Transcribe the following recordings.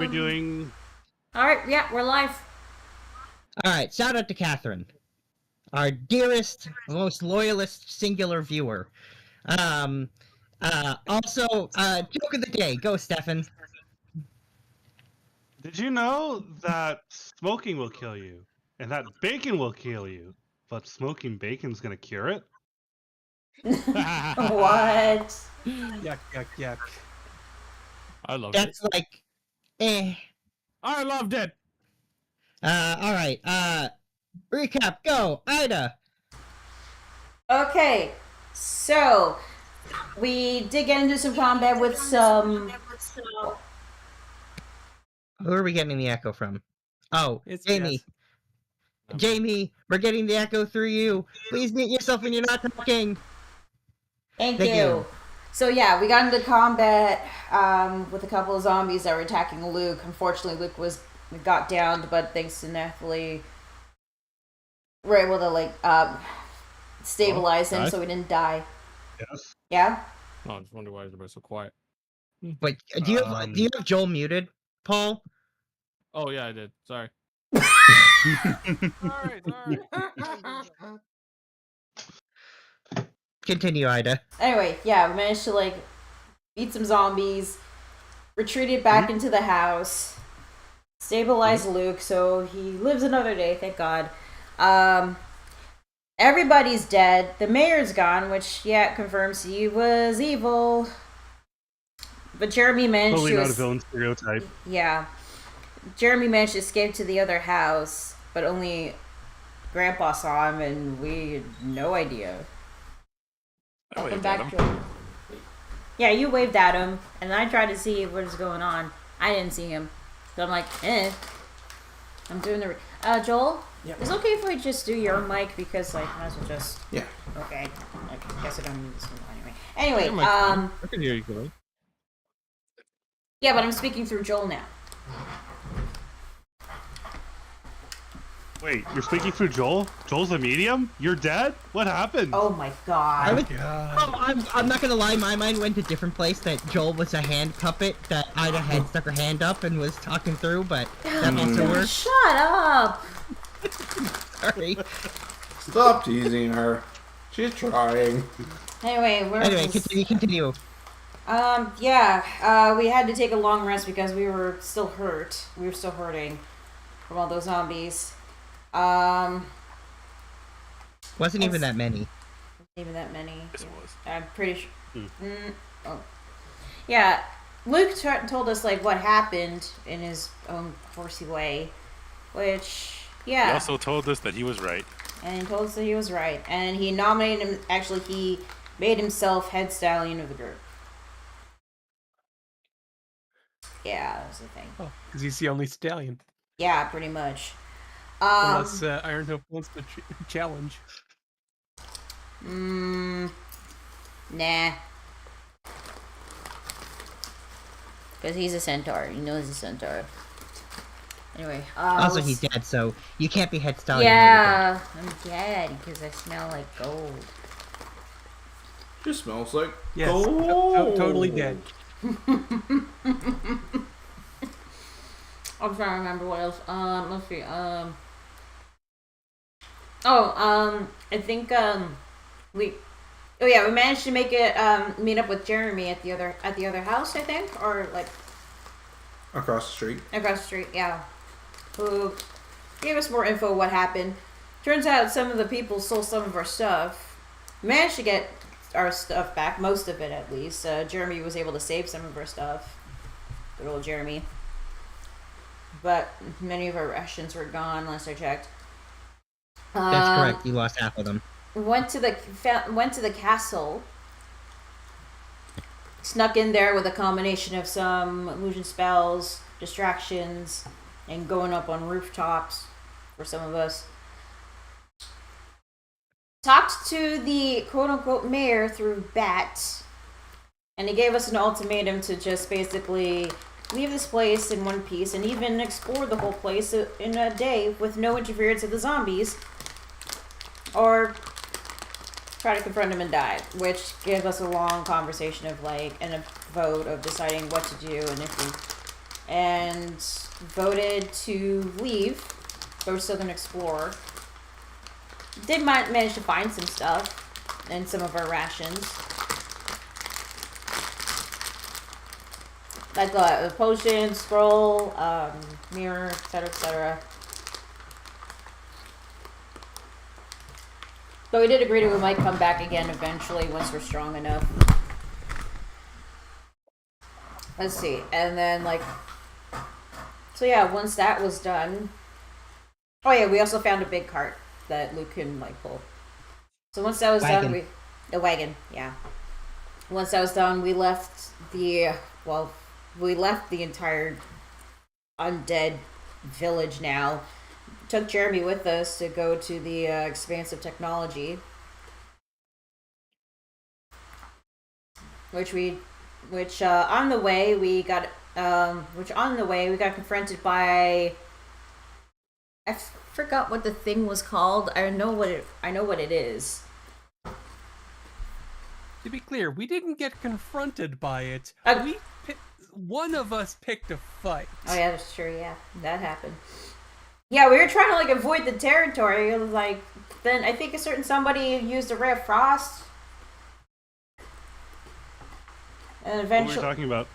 We're doing... Alright, yeah, we're live. Alright, shout out to Catherine. Our dearest, most loyalist singular viewer. Also, joke of the day. Go, Stefan. Did you know that smoking will kill you? And that bacon will kill you? But smoking bacon's gonna cure it? What? Yuck, yuck, yuck. I loved it. That's like, eh. I loved it! Alright, recap, go, Ida! Okay, so we did get into some combat with some... Who are we getting the echo from? Oh, It's Jamie. Jess. Jamie, we're getting the echo through you. Please mute yourself when you're not talking. Thank Thank you. you. So yeah, we got into combat with a couple of zombies that were attacking Luke. Unfortunately, Luke got downed, but thanks to Nathalie, we're able to stabilize him nice. so he didn't die. Yes. Yeah? Oh, I just wonder why everybody's so quiet. Wait, do you have Joel muted, Paul? Oh, yeah, I did. Sorry. Alright. Continue, Ida. Anyway, yeah, we managed to beat some zombies, retreated back into the house, stabilized Luke, so he lives another day, thank God. Everybody's dead. The mayor's gone, which, yeah, confirms he was evil. But Jeremy managed Totally to... not a villain stereotype. Yeah. Jeremy managed to escape to the other house, but only Grandpa saw him, and we had no idea. I Welcome waved at back, him. Joel. Yeah, you waved at him, and I tried to see what is going on. I didn't see him. So I'm like, I'm doing the... Joel? Yeah. Is it okay if we just do your mic? Because, might as well just... Yeah. Okay. I guess I don't need this one anyway. Anyway, I can hear you clearly. yeah, but I'm speaking through Joel now. Wait, you're speaking through Joel? Joel's a medium? You're dead? What happened? Oh my God. I'm not gonna lie, my mind went to a different place, that Joel was a hand puppet that Ida had stuck her hand up and was talking through, but that also worked. Shut up! Sorry. Stop teasing her. She's trying. Anyway, Continue. Yeah, we had to take a long rest because we were still hurt. We were still hurting from all those zombies. Wasn't even that many. Even that many. Yes, it was. I'm pretty sure. Yeah, Luke told us what happened in his own horsey way, which He yeah, also told us that he was right. and he told us that he was right, and he nominated him. Actually, he made himself head stallion of the group. Yeah, that was the thing. Oh, because he's the only stallion. Yeah, pretty much. Unless Ironhoof wants to challenge. Nah. Because he's a centaur. You know he's a centaur. Anyway. Also, he's dead, so you can't be head stallion. Yeah, I'm dead because I smell like gold. Just smells like Yes, gold. totally dead. I'm trying to remember what else. Let's see. I think we managed to make it meet up with Jeremy at the other house, I think, or Across the street. across the street, yeah. Who gave us more info what happened. Turns out some of the people stole some of our stuff. We managed to get our stuff back, most of it at least. Jeremy was able to save some of our stuff. Good old Jeremy. But many of our rations were gone last I checked. That's correct. You lost half of them. Went to the castle. Snuck in there with a combination of some illusion spells, distractions, and going up on rooftops for some of us. Talked to the quote-unquote mayor through Bat, and he gave us an ultimatum to just basically leave this place in one piece and even explore the whole place in a day with no interference of the zombies, or try to confront him and die, which gave us a long conversation of and a vote of deciding what to do, and if we and voted to leave, but we're still gonna explore. Did manage to find some stuff in some of our rations. Like a potion, scroll, mirror, etc., etc. But we did agree that we might come back again eventually once we're strong enough. Let's see, and then like, so yeah, once that was done. Oh yeah, we also found a big cart that Luke can like pull. So once that was done, the wagon, yeah. Once that was done, we left the entire undead village now. Took Jeremy with us to go to the expanse of technology, which on the way we got confronted by, I forgot what the thing was called. I know what it is. To be clear, we didn't get confronted by it. One of us picked a fight. Oh yeah, that's true. Yeah, that happened. Yeah, we were trying to like avoid the territory. It was like, then I think a certain somebody used a ray of frost, and eventually. What were we talking about?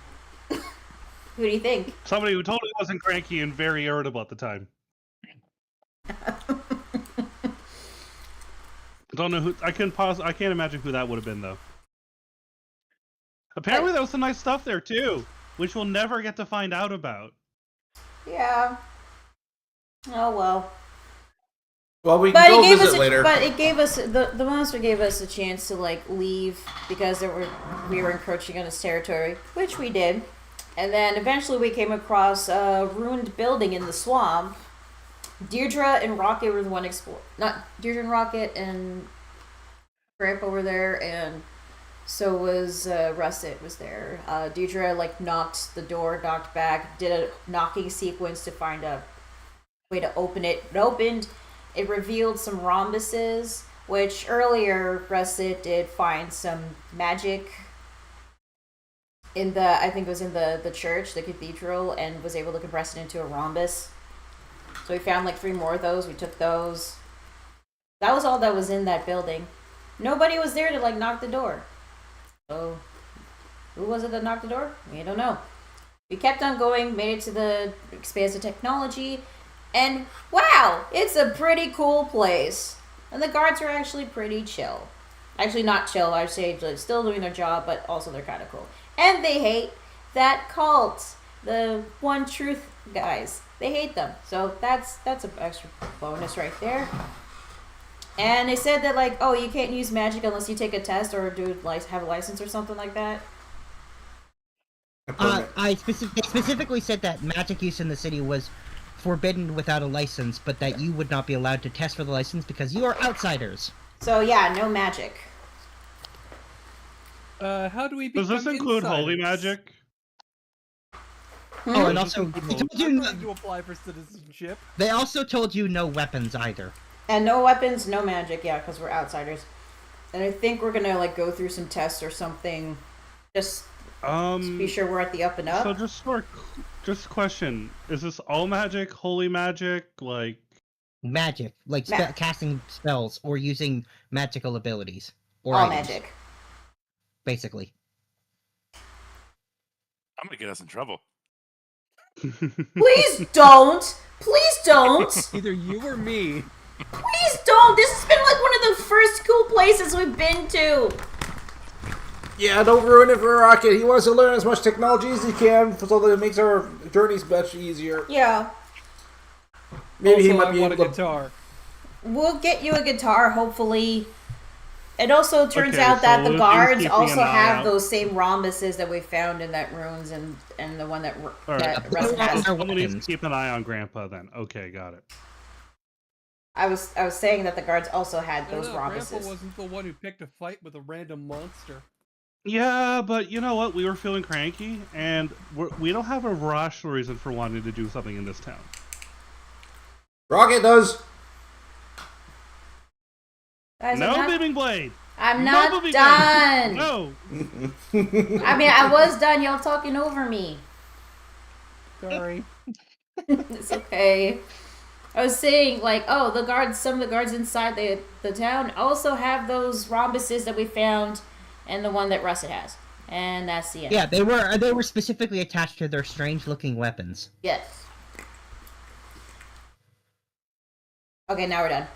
Who do you think? Somebody who totally wasn't cranky and very irritable at the time. I don't know who. I can't imagine who that would have been though. Apparently, there was some nice stuff there too, which we'll never get to find out about. Yeah. Oh well. Well, we can go visit later. But it gave us the monster gave us a chance to like leave because we were encroaching on his territory, which we did, and then eventually we came across a ruined building in the swamp. Deirdre and Rocket were the one explore. Not Deirdre and Rocket and Grandpa were there, and so was Russet was there. Deirdre like knocked back, did a knocking sequence to find a way to open it. It opened. It revealed some rhombuses, which earlier Russet did find some magic in I think it was in the church, the cathedral, and was able to compress it into a rhombus. So we found like 3 more of those. We took those. That was all that was in that building. Nobody was there to like knock the door. So who was it that knocked the door? We don't know. We kept on going, made it to the expanse of technology, and wow, it's a pretty cool place. And the guards are actually pretty chill. Actually not chill, I'd say they're still doing their job, but also they're kind of cool. And they hate that cult. The One Truth guys. They hate them. So that's an extra bonus right there. And they said that like, oh, you can't use magic unless you take a test or have a license or something like that. They specifically said that magic use in the city was forbidden without a license, but that you would not be allowed to test for the license because you are outsiders. So yeah, no magic. How do we become Does this include insiders? holy magic? Oh, and also they told you to apply for citizenship. they also told you no weapons either. And no weapons, no magic, yeah, because we're outsiders. And I think we're gonna like go through some tests or something, just to be sure we're at the up and up. So just question: is this all magic, holy magic, like Magic, like casting spells or using magical abilities or all items, magic? basically. I'm gonna get us in trouble. Please don't! Please don't! Either you or me. Please don't! This has been like one of the first cool places we've been to! Yeah, don't ruin it for Rocket. He wants to learn as much technology as he can so that it makes our journeys much easier. Yeah. Maybe Also, he might I be want able a to... guitar. We'll get you a guitar, hopefully. It also turns Okay, out that so the Luke is guards keeping also an eye have out. those same rhombuses that we found in that ruins and the one that Alright. Russ has. Someone needs to keep an eye on Grandpa then. Okay, got it. I was saying that the guards also had those Grandpa rhombuses. wasn't the one who picked a fight with a random monster. Yeah, but you know what? We were feeling cranky, and we don't have a rational reason for wanting to do something in this town. Rocket does! Guys, No beaming blade! I'm No not moving done! No! I mean, I was done. Y'all talking over me. Sorry. It's okay. I was saying, like, oh, some of the guards inside the town also have those rhombuses that we found, and the one that Russet has, and that's the end. Yeah, they were specifically attached to their strange-looking weapons. Yes. Okay, now we're done.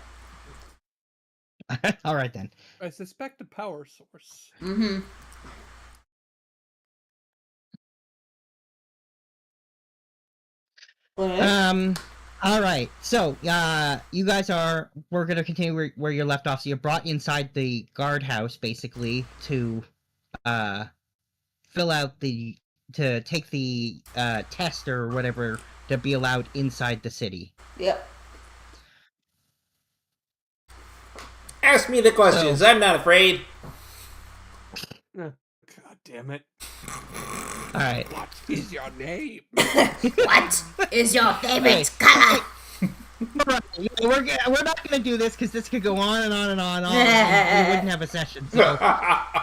All right then. I suspect a power source. Mm-hmm. All right. So, you guys we're gonna continue where you left off. So you're brought inside the guardhouse, basically, to, to take the, test or whatever to be allowed inside the city. Yep. Ask me the questions. I'm not afraid. God damn it. All right. What is your name? What is your favorite color? Right. We're not gonna do this because this could go on and on and on and on. And we wouldn't have a session. So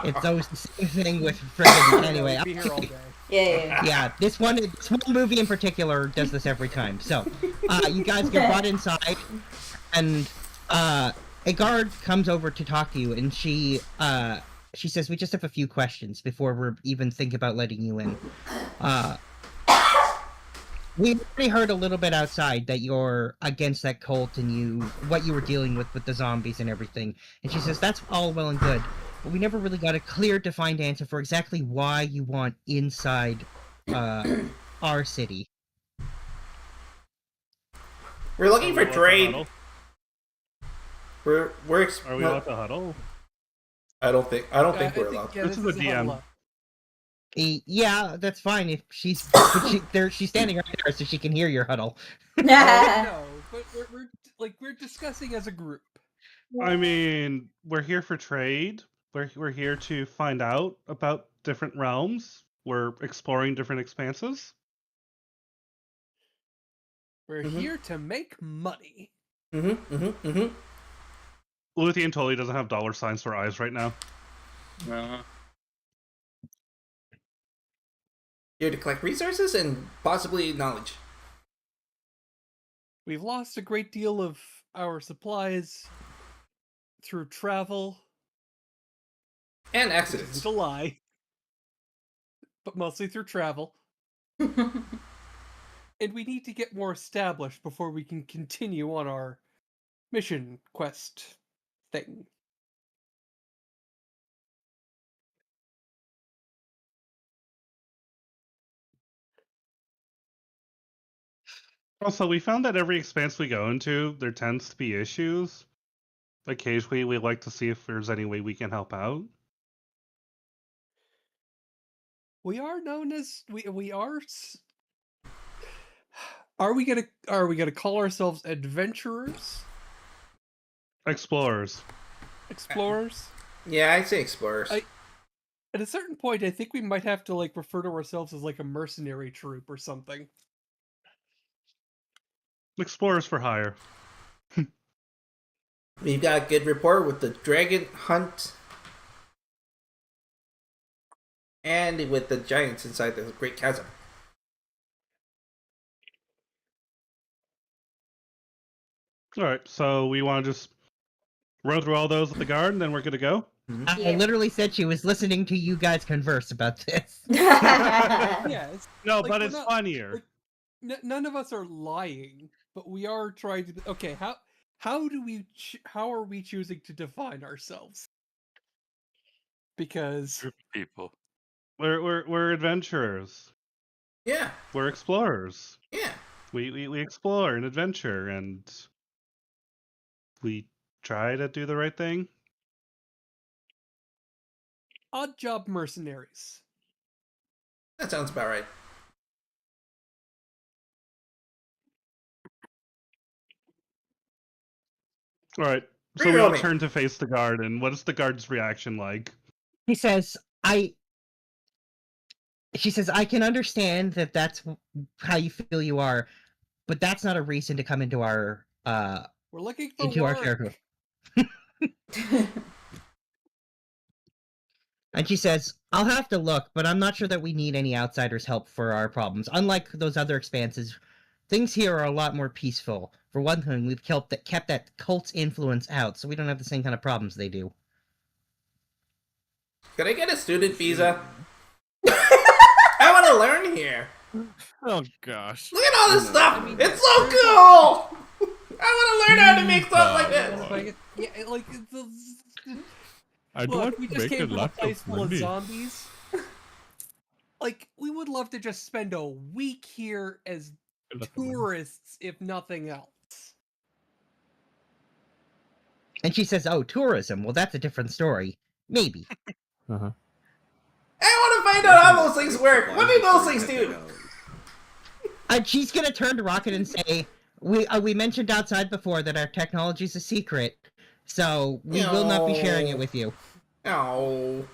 it's always the same thing with friggin' anyway. I'll be here all day. Yeah. Yeah, this one movie in particular does this every time. So, you guys get brought inside, and a guard comes over to talk to you, and she says, "We just have a few questions before we're even think about letting you in." We already heard a little bit outside that you're against that cult and what you were dealing with the zombies and everything. And she says, that's all well and good, but we never really got a clear, defined answer for exactly why you want inside our city. We're looking for Are we allowed to trade. huddle? We're Are we allowed to huddle? I don't think we're allowed. Yeah, This is the a DM. huddle up. Yeah, that's fine if she's she's standing right there so she can hear your huddle. No, but we're discussing as a group. I mean, we're here for trade. We're here to find out about different realms. We're exploring different expanses. We're here to make money. Luthien totally doesn't have dollar signs for eyes right now. Here to collect resources and possibly knowledge. We've lost a great deal of our supplies through travel. And Which accidents. isn't a lie. But mostly through travel. And we need to get more established before we can continue on our mission quest thing. Also, we found that every expanse we go into, there tends to be issues. Occasionally, we like to see if there's any way we can help out. We are known as we are. Are we gonna call ourselves adventurers? Explorers. Explorers? Yeah, I'd say explorers. At a certain point, I think we might have to refer to ourselves as a mercenary troop or something. Explorers for hire. We've got a good rapport with the dragon hunt and with the giants inside the Great Chasm. Alright, so we want to just run through all those with the guard, and then we're good to go? I literally said she was listening to you guys converse about this. Yes. No, Like, but we're it's not- funnier. None of us are lying, but we are trying to. Okay, how are we choosing to define ourselves? Because Group of people. We're adventurers. Yeah, We're explorers. yeah. We explore and adventure, and we try to do the right thing. odd job mercenaries. That sounds about right. Alright, so we Reroll all me. turn to face the guard, and what is the guard's reaction like? She says, I can understand that that's how you feel you are, but that's not a reason to come into our We're looking for into our work. territory. And she says, I'll have to look, but I'm not sure that we need any outsiders' help for our problems. Unlike those other expanses, things here are a lot more peaceful. For one thing, we've kept that cult's influence out, so we don't have the same kind of problems they do. Can I get a student visa? I want to learn here. Oh gosh. Look at all this stuff. I mean, It's so cool. I want to learn how to make stuff like this. Like, yeah, like it's, I don't look, want we to just make a came from a lot place of full of money. zombies. Like, we would love to just spend a week here as A lot of money. tourists, if nothing else. And she says, oh, tourism. Well, that's a different story. Maybe. Uh-huh. I want to find out how those things work. What do those things do? And she's gonna turn to Rocket and say, we mentioned outside before that our technology's a secret, so we will not be sharing it with you. Oh.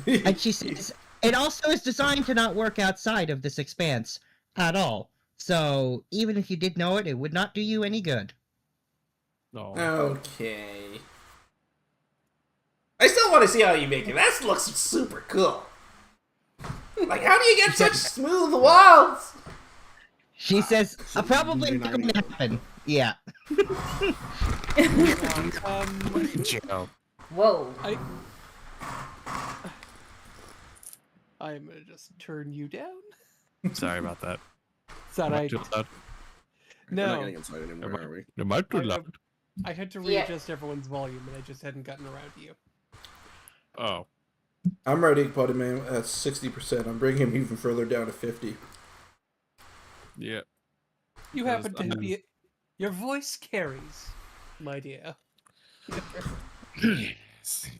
And she says, it also is designed to not work outside of this expanse at all. So even if you did know it, it would not do you any good. No. Okay. I still want to see how you make it. That looks super cool. Like, how do you get such smooth walls? She says, probably not going to happen. Yeah. Whoa. I'm gonna just turn you down. Sorry about that. Is that Am I right? too loud? We're not No, getting inside anymore, are we? Am I too loud? I had to Yeah. readjust everyone's volume, and I just hadn't gotten around to you. Oh. I'm ready to put him in at 60%. I'm bringing him even further down to 50. Yeah. You That was happen to be. Your voice carries, my dear.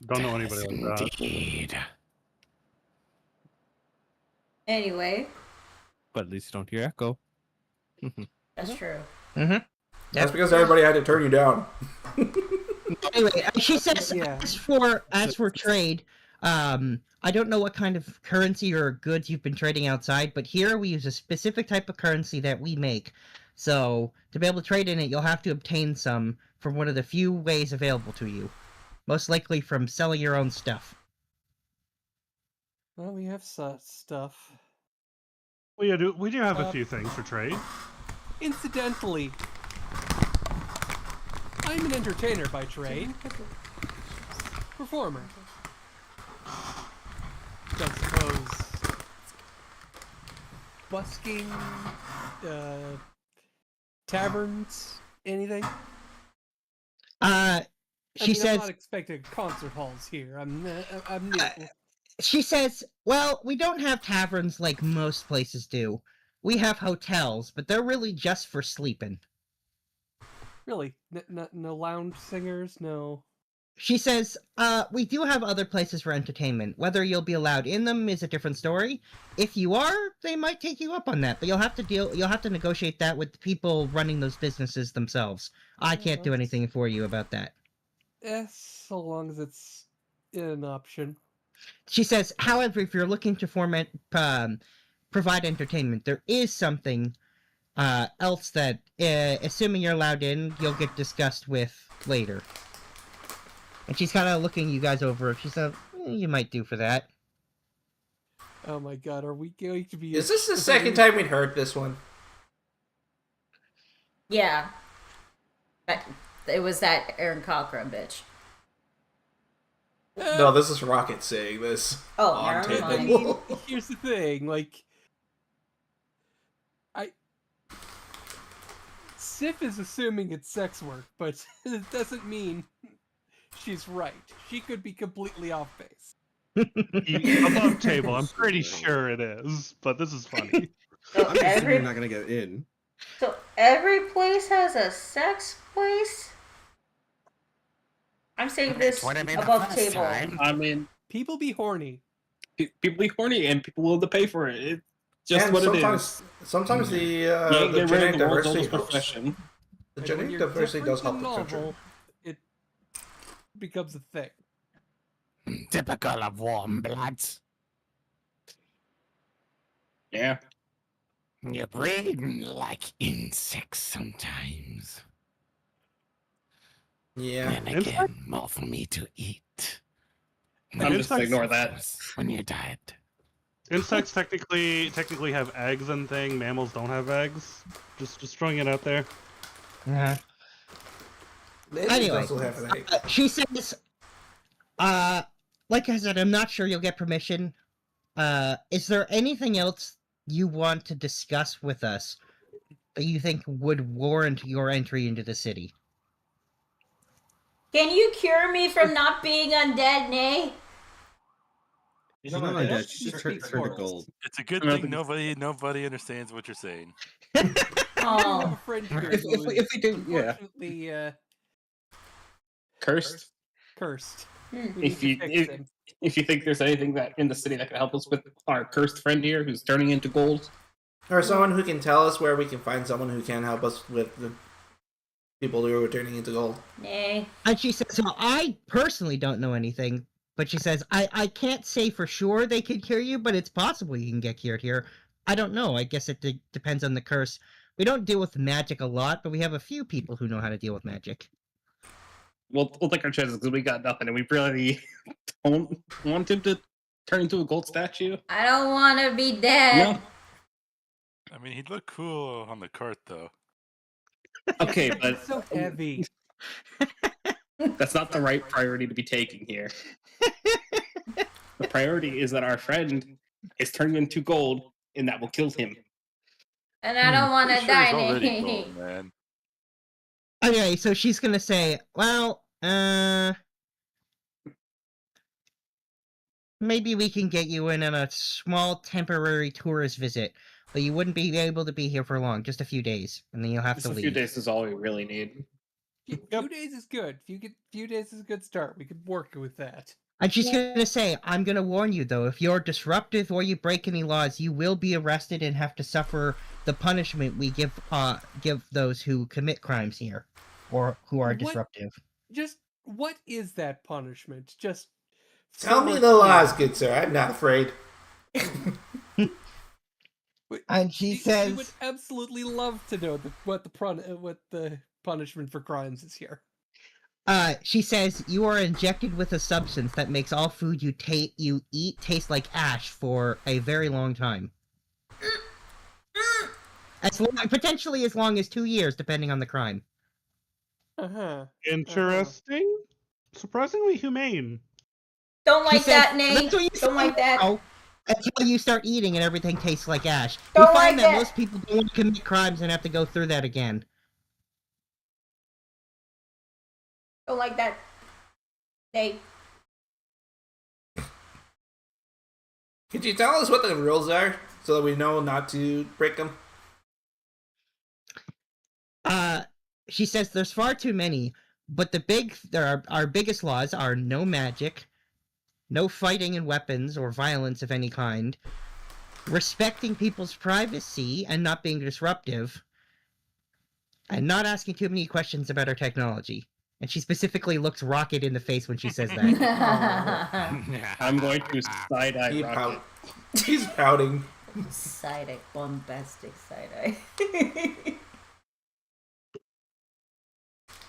Don't know anybody like that. Indeed. Anyway, But at least you don't hear echo. that's true. Mm-hmm. That's because everybody had to turn you down. Anyway, she says, Yeah. as for trade, I don't know what kind of currency or goods you've been trading outside, but here we use a specific type of currency that we make. So to be able to trade in it, you'll have to obtain some from one of the few ways available to you. Most likely from selling your own stuff. Well, we have stuff. We do have a Uh, few things for trade. Incidentally, I'm an entertainer by trade. Performer. Don't suppose busking, taverns, anything? She I mean, says, I'm not expecting concert halls here. I'm new. she says, well, we don't have taverns like most places do. We have hotels, but they're really just for sleeping. Really, no lounge singers, no. She says, we do have other places for entertainment. Whether you'll be allowed in them is a different story. If you are, they might take you up on that, but you'll have to negotiate that with the people running those businesses themselves. I can't do anything for you about that. So long as it's an option. She says, however, if you're looking to provide entertainment, there is something else that, assuming you're allowed in, you'll get discussed with later. And she's kind of looking you guys over. She said, you might do for that. Oh my god, are we going to be... Is this the second time we'd heard this one? Yeah. It was that Aaron Cochran bitch. No, this is Rocket saying this. Oh, on never I mind. table. mean, here's the thing, like... Sif is assuming it's sex work, but it doesn't mean she's right. She could be completely off base. Above table, I'm pretty sure it is, but this is funny. So I'm just assuming every you're not gonna get in. so every place has a sex place. I'm saying this above table. I mean, People be horny. people be horny and people will to pay for it. It's just And what sometimes, it is. sometimes the You ain't the get rid genetic of the world's diversity oldest helps. profession. The And when genetic you're diversity does different help the than country. novel, it becomes a thing. Typical of warm bloods. Yeah. You breathe like insects sometimes. Yeah. Then again, more for me to eat. I'm just gonna ignore that. When you're dead. Insects technically have eggs and thing. Mammals don't have eggs. Just throwing it out there. Uh-huh. Lizards Anyway. also have an egg. She says, like I said, I'm not sure you'll get permission. Is there anything else you want to discuss with us that you think would warrant your entry into the city? Can you cure me from not being undead, Nay? She's not undead. She's just turned to gold. It's a good I don't thing think- nobody understands what you're saying. We do have a Oh, friend here If who we is do, yeah. unfortunately Cursed. cursed. Hmm. We If need to you fix him. if you think there's anything that in the city that can help us with our cursed friend here who's turning into gold, Or someone who can tell us where we can find someone who can help us with the people who are turning into gold. Nay. And she says, well, I personally don't know anything, but she says, I can't say for sure they can cure you, but it's possible you can get cured here. I don't know. I guess it depends on the curse. We don't deal with magic a lot, but we have a few people who know how to deal with magic. we'll take our chances because we got nothing, and we really don't want him to turn into a gold statue. I don't want to be dead. No. I mean, he'd look cool on the cart, though. Okay, but It's so heavy. that's not the right priority to be taking here. The priority is that our friend is turning into gold, and that will kill him. And I don't want to Pretty sure die, he's already Nay. gold, man. Okay, so she's gonna say, well, maybe we can get you in on a small temporary tourist visit, but you wouldn't be able to be here for long, just a few days, and then you'll have Just to a leave. few days is all we really need. Few days is good. Few days is a good start. We could work with that. And she's gonna say, I'm gonna warn you though, if you're disruptive or you break any laws, you will be arrested and have to suffer the punishment we give those who commit crimes here, or who are What? disruptive. Just what is that punishment? Just Tell so me we're the clear. laws, good sir. I'm not afraid. And she We says, would absolutely love to know what the punishment for crimes is here. she says, you are injected with a substance that makes all food you eat taste like ash for a very long time. Potentially as long as 2 years, depending on the crime. Uh-huh. Interesting. Surprisingly humane. Don't She like says, that, Nay. "That's what you Don't like that. know, until you start eating and everything tastes like ash. Don't We find like that that. most people don't want to commit crimes and have to go through that again. Don't like that. Nay. Could you tell us what the rules are so that we know not to break them? She says there's far too many, but our biggest laws are no magic, no fighting and weapons or violence of any kind, respecting people's privacy and not being disruptive, and not asking too many questions about our technology. And she specifically looks Rocket in the face when she says that. I'm going to side-eye He Rocket. pout. He's pouting. Side-eye. Bombastic side-eye.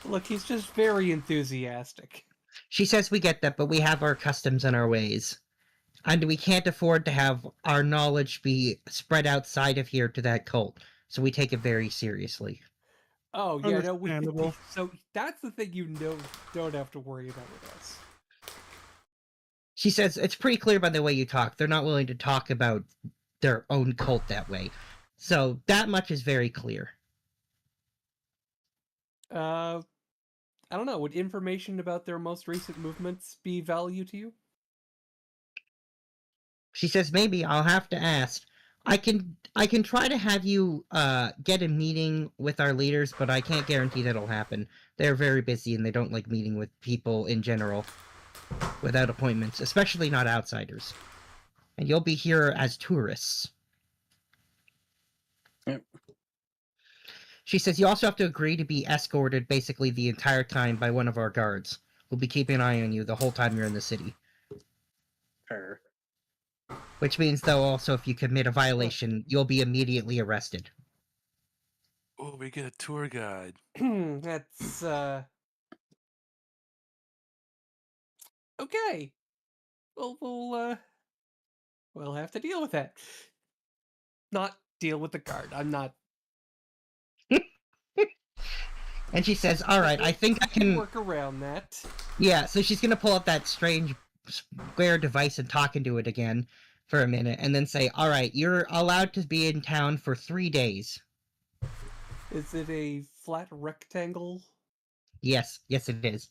Look, he's just very enthusiastic. She says we get that, but we have our customs and our ways. And we can't afford to have our knowledge be spread outside of here to that cult. So we take it very seriously. Oh yeah, no. Understandable. So that's the thing don't have to worry about with us. She says it's pretty clear by the way you talk. They're not willing to talk about their own cult that way. So that much is very clear. I don't know. Would information about their most recent movements be value to you? She says maybe I'll have to ask. I can try to have you get a meeting with our leaders, but I can't guarantee that'll happen. They're very busy and they don't like meeting with people in general without appointments, especially not outsiders. And you'll be here as tourists. Yep. She says you also have to agree to be escorted basically the entire time by one of our guards. We'll be keeping an eye on you the whole time you're in the city. Her. Which means, though, also if you commit a violation, you'll be immediately arrested. Oh, we get a tour guide. That's okay. we'll have to deal with that. Not deal with the guard. I'm not. And she says, "All right, I think I We can work around that." Yeah, so she's gonna pull up that strange square device and talk into it again for a minute, and then say, "All right, you're allowed to be in town for 3 days." Is it a flat rectangle? Yes, yes, it is.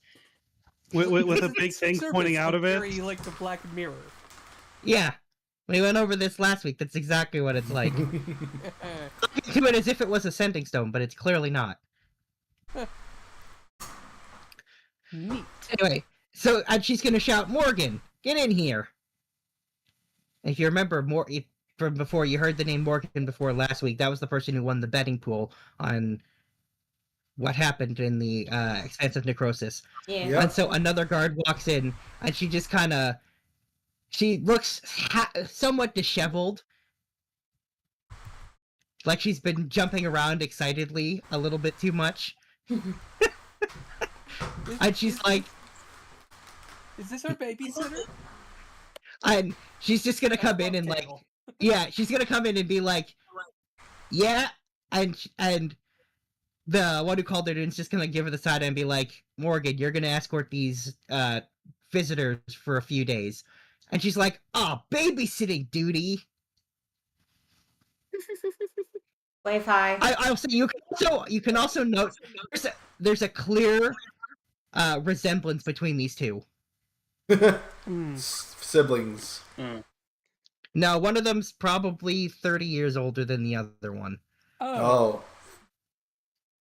With a Its big thing surface pointing out looked of it. very like the Black Mirror. Yeah, we went over this last week. That's exactly what it's like. Do it as if it was a sending stone, but it's clearly not. Neat. Anyway, so and she's gonna shout, "Morgan, get in here!" If you remember from before, you heard the name Morgan before last week. That was the person who won the betting pool on what happened in the expansive necrosis. Yeah. Yep. And so another guard walks in, and she just kind of, she looks somewhat disheveled, like she's been jumping around excitedly a little bit too much. And she's like, "Is this our babysitter?" and she's just gonna come in and like, yeah, she's gonna come in and be like, yeah, and the one who called her is just gonna give her the side and be like, "Morgan, you're gonna escort these visitors for a few days," and she's like, "Oh, babysitting duty." Wave high. I'll say you can also note there's a clear resemblance between these two. Siblings. No, one of them's probably 30 years older than the other one. Oh.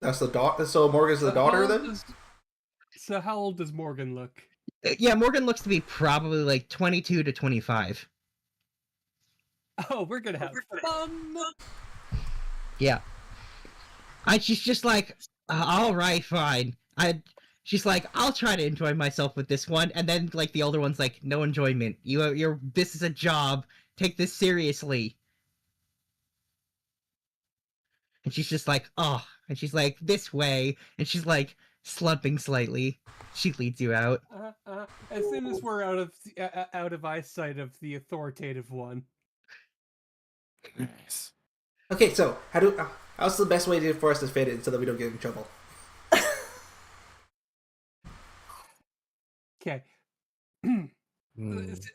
That's the daughter. So Morgan's the daughter then? So how old does Morgan look? Yeah, Morgan looks to be probably like 22 to 25. Oh, we're gonna have fun. Yeah. And she's just like, all right, fine. She's like, I'll try to enjoy myself with this one. And then like the older one's like, no enjoyment. This is a job. Take this seriously. And she's just like, oh. And she's like, this way. And she's like slumping slightly. She leads you out. As soon as we're out of eyesight of the authoritative one. Nice. Okay, so how's the best way for us to fit in so that we don't get in trouble? Okay. Hmm.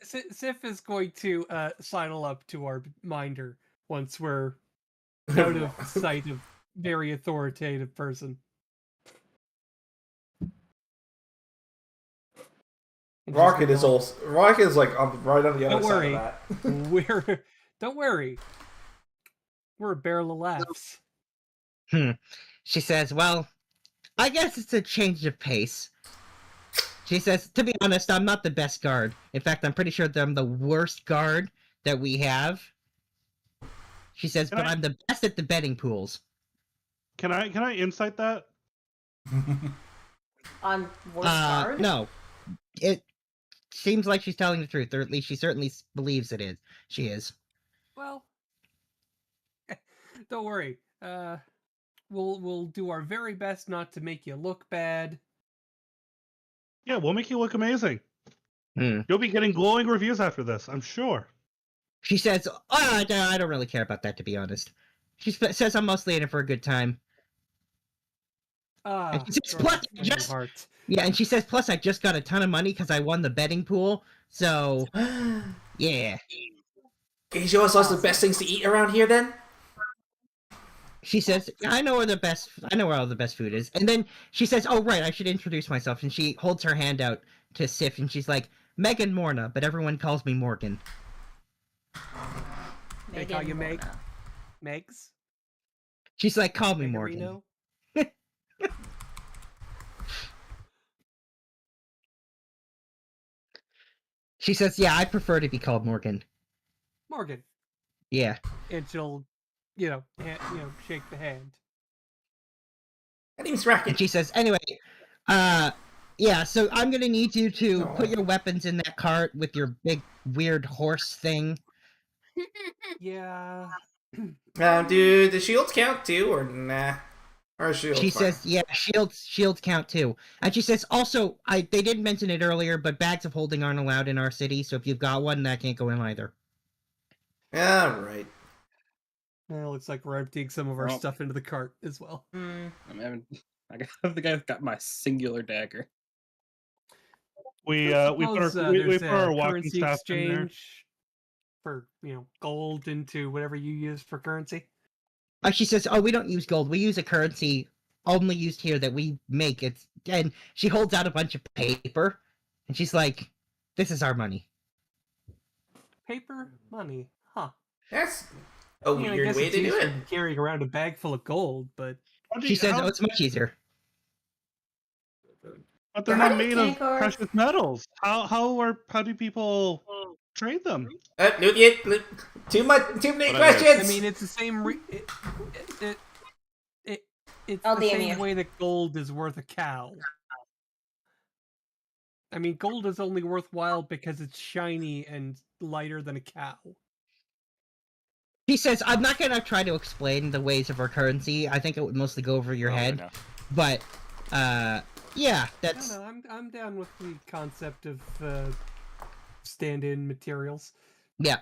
Sif is going to sidle up to our minder once we're out of sight of very authoritative person. Rocket is like right on the other side of that. Don't worry. We're a barrel of laughs. She says, well, I guess it's a change of pace. She says, to be honest, I'm not the best guard. In fact, I'm pretty sure that I'm the worst guard that we have. She says, but I'm the best at the betting pools. Can I insight that? On worst card? No. It seems like she's telling the truth, or at least she certainly believes it is. She is. Well, don't worry. We'll do our very best not to make you look bad. Yeah, we'll make you look amazing. You'll be getting glowing reviews after this, I'm sure. She says, oh, I don't really care about that, to be honest. She says I'm mostly in it for a good time. And she says, and she says, plus I just got a ton of money because I won the betting pool, so, yeah. Can you show us the best things to eat around here, then? She says, I know where all the best food is. And then she says, oh, right, I should introduce myself. And she holds her hand out to Sif, and she's like, Megan Morna, but everyone calls me Morgan. They call you Megs? She's like, call me Morgan. She says, yeah, I prefer to be called Morgan. Morgan. Yeah. And she'll, shake the hand. My name's Racket. And she says, anyway, yeah, so I'm gonna need you to put your weapons in that cart with your big weird horse thing. Yeah. Do the shields count too, or nah? Our shield. She fine. says, yeah, shields count too. And she says also, they didn't mention it earlier, but bags of holding aren't allowed in our city, so if you've got one, that can't go in either. Yeah, right. Well, looks like we're emptying some of our Well. stuff into the cart as well. Mm. I think I've got my singular dagger. We I we put suppose, our we there's put a our walking currency staff in there. exchange for gold into whatever you use for currency. She says, oh, we don't use gold. We use a currency only used here that we make. And she holds out a bunch of paper, and she's like, this is our money. Paper money, huh? That's a I weird guess way it's to do used it. for carrying around a bag full of gold, but She says, oh, it's much easier. But they're How not do you made of take ours? precious metals. How do people trade them? Too many But questions. I mean, it's the same. It's I'll the DM same you. way that gold is worth a cow. I mean, gold is only worthwhile because it's shiny and lighter than a cow. He says, I'm not going to try to explain the ways of our currency. I think it would mostly go over your head. No. But, yeah, that's... No, I'm down with the concept of stand-in materials. Yeah.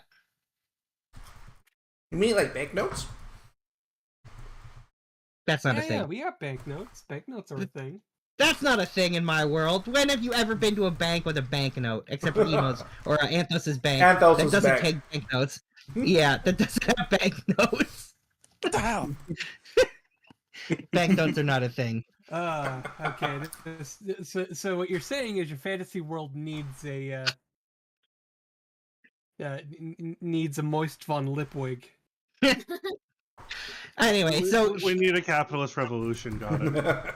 You mean like banknotes? That's not a Yeah, thing. we have banknotes. Banknotes are a thing. That's not a thing in my world. When have you ever been to a bank with a banknote? Except for Emo's or Anthos's bank. Anthos's that doesn't bank. take banknotes. Yeah, that doesn't have banknotes. What the hell? Banknotes are not a thing. Okay. So what you're saying is your fantasy world needs a needs a moist von Lipwig. Anyway, so we need a capitalist revolution. Got it.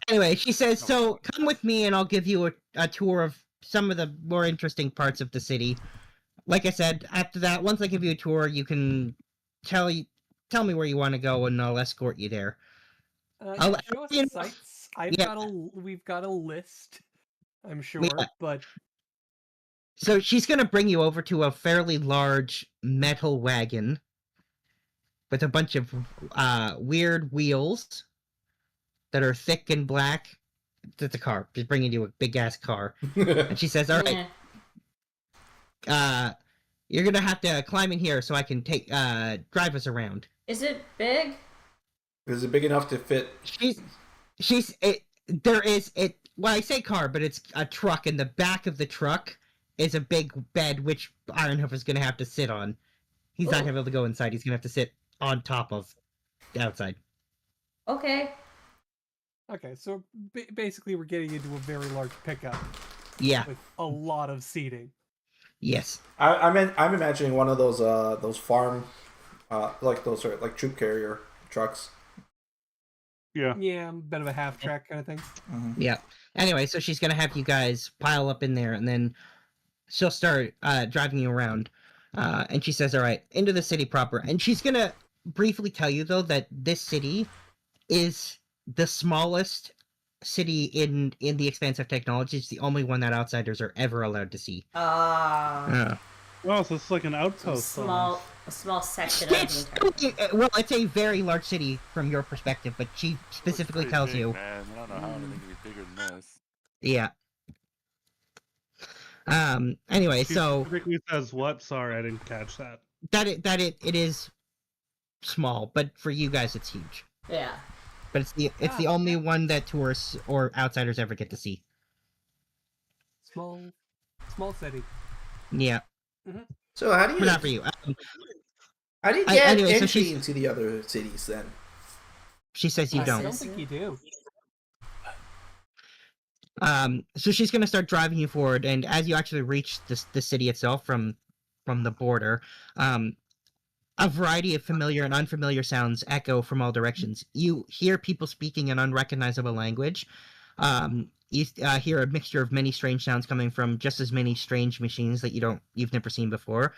anyway, she says, so come with me and I'll give you a tour of some of the more interesting parts of the city. Like I said, after that, once I give you a tour, you can tell me where you want to go and I'll escort you there. Show us you know- sites. We've got a list, I'm sure, Yeah. but So she's going to bring you over to a fairly large metal wagon with a bunch of weird wheels that are thick and black. It's a car. She's bringing you a big-ass car. And she says, all right, you're going to have to climb in here so I can drive us around. Is it big? Is it big enough to fit? Well, I say car, but it's a truck, and the back of the truck is a big bed, which Ironhoof is going to have to sit on. He's not going to be able to go inside. He's going to have to sit on top of the outside. Okay. okay. So basically, we're getting into a very large pickup Yeah. with a lot of seating. Yes. I'm imagining one of those farm, like those sort of, like troop carrier trucks. Yeah. Yeah, a bit of a half track kind of thing. Mm-hmm. Yeah. Anyway, so she's going to have you guys pile up in there, and then she'll start driving you around. And she says, all right, into the city proper. And she's going to briefly tell you, though, that this city is the smallest city in the Expanse of Technology. It's the only one that outsiders are ever allowed to see. Well, so it's like an outpost. A small section of the entire. Well, it's a very large city from your perspective, but she specifically Pretty tells big, you. Man. I don't know how anything could be bigger than this. Yeah. Anyway, She so specifically says what? Sorry, I didn't catch that. it is small, but for you guys, it's huge. Yeah. But it's the only one that tourists or outsiders ever get to see. Small city. Yeah. So how do you? But not for you. How do you get anyway, so entry she's- into the other cities then? She says you I don't. don't think you do. So she's going to start driving you forward, and as you actually reach the city itself from the border, a variety of familiar and unfamiliar sounds echo from all directions. You hear people speaking an unrecognizable language. You hear a mixture of many strange sounds coming from just as many strange machines that you've never seen before,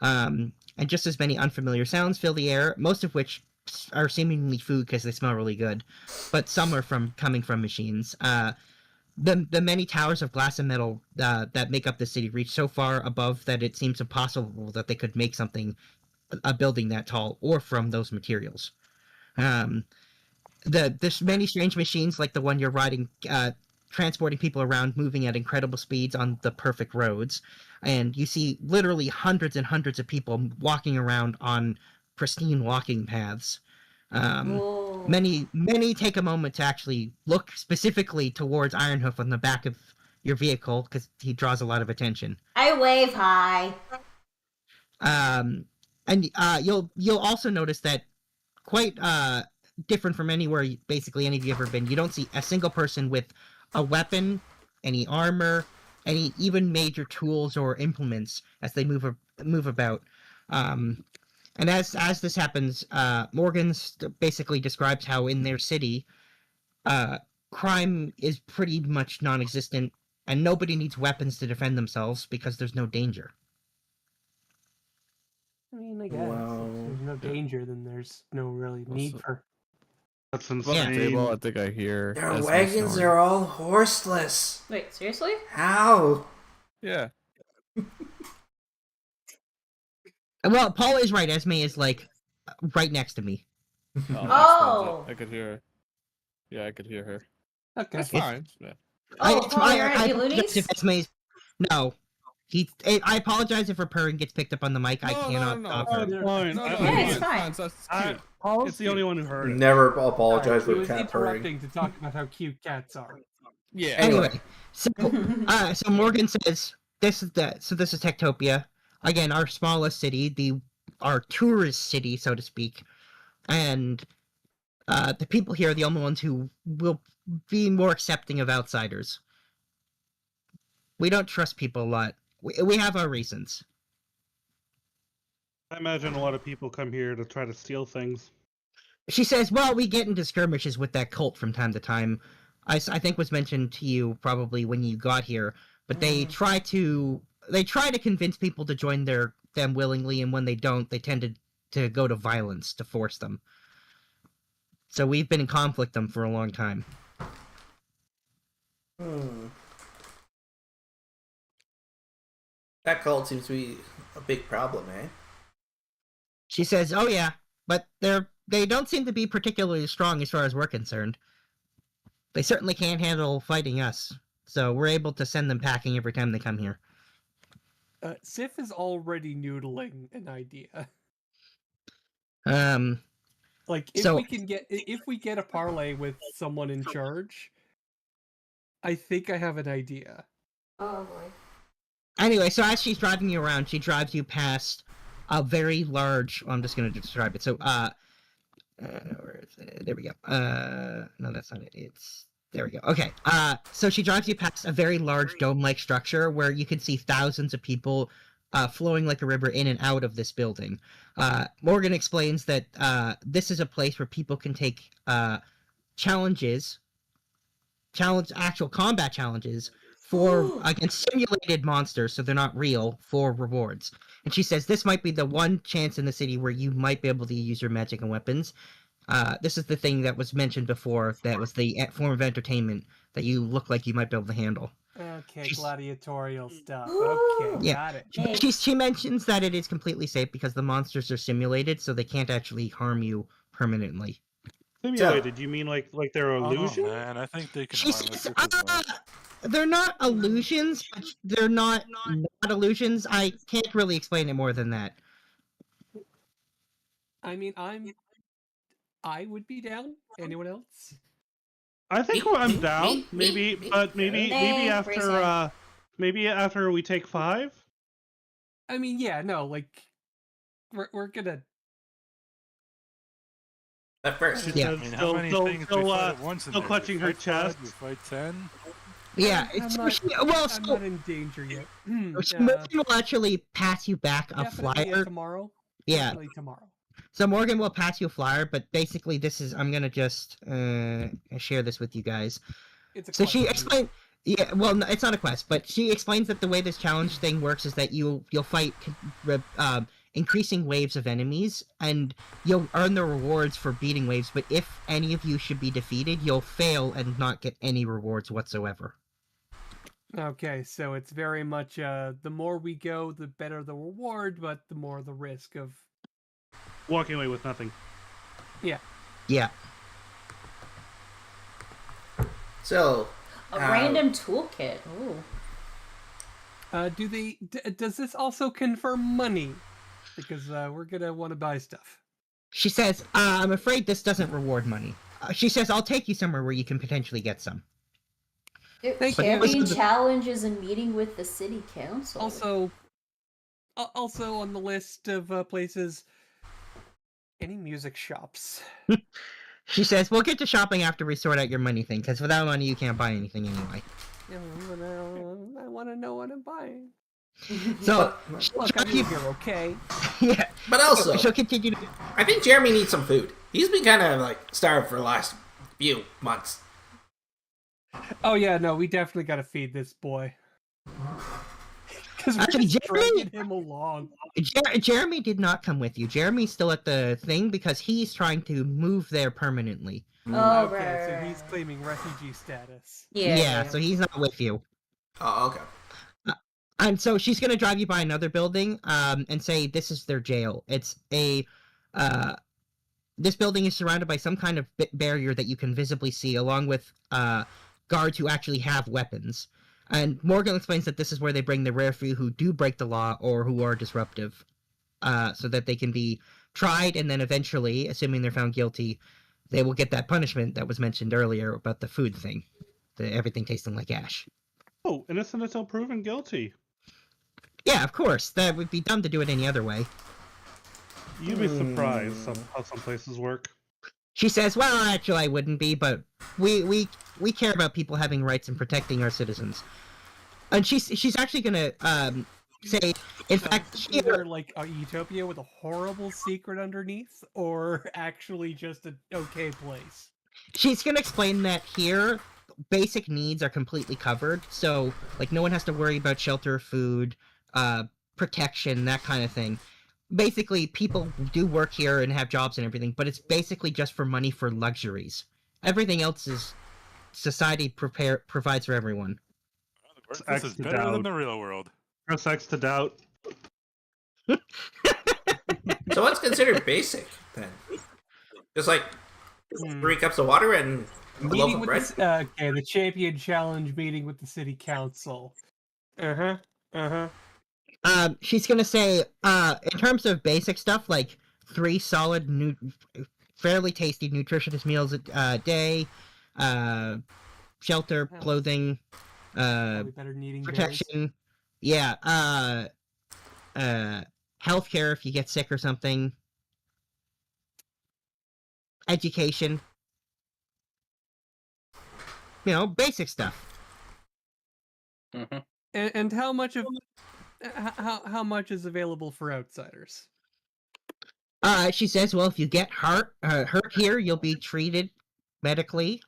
and just as many unfamiliar sounds fill the air. Most of which are seemingly food because they smell really good, but some are coming from machines. The many towers of glass and metal that make up the city reach so far above that it seems impossible that they could make a building that tall or from those materials. there's many strange machines like the one you're riding, transporting people around, moving at incredible speeds on the perfect roads, and you see literally hundreds and hundreds of people walking around on pristine walking paths. Whoa. Many take a moment to actually look specifically towards Ironhoof on the back of your vehicle because he draws a lot of attention. I wave hi. And you'll also notice that quite different from anywhere basically any of you have ever been. You don't see a single person with a weapon, any armor, any even major tools or implements as they move about. And as this happens, Morgan basically describes how in their city, crime is pretty much non-existent, and nobody needs weapons to defend themselves because there's no danger. I mean, I guess Wow. if there's no danger, then there's no really need for. That's Up on the insane. table, I think I hear. Their Esme wagons snoring. are all horseless. Wait, seriously? How? Yeah. Well, Paul is right. Esme is like right next to me. Oh, that explains Oh. it. I could hear her. Yeah, I could hear her. Okay. That's fine. Yeah. Oh, Paul, you're at apologize Loonies? if Esme's... No. I apologize if her purring gets picked up on the mic. I cannot stop her. It's fine. No, no, Yeah, no, it's fine. That's I- cute. It's the only one who heard it. Never apologize Sorry, for he was cat purring. interrupting to talk about how cute cats are. Yeah. Anyway, so Morgan says this is Techtopia. Again, our smallest city, our tourist city, so to speak. And the people here are the only ones who will be more accepting of outsiders. We don't trust people a lot. We have our reasons. I imagine a lot of people come here to try to steal things. She says, well, we get into skirmishes with that cult from time to time. I think was mentioned to you probably when you got here, but they try to convince people to join them willingly, and when they don't, they tend to go to violence to force them. So we've been in conflict with them for a long time. That cult seems to be a big problem, eh? She says, oh yeah, but they don't seem to be particularly strong as far as we're concerned. They certainly can't handle fighting us, so we're able to send them packing every time they come here. Sif is already noodling an idea. Like if we get a parlay with someone in charge, I think I have an idea. Oh boy. Anyway, so as she's driving you around, she drives you past a very large... I'm just going to describe it. So, where is it? There we go. No, that's not it. There we go. Okay. So she drives you past a very large dome-like structure where you can see thousands of people flowing like a river in and out of this building. Morgan explains that this is a place where people can take actual combat challenges against simulated monsters, so they're not real, for rewards. And she says this might be the one chance in the city where you might be able to use your magic and weapons. This is the thing that was mentioned before, that was the form of entertainment that you look like you might be able to handle. Okay, gladiatorial stuff. Okay, Yeah. got it. She mentions that it is completely safe because the monsters are simulated, so they can't actually harm you permanently. Simulated? You mean like they're Oh illusion? man, I think they can She harm us says, if we want. they're not illusions, but they're not illusions. I can't really explain it more than that. I mean, I would be down. Anyone else? I think I'm down. Maybe after we take 5. I mean, yeah, no, like we're gonna. At first. Yeah. I mean, how many things we fight at once in still there? clutching We her fight 5, chest. We fight 10. Yeah, I'm not in danger yet. Morgan will actually pass you back a Definitely flyer. tomorrow. Yeah. Definitely tomorrow. So Morgan will pass you a flyer, but basically this is... I'm going to just share this with you guys. It's a So she question. explained... Yeah, well, no, it's not a quest, but she explains that the way this challenge thing works is that you'll fight increasing waves of enemies, and you'll earn the rewards for beating waves, but if any of you should be defeated, you'll fail and not get any rewards whatsoever. Okay, so it's very much the more we go, the better the reward, but the more the risk of Walking away with nothing. yeah. Yeah. So, A random toolkit. Ooh. Does this also confirm money? Because we're gonna want to buy stuff. She says, I'm afraid this doesn't reward money. She says, I'll take you somewhere where you can potentially get some. Thank you. Champion challenge is a meeting with the city council. Also on the list of places, any music shops. She says, we'll get to shopping after we sort out your money thing, because without money you can't buy anything anyway. I want to know what I'm buying. So, Look, I'm here, okay? yeah. But also, she'll continue to... I think Jeremy needs some food. He's been kind of like starved for the last few months. Oh yeah, no, we definitely got to feed this boy. Because we're Actually, just Jeremy- dragging him along. Jeremy did not come with you. Jeremy's still at the thing because he's trying to move there permanently. Oh, Okay, so right. he's claiming refugee status. Yeah. So he's not with you. Oh, okay. And so she's going to drive you by another building and say this is their jail. It's a... this building is surrounded by some kind of barrier that you can visibly see, along with guards who actually have weapons. And Morgan explains that this is where they bring the rare few who do break the law or who are disruptive, so that they can be tried, and then eventually, assuming they're found guilty, they will get that punishment that was mentioned earlier about the food thing. Everything tasting like ash. Oh, innocent until proven guilty. Yeah, of course. That would be dumb to do it any other way. You'd be surprised how some places work. She says, well, actually I wouldn't be, but we care about people having rights and protecting our citizens. And she's actually gonna say, in fact, either like a utopia with a horrible secret underneath, or actually just an okay place. She's gonna explain that here, basic needs are completely covered, so like no one has to worry about shelter, food, protection, that kind of thing. Basically, people do work here and have jobs and everything, but it's basically just for money for luxuries. Everything else is society provides for everyone. This is better than the real world. Press X to doubt. So what's considered basic then? Just like 3 cups of water and a loaf Meeting of with bread? okay, the champion challenge meeting with the city council. She's gonna say, in terms of basic stuff, like 3 solid, fairly tasty, nutritious meals a day, shelter, clothing, better needing protection, healthcare if you get sick or something, education, basic stuff. Mm-hmm. And how much of how much is available for outsiders? She says, well, if you get hurt here, you'll be treated medically.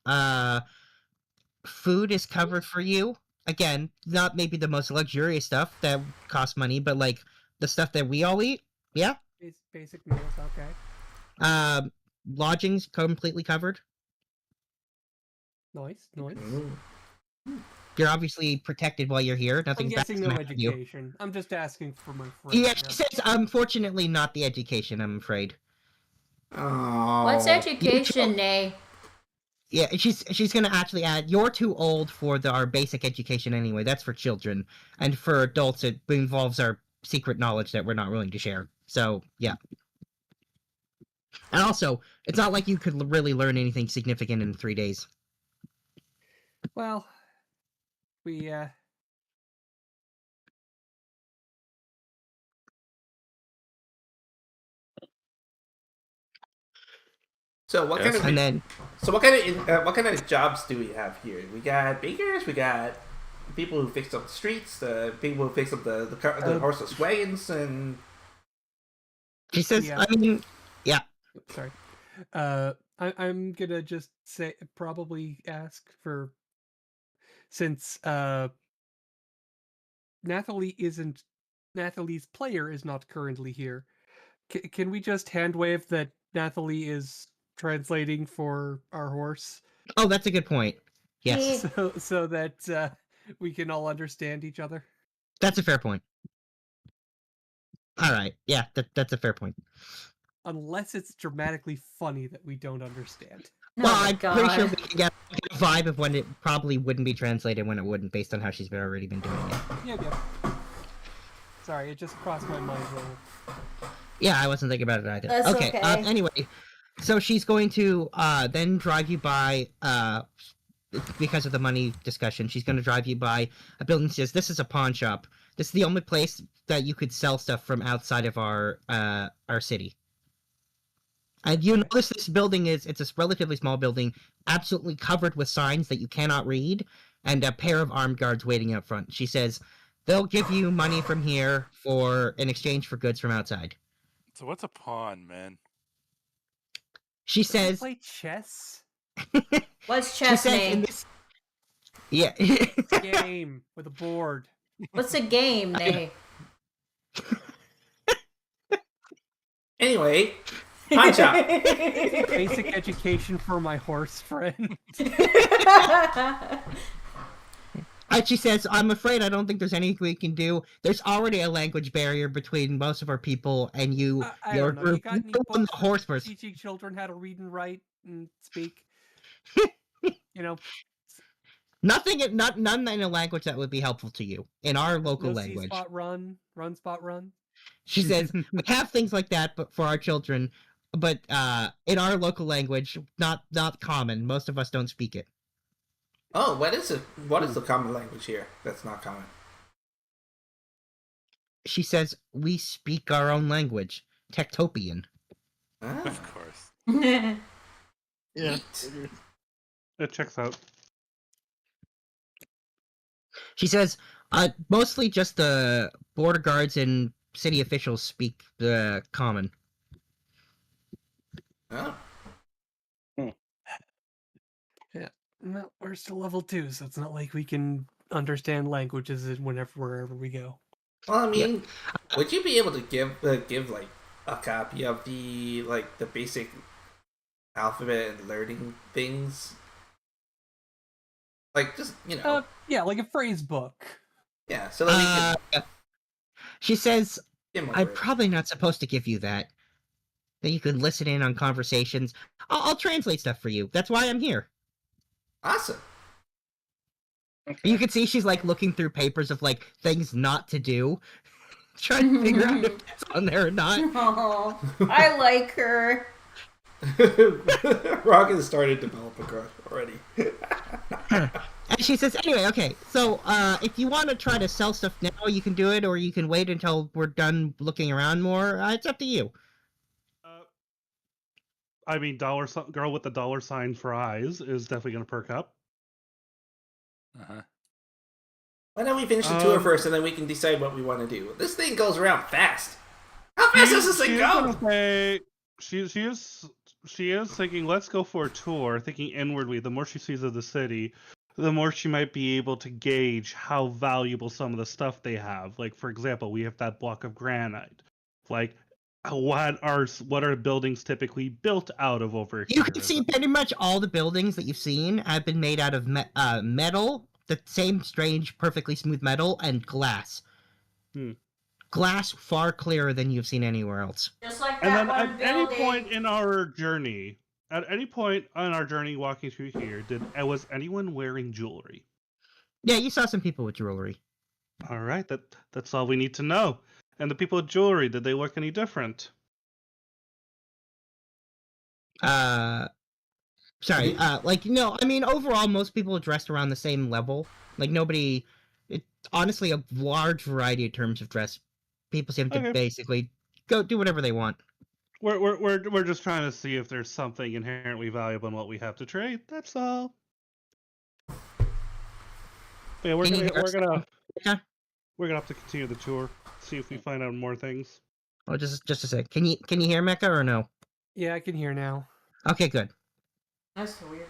Food is covered for you. Again, not maybe the most luxurious stuff that costs money, but like the stuff that we all eat. Yeah. Basic meals, okay. Lodging's completely covered. Nice. You're obviously protected while you're here. I'm Nothing's guessing no back to you. education. I'm just asking for my friend. Yeah, she says, unfortunately, not the education, I'm afraid. Oh. What's education, Nay? Yeah, she's gonna actually add, you're too old for our basic education anyway. That's for children. And for adults, it involves our secret knowledge that we're not willing to share. So, yeah. And also, it's not like you could really learn anything significant in 3 days. Well, we So what Yes. kind of And then, what kind of jobs do we have here? We got bakers. We got people who fix up the streets. The people who fix up the horseless wagons, and she says, Yeah. I mean, sorry. I'm gonna just say probably ask for, since Nathalie's player is not currently here. Can we just hand wave that Nathalie is translating for our horse, oh, that's a good point. Yes, so that we can all understand each other? that's a fair point. All right, yeah, that's a fair point. Unless it's dramatically funny that we don't understand. Oh Well, my I'm pretty sure God. we can get a vibe of when it probably wouldn't be translated, when it wouldn't, based on how she's already been doing it. Yep. Sorry, it just crossed my mind a little. Yeah, I wasn't thinking about it either. That's Okay. okay. Anyway, so she's going to then drive you by because of the money discussion. She's going to drive you by a building. She says, "This is a pawn shop. This is the only place that you could sell stuff from outside of our city." And you notice this building it's a relatively small building, absolutely covered with signs that you cannot read, and a pair of armed guards waiting out front. She says, "They'll give you money from here in exchange for goods from outside." So what's a pawn, man? She Does he says, play chess? What's she says chess in name? this, yeah. Game with a board. What's a game name? Anyway, pawn shop. Basic education for my horse friend. And she says, "I'm afraid I don't think there's anything we can do. There's already a language barrier between most of our people and you, I your don't know. You group. got any No one, books the for horse person." teaching children how to read and write and speak? You know, Nothing, none in a language that would be helpful to you in our local no language. C-spot run spot run. She says, "We have things like that, but for our children, but in our local language, not common. Most of us don't speak it." Oh, what is it? What is the common language here that's not common? She says, "We speak our own language, Techtopian." Ah, Of course. Yeah. neat. It checks out. She says, "Mostly just the border guards and city officials speak the common." Oh. No, we're still level 2, so it's not like we can understand languages wherever we go. Well, I mean, would you be able to give like a copy of the basic alphabet and learning things? Like, just Yeah, like a phrase book. yeah, so that we can. She says, Give 'em a "I'm break. probably not supposed to give you that. That you could listen in on conversations. I'll translate stuff for you. That's why I'm here." Awesome. You can see she's like looking through papers of like things not to do, trying to figure out if it's on there or not. Oh, I like her. Rock has started to develop a crush already. And she says, "Anyway, okay, so if you want to try to sell stuff now, you can do it, or you can wait until we're done looking around more. It's up to you." I mean, girl with the dollar sign for eyes is definitely going to perk up. Uh-huh. Why don't we finish the tour first, and then we can decide what we want to do? This thing goes around fast. How fast does this thing go? She is thinking, let's go for a tour, thinking inwardly. The more she sees of the city, the more she might be able to gauge how valuable some of the stuff they have. Like, for example, we have that block of granite. Like, what are buildings typically built out of over here? You can see pretty much all the buildings that you've seen have been made out of metal, the same strange, perfectly smooth metal, and glass. Glass far clearer than you've seen anywhere else. Just like And that then one at building. any point in our journey walking through here, was anyone wearing jewelry? Yeah, you saw some people with jewelry. All right, that's all we need to know. And the people with jewelry, did they look any different? Sorry, no, I mean, overall, most people are dressed around the same level. Like, nobody, it's honestly a large variety of terms of dress. People seem to basically go do whatever they want. We're just trying to see if there's something inherently valuable in what we have to trade. That's all. Yeah, we're gonna have to continue the tour. See if we find out more things. Oh, just a sec. Can you hear Mecca or no? Yeah, I can hear now. Okay, good. That's so weird.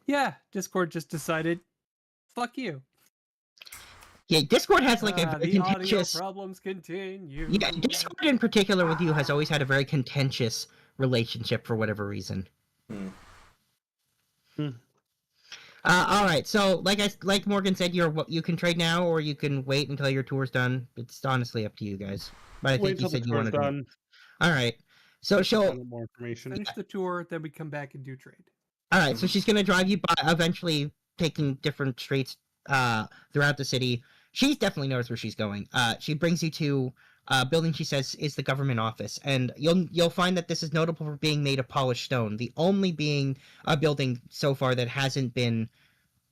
Yeah, Discord just decided, fuck you. Yeah, Discord has like a very the audio contentious. problems continue. Yeah, Discord in particular with you has always had a very contentious relationship for whatever reason. All right, so like Morgan said, you can trade now or you can wait until your tour's done. It's honestly up to you guys. But I think you said you wanted to. All right, So Find she'll. out more information. Finish the tour, then we come back and do trade. All right, so she's gonna drive you by, eventually taking different streets throughout the city. She definitely knows where she's going. She brings you to a building she says is the government office, and you'll find that this is notable for being made of polished stone, the only being a building so far that hasn't been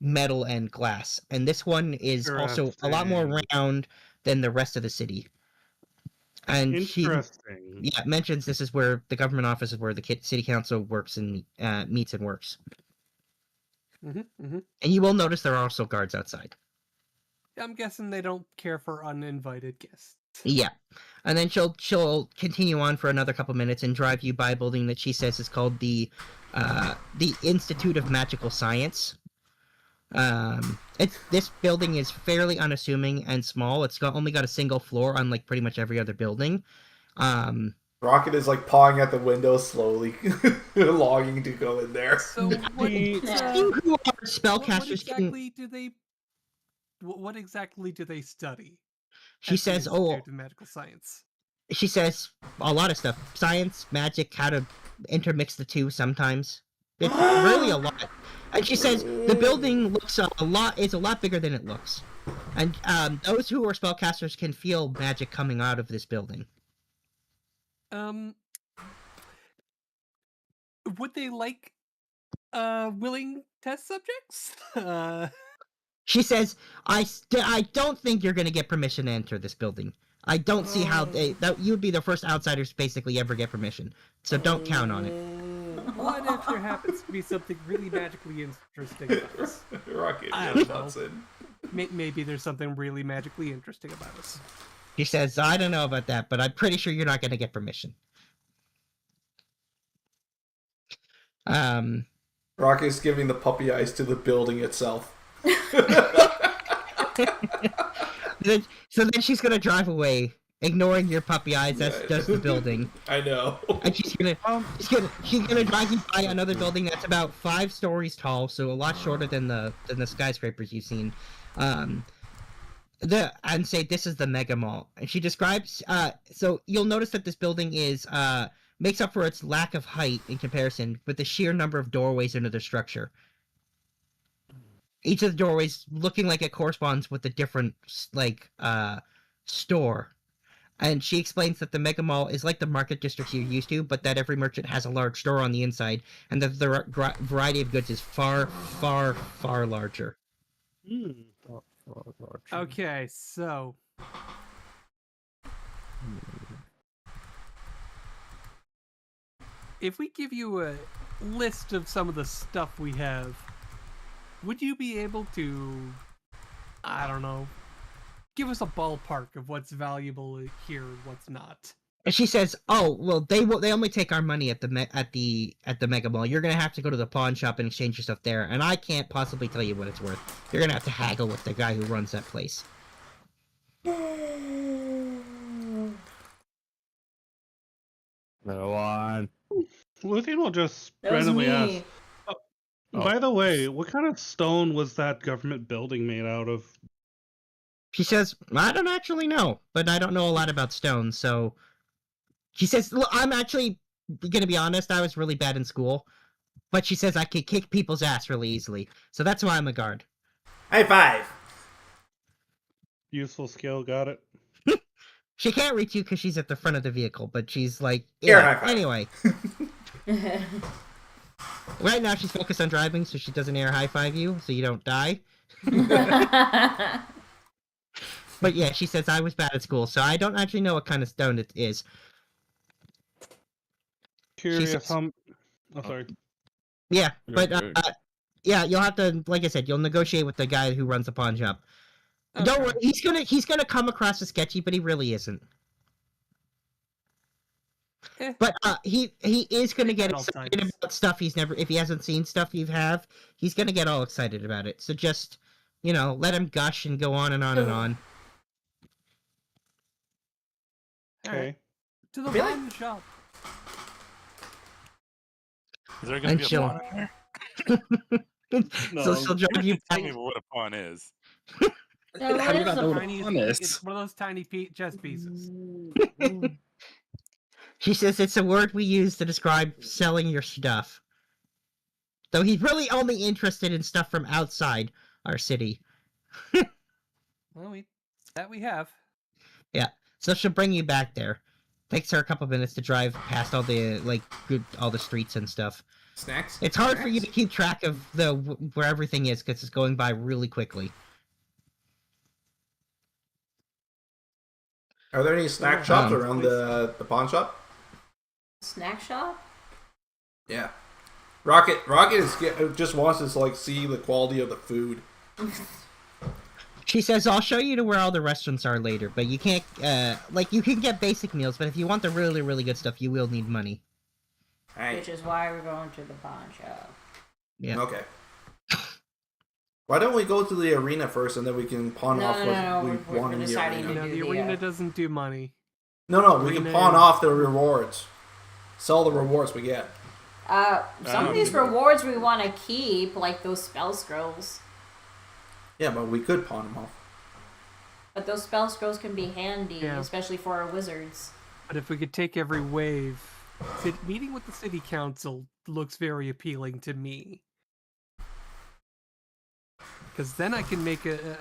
metal and glass. And this one is also a lot more Interesting. round than the rest of the city. And she Interesting. mentions this is where the government office is where the city council works and meets and works. And you will notice there are also guards outside. I'm guessing they don't care for uninvited guests. Yeah, and then she'll continue on for another couple minutes and drive you by a building that she says is called the Institute of Magical Science. This building is fairly unassuming and small. It's only got a single floor, unlike pretty much every other building. Rocket is like pawing at the window slowly, longing to go in there. So what, You who are spellcasters what exactly do they study? She says, Institute of Medical Science. She says a lot of stuff. Science, magic, how to intermix the two sometimes. It's really a lot. And she says the building looks is a lot bigger than it looks. And those who are spellcasters can feel magic coming out of this building. Would they like willing test subjects? She says, I don't think you're going to get permission to enter this building. I don't see how you'd be the first outsiders to basically ever get permission. So don't count on it. What if there happens to be something really magically interesting about us? Rocket I really don't wants know. in. Maybe there's something really magically interesting about us. She says, I don't know about that, but I'm pretty sure you're not going to get permission. Rocket's giving the puppy eyes to the building itself. So then she's gonna drive away, ignoring your puppy eyes. That's just the building. I know. And she's gonna drive you by another building that's about 5 stories tall, so a lot shorter than the skyscrapers you've seen. And say this is the Mega Mall. And she describes. So you'll notice that this building is makes up for its lack of height in comparison with the sheer number of doorways into the structure. Each of the doorways looking like it corresponds with a different, store. And she explains that the Mega Mall is like the market districts you're used to, but that every merchant has a large store on the inside, and that the variety of goods is far, far, far larger. Okay, so... If we give you a list of some of the stuff we have, would you be able to, I don't know, give us a ballpark of what's valuable here and what's not? And she says, "Oh, well, they only take our money at the Mega Mall. You're gonna have to go to the pawn shop and exchange your stuff there, and I can't possibly tell you what it's worth. You're gonna have to haggle with the guy who runs that place." Go on. Luthien will just That was randomly ask. me. By the way, what kind of stone was that government building made out of? She says, "I don't actually know, but I don't know a lot about stones, so..." She says, "Look, I'm actually gonna be honest, I was really bad in school, but," she says, "I could kick people's ass really easily, so that's why I'm a guard." High five! Useful skill, got it. She can't reach you because she's at the front of the vehicle, but she's like, Air yeah, high five. anyway. Right now she's focused on driving, so she doesn't air high-five you, so you don't die. But yeah, she says, "I was bad at school, so I don't actually know what kind of stone it is." Curious says- how. Oh, sorry. Yeah, but Okay. yeah, you'll have to, like I said, you'll negotiate with the guy who runs the pawn shop. Don't worry, he's gonna come across as sketchy, but he really isn't. But he is gonna get excited about stuff he's never. If he hasn't seen stuff you have, he's gonna get all excited about it. So just, let him gush and go on and on and on. Okay. To the Really? pawn shop. Is there going And to be a she'll- pawn in there? So she'll drive you Tell me back. what a pawn is. No, How what do you is not the know what point? a pawn is? It's one of those tiny chess pieces. She says it's a word we use to describe selling your stuff. Though he's really only interested in stuff from outside our city. Well, we have. Yeah, so she'll bring you back there. Takes her a couple minutes to drive past all the all the streets and stuff. Snacks? It's hard for you to keep track of where everything is because it's going by really quickly. Are there any snack shops around the pawn shop? Snack shop? Yeah. Rocket just wants to like see the quality of the food. She says, I'll show you to where all the restaurants are later, but you can't, you can get basic meals, but if you want the really, really good stuff, you will need money. Right. Which is why we're going to the pawn shop. Yeah. Okay. Why don't we go to the arena first, and then we can pawn off what we want in the arena? No, the arena doesn't do money. No, we can pawn off the rewards. Sell the rewards we get. Some of these rewards we want to keep, like those spell scrolls. Yeah, but we could pawn them off. But those spell scrolls can be handy, especially for our wizards. But if we could take every wave, meeting with the city council looks very appealing to me. Because then I can make a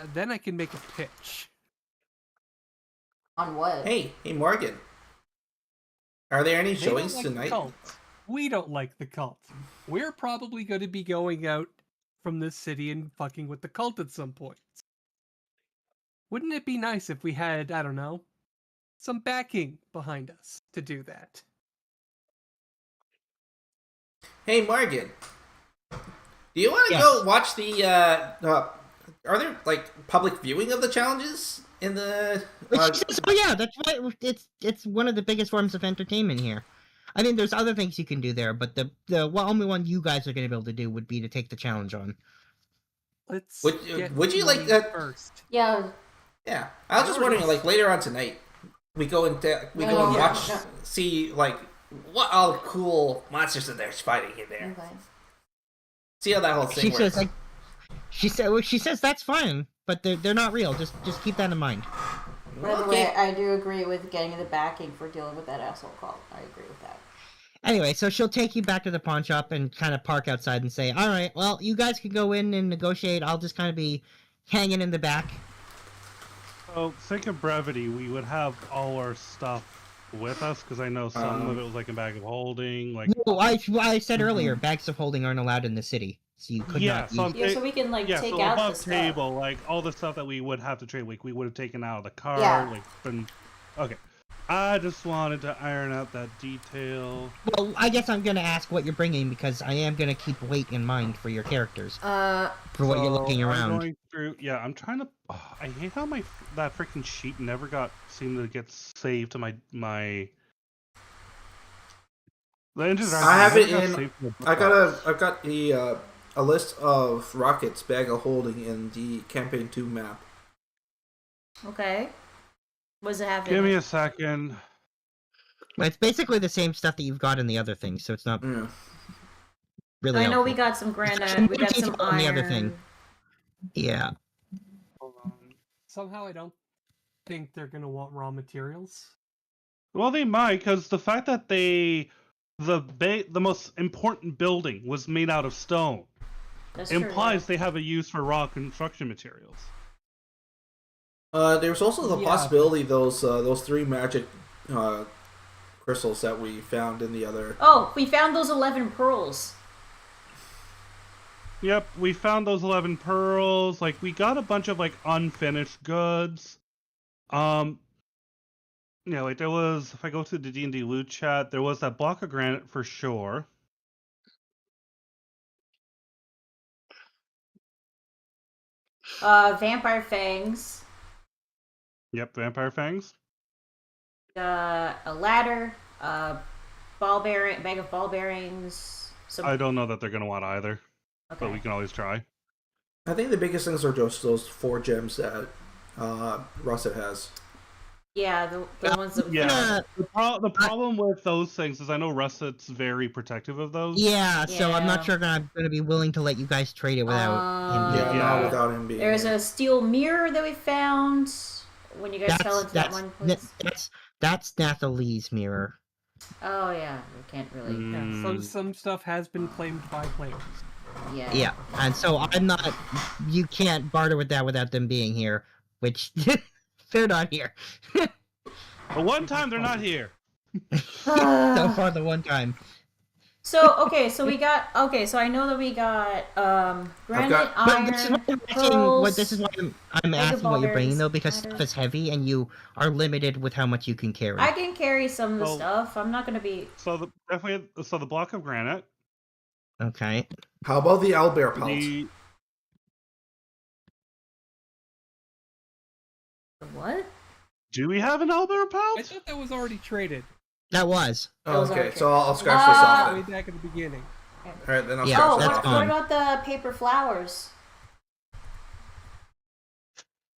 pitch. On what? Hey, Morgan. Are there any They don't showings like tonight? The cult. We don't like the cult. We're probably going to be going out from this city and fucking with the cult at some point. Wouldn't it be nice if we had, I don't know, some backing behind us to do that? Hey, Morgan. Do you want to Yes. go watch the, are there, like, public viewing of the challenges in the... She says, oh yeah, that's right, it's one of the biggest forms of entertainment here. I mean, there's other things you can do there, but the only one you guys are going to be able to do would be to take the challenge on. Would you like that first? Yeah. Yeah, I was just wondering, like, later on tonight, we go and watch, see, like, what all the cool monsters that they're fighting in there. Okay. See how that whole thing works. She says that's fine, but they're not real. Just keep that in mind. By the way, I do agree with getting the backing for dealing with that asshole cult. I agree with that. Anyway, so she'll take you back to the pawn shop and kind of park outside and say, all right, well, you guys can go in and negotiate. I'll just kind of be hanging in the back. So, sake of brevity, we would have all our stuff with us, because I know some of it was like a bag of holding. Like, no, I said earlier, bags of holding aren't allowed in the city, so you could not use... so we can take so out above the stuff. table, like all the stuff that we would have to trade, like we would have taken out of the car. Yeah. Okay. I just wanted to iron out that detail. Well, I guess I'm gonna ask what you're bringing, because I am gonna keep weight in mind for your characters. For what you're looking around. I'm going through, I'm trying to. Oh, I hate how that freaking sheet never seemed to get saved to my. I have it in. I've got a list of Rocket's bag of holding in the campaign 2 map. Okay. What does it have? Give me a second. Well, it's basically the same stuff that you've got in the other thing, so it's not really. I know helpful. we got some granite. We got some iron. The other thing. Yeah. Hold on. Somehow I don't think they're gonna want raw materials. Well, they might, because the fact that the most important building was made out of stone implies they have a use for raw construction materials. There's also the possibility those 3 magic crystals that we found in the other. Oh, we found those 11 pearls. Yep, we found those 11 pearls. Like, we got a bunch of like unfinished goods. Like there was, if I go to the D&D loot chat, there was that block of granite for sure. Vampire fangs. Yep, vampire fangs. A ladder. Bag of ball bearings. I don't know that they're gonna want either, Okay. but we can always try. I think the biggest things are just those 4 gems that Russet has. Yeah, the ones that. The problem with those things is I know Russet's very protective of those. Yeah, so I'm not sure I'm going to be willing to let you guys trade it without him. Not without him being. There's a steel mirror that we found when you guys fell into that one place. That's Nathalie's mirror. Oh yeah, we can't really. Yeah, some stuff has been claimed by players. Yeah. Yeah, and so I'm not. You can't barter with that without them being here, which they're not here. But one time they're not here. So far, the one time. So okay, so we got so I know that we got granite, But this is iron, why I'm asking. pearls. This is why I'm mega asking ball what you're bringing berries, though, because ladders. stuff is heavy and you are limited with how much you can carry. I can carry some of the Well- stuff. I'm not gonna be. So the block of granite. Okay. How about the owlbear pelt? The What? do we have an owlbear I pelt? thought that was already traded That was. Oh, Those okay, are- so I'll scratch this off way then. back at the beginning. Alright, then I'll Yeah, Oh, scratch that's this what off. fine. about the paper flowers?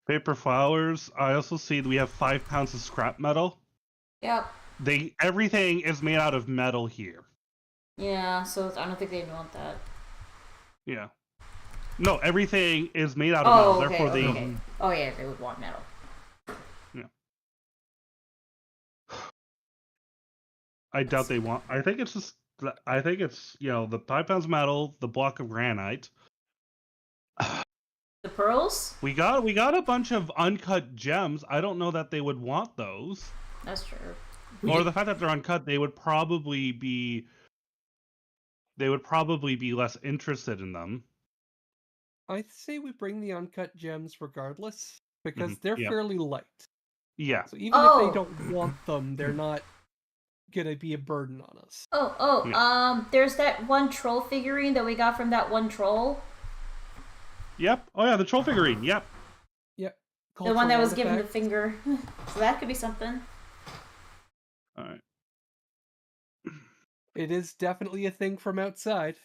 Paper flowers. I also see that we have 5 pounds of scrap metal. Yep. Everything is made out of metal here. Yeah. So I don't think they want that. Yeah. No, everything is made out of Oh, metal. okay. Therefore, they. Okay. Oh yeah, they would want metal. I doubt they want. I think it's just. I think it's the 5 pounds of metal, the block of granite. The pearls? We got a bunch of uncut gems. I don't know that they would want those, That's true. or the fact that they're uncut. They would probably be less interested in them. I say we bring the uncut gems regardless, because they're yeah. fairly light. Yeah. So even if they don't want them, they're not gonna be a burden on us. There's that one troll figurine that we got from that one troll. Yep. Oh yeah, the troll figurine. Yep. The one that was given the artifact. finger. So that could be something. All right. It is definitely a thing from outside.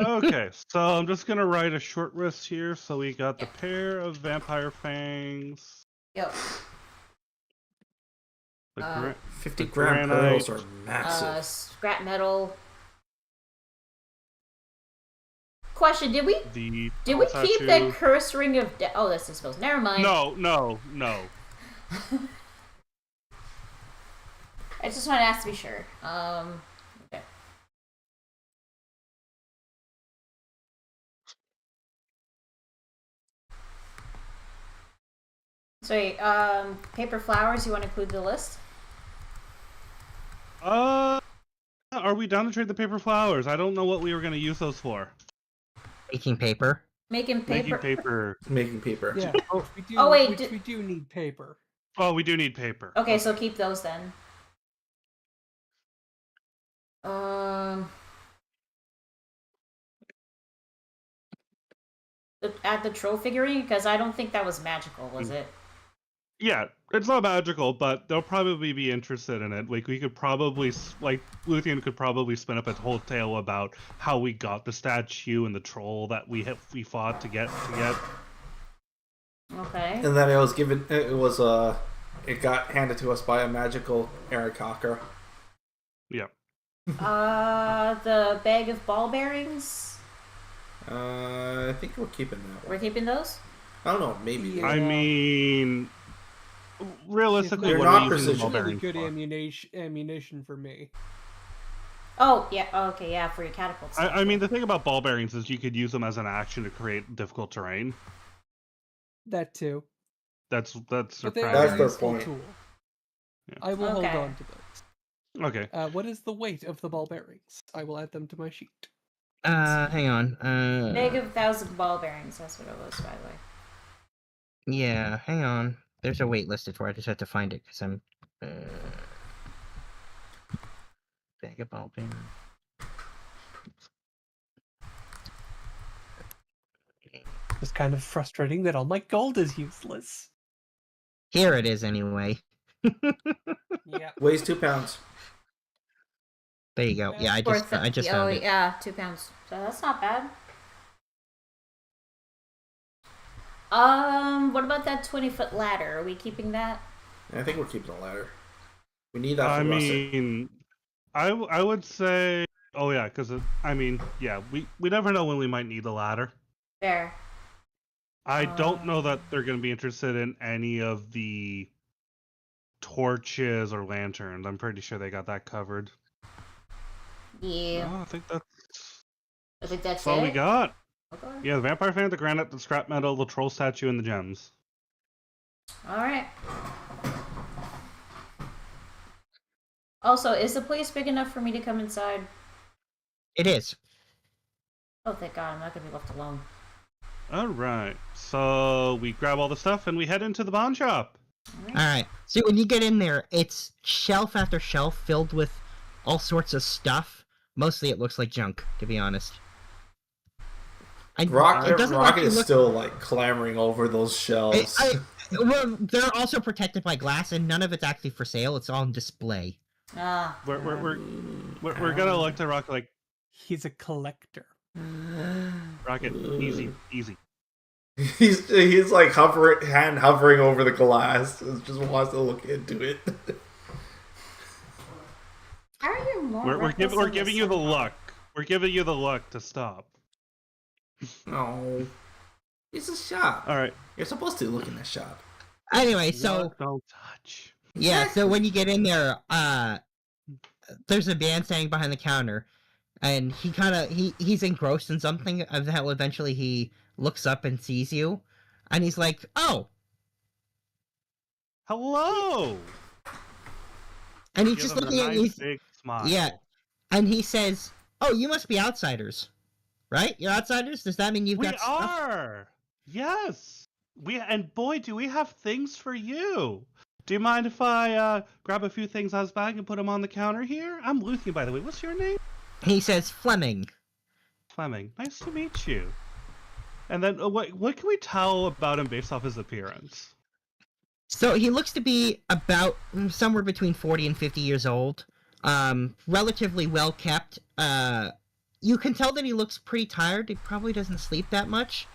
Okay, so I'm just gonna write a short list here. So we got the pair of vampire fangs. Yep. The 50 the gram granite. pearls are massive. Scrap metal. Question: Did we keep statue. that cursed ring of death? Oh, that's supposed. Never mind. No. I just want to ask to be sure. Okay. Sorry. Paper flowers. You want to include the list? Are we down to trade the paper flowers? I don't know what we were gonna use those for. Making paper. Making paper. Making paper. Making paper. Yeah. We do, Oh, wait, we do need paper. Oh, we do need paper. Okay, so keep those then. Add the troll figurine because I don't think that was magical, was it? Yeah, it's not magical, but they'll probably be interested in it. Like we could probably, Luthien could probably spin up a whole tale about how we got the statue and the troll that we fought to get. Okay. And then it got handed to us by a magical Eric Cocker. Yeah. The bag of ball bearings. I think we're keeping that We're one. keeping those. I don't know, maybe. Yeah. I mean, realistically, They're what not are we using precision. ball Really bearings good for? ammunition for me. Oh yeah. Okay, yeah, for your catapults. I mean, the thing about ball bearings is you could use them as an action to create difficult terrain. That too. That's But they are That's a their useful point. tool. Yeah. I will hold Okay. on to those. Okay. What is the weight of the ball bearings? I will add them to my sheet. Hang on. Bag of 1,000 ball bearings. That's what it was, by the way. Yeah, hang on. There's a wait listed for it. I just have to find it because I'm. Bag of ball bearings. It's kind of frustrating that all my gold is useless. Here it is, anyway. Yeah. Weighs 2 pounds. There you go. Yeah, I just found it. Yeah, 2 pounds. So that's not bad. What about that 20-foot ladder? Are we keeping that? I think we're keeping the ladder. We need that for I Russet. mean, I would say, oh yeah, because we never know when we might need a ladder. There. I don't know that they're going to be interested in any of the torches or lanterns. I'm pretty sure they got that covered. Yeah. Oh, I think that's that's all we it. got. Okay. Yeah, the vampire fan, the granite, the scrap metal, the troll statue, and the gems. All right. Also, is the place big enough for me to come inside? It is. Oh, thank God, I'm not gonna be left alone. All right, so we grab all the stuff and we head into the pawn shop. All right. So when you get in there, it's shelf after shelf filled with all sorts of stuff. Mostly, it looks like junk, to be honest. Rocket like is still like clambering over those shelves. Well, they're also protected by glass, and none of it's actually for sale. It's all on display. Ah. We're gonna look to Rocket like He's a collector. Rocket, easy. He's like hovering over the glass. Just wants to look into it. How are you more? We're reckless giving you the look. We're giving you the look to stop. No, it's a shop. All right. You're supposed to look in the shop. Anyway, so Look, don't touch. yeah, so when you get in there, there's a man standing behind the counter, and he's engrossed in something until eventually he looks up and sees you, and he's like, "Oh," Hello. and he's Give just him a looking at nice you. big smile. Yeah, and he says, "Oh, you must be outsiders, right? You're outsiders. Does that mean you've We got stuff?" are. Yes. And boy, do we have things for you. Do you mind if I grab a few things out of his bag and put them on the counter here? I'm Luthien, by the way. What's your name? He says, "Fleming." Fleming. Nice to meet you. And then what can we tell about him based off his appearance? So he looks to be about somewhere between 40 and 50 years old. Relatively well kept. You can tell that he looks pretty tired. He probably doesn't sleep that much.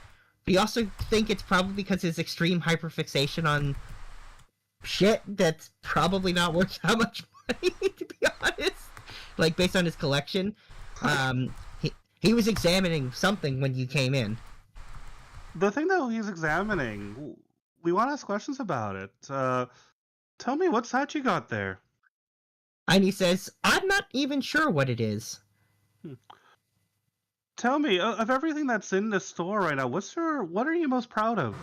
But you also think it's probably because his extreme hyperfixation on shit that's probably not worth that much money, to be honest. Like, based on his collection. He was examining something when you came in. The thing that he's examining, we want to ask questions about it. Tell me what site you got there. And he says, "I'm not even sure what it is." Tell me, of everything that's in the store right now, what are you most proud of?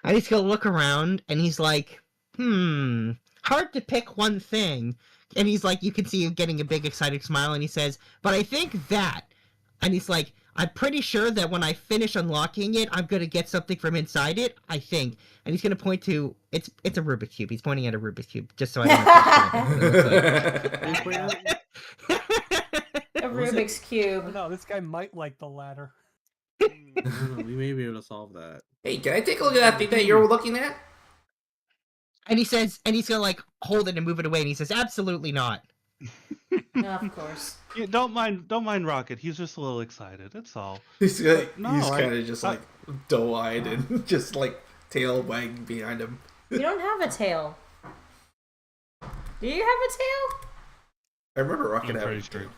And he's gonna look around, and he's like, hard to pick one thing. And he's like, you can see him getting a big excited smile, and he says, "But I think that." And he's like, "I'm pretty sure that when I finish unlocking it, I'm gonna get something from inside it, I think." And he's gonna point to, it's a Rubik's Cube. He's pointing at a Rubik's Cube, just so I don't A Rubik's Cube. No, this guy might like the latter. We may be able to solve that. Hey, can I take a look at that thing that you're looking at? And he says, and he's gonna like hold it and move it away, and he says, "Absolutely not." Of course. Yeah, don't mind Rocket. He's just a little excited. That's all. He's No, kind of just like doe-eyed and just like tail wagging behind him. You don't have a tail. Do you have a tail? I remember Rocket I'm having pretty sure.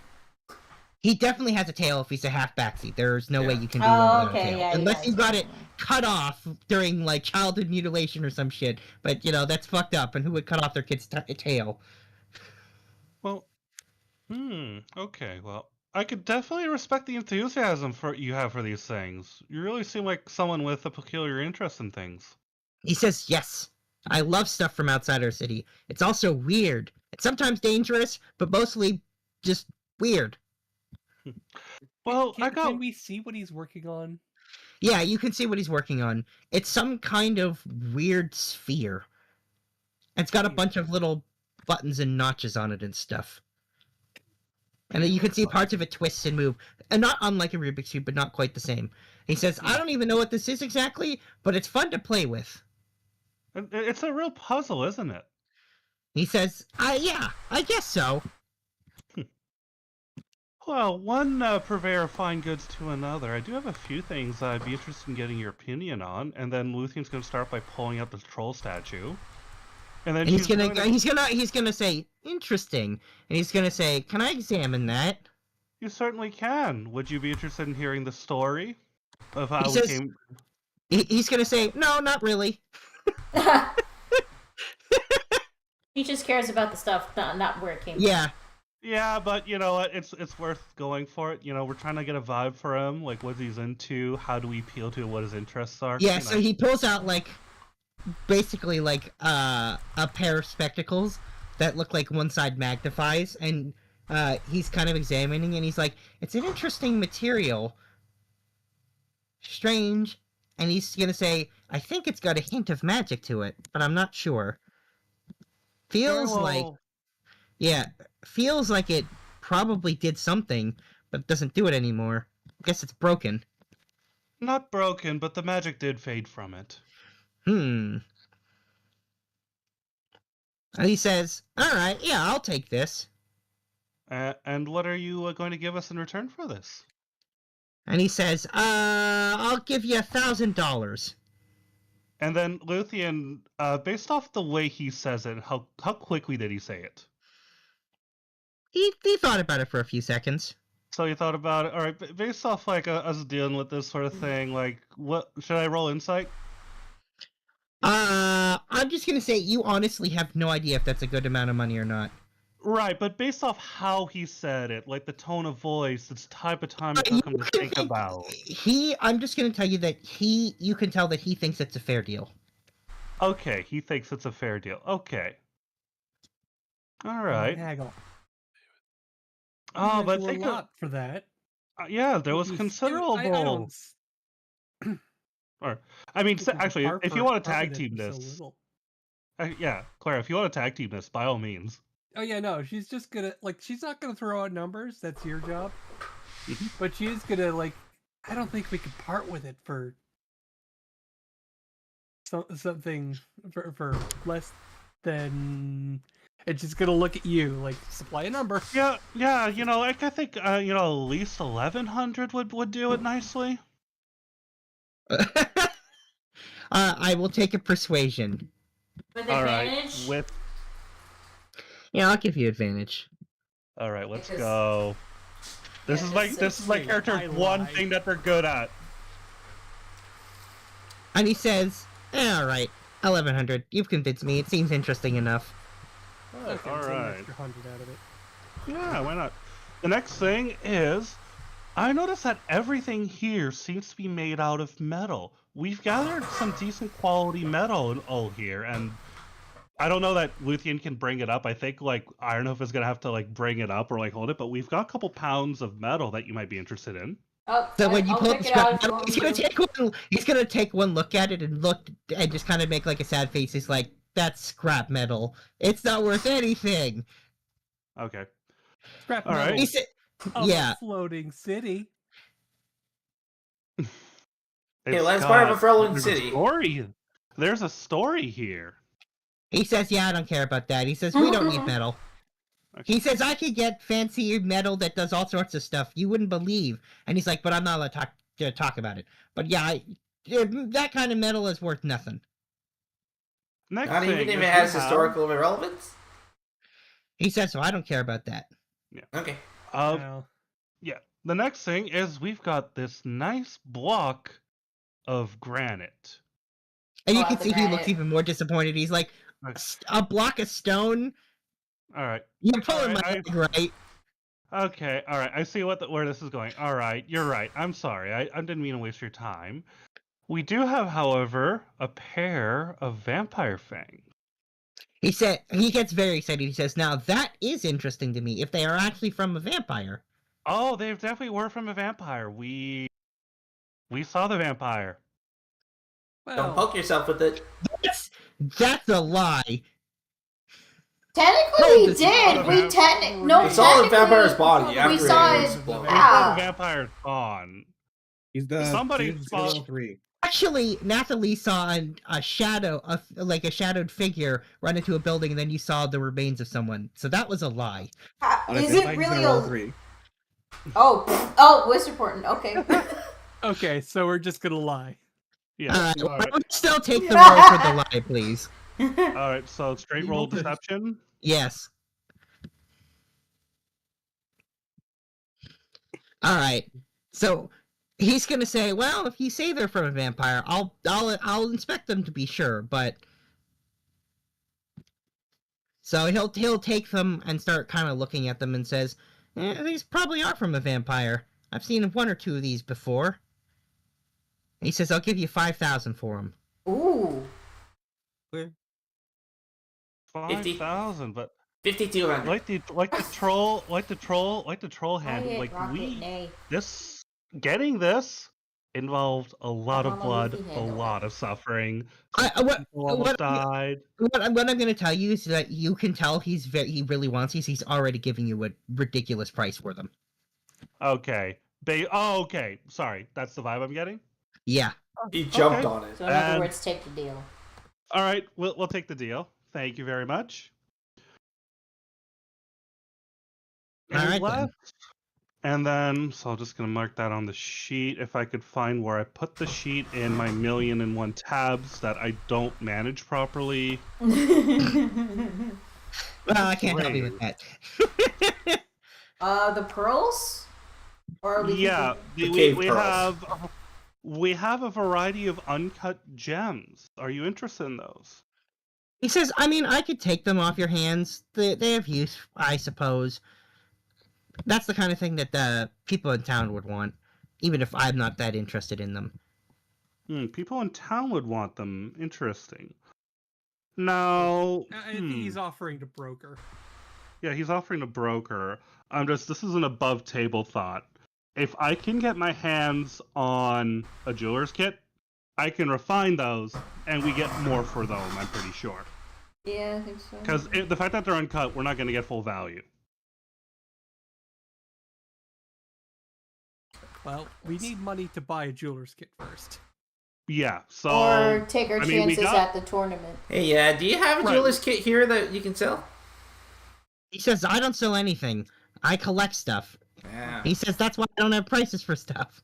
He definitely has a tail if he's a half backseat. There's no way you can do Oh, one without okay, a tail. yeah, Unless yeah, you got it definitely. cut off during like childhood mutilation or some shit. But that's fucked up. And who would cut off their kid's tail? Well, okay. Well, I could definitely respect the enthusiasm you have for these things. You really seem like someone with a peculiar interest in things. He says, "Yes, I love stuff from outside our city. It's also weird. It's sometimes dangerous, but mostly just weird." Well, Can we see what he's working on? Yeah, you can see what he's working on. It's some kind of weird sphere. It's got a bunch of little buttons and notches on it and stuff. And then you can see parts of it twist and move. And not unlike a Rubik's Cube, but not quite the same. He says, "I don't even know what this is exactly, but it's fun to play with." It's a real puzzle, isn't it? He says, "Yeah, I guess so." Well, one purveyor of fine goods to another. I do have a few things I'd be interested in getting your opinion on. And then Luthien's going to start by pulling out the troll statue. And then And he's gonna say, "Interesting." And he's gonna say, "Can I examine that?" You certainly can. Would you be interested in hearing the story of how He we says- came? He's gonna say, "No, not really." He just cares about the stuff, not where it came Yeah. Yeah, but you know what? It's worth going for it. You know, we're trying to get a vibe for him, like what he's into. How do we appeal to what his interests are? Yeah, you so know. he pulls out, like, basically, like, a pair of spectacles that look like one side magnifies, and he's kind of examining, and he's like, it's an interesting material. Strange. And he's gonna say, I think it's got a hint of magic to it, but I'm not sure. Feels like... Well, Yeah, feels like it probably did something, but it doesn't do it anymore. I guess it's broken. not broken, but the magic did fade from it. And he says, alright, yeah, I'll take this. And what are you going to give us in return for this? And he says, I'll give you $1,000. And then Luthien, based off the way he says it, how quickly did he say it? He thought about it for a few seconds. So you thought about it. All right, based off like us dealing with this sort of thing, like what should I roll insight? I'm just gonna say you honestly have no idea if that's a good amount of money or not. Right, but based off how he said it, like the tone of voice, it's type of time it took him to think about. I'm just gonna tell you that you can tell that he thinks it's a fair deal. Okay, he thinks it's a fair deal. Okay. All right. Haggle. Oh, but a think lot for that. yeah, there was It was- considerable. I don't Or, I mean, think actually, Harper if you want to tag coveted team for so this, little. yeah, Clara, if you want to tag team this, by all means. Oh yeah, no, she's just gonna she's not gonna throw out numbers. That's your job. But she is gonna I don't think we could part with it for something for less than. It's just gonna look at you like supply a number. Yeah, you know, I think at least 1,100 would do it nicely. I will take a persuasion. With All advantage? right, Yeah, I'll give you advantage. all right, let's Because- go. This Yeah, is this this is my is- character's I one lied. thing that they're good at. And he says, alright, 1,100. You've convinced me. It seems interesting enough. Okay, all so an right. extra 100 out of it. Yeah, why not? The next thing is, I noticed that everything here seems to be made out of metal. We've gathered some decent quality metal all here, and I don't know that Luthien can bring it up. I think I don't know if it's gonna have to bring it up or hold it, but we've got a couple pounds of metal that you might be interested in. Oh, So when you I'll pull up check the it out scrap if you metal, want he's me gonna to. take one look at it and just kind of make a sad face. He's like, that's scrap metal. It's not worth anything. Okay. Scrap All right. metal He said, of yeah. a floating city. let's part of a rolling there's city. A story. There's a story here. He says, yeah, I don't care about that. He says, we don't need metal. He says, I could get fancy metal that does all sorts of stuff you wouldn't believe. And he's like, but I'm not allowed to talk about it. But yeah, that kind of metal is worth nothing. Next Not thing even if is it has we have- historical relevance? He says, so I don't care about that. Okay. Wow. Yeah. The next thing is we've got this nice block of granite. And you Oh, can the see he looks granite. even more disappointed. He's like, a block of stone? All right. You're pulling Alright, my leg, right? Okay. All right. I see where this is going. All right. You're right. I'm sorry. I didn't mean to waste your time. We do have, however, a pair of vampire fangs. He gets very excited. He says, now that is interesting to me, if they are actually from a vampire. Oh, they definitely were from a vampire. We saw the vampire. Don't Well, poke yourself with it. That's a lie. Technically, No, we this is did. not a We vamp- technically no. We saw the technically, vampire's body We after saw it it. was blown. We saw the Yeah. vampire spawn. He's the Somebody he's spot- 03. Actually, Nathalie saw a shadow, like a shadowed figure, run into a building, and then you saw the remains of someone. So that was a lie. Is it really a? 03. Oh, Wizard Porton. Okay. okay, so we're just gonna lie. Yeah. All I right. would still take the roll for the lie, please. All right. So straight You roll rolled this. deception. Yes. All right. So he's gonna say, "Well, if you say they're from a vampire, I'll inspect them to be sure." But So he'll take them and start kind of looking at them and says, these probably are from a vampire. I've seen one or two of these before. He says, I'll give you 5,000 for them. Ooh. 5,000, but 5,200. like the troll hand, Quiet, like Rocket, nay. getting this involved a lot of Mama blood, Luffy a handle lot of suffering. What People almost died. I'm going to tell you is that you can tell he really wants these. He's already giving you a ridiculous price for them. Okay. Okay. Sorry, that's the vibe I'm getting. Yeah. He jumped Okay. on it. So in other And- words, take the deal. All right, we'll take the deal. Thank you very much. All And right, then. left. And then, so I'm just gonna mark that on the sheet. If I could find where I put the sheet in my 1,000,001 tabs that I don't manage properly. Well, I can't help you with Great. that. The pearls? Or are we Yeah, The we cave we pearls. have a variety of uncut gems. Are you interested in those? He says, I mean, I could take them off your hands. They have use, I suppose. That's the kind of thing that the people in town would want, even if I'm not that interested in them. People in town would want them. Interesting. Now, I think he's offering to broker. yeah, he's offering a broker. This is an above table thought. If I can get my hands on a jeweler's kit, I can refine those, and we get more for them, I'm pretty sure. Yeah, I think so. Because the fact that they're uncut, we're not going to get full value. Well, we need money to buy a jeweler's kit first. Yeah, so... Or take our I mean, we chances got- at the tournament. Hey, do you have a Right. jeweler's kit here that you can sell? He says, I don't sell anything. I collect stuff. Yeah. He says, that's why I don't have prices for stuff.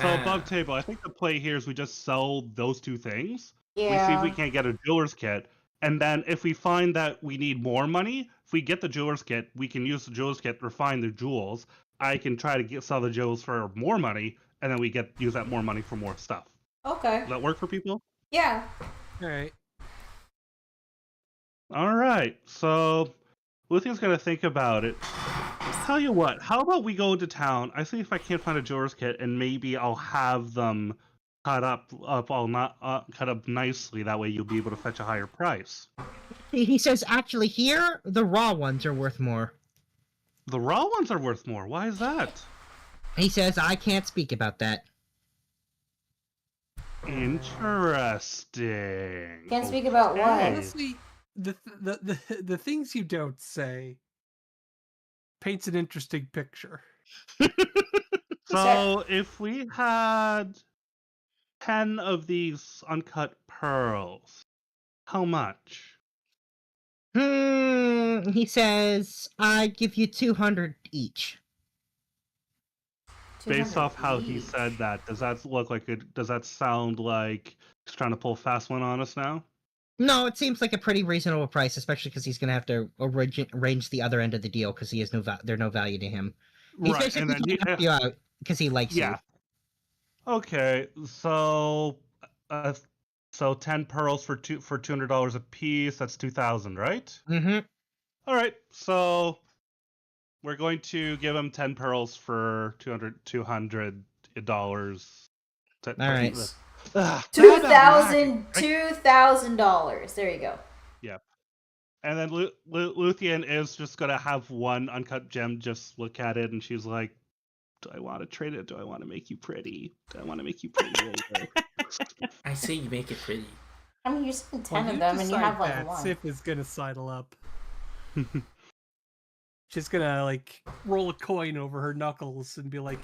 So above table, I think the play here is we just sell those two things. Yeah. We see if we can't get a jeweler's kit, and then if we find that we need more money, if we get the jeweler's kit, we can use the jeweler's kit to refine the jewels. I can try to sell the jewels for more money, and then we use that more money for more stuff. Okay. Does that work for people? Yeah. All right. All right. So Luthier's gonna think about it. Tell you what, how about we go to town? I see if I can't find a jeweler's kit, and maybe I'll have them cut up nicely. That way, you'll be able to fetch a higher price. He says, actually, here, the raw ones are worth more. The raw ones are worth more. Why is that? He says, I can't speak about that. Interesting. Can't speak about what? Okay. Honestly, the things you don't say paints an interesting picture. So if we had 10 of these uncut pearls, how much? He says, I give you 200 each. Based 200 off how he each. said that, does that look like it? Does that sound like he's trying to pull a fast one on us now? No, it seems like a pretty reasonable price, especially because he's going to have to arrange the other end of the deal because he has they're no value to him. He's Right, basically and then trying to help you out because he likes yeah. Okay, so 10 pearls for $200 a piece. That's 2,000, right? you. Mm-hmm. All right, so we're going to give him 10 pearls for $200. All right. $2,000. There you go. And then Luthien is just gonna have one uncut gem just look at it, and she's like, "Do I want to trade it? Do I want to make you pretty? Do I want to make you pretty later?" I say you make it pretty. I mean, you're selling 10 Well, of them and you have like that one. Sif is gonna sidle up. She's gonna like roll a coin over her knuckles and be like,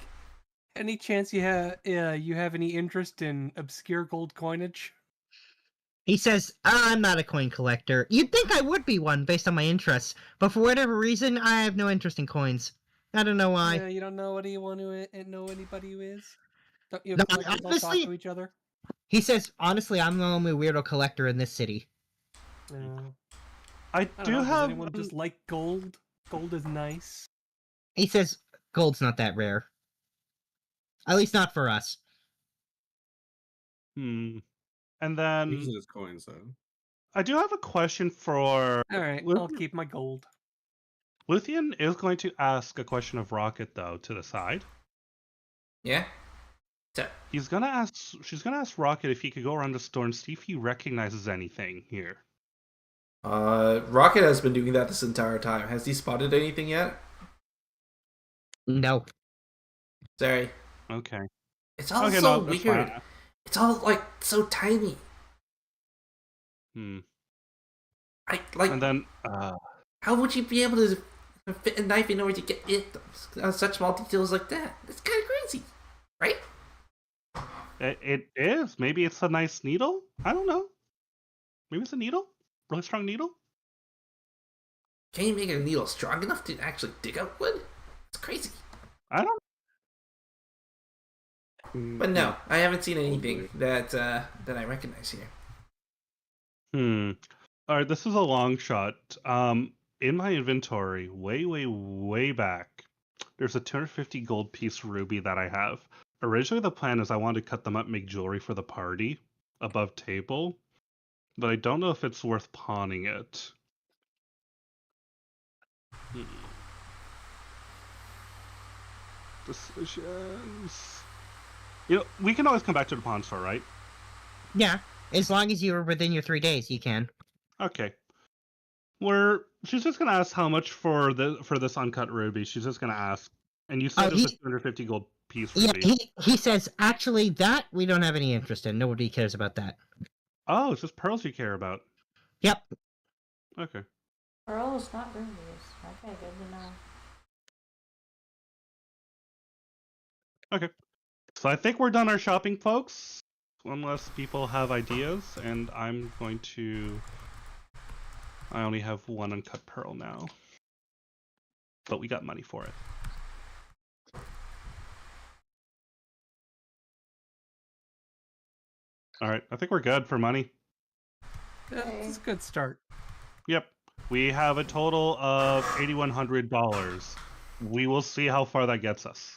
"Any chance you have any interest in obscure gold coinage?" He says, I'm not a coin collector. You'd think I would be one based on my interests, but for whatever reason, I have no interest in coins. I don't know why. You don't know anyone who know anybody who is? Don't you No, have friends that all talk honestly- to each other? He says, honestly, I'm the only weirdo collector in this city. No. I I don't do know, does have. anyone just like gold? Gold is nice. He says, gold's not that rare. At least not for us. And then Usually it's coins though. I do have a question for All right, I'll Luthien. keep my gold. Luthien is going to ask a question of Rocket though to the side. Yeah. So, She's gonna ask Rocket if he could go around the store and see if he recognizes anything here. Rocket has been doing that this entire time. Has he spotted anything yet? No. Sorry. Okay. It's all Okay, so no, that's weird. fine. It's all like so tiny. Hmm. Like. And then, How would you be able to fit a knife in order to get it on such small details like that? It's kind of crazy, right? it is. Maybe it's a nice needle. I don't know. Maybe it's a needle. Really strong needle. Can you make a needle strong enough to actually dig out wood? It's crazy. I don't. But no, I haven't seen anything that I recognize here. All right, this is a long shot. In my inventory, way back, there's a 250 gold piece ruby that I have. Originally, the plan is I wanted to cut them up, make jewelry for the party above table, but I don't know if it's worth pawning it. Decisions. You know, we can always come back to the pawn store, right? Yeah, as long as you're within your 3 days, you can. Okay. She's just gonna ask how much for this uncut ruby. She's just gonna ask, and you said it's a 250 gold piece ruby. Yeah, he says actually that we don't have any interest in. Nobody cares about that. Oh, it's just pearls you care about. Yep. Okay. Pearls, not rubies. Okay, good to know. Okay. So I think we're done our shopping, folks. Unless people have ideas, and I'm going to. I only have one uncut pearl now, but we got money for it. All right, I think we're good for money. That's a good start. Yep, we have a total of $8,100. We will see how far that gets us.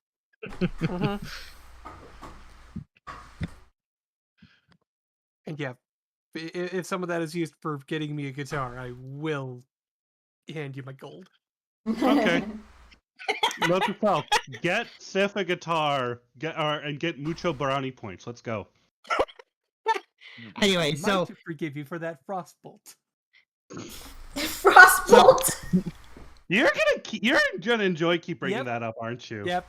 And yeah, if some of that is used for getting me a guitar, I will hand you my gold. Okay. Note to self: get Sif a guitar, and get mucho brownie points. Let's go. Anyway, I so might forgive you for that frostbolt. Frostbolt. You're gonna enjoy keep bringing Yep. that up, aren't you? Yep.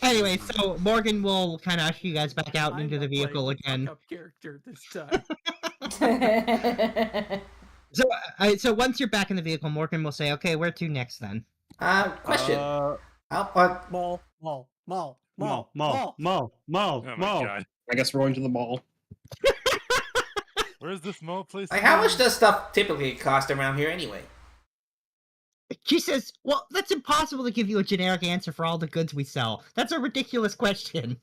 anyway, so Morgan will kind of usher you guys back out I'm into the not playing vehicle the again. fuck-up character this time. So once you're back in the vehicle, Morgan will say, "Okay, where to next then?" Question. Mall. Mall. Oh Mall. my god. I guess we're going to the mall. Where's this mall place? Like, how again? much does stuff typically cost around here anyway? She says, "Well, that's impossible to give you a generic answer for all the goods we sell. That's a ridiculous question."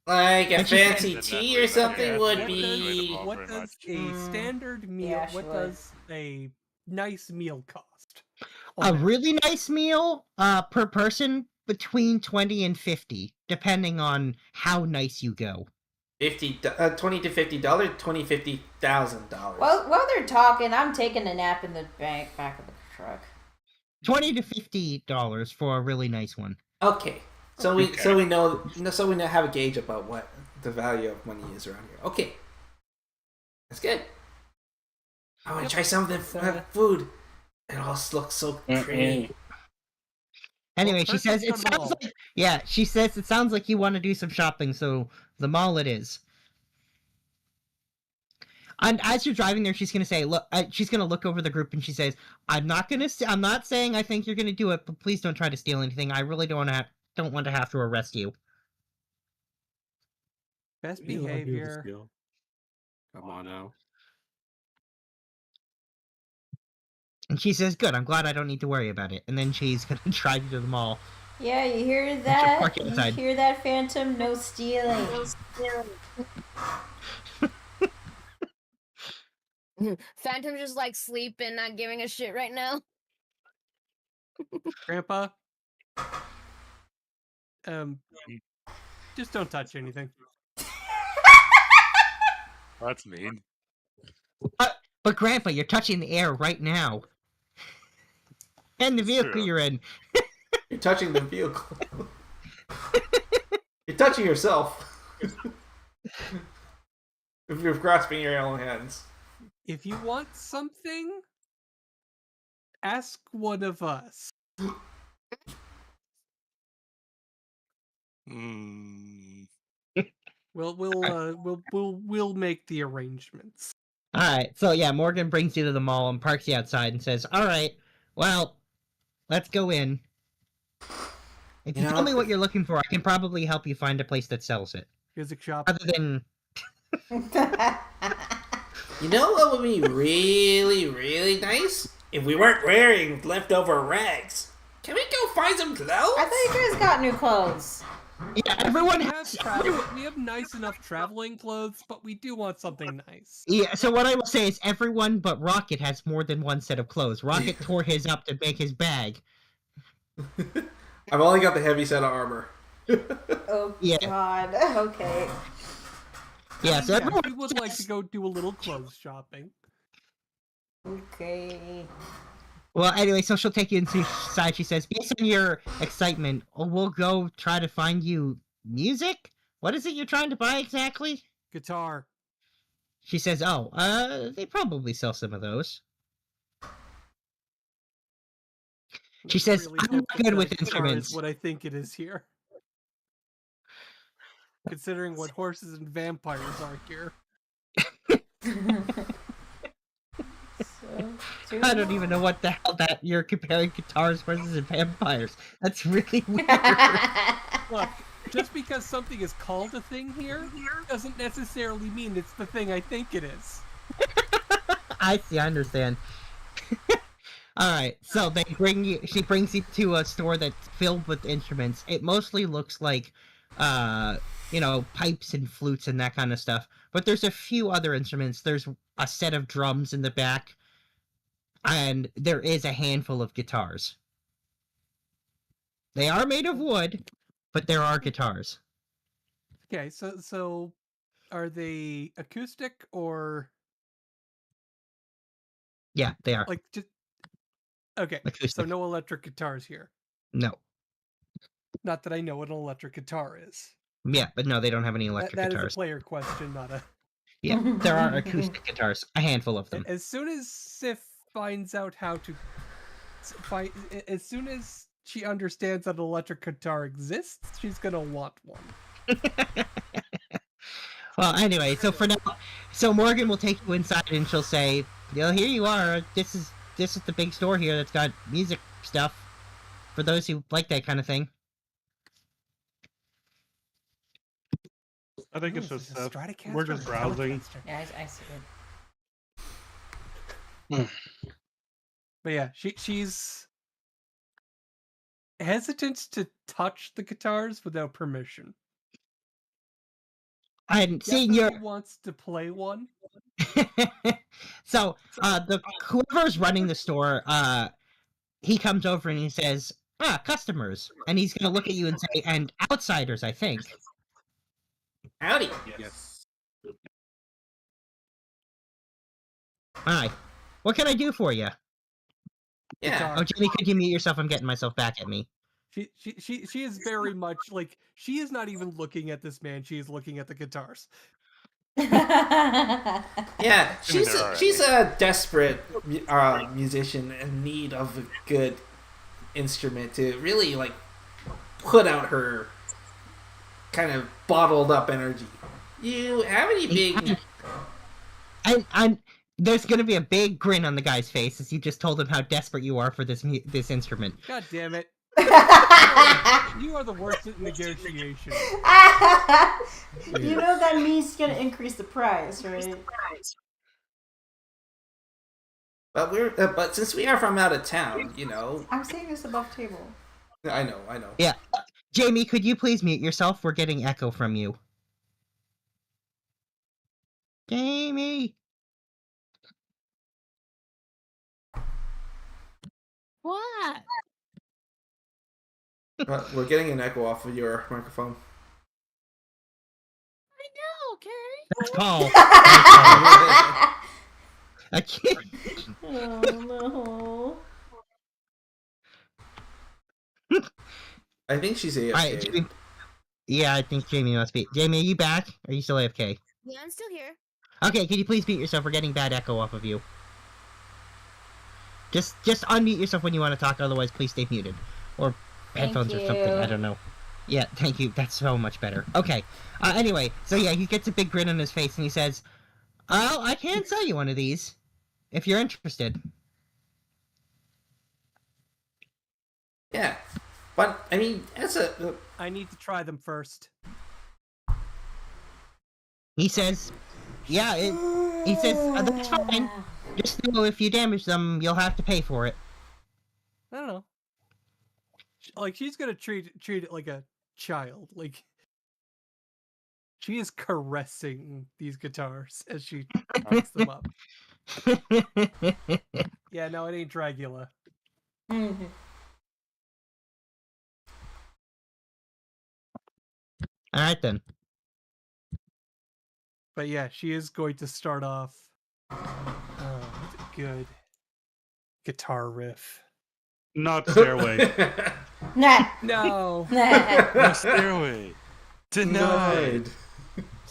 Like a And she fancy said- tea or something Yeah, would I wouldn't enjoy the be. mall What very does much. a standard meal? Yeah, she what would. does a nice meal cost? A really nice meal, per person, between 20 and 50, depending on how nice you go. $20 to $50, $50,000. While they're talking, I'm taking a nap in the back of the truck. $20 to $50 for a really nice one. Okay, so we know have a gauge about what the value of money is around here. Okay, that's good. I want to try some of the food. It all looks so pretty. Anyway, Well, she first says let's it go to the sounds mall. like she says it sounds like you want to do some shopping, so the mall it is. And as you're driving there, she's gonna say, "Look," she's gonna look over the group and she says, I'm not saying I think you're gonna do it, but please don't try to steal anything. I really don't want to have to arrest you." Best You know, I do the behavior. skill. Come on now. And she says, "Good, I'm glad I don't need to worry about it." And then she's gonna drive you to the mall. Yeah, you hear park that? it You inside. hear that, Phantom? No stealing. Phantom's just like sleeping, not giving a shit right now. Grandpa. Just don't touch anything. That's mean. But Grandpa, you're touching the air right now. And the vehicle true. you're in. You're touching the vehicle. You're touching yourself. If you're grasping your own hands. If you want something, ask one of us. Hmm. We'll make the arrangements. Alright, so yeah, Morgan brings you to the mall and parks you outside and says, alright, well, let's go in. If you tell me what you're looking for, I can probably help you find a place that sells it. Music shop. Other than... You know what would be really, really nice? If we weren't wearing leftover rags. Can we go find some clothes? I thought you guys got new clothes. Yeah, everyone we has... we have nice enough traveling clothes, but we do want something nice. Yeah, so what I will say is everyone but Rocket has more than one set of clothes. Rocket tore his up to make his bag. I've only got the heavy set of armor. Oh, Yeah. God. Okay. Yeah, so everyone... we would like to go do a little clothes shopping. Okay. Well, anyway, so she'll take you inside. She says, based on your excitement, we'll go try to find you music? What is it you're trying to buy exactly? Guitar. She says, they probably sell some of those. She says, Really I'm hope not good that with guitar instruments. Is what I think it is here. Considering what horses and vampires are here. I don't even know what the hell that you're comparing guitars versus vampires. That's really weird. Look, just because something is called a thing here doesn't necessarily mean it's the thing I think it is. I see, I understand. Alright, so she brings you to a store that's filled with instruments. It mostly looks like, pipes and flutes and that kind of stuff. But there's a few other instruments. There's a set of drums in the back. And there is a handful of guitars. They are made of wood, but there are guitars. Okay, so are they acoustic or... Yeah, they are. Like, just... Okay, acoustic. So no electric guitars here. No. Not that I know what an electric guitar is. Yeah, but no, they don't have any electric that guitars. Is a player question, not a... Yeah, there are acoustic guitars. A handful of them. As soon as Sif finds out how to... As soon as she understands that an electric guitar exists, she's gonna want one. Well, anyway, so for now... So Morgan will take you inside and she'll say, here you are. This is the big store here that's got music stuff for those who like that kind of thing. I think it's just stuff. We're just browsing. Yeah, I see it. But yeah, she's hesitant to touch the guitars without permission. And seeing your wants to play one. So whoever's running the store, he comes over and he says, customers. And he's gonna look at you and say, and outsiders, I think. Howdy. Yes. Hi. What can I do for you? Yeah. Oh, Jenny, could you mute yourself? I'm getting myself back at me. She is very much like, she is not even looking at this man. She is looking at the guitars. Yeah, she's a desperate musician in need of a good instrument to really like put out her kind of bottled up energy. You have any big? And there's gonna be a big grin on the guy's face as you just told him how desperate you are for this instrument. God damn it! You are the worst at negotiation. You know that means it's gonna increase the price, right? But but since we are from out of town, I'm saying this above table. I know. Yeah, Jamie, could you please mute yourself? We're getting echo from you. Jamie. What? We're getting an echo off of your microphone. I know, okay. That's Paul. I can't. Oh I think she's AFK. Alright, Jamie. Yeah, I think Jamie must be. Jamie, are you back? Are you still AFK? Yeah, I'm still here. Okay, can you please mute yourself? We're getting bad echo off of you. Just unmute yourself when you want to talk, otherwise please stay muted. Or headphones or something, I don't know. Yeah, thank you. That's so much better. Okay. Anyway, so yeah, he gets a big grin on his face and he says, "Oh, I can sell you one of these if you're interested." Yeah, but I mean, that's a. I need to try them first. He says, "Yeah, he says that's fine. Just know if you damage them, you'll have to pay for it." I don't know. Like, she's gonna treat it like a child. Like, she is caressing these guitars as she picks them up. Yeah, no, it ain't Dragula. Mm-hmm. All right then. But yeah, she is going to start off with a good guitar riff. Not Stairway. Nah. No, Nah. No Stairway. Denied.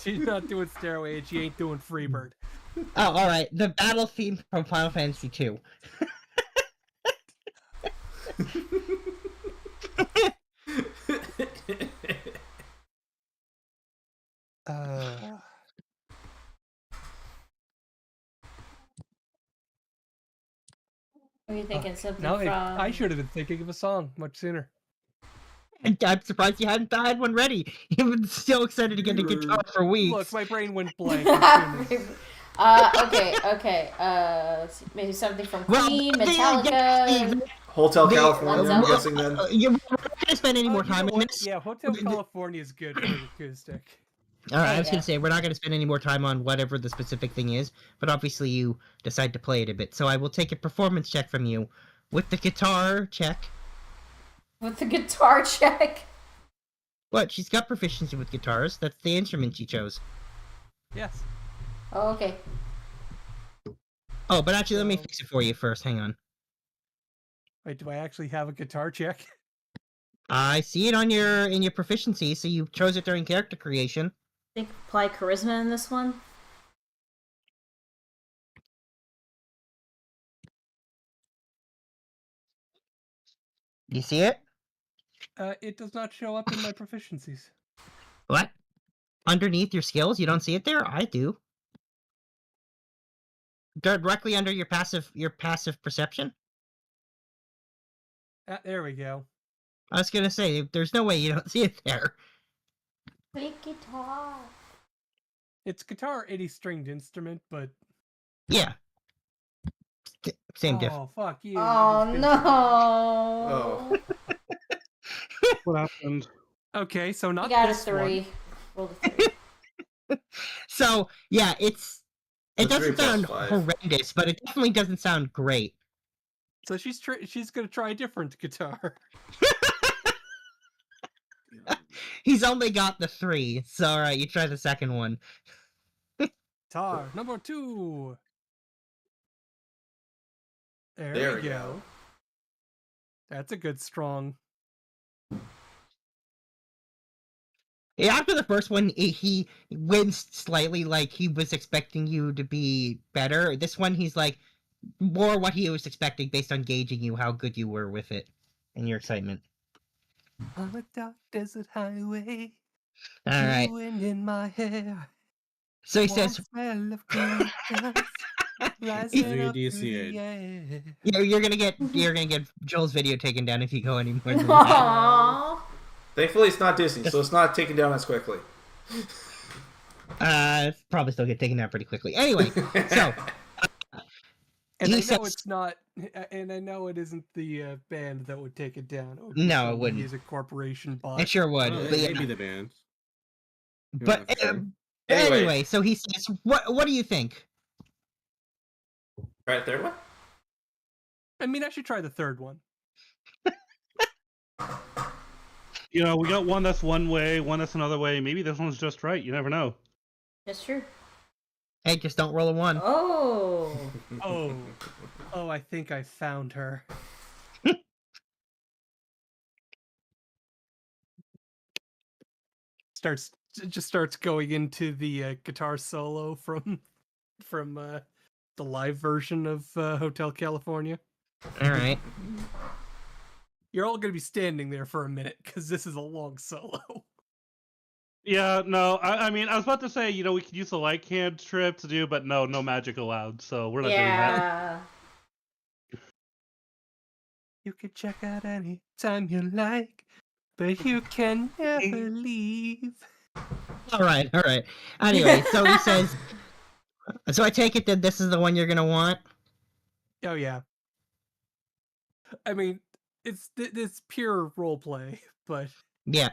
she's not doing Stairway, and she ain't doing Freebird. Oh, all right. The battle theme from Final Fantasy II. Are you thinking something No, from? I should have been thinking of a song much sooner. I'm surprised you hadn't had one ready. You've been so excited to get a guitar for weeks. Look, my brain went blank. As soon as... Okay. Maybe something from Queen, Metallica. Hotel California, I'm guessing then. You're not going to spend any more time on this. Yeah, Hotel California is good for the acoustic. Alright, I was going to say, we're not going to spend any more time on whatever the specific thing is, but obviously you decide to play it a bit. So I will take a performance check from you with the guitar check. With the guitar check. What? She's got proficiency with guitars. That's the instrument she chose. Yes. Oh, okay. Oh, but actually, let me fix it for you first. Hang on. Wait, do I actually have a guitar check? I see it on in your proficiency, so you chose it during character creation. I think apply charisma in this one. You see it? It does not show up in my proficiencies. What? Underneath your skills? You don't see it there? I do. Directly under your passive perception? There we go. I was gonna say, there's no way you don't see it there. Play guitar. It's guitar, any stringed instrument, but... Yeah. Same diff. Oh, fuck you. Oh, no. Oh. What happened? Okay, so not You got a this 3. one. Rolled a 3. So, yeah, it The doesn't 3 plus sound 5. horrendous, but it definitely doesn't sound great. So she's gonna try a different guitar. He's only got the 3, so alright, you try the second one. Guitar number 2. There we we go. That's a good strong. Yeah, after the first one, he winced slightly, like he was expecting you to be better. This one, he's like, more what he was expecting based on gauging you, how good you were with it, and your excitement. On a dark desert highway. Alright. Wind in my hair. So he says, Smell of green rising up through the air. you're gonna get Joel's video taken down if you go any more than that. Aww. Thankfully, it's not Disney, so it's not taken down as quickly. Probably still get taken down pretty quickly. Anyway, so And I know says, it's not, and I know it isn't the band that would take it down. It would No, be it wouldn't. Music Corporation bot. It sure would. Oh, but it yeah. may be the band. But Anyway. anyway, so he says, "What do you think?" Right, third one? I mean, I should try the third one. You know, we got one that's one way, one that's another way. Maybe this one's just right. You never know. That's true. Hey, just don't roll a 1. Oh. Oh, I think I found her. Starts going into the guitar solo from the live version of Hotel California. All right. You're all gonna be standing there for a minute because this is a long solo. Yeah, no, I mean, I was about to say, we could use the light cantrip to do, but no magic allowed, so we're not doing that. Yeah. You can check out any time you like, but you can never leave. All right. Anyway, so he says, so I take it that this is the one you're gonna want? Oh yeah. I mean, it's pure role play, but Yeah.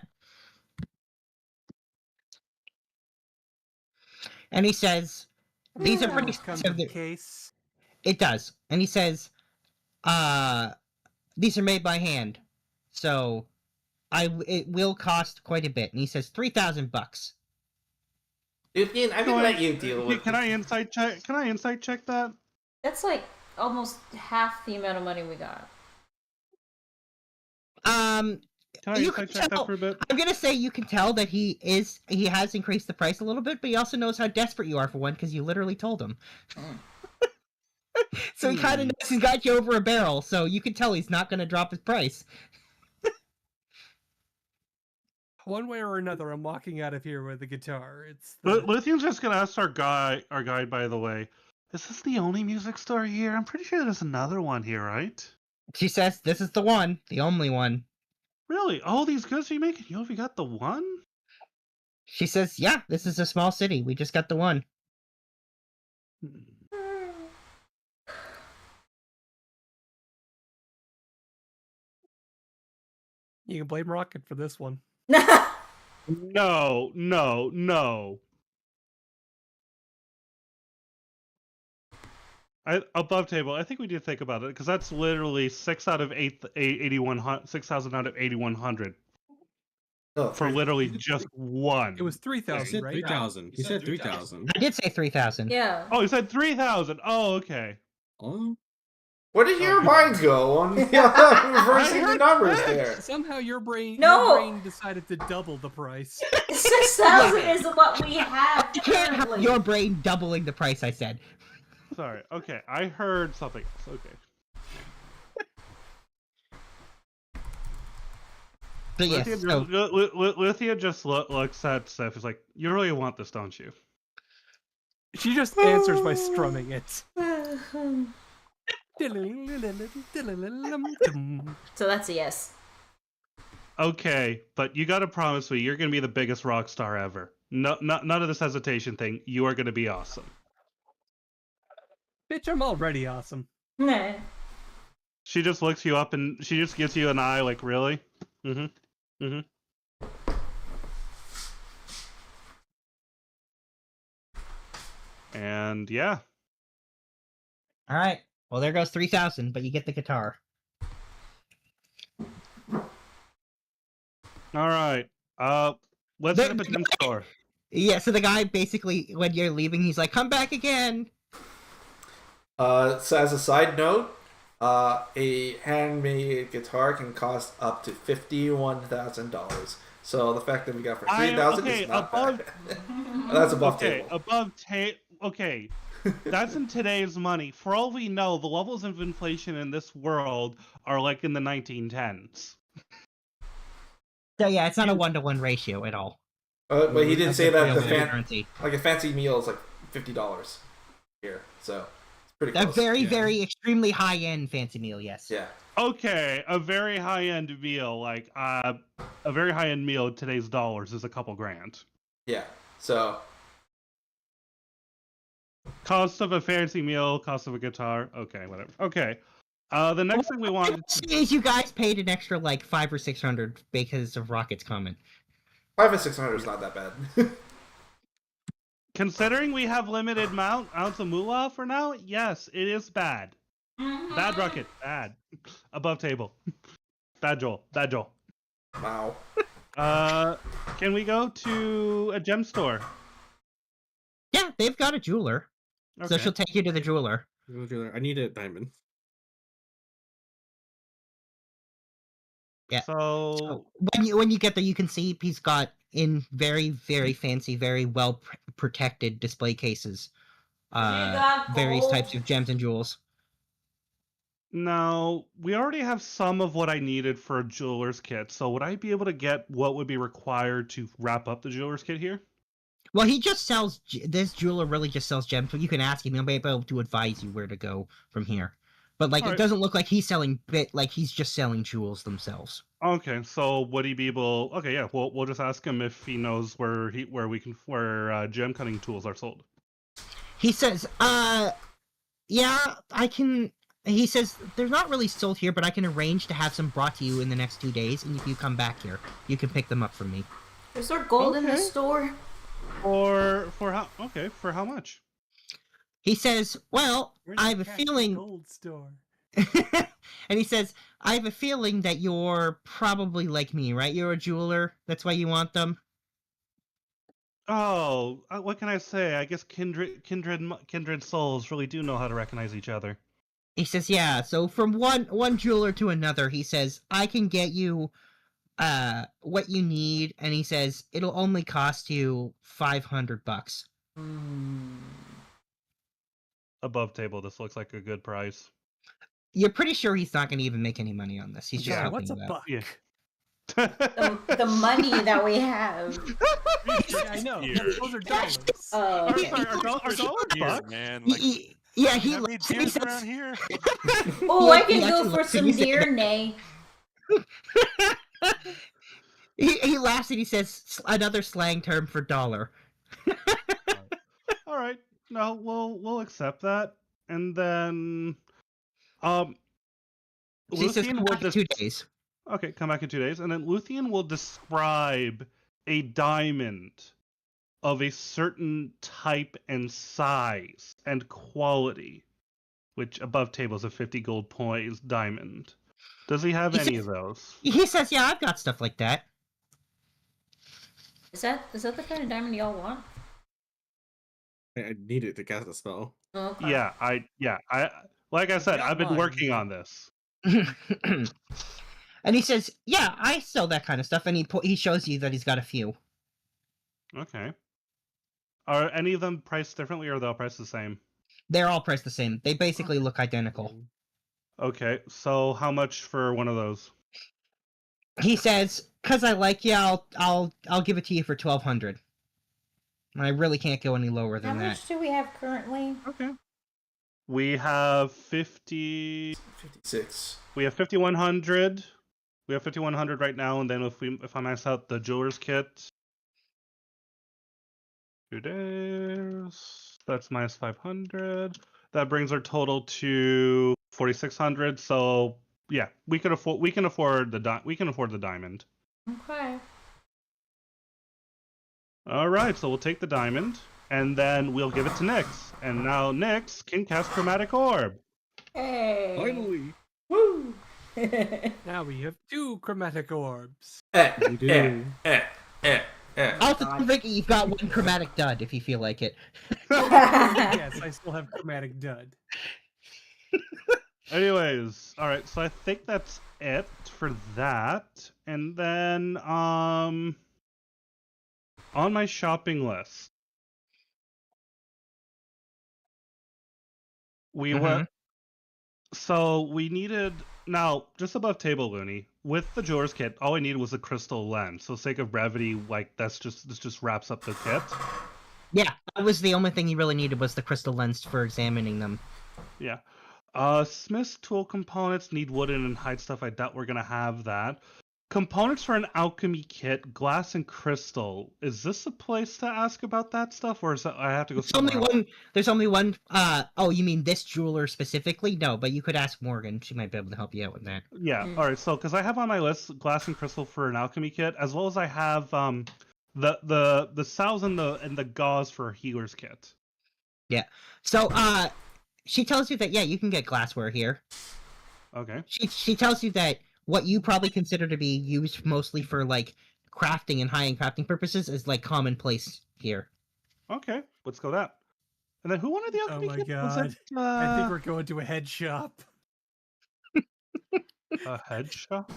And he says, these are pretty comes with expensive. the case. It does. And he says, these are made by hand, so it will cost quite a bit. And he says $3,000. Ian, I'm gonna let you deal with. Can I insight check? Can I insight check that? That's like almost half the amount of money we got. Can I you insight can check tell, that for a bit? I'm gonna say you can tell that he has increased the price a little bit, but he also knows how desperate you are for one because you literally told him. So he kind of knows he's got you over a barrel, so you can tell he's not gonna drop his price. One way or another, I'm walking out of here with a guitar. It's Lithium's just gonna ask our guide, by the way. Is this the only music store here? I'm pretty sure there's another one here, right? She says, "This is the one, the only one." Really? All these goods you making? You only got the one? She says, "Yeah, this is a small city. We just got the one." You can blame Rocket for this one. No. Above table, I think we do think about it, because that's literally 6 out of 8,100, 6,000 out of 8,100. Oh, For literally just one. It was 3,000, right? 3,000. He said 3,000. I did say 3,000. Yeah. Oh, he said 3,000. Oh, okay. Oh. Where did your mind go on reversing the numbers there? Somehow your brain decided to double the price. 6,000 is what we have You can't have currently. your brain doubling the price, I said. Sorry. Okay, I heard something else. Okay. But yes, Lithia just looks at Steph. Is like, "You really want this, don't you?" She just answers by strumming it. So that's a yes. Okay, but you gotta promise me you're gonna be the biggest rock star ever. No, none of this hesitation thing. You are gonna be awesome. Bitch, I'm already awesome. Nah. She just looks you up and she just gives you an eye, like, really? And yeah. All right. Well, there goes 3,000, but you get the guitar. All right. Let's hit up a gym store. Yeah. So the guy basically, when you're leaving, he's like, "Come back again." So as a side note, a handmade guitar can cost up to $51,000. So the fact that we got for 3,000 is not bad. That's above table. Okay. That's in today's money. For all we know, the levels of inflation in this world are like in the 1910s. So yeah, it's not a 1-to-1 ratio at all. But he did say that currency. like a fancy meal is like $50 here. So it's pretty close. A very extremely high-end fancy meal, yes. Yeah. Okay, a very high-end meal, like a very high-end meal in today's dollars is a couple grand. Yeah. So cost of a fancy meal, cost of a guitar. Okay, whatever. Okay. The next thing we want is you guys paid an extra like $500 or $600 because of Rocket's comment. $500 or $600 is not that bad. Considering we have limited ounce of moolah for now, yes, it is bad. Bad Rocket, bad. Above table. Bad Joel. Wow. Can we go to a gem store? Yeah, they've got a jeweler, so Okay. she'll take you to the jeweler. I need a diamond. Yeah. So When you get there, you can see he's got in very very fancy, very well protected display cases, got various gold? types of gems and jewels. now we already have some of what I needed for a jeweler's kit. So would I be able to get what would be required to wrap up the jeweler's kit here? Well, he just sells. This jeweler really just sells gems, but you can ask him. He'll be able to advise you where to go from here. But like, All it right. doesn't look like he's selling like he's just selling jewels themselves. Okay, so would he be able? Okay, yeah. Well, we'll just ask him if he knows where gem cutting tools are sold. He says, yeah, I can. He says they're not really sold here, but I can arrange to have some brought to you in the next 2 days, and if you come back here, you can pick them up from me. Is there gold in the Okay. store? For how? Okay, for how much? He says, well, Where's I the have a Catholic feeling. Gold store. And he says, I have a feeling that you're probably like me, right? You're a jeweler. That's why you want them. Oh, what can I say? I guess kindred souls really do know how to recognize each other. He says, yeah. So from one jeweler to another, he says, I can get you what you need, and he says it'll only cost you $500. Above table, this looks like a good price. You're pretty sure he's not going to even make any money on this. He's just Yeah. helping What's a you out. buck? Yeah. The money that we have. Yeah, I know. Here. Those are dollars. Oh, okay. Are dollars Here, bucks? man. Like, Yeah, he you have any laughs and he deers says, around here? Oh, I He can actually go for looks and some he said- deer, nay. he laughs and he says another slang term for dollar. All right. No, we'll accept that, and then She says, Luthien come will back in 2 days. Okay, come back in 2 days, and then Luthien will describe a diamond of a certain type and size and quality, which above table is a 50 gold points diamond. Does he have He any says- of those? He says, yeah, I've got stuff like that. Is that the kind of diamond y'all want? I need it to cast a spell. Okay. Yeah, I like I said, got I've been mine. working on this. And he says, yeah, I sell that kind of stuff, and he shows you that he's got a few. Okay. Are any of them priced differently, or are they all priced the same? They're all priced the same. They basically look identical. Okay, so how much for one of those? He says, "Cause I like you, I'll give it to you for 1,200. I really can't go any lower How than that." much do we have currently? Okay. We have 50. 56. We have 5,100. We have 5,100 right now, and then if I max out the jeweler's kit, 2 days. That's minus 500. That brings our total to 4,600. So yeah, we can afford the diamond. Okay. All right, so we'll take the diamond, and then we'll give it to Nyx. And now Nyx can cast Chromatic Orb. Hey. Finally. Woo. Now we have 2 chromatic orbs. We do. Also, I'm thinking you've got one chromatic dud if you feel like it. Yes, I still have chromatic dud. Anyways, all right, so I think that's it for that. And then on my shopping list, we were so we needed now just above table looney with the jeweler's kit. All I needed was a crystal lens. So, sake of brevity, like this just wraps up the kit. Yeah, that was the only thing you really needed was the crystal lens for examining them. Yeah. Smith's tool components need wooden and hide stuff. I doubt we're gonna have that. Components for an alchemy kit, glass and crystal. Is this a place to ask about that stuff, or is that I have to go somewhere else? There's only one. Oh, you mean this jeweler specifically? No, but you could ask Morgan. She might be able to help you out with that. Yeah. All right. So, because I have on my list glass and crystal for an alchemy kit, as well as I have the salves and the gauze for a healer's kit. Yeah. So she tells you that you can get glassware here. Okay. She tells you that what you probably consider to be used mostly for like crafting and high-end crafting purposes is like commonplace here. Okay. Let's go that. And then who wanted the Oh alchemy my kit? Was god. it I think we're going to a head shop. a head shop?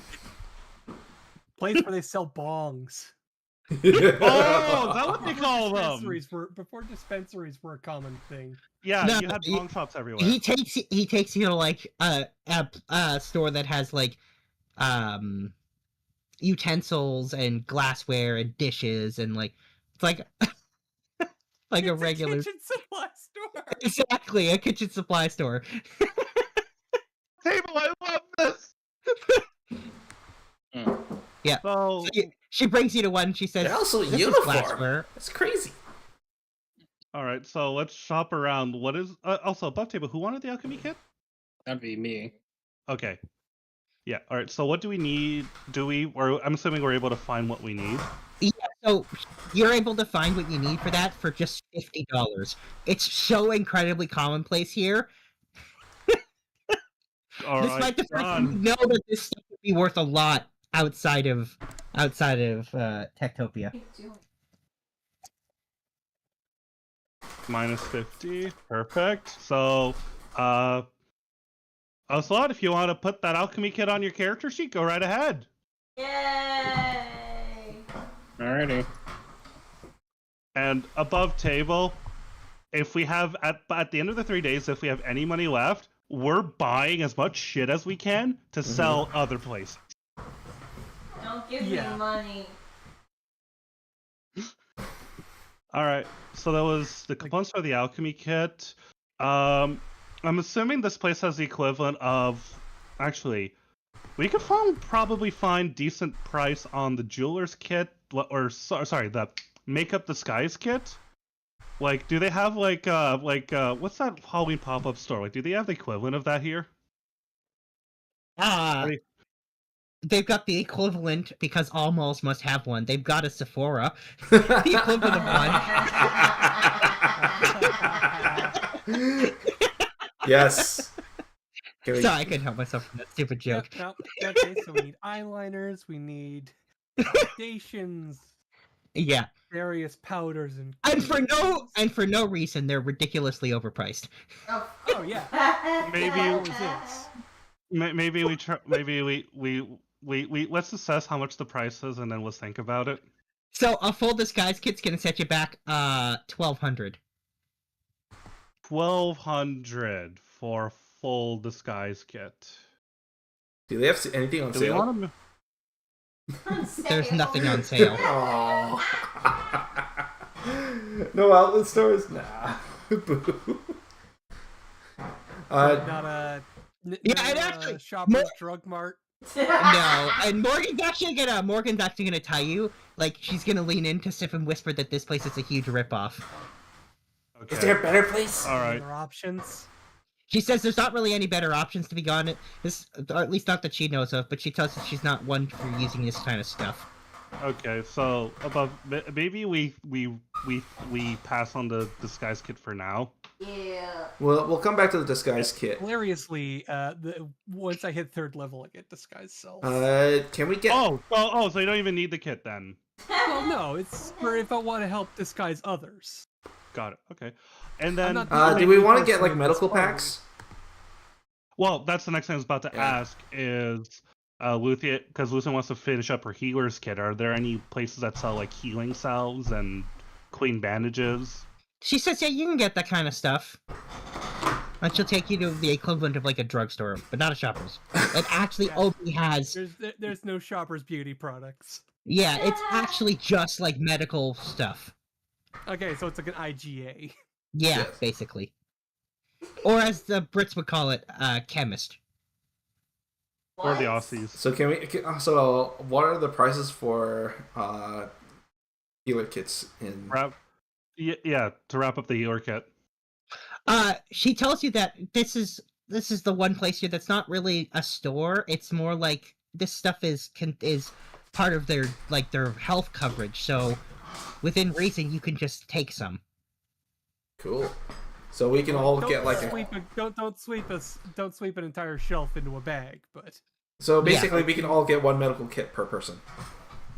Place where they sell bongs. Oh, is that what they Before call them? before dispensaries were a common thing. Yeah, No, you had bong shops everywhere. He takes you to like a store that has like utensils and glassware and dishes and like it's like like a It's regular kitchen supply store. exactly a kitchen supply store. Table, I love this. Yeah. So She brings you to one. She says, They're also "This is uniform. glassware." That's crazy. all right, so let's shop around. What is also above table? Who wanted the alchemy kit? That'd be me. Okay. Yeah. All right. So what do we need? Or I'm assuming we're able to find what we need. Yeah, so you're able to find what you need for that for just $50. It's so incredibly commonplace here. All Despite right. the fact that you Done. know that this stuff would be worth a lot outside of Techtopia. Minus 50. Perfect. So, Ocelot, if you want to put that alchemy kit on your character sheet, go right ahead. Yay! Alrighty. And above table, if we have at the end of the 3 days, if we have any money left, we're buying as much shit as we can to sell other places. Don't give me money. All right. So that was the components for the alchemy kit. I'm assuming this place has the equivalent of. Actually, we could probably find decent price on the jeweler's kit, or sorry, the makeup disguise kit. Like, do they have like what's that Halloween pop-up store? Like, do they have the equivalent of that here? They've got the equivalent because all malls must have one. They've got a Sephora. The equivalent of one. Yes. Sorry, I couldn't help myself from that stupid joke. Okay, so we need eyeliners, we need foundations. Yeah. Various powders and for no reason they're ridiculously overpriced. Oh yeah. Maybe we let's assess how much the price is and then let's think about it. So a full disguise kit's gonna set you back $1,200. $1,200 for a full disguise kit. Do they have anything on sale? There's nothing on sale. No outlet stores? Nah. Boo. Not a Shoppers Drug Mart. No, and Morgan's actually gonna tell you, like, she's gonna lean in to Sif and whisper that this place is a huge ripoff. Okay. Is there a better place? All right. Other options? She says there's not really any better options to be gone. Or at least not that she knows of, but she tells us she's not one for using this kind of stuff. Okay, so maybe we pass on the disguise kit for now. Yeah. Well, we'll come back to the disguise kit. Hilariously, once I hit 3rd level, I get disguise self. Can we get? So you don't even need the kit then. Well, no, it's for if I want to help disguise others. Got it. Okay, and then do we want to get like medical packs? Well, that's the next thing I was about to ask is Luthien, because Luthien wants to finish up her healer's kit. Are there any places that sell like healing salves and clean bandages? She says, yeah, you can get that kind of stuff. And she'll take you to the equivalent of like a drugstore, but not a Shoppers. It actually only has... There's no Shoppers beauty products. Yeah, it's actually just like medical stuff. Okay, so it's like an IGA. Yeah, basically. Or as the Brits would call it, chemist. Or the Aussies. So so what are the prices for healer kits in to wrap up the healer kit. She tells you that this is the one place here that's not really a store. It's more like this stuff is part of their health coverage. So within reason, you can just take some. Cool. So we can all get like don't sweep an entire shelf into a bag, but. So basically, we can all get one medical kit per person.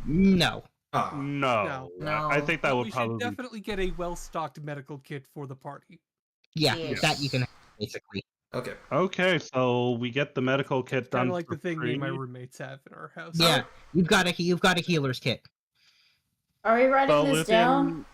No. No. I think that would we probably. should definitely get a well-stocked medical kit for the party. Yeah, Yes. that you can have, basically. Okay. Okay, so we get the medical kit done Kind of like for the thing me and my free. roommates have in our house. Yeah, you've got a healer's kit. Are we writing So this down? Lithium,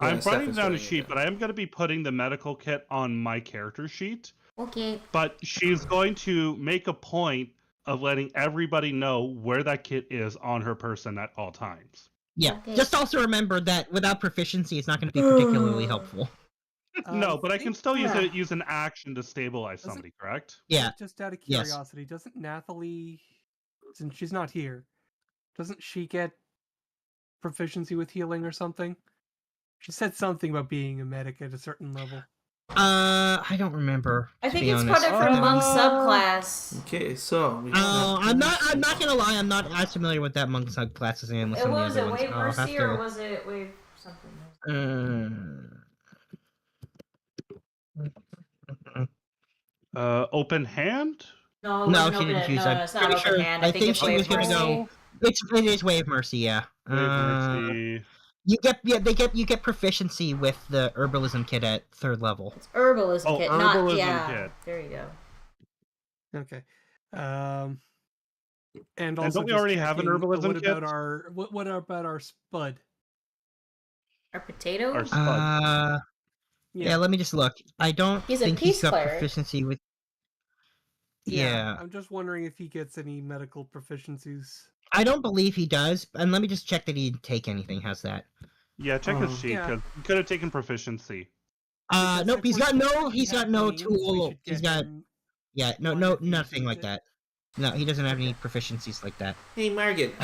Yeah, I'm Steph writing is down a writing it sheet, down. but I am going to be putting the medical kit on my character sheet. Okay. But she's going to make a point of letting everybody know where that kit is on her person at all times. Yeah, Okay. just also remember that without proficiency, it's not going to be particularly helpful. No, but I can think- still use an action to stabilize Does it- somebody, correct? Yeah. Just out of Yes. curiosity, doesn't Nathalie, since she's not here, doesn't she get proficiency with healing or something? She said something about being a medic at a certain level. I don't remember. I to think be it's honest. part of her monk subclass. Okay, so we I'm not gonna lie. I'm not as familiar with that monk subclass as I am with some of the Was other it ones. Wave I'll have Mercy or to. was it Wave something? Open hand? No, it No, wasn't she didn't open, choose no, that. it's not Pretty open sure- hand. I I think think it's she Wave was gonna Mercy. go. It is Wave Mercy, yeah. Wave Mercy. You get proficiency with the herbalism kit at 3rd level. It's herbalism Oh, kit, not herbalism yeah. kit. There you go. Okay. And And also, don't we just already have an checking, herbalism what kit? about our what about our spud? Our potato. Our spud. Yeah. Let me just look. I don't He's a think peace he's got cleric. proficiency with. Yeah. I'm just wondering if he gets any medical proficiencies. I don't believe he does. And let me just check that he didn't take anything. How's that? Yeah, check his sheet, Yeah. because he could have taken proficiency. Because Nope. if He's we're got no. saying He's he got has no names, we tool. should He's get got. him Yeah. one No. if he Nothing needs like it. that. No, he doesn't have any proficiencies like that. Hey, Margaret.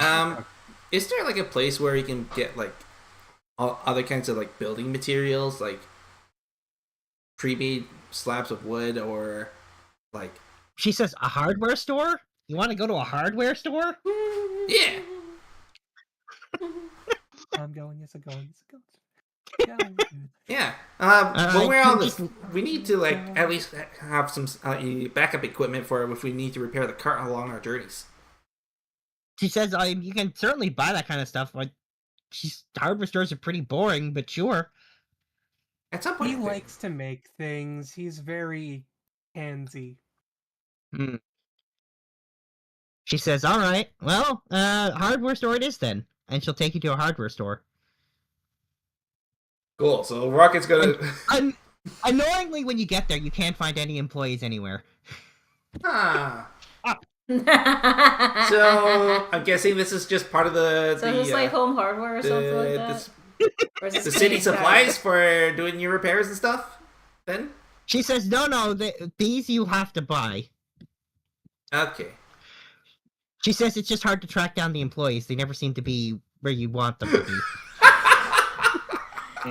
Is there like a place where you can get like other kinds of like building materials, like pre-made slabs of wood, or like? She says a hardware store. You want to go to a hardware store? Yeah. I'm going. Yes, I'm going. Yes, I'm going. Yeah. I When we're on just- this, we need to like at least have some backup equipment for if we need to repair the cart along our journeys. She says, you can certainly buy that kind of stuff. Like, hardware stores are pretty boring, but sure. At some point, He likes to make things. He's very handsy. Hmm. She says, all right, well, hardware store it is then. And she'll take you to a hardware store. Cool. So Rocket's gonna. Annoyingly, when you get there, you can't find any employees anywhere. Ah. So I'm guessing this is just part of the. So it's like home hardware or something like that. Or is The this city getting supplies for doing your repairs and stuff. Then. She says, no, these you have to buy. Okay. She says it's just hard to track down the employees. They never seem to be where you want them to be.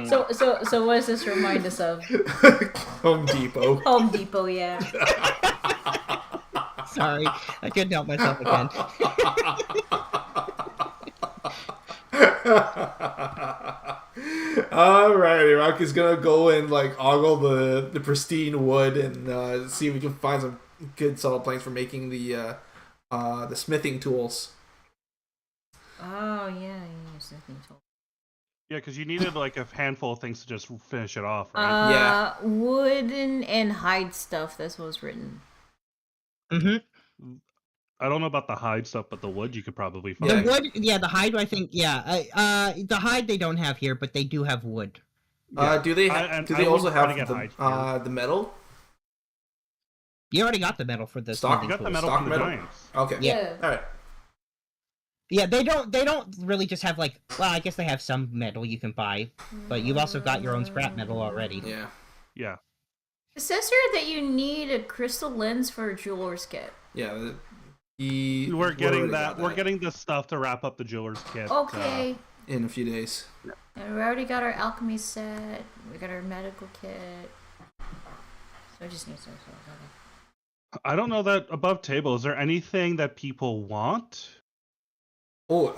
So what does this remind us of? Home Depot. Home Depot, yeah. Sorry, I couldn't help myself again. Alrighty, Rocky's gonna go and like ogle the pristine wood and see if we can find some good solid planks for making the smithing tools. Oh yeah, something told. Yeah, because you needed like a handful of things to just finish it off, right? Yeah. Wooden and hide stuff. That's what was written. Mm-hmm. I don't know about the hide stuff, but the wood you could probably find. The wood, yeah, the hide, I think, yeah. The hide they don't have here, but they do have wood. Do they also have the metal? You already got the metal for the Stock. smithing You got the tools. metal Stock from the metal? giants. Okay. Yeah. All right. Yeah, they don't really just have like. Well, I guess they have some metal you can buy, but you've also got your own scrap metal already. Yeah. Yeah. It says here that you need a crystal lens for a jeweler's kit. Yeah. We're getting that. We're getting the stuff to wrap up the jeweler's kit. Okay. In a few days. And we already got our alchemy set. We got our medical kit. So I just need some. I don't know that above table. Is there anything that people want? Oh,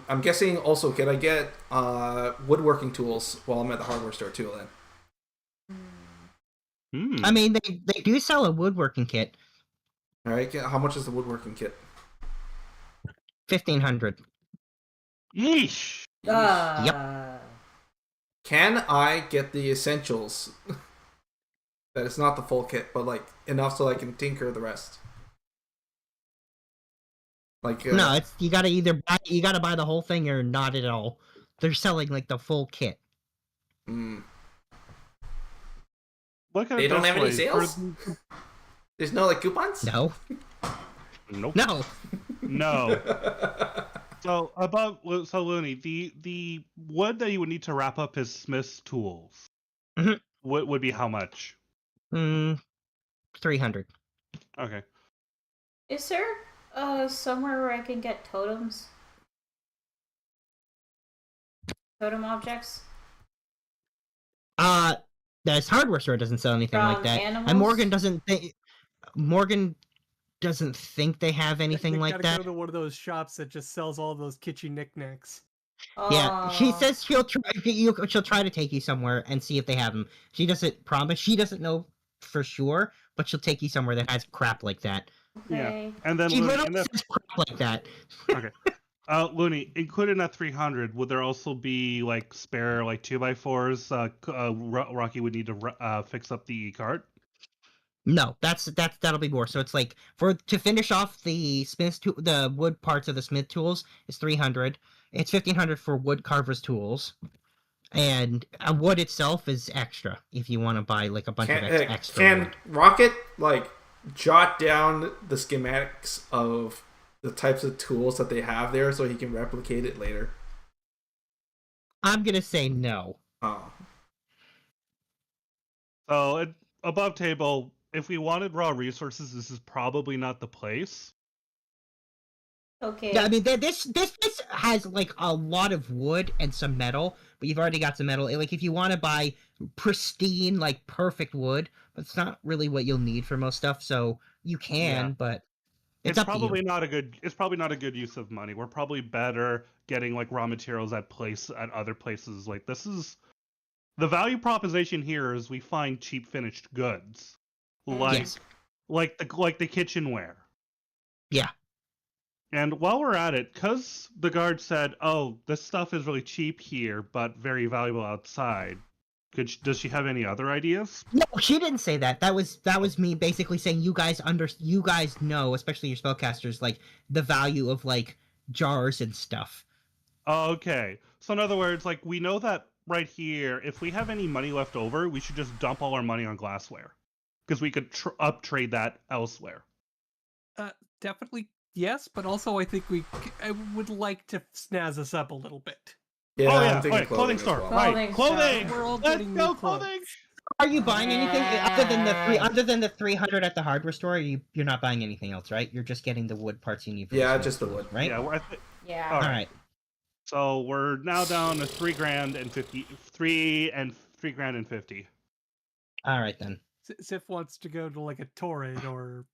I'm guessing also, can I get woodworking tools while I'm at the hardware store too then? I mean, they do sell a woodworking kit. All right, how much is the woodworking kit? 1,500. Yeesh. Yep. Can I get the essentials That it's not the full kit, but like enough so I can tinker the rest. Like No, it's you gotta buy the whole thing or not at all. They're selling like the full kit. Look at They it don't this have any way, sales? There's no like coupons? No. Nope. No. No. So Looney, the wood that you would need to wrap up his smith's tools would be how much? 300. Okay. Is there somewhere where I can get totems? Totem objects? This hardware store doesn't sell anything like From that. animals? And Morgan doesn't think they have anything You like gotta that. go to one of those shops that just sells all those kitschy knickknacks. Yeah, she Aw. says she'll try to take you somewhere and see if they have them. She doesn't promise. She doesn't know for sure, but she'll take you somewhere that has crap like that. Okay. Yeah. And then She Looney, literally says crap like that. okay. Looney, included in that 300, would there also be like spare like 2x4s? Rocky would need to fix up the cart. No, that'll be more. So it's like to finish off the the wood parts of the smith tools is 300. It's 1500 for wood carver's tools, and wood itself is extra if you want to buy like a bunch of extra. Can wood. Rocket like jot down the schematics of the types of tools that they have there so he can replicate it later? I'm gonna say no. Oh. So above table, if we wanted raw resources, this is probably not the place. Okay. Yeah, I mean, this has like a lot of wood and some metal, but you've already got some metal. Like, if you want to buy pristine, like perfect wood, but it's not really what you'll need for most stuff. So you can, Yeah. but It's up to probably you. not a good. It's probably not a good use of money. We're probably better getting like raw materials at other places. Like this is the value proposition here is we find cheap finished goods, like Yes. like the kitchenware. Yeah. And while we're at it, because the guard said, "Oh, this stuff is really cheap here, but very valuable outside." Does she have any other ideas? No, she didn't say that. That was me basically saying you guys know, especially your spellcasters, like the value of like jars and stuff. Okay. So in other words, like we know that right here, if we have any money left over, we should just dump all our money on glassware, because we could trade that elsewhere. Definitely yes, but also I think I would like to snazz us up a little bit. Yeah, oh I'm yeah, thinking right, clothing as store, well. right? Clothing. We're all Let's getting go new clothes. clothing. Are you buying anything other than the 300 at the hardware store? You're not buying anything else, right? You're just getting the wood parts you need. For Yeah, the just the wood, right? Yeah, Yeah. All right. So we're now down to $3,050. $3,050. All right then. Sif wants to go to like a torrid or,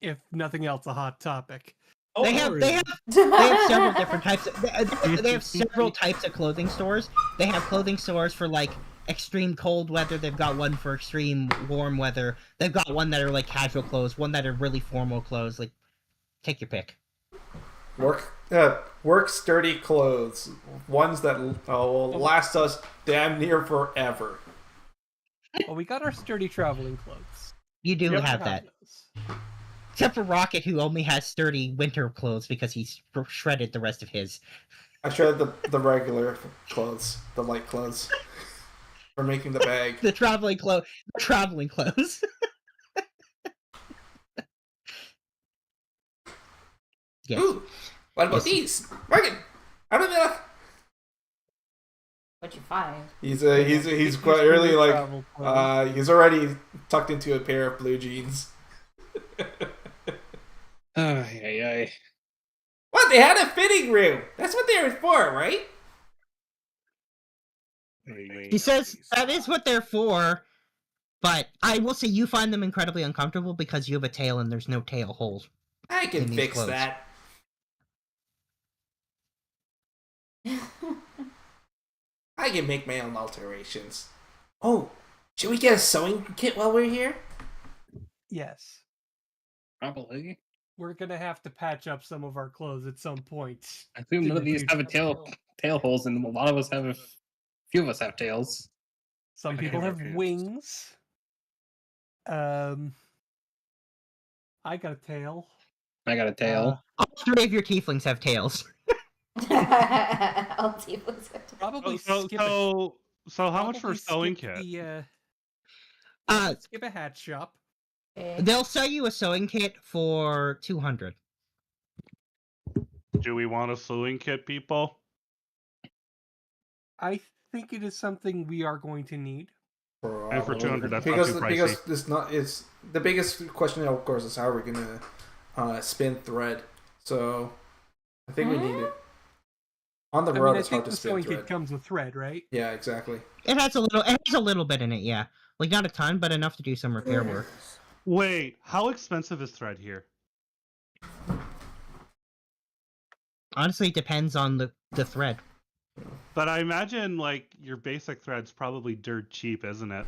if nothing else, a hot topic. They have several different types. They have several types of clothing stores. They have clothing stores for like extreme cold weather. They've got one for extreme warm weather. They've got one that are like casual clothes. One that are really formal clothes. Like, take your pick. Work sturdy clothes, ones that will last us damn near forever. Well, we got our sturdy traveling clothes. You do have that. those. Except for Rocket, who only has sturdy winter clothes because he's shredded the rest of his. I shredded the regular clothes, the light clothes, for making the bag. The traveling clothes. Yes. Ooh, what about these? Morgan, how do they look? What you find? He's quite early, like he's already tucked into a pair of blue jeans. What? They had a fitting room. That's what they were for, right? He says that is what they're for, but I will say you find them incredibly uncomfortable because you have a tail and there's no tail hole. I can fix that. I can make my own alterations. Oh, should we get a sewing kit while we're here? Yes. Probably. We're gonna have to patch up some of our clothes at some point. I think none of these have a tail holes, and a lot of us have. Few of us have tails. Some people have wings. I got a tail. I got a tail. All 3 of your tieflings have tails. All tieflings have tails. Probably So skip a how much for a probably sewing skip kit? the Uh, skip a hat shop. Okay. They'll sell you a sewing kit for 200. Do we want a sewing kit, people? I think it is something we are going to need. And for 200, that's not because too pricey. because it's the biggest question, of course, is how we're gonna spin thread. So I think we need it. On the I road, mean, I it's think hard to the spin sewing thread. kit comes with thread, right? Yeah, exactly. It has a little bit in it, yeah. Like not a ton, but enough to do some repair work. Wait, how expensive is thread here? Honestly, it depends on the thread. But I imagine like your basic thread's probably dirt cheap, isn't it?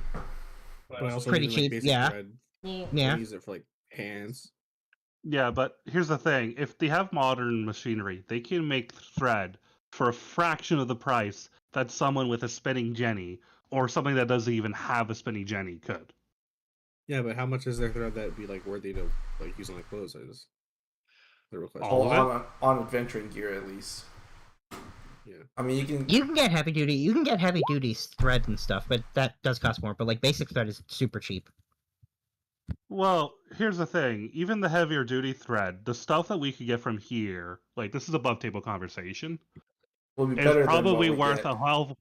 But I also Pretty need, cheap, basic yeah. thread. Yeah. I use it for like hands. Yeah, but here's the thing: if they have modern machinery, they can make thread for a fraction of the price that someone with a spinning jenny or something that doesn't even have a spinning jenny could. Yeah, but how much is their thread that would be like worthy to like use on like clothes? Is the real question. All of it? on adventuring gear at least. Yeah. I mean, you can get heavy duty. You can get heavy duty thread and stuff, but that does cost more. But like basic thread is super cheap. Well, here's the thing: even the heavier duty thread, the stuff that we could get from here, like this is above table conversation, will be is better probably than what we worth get. a hell.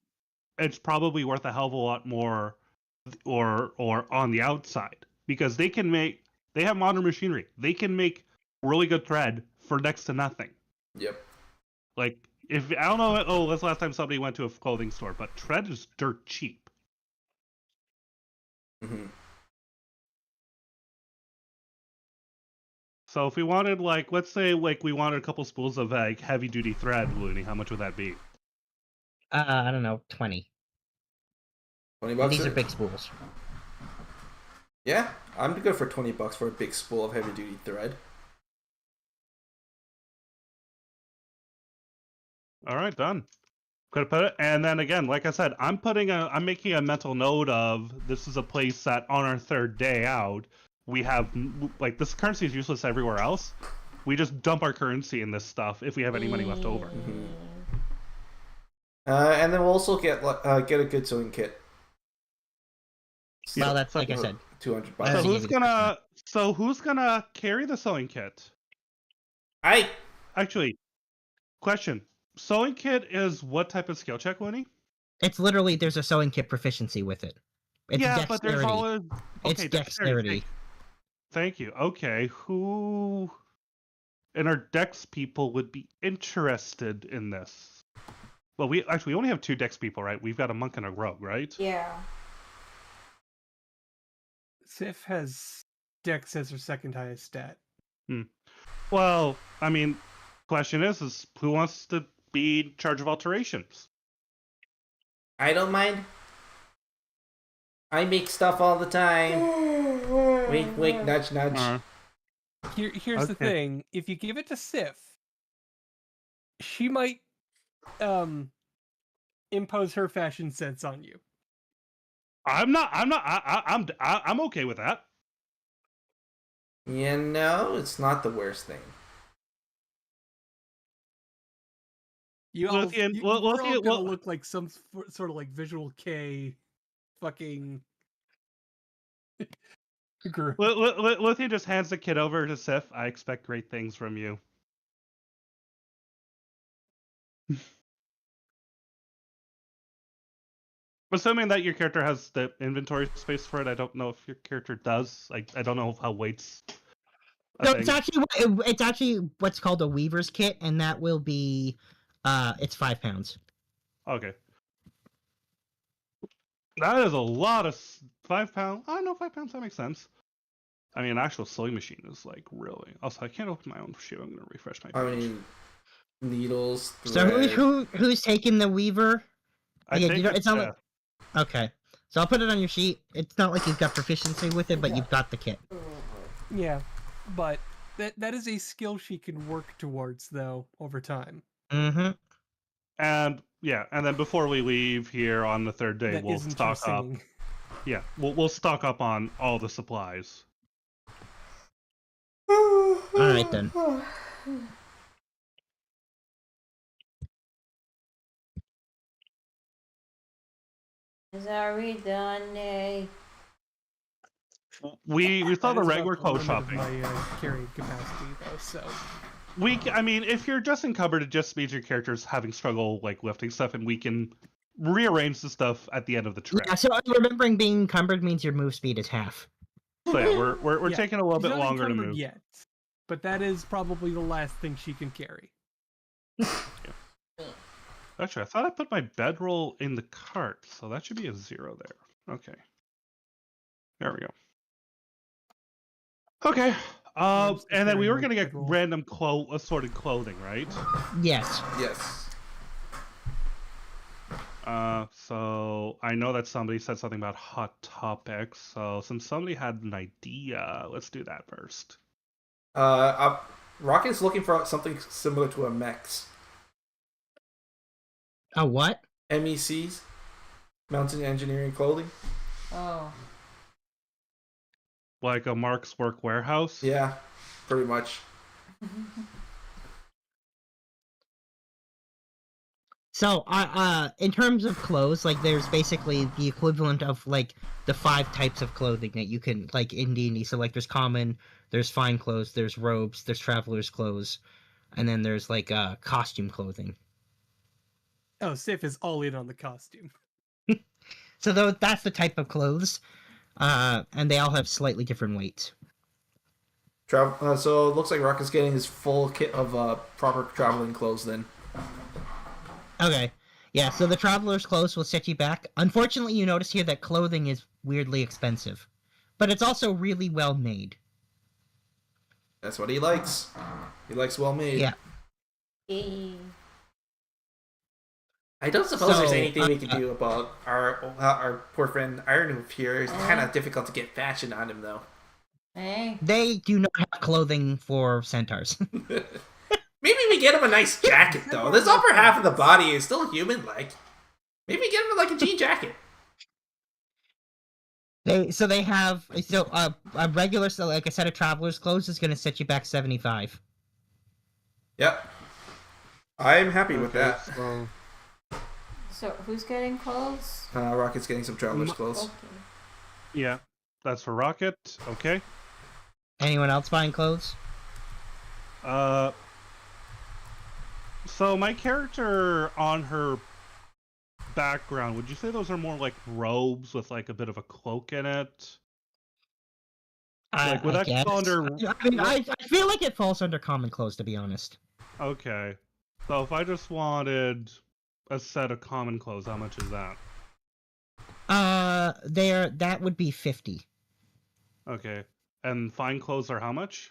It's probably worth a hell of a lot more, or on the outside because they have modern machinery. They can make really good thread for next to nothing. Yep. Like if I don't know, oh, that's the last time somebody went to a clothing store, but thread is dirt cheap. Mm-hmm. So if we wanted like, let's say like we wanted a couple spools of like heavy duty thread, Looney, how much would that be? I don't know, 20. 20 bucks. These are big spools. Yeah, I'm good for $20 for a big spool of heavy duty thread. All right, done. Could put it, and then again, like I said, I'm making a mental note of this is a place that on our third day out, we have like this currency is useless everywhere else. We just dump our currency in this stuff if we have any money left over. Mm-hmm. And then we'll also get a good sewing kit. Well, that's like I said. $200. So who's gonna carry the sewing kit? Actually, question. Sewing kit is what type of skill check, Looney? It's literally there's a sewing kit proficiency with it. It's yeah, dexterity. but there's always it's dexterity. Thank you. Okay, who in our dex people would be interested in this? Well, we only have 2 dex people, right? We've got a monk and a rogue, right? Yeah. Sif has Dex as her second highest stat. Well, I mean, question is who wants to be in charge of alterations? I don't mind. I make stuff all the time. Wink, wink, nudge, nudge. Here's the thing: if you give it to Sif, she might impose her fashion sense on you. I'm okay with that. You know, it's not the worst thing. We're all gonna look like some sort of like Visual K fucking group. Lothian just hands the kid over to Sif. I expect great things from you. Assuming that your character has the inventory space for it, I don't know if your character does. I don't know how weights. No, it's actually what's called a weaver's kit, and that will be, it's 5 pounds. Okay. That is a lot of 5 pounds. I don't know, 5 pounds. That makes sense. I mean, an actual sewing machine is like really. Also, I can't open my own shoe. I'm gonna refresh my page. I mean, needles. Thread. So who's taking the weaver? It's not like. Okay, so I'll put it on your sheet. It's not like you've got proficiency with it, but you've got the kit. Yeah, but that is a skill she can work towards, though, over time. Mm-hmm. And yeah, and then before we leave here on the third day, we'll stock up. Yeah, we'll stock up on all the supplies. All right then. Are we done, Nay? We saw That the is about regular the clothes limit of shopping. my carrying capacity, though. So I mean, if you're just encumbered, it just means your character's having struggle like lifting stuff, and we can rearrange the stuff at the end of the trip. Yeah, so remembering being encumbered means your move speed is half. So yeah, we're yeah, taking a little she's bit not longer to encumbered move. yet, but that is probably the last thing she can carry. Actually, I thought I put my bedroll in the cart, so that should be a 0 there. Okay. There we go. Okay. I'm still And then we carrying were my gonna get bedroll. random assorted clothing, right? Yes. Yes. So I know that somebody said something about hot topics. So since somebody had an idea, let's do that first. Rocket's looking for something similar to a MEX. A what? MECs, Mountain Engineering Clothing. Oh. Like a Mark's Work Warehouse? Yeah, pretty much. So, in terms of clothes, like, there's basically the equivalent of, like, the 5 types of clothing that you can, like, in D&D. So, like, there's common, there's fine clothes, there's robes, there's traveler's clothes, and then there's, like, costume clothing. Oh, Sif is all in on the costume. So, that's the type of clothes, and they all have slightly different weights. So it looks like Rocket's getting his full kit of proper traveling clothes then. Okay. Yeah, so the traveler's clothes will set you back. Unfortunately, you notice here that clothing is weirdly expensive. But it's also really well made. That's what he likes. He likes well made. Yeah. I don't suppose there's So, anything we can do about our poor friend Ironhoof here. It's kind of difficult to get fashion on him though. Hey. They do not have clothing for centaurs. Maybe we get him a nice jacket though. This upper half of the body is still human-like. Maybe we get him like a jean jacket. They have a regular, so like a set of traveler's clothes is going to set you back 75. Yep. I'm happy with that. So who's getting clothes? Rocket's getting some traveler's clothes. Okay. Yeah, that's for Rocket. Okay. Anyone else buying clothes? So my character on her background, would you say those are more like robes with like a bit of a cloak in it? Like, would that fall under... I mean, I feel like it falls under common clothes, to be honest. Okay. So if I just wanted a set of common clothes, how much is that? That would be 50. Okay. And fine clothes are how much?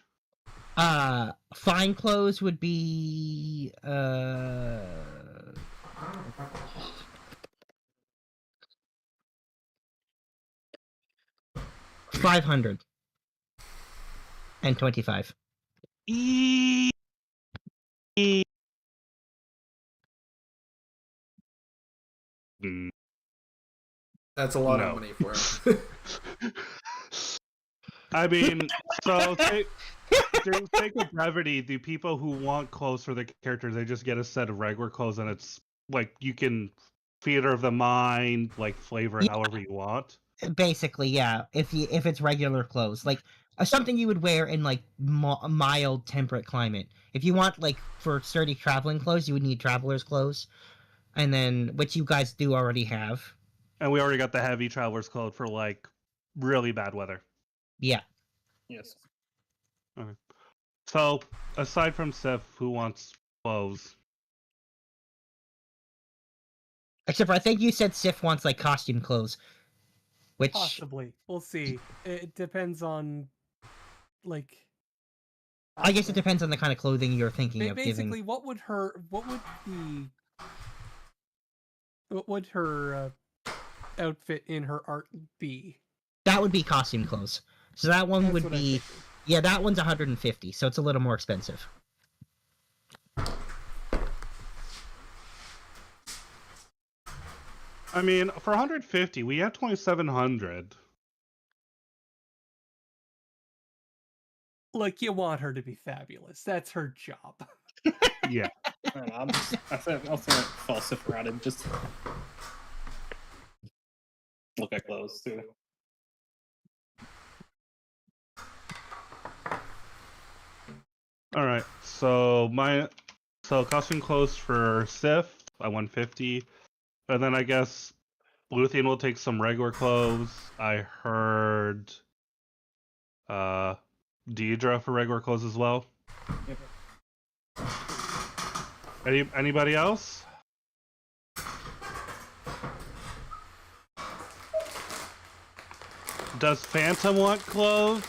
Fine clothes would be, 525. That's a lot of money for him. I mean, so for sake of brevity, the people who want clothes for their characters, they just get a set of regular clothes, and it's like you can theater of the mind, like flavor it however you want. Basically, yeah. If it's regular clothes, like something you would wear in like mild temperate climate. If you want like for sturdy traveling clothes, you would need traveler's clothes, and then which you guys do already have. And we already got the heavy traveler's clothes for like really bad weather. Yeah. Yes. Okay. So aside from Sif, who wants clothes? Except for I think you said Sif wants like costume clothes. Which Possibly. We'll see. It depends on, like... I guess it depends on the kind of clothing you're thinking of Basically, giving. what would her outfit in her art be? That would be costume clothes. So that one That's would what I be... figured. Yeah, that one's 150, so it's a little more expensive. I mean, for 150, we have 2,700. Look, you want her to be fabulous. That's her job. Yeah. I don't know, I'll say falsify around and just look at clothes too. All right. So costume clothes for Sif at 150, and then I guess Luthien will take some regular clothes. I heard Deidre for regular clothes as well. Yep. Anybody else? Does Phantom want clothes?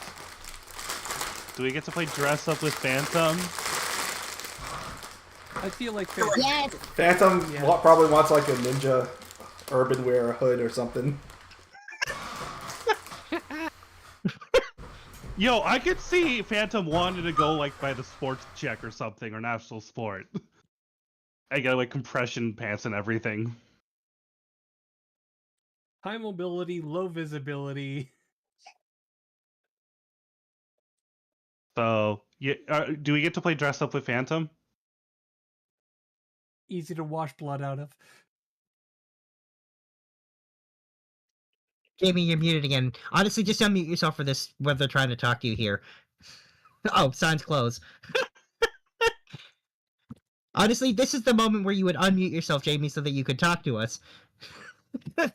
Do we get to play dress up with Phantom? I feel like Yes. Phantom probably wants like a ninja urban wear hood or something. Yo, I could see Phantom wanted to go like by the sports check or something, or national sport. I got like compression pants and everything. high mobility, low visibility. So, yeah, do we get to play dress up with Phantom? Easy to wash blood out of. Jamie, you're muted again. Honestly, just unmute yourself for this, whether they're trying to talk to you here. Oh, signs closed. Honestly, this is the moment where you would unmute yourself, Jamie, so that you could talk to us. Okay.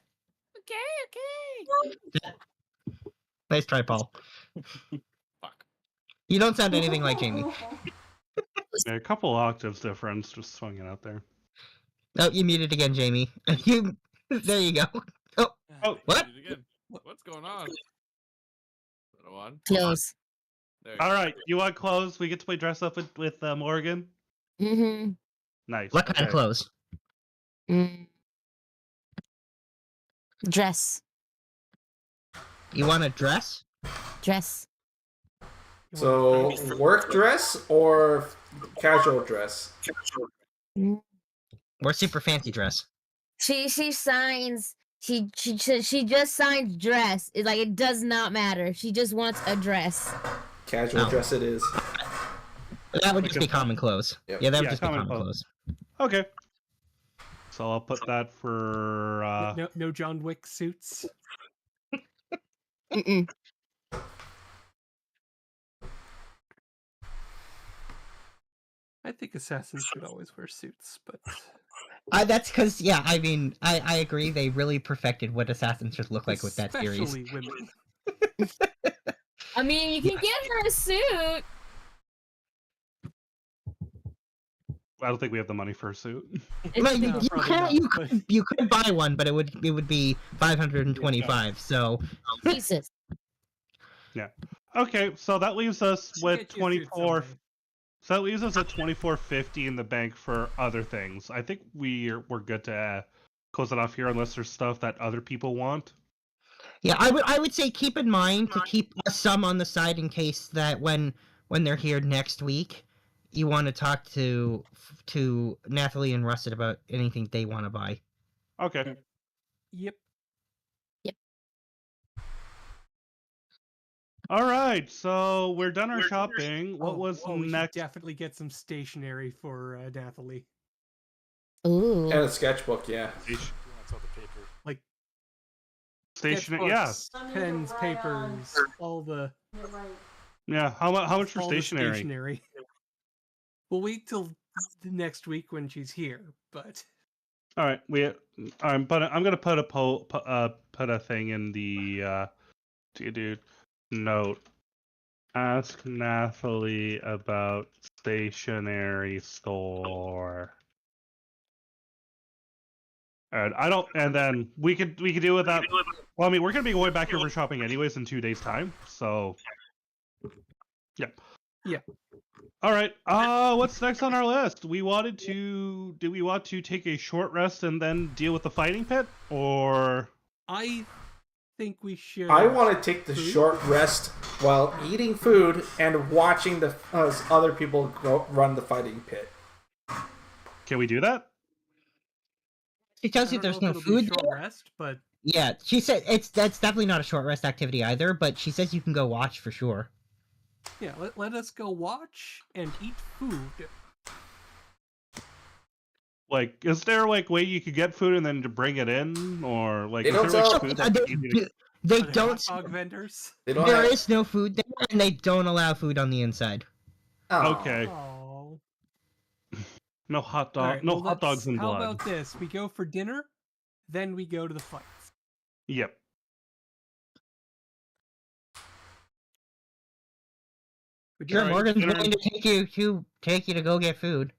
Nice try, Paul. Fuck. You don't sound anything like Jamie. Yeah, a couple octaves difference, just throwing it out there. Oh, you muted again, Jamie. You. There you go. Oh, what? Again. What's going on? Little one. Close. There All right, you want clothes? We get to play dress up with Morgan. Mm-hmm. Nice. What kind of clothes? Dress. You want a dress? Dress. So, work dress or casual dress? Or super fancy dress? She signs. She just signs dress. It's like it does not matter. She just wants a dress. Casual dress it is. That would just be common clothes. Yep. Yeah, that would Yeah, just be common common clothes. Okay. So I'll put that for. No John Wick suits. Mm-mm. I think assassins should always wear suits, but That's because, yeah, I mean, I agree. They really perfected what assassins should look like with that series. especially women. I mean, you can get her a suit. I don't think we have the money for a suit. Like, No, probably not, you could buy one, but it would be 525. So Jesus. Yeah. Okay, so that leaves us with Get you a suit 24. someday. So that leaves us at 2450 in the bank for other things. I think we're good to close it off here, unless there's stuff that other people want. yeah, I would say keep in mind to keep some on the side in case that when they're here next week, you want to talk to Nathalie and Russet about anything they want to buy. Okay. Yep. All right, so we're done our shopping. What was we should next? definitely get some stationery for Nathalie. Ooh. And a sketchbook, yeah. Like Stationery, yeah. sketchbooks, pens, papers, all the Yeah, how much for all the stationery? stationery. We'll wait till the next week when she's here, but All right, I'm gonna put a thing in the dude note. Ask Nathalie about stationery store. And then we could do with that. Well, I mean, we're gonna be going back here for shopping anyways in 2 days' time. So, yeah. Yeah. All right. What's next on our list? Do we want to take a short rest and then deal with the fighting pit, or? I think we should. I want to take the short rest while eating food and watching the other people run the fighting pit. Can we do that? She tells I you don't know there's if no it'll be a food short there. rest, but Yeah, she said that's definitely not a short rest activity either, but she says you can go watch for sure. yeah, let us go watch and eat food. Like, is there like way you could get food and then to bring it in, or like They is don't there like sell- food They, that's easy to... they Are there don't. hot dog vendors? They don't There have. is no food there, and they don't allow food on the inside. Oh. Okay, Oh. no hot All dog, right, no well, hot dogs and how blood. about this? We go for dinner, then we go to the fights. Yep. Would you Sure, Alright, Morgan's dinner- willing to take you to go get food.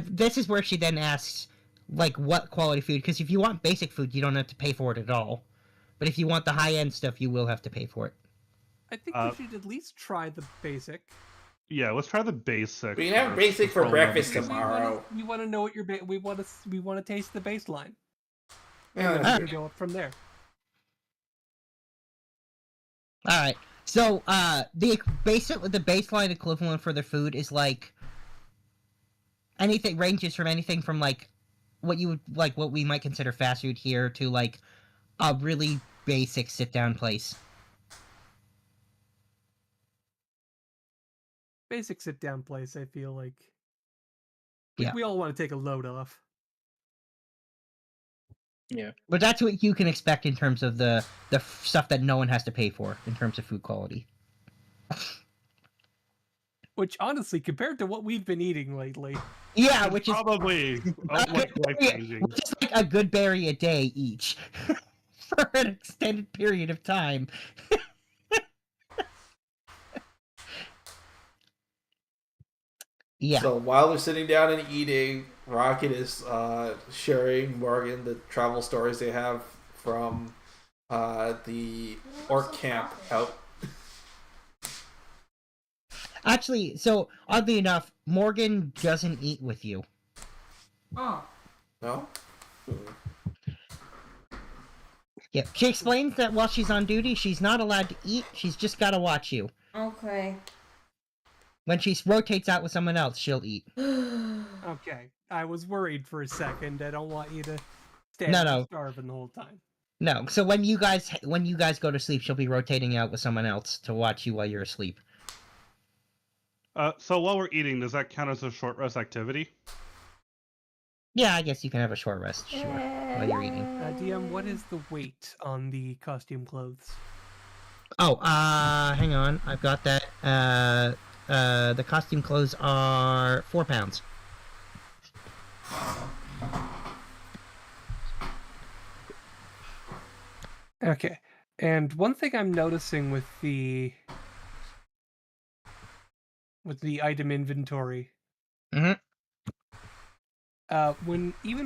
This is where she then asks, like, what quality food? Because if you want basic food, you don't have to pay for it at all. But if you want the high-end stuff, you will have to pay for it. I think we should at least try the basic. Yeah, let's try the basic. We can have first basic for before we breakfast have- tomorrow. We want to know what your we want to taste the baseline. And Yeah, then we can go up from there. All right. So, the baseline equivalent for the food is like anything ranges from anything from like what you would like what we might consider fast food here to like a really basic sit-down place. Basic sit-down place, I feel like. Yeah. We all want to take a load off. Yeah. But that's what you can expect in terms of the stuff that no one has to pay for in terms of food quality. Which, honestly, compared to what we've been eating lately... Yeah, which is probably life-changing. just like a good berry a day each for an extended period of time. Yeah. So while they're sitting down and eating, Rocket is sharing Morgan the travel stories they have from the orc camp out. Actually, so oddly enough, Morgan doesn't eat with you. Oh. No? Yeah, she explains that while she's on duty, she's not allowed to eat. She's just got to watch you. Okay. When she rotates out with someone else, she'll eat. Okay, I was worried for a second. I don't want you to stand No. starving the whole time. No, so when you guys go to sleep, she'll be rotating out with someone else to watch you while you're asleep. So while we're eating, does that count as a short rest activity? Yeah, I guess you can have a short rest, sure, while you're eating. DM, what is the weight on the costume clothes? Oh, hang on, I've got that. The costume clothes are 4 pounds. Okay, and one thing I'm noticing with the item inventory, even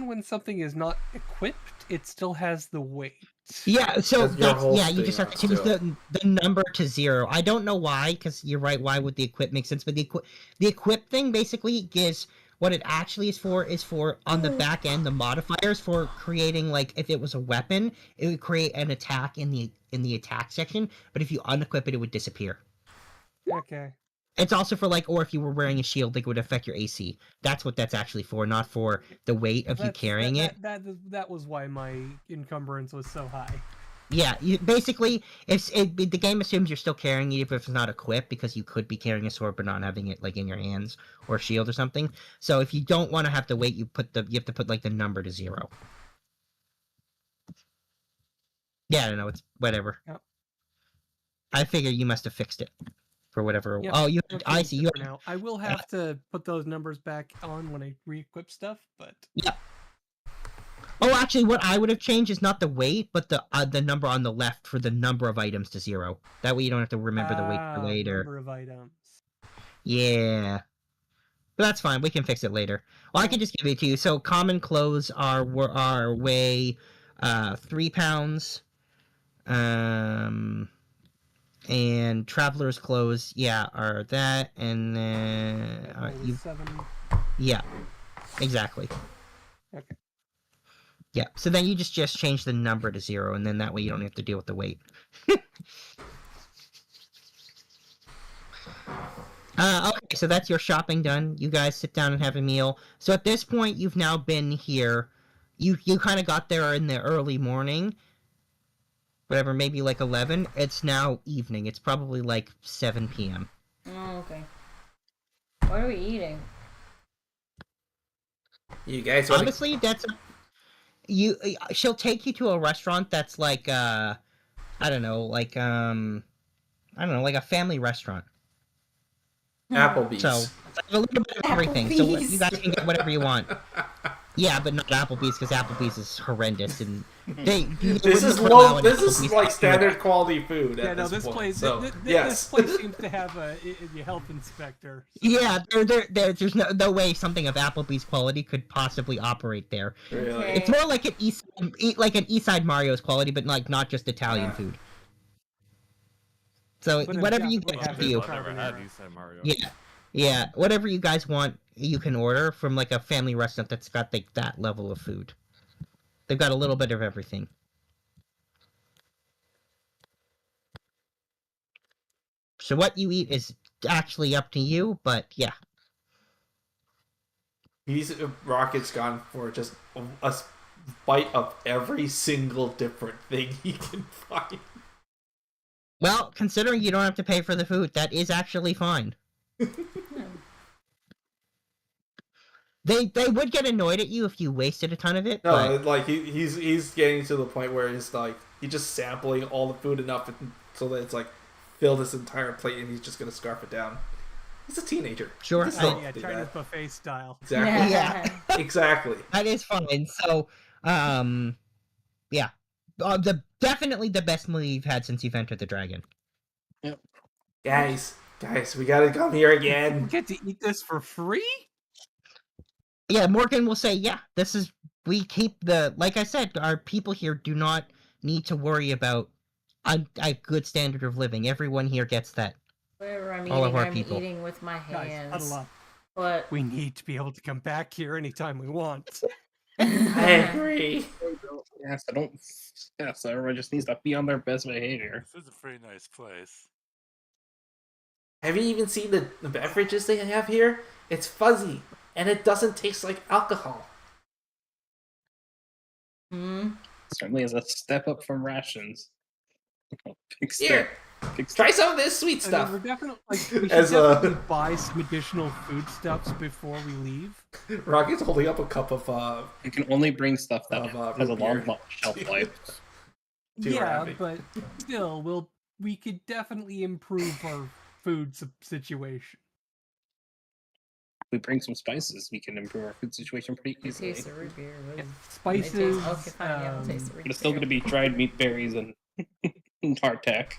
when something is not equipped, it still has the weight. Yeah, so you just have to change still. the number to 0. I don't know why, because you're right. Why would the equip make sense? But the equip thing basically is what it actually is for on the back end. The modifiers for creating, like, if it was a weapon, it would create an attack in the attack section. But if you unequip it, it would disappear. Okay. It's also for, like, or if you were wearing a shield, like, it would affect your AC. That's what that's actually for, not for the weight of you carrying it. That was why my encumbrance was so high. Yeah, basically, the game assumes you're still carrying it even if it's not equipped, because you could be carrying a sword but not having it, like, in your hands or a shield or something. So if you don't want to have to wait, you have to put, like, the number to 0. Yeah, I don't know. It's whatever. Yep. I figure you must have fixed it for whatever. Yep, Oh, you. I've I changed see. it You. for now. I will have to put those numbers back on when I re-equip stuff, but Yeah. Oh, actually, what I would have changed is not the weight, but the number on the left for the number of items to 0. That way you don't have to remember the weight for later. Number of items. Yeah. But that's fine. We can fix it later. Well, I can just give it to you. So common clothes are weigh 3 pounds. And traveler's clothes, are that, and then 7. Yeah, exactly. Okay. Yeah, so then you just change the number to 0, and then that way you don't have to deal with the weight. Okay, so that's your shopping done. You guys sit down and have a meal. So at this point, you've now been here You kind of got there in the early morning, whatever, maybe like 11. It's now evening. It's probably like 7 p.m. Oh, okay. What are we eating? You guys honestly, that's you. She'll take you to a restaurant that's like I don't know, like like a family restaurant. Applebee's. So it's like a little bit of everything. So you guys can get whatever you want. Yeah, but not Applebee's because Applebee's is horrendous and This is low. This is like standard quality food. Yeah, no, this point, place. so, This yes. place seems to have a health inspector. Yeah, there's no way something of Applebee's quality could possibly operate there. Really? Okay. It's more like an East Side Mario's quality, but like not just Italian food. So But it whatever you definitely get has to you. I've never had Eastside Mario. Yeah, whatever you guys want, you can order from like a family restaurant that's got like that level of food. They've got a little bit of everything. So what you eat is actually up to you, but yeah. Rocket's gone for just a bite of every single different thing he can find. Well, considering you don't have to pay for the food, that is actually fine. They would get annoyed at you if you wasted a ton of it. No, but... like he's getting to the point where he's like he's just sampling all the food enough so that it's like filled his entire plate and he's just gonna scarf it down. He's a teenager. Sure. Yeah, Chinese buffet style. Exactly. Yeah. Exactly. That is fine. So, yeah, definitely the best meal you've had since you've entered the dragon. Yep. Guys, we gotta come here again. We get to eat this for free? Yeah, Morgan will say, yeah, we keep like I said, our people here do not need to worry about a good standard of living. Everyone here gets that. Wherever I'm All eating, of our I'm people. eating with my Guys, hands. huddle up. What? We need to be able to come back here anytime we want. I agree. Yes, I don't. Yes, everyone just needs to be on their best behavior. This is a pretty nice place. Have you even seen the beverages they have here? It's fuzzy and it doesn't taste like alcohol. Certainly is a step up from rations. Big step. Here, try some of this sweet stuff. I mean, we're definitely we should As, definitely buy some additional foodstuffs before we leave. Rocky's holding up a cup of You can only bring stuff that has a root long beer. shelf life. Too Yeah, rapid. but still, we could definitely improve our food situation. If we bring some spices, we can improve our food situation pretty easily. Taste the root beer. Spices. Okay, fine. Yeah, I'll taste the root But it's still going to be dried meat berries and hardtack.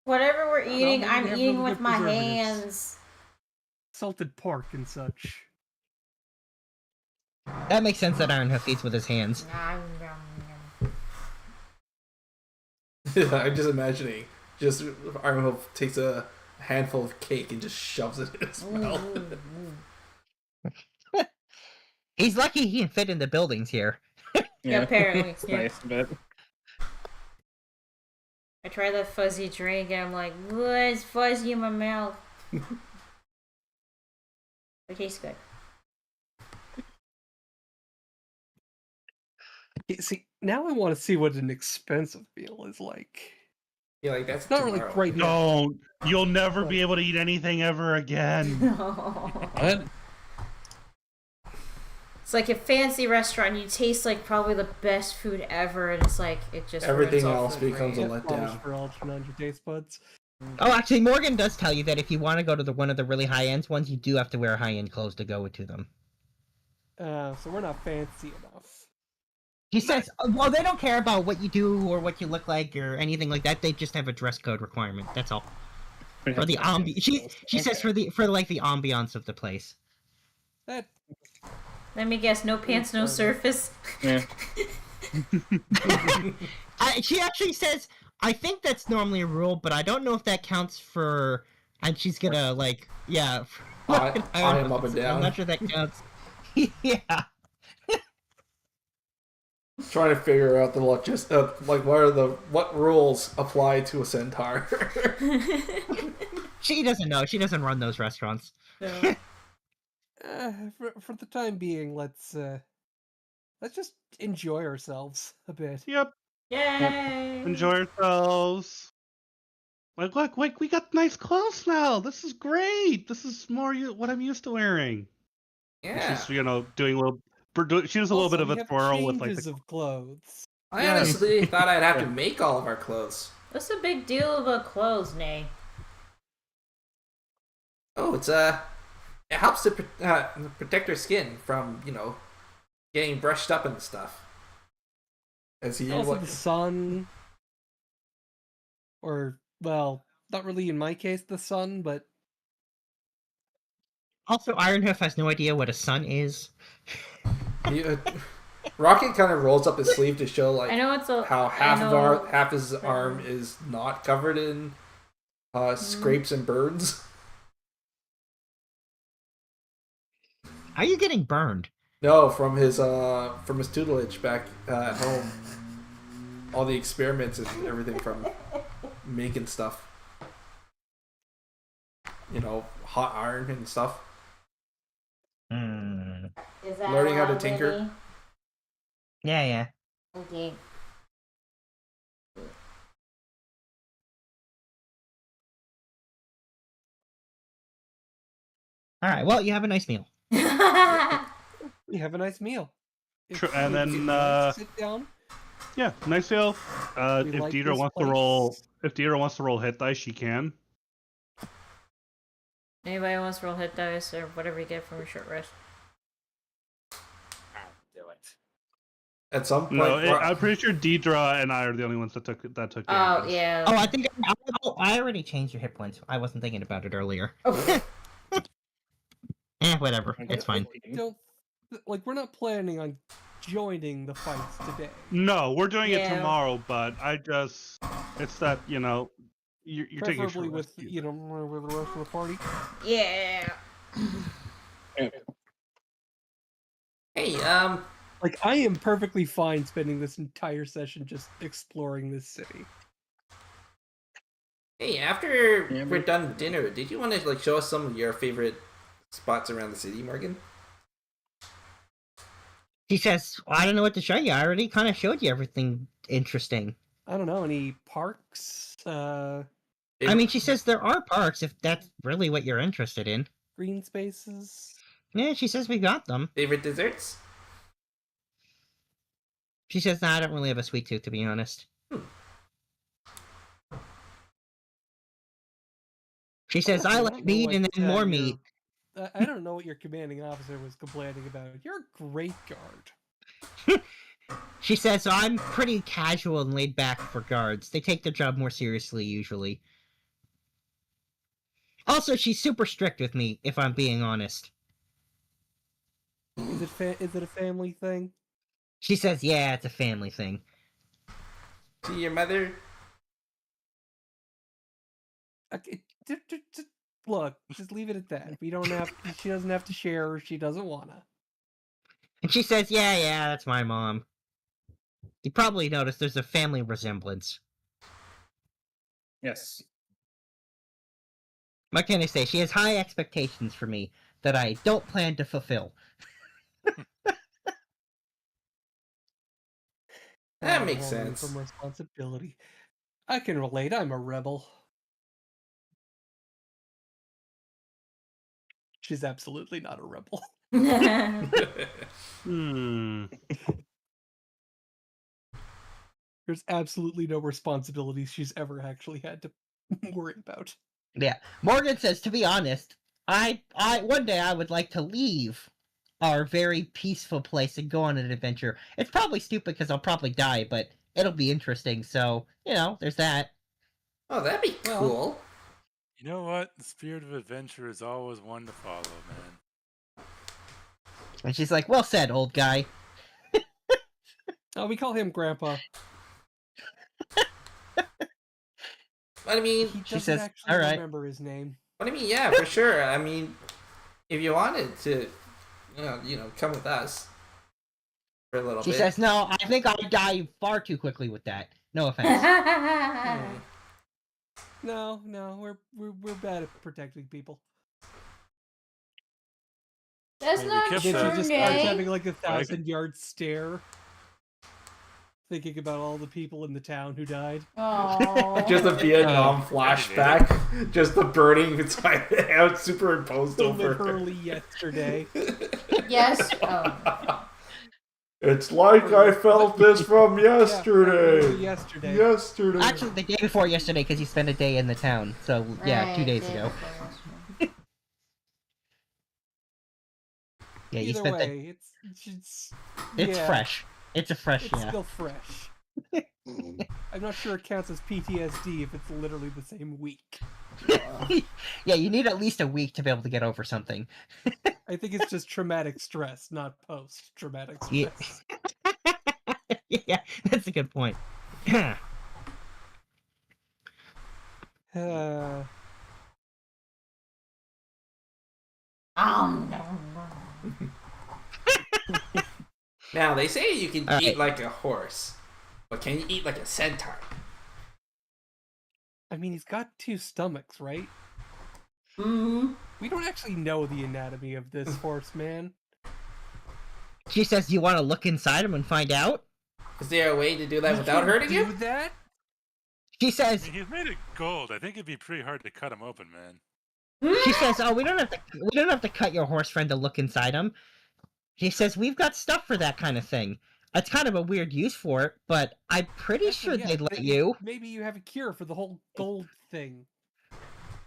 Whatever we're eating, maybe I'm they have eating really with good my preservatives. hands. Salted pork and such. That makes sense that Ironhoof eats with his hands. I'm just imagining. Just Ironhoof takes a handful of cake and just shoves it in his mouth. He's lucky he can fit in the buildings here. Yeah, apparently. It's Yeah. nice, but I try that fuzzy drink and I'm like, what? It's fuzzy in my mouth. It tastes good. See, now I want to see what an expensive meal is like. Yeah, like that's It's not really tomorrow. right now. Don't. You'll never be able to eat anything ever again. what? It's like a fancy restaurant. You taste like probably the best food ever, and it's like it just Everything ruins all else food becomes for a you. letdown. For ultra on your taste buds. Oh, actually, Morgan does tell you that if you want to go to one of the really high-end ones, you do have to wear high-end clothes to go to them. So we're not fancy enough. He says, well, they don't care about what you do or what you look like or anything like that. They just have a dress code requirement. That's all. For the she says for the ambiance of the place. That. Let me guess. No pants, no surface. Yeah. She actually says, I think that's normally a rule, but I don't know if that counts for. And she's gonna yeah. I am up and down. I'm not sure that counts. Yeah. Trying to figure out the what rules apply to a centaur. She doesn't know. She doesn't run those restaurants. For the time being, let's let's just enjoy ourselves a bit. Yep. Yay! Enjoy yourselves. Look, we got nice clothes now. This is great. This is more what I'm used to wearing. And Yeah. she's, doing a little. She does a little Also, bit of we a have twirl with changes like of clothes. I Yes. honestly thought I'd have to Yeah. make all of our clothes. What's the big deal about clothes, Nay? Oh, it helps to protect our skin from, getting brushed up and stuff. As he Also, the sun, or well, not really in my case the sun, but Also, Ironhoof has no idea what a sun is. Rocket kind of rolls up his sleeve to show like I know it's a how half his Mhm. arm is not covered in scrapes and burns. How are you getting burned? No, from his tutelage back at home. All the experiments and everything from making stuff. Hot iron and stuff. Is that Learning how to allowed, tinker. Winnie? Yeah. Okay. All right. Well, you have a nice meal. you have a nice meal. True, and then, would you like to sit down. Yeah, nice deal. If like Deidre this wants to roll hit dice, she can. Anybody wants to roll hit dice or whatever you get from a short rest? Do it. At some point, No, I'm pretty sure Deidre and I are the only ones that took Oh damage. yeah. Oh, I think I already changed your hit points. I wasn't thinking about it earlier. Oh. Whatever. It's fine. Don't we're not planning on joining the fights today. No, we're doing it Yeah. tomorrow, but it's that you're taking a Preferably short with rest. with the rest of the party. Yeah. Hey, Like I am perfectly fine spending this entire session just exploring this city. Hey, after we're done with dinner, did you want to show us some of your favorite spots around the city, Morgan? She says, well, I don't know what to show you. I already kind of showed you everything interesting. I don't know, any parks, I mean, she says there are parks if that's really what you're interested in. green spaces. Yeah, she says we got them. Favorite desserts? She says, nah, I don't really have a sweet tooth, to be honest. She says, I like meat and then more meat. I don't know what your commanding officer was complaining about. You're a great guard. She says, so I'm pretty casual and laid back for guards. They take their job more seriously, usually. Also, she's super strict with me, if I'm being honest. Is it a family thing? She says, yeah, it's a family thing. See your mother? Okay, look, just leave it at that. We don't have. She doesn't have to share if she doesn't wanna. And she says, yeah, that's my mom. You probably noticed there's a family resemblance. Yes. What can I say? She has high expectations for me that I don't plan to fulfill. That makes Running sense. From responsibility. I can relate. I'm a rebel. She's absolutely not a rebel. There's absolutely no responsibilities she's ever actually had to worry about. Yeah. Morgan says, to be honest, I one day I would like to leave our very peaceful place and go on an adventure. It's probably stupid because I'll probably die, but it'll be interesting. So, there's that. Oh, that'd be cool. You know what? The spirit of adventure is always one to follow, man. And she's like, well said, old guy. Oh, we call him Grandpa. I mean, He doesn't actually all right. remember his name. But I mean, yeah, for sure. I mean, if you wanted to, come with us for a little She bit. says, no, I think I die far too quickly with that. No offense. No, we're bad at protecting people. That's Well, we not kept Then that she just true, starts Nay. having like a 1,000-yard stare, thinking about all the people in the town who died. Aww. Just a Vietnam Animated. flashback. Just the burning inside the house superimposed over. Literally yesterday. Yes. Oh. It's like I felt this from yesterday. Yesterday. Yesterday. Actually, the day before yesterday, because you spent a day in the town. So, yeah, 2 Right, days yeah, ago. that's Yeah, you Either spent way, it's It's yeah, fresh. It's a fresh, It's yeah. still fresh. I'm not sure it counts as PTSD if it's literally the same week. Yeah, you need at least a week to be able to get over something. I think it's just traumatic stress, not post-traumatic Yeah. stress. Yeah, that's a good point. Now, they say you can All eat right. like a horse, but can you eat like a centaur? I mean, he's got 2 stomachs, right? Mm-hmm. We don't actually know the anatomy of this horse, man. She says, do you want to look inside him and find out? Is there a way to do that We without can hurting do him? that? She I says, mean, he's made of gold. I think it'd be pretty hard to cut him open, man. she says, oh, we don't have to cut your horse friend to look inside him. She says, we've got stuff for that kind of thing. It's kind of a weird use for it, but I'm pretty Actually, sure yeah, they'd let you. Maybe you have a cure for the whole gold thing.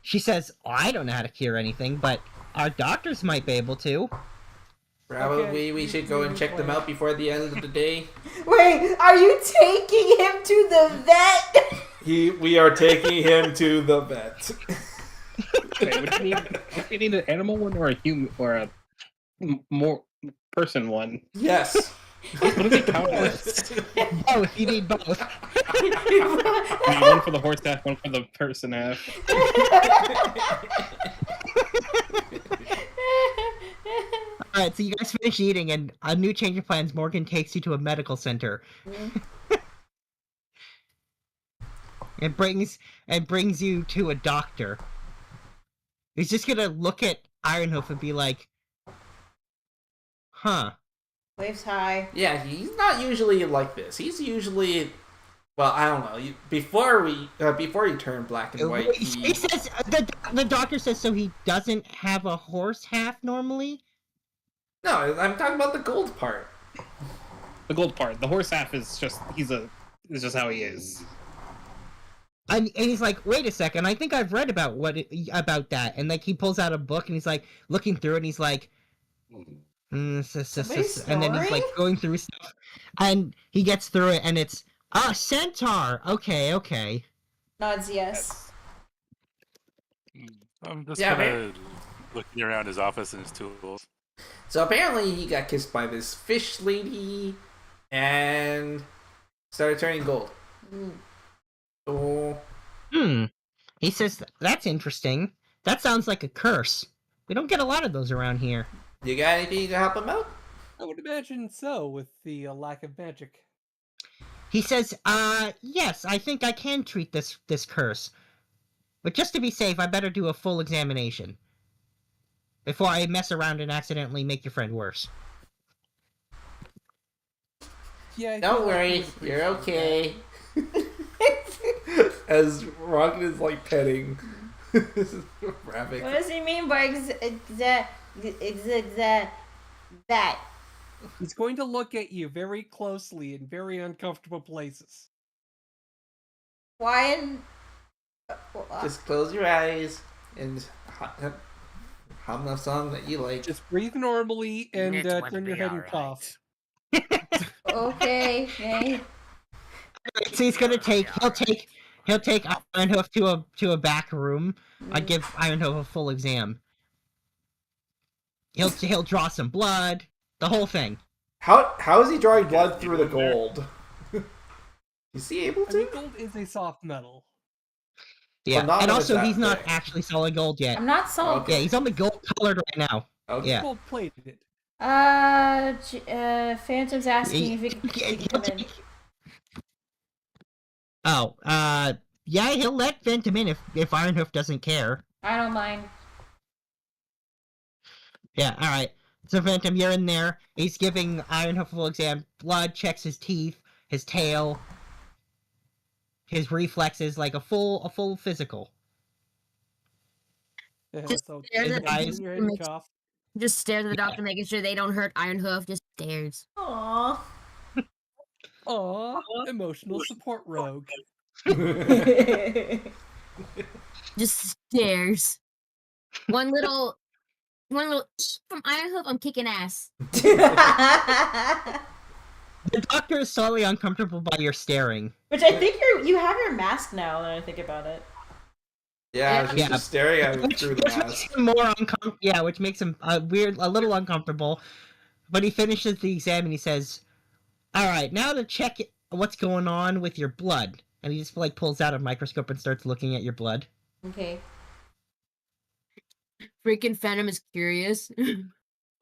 She says, oh, I don't know how to cure anything, but our doctors might be able to. Probably Okay, we you- should go you and check them plan. out before the end of the day. Wait, are you taking him to the vet? We are taking him to the vet. Wait, what do you need? Do you need an animal one or a human or a more person one? Yes. What do they count as? Both, you need both. You need one for the horse half, one for the person half. Alright, so you guys finish eating, and a new change of plans, Morgan takes you to a medical center. and brings you to a doctor. He's just gonna look at Ironhoof and be like, huh. Waves high. Yeah, he's not usually like this. He's usually, well, I don't know. Before he turned black and white, He says, the doctor says so he doesn't have a horse half normally? No, I'm talking about the gold part. The gold part. The horse half is just is just how he is. And he's like, wait a second, I think I've read about about that. And like he pulls out a book and he's like looking through it and he's like, and then he's like going through stuff, and he gets through it, and it's centaur. Okay. Nods yes. I'm just Yeah, kind of looking around his office and his tools. So apparently he got kissed by this fish lady and started turning gold. So He says, that's interesting. That sounds like a curse. We don't get a lot of those around here. you got anything to help him out? I would imagine so, with the lack of magic. He says, yes, I think I can treat this curse. But just to be safe, I better do a full examination. Before I mess around and accidentally make your friend worse. Yeah. Don't worry, you're okay. As Rocket is like petting Rabbit. What does he mean by that? He's going to look at you very closely in very uncomfortable places. Why? Just close your eyes and hum a song that you like. Just breathe normally and turn your head and cough. Okay. Okay. So he's gonna he'll take Ironhoof to a back room. I give Ironhoof a full exam. He'll draw some blood, the whole thing. How is he drawing blood through the gold? Is he able I mean, to? gold is a soft metal. Yeah, not and when also it's he's that not thick. actually solid gold yet. I'm not solid. Yeah, he's only gold colored right now. Okay. Yeah. Gold plated. Phantom's asking if he can come in. Oh, yeah, he'll let Phantom in if Ironhoof doesn't care. I don't mind. Yeah, alright. So Phantom, you're in there. He's giving Ironhoof a full exam. Blood, checks his teeth, his tail, his reflexes, like a full physical. Yeah, Just so stares his at the eyes- getting your makes- cough. Just stares at the doctor, making sure they don't hurt Ironhoof. Just stares. Aww. Aw, emotional support rogue. Just stares. One little from Ironhoof. I'm kicking ass. The doctor is slowly uncomfortable by your staring. Which I think you have your mask now. That I think about it. Yeah, she's Yeah. just staring at him Which through the makes mask. him more uncomfortable. Yeah, which makes him a little uncomfortable. But he finishes the exam and he says, "All right, now to check what's going on with your blood." And he just like pulls out a microscope and starts looking at your blood. Okay. Freaking Phantom is curious. What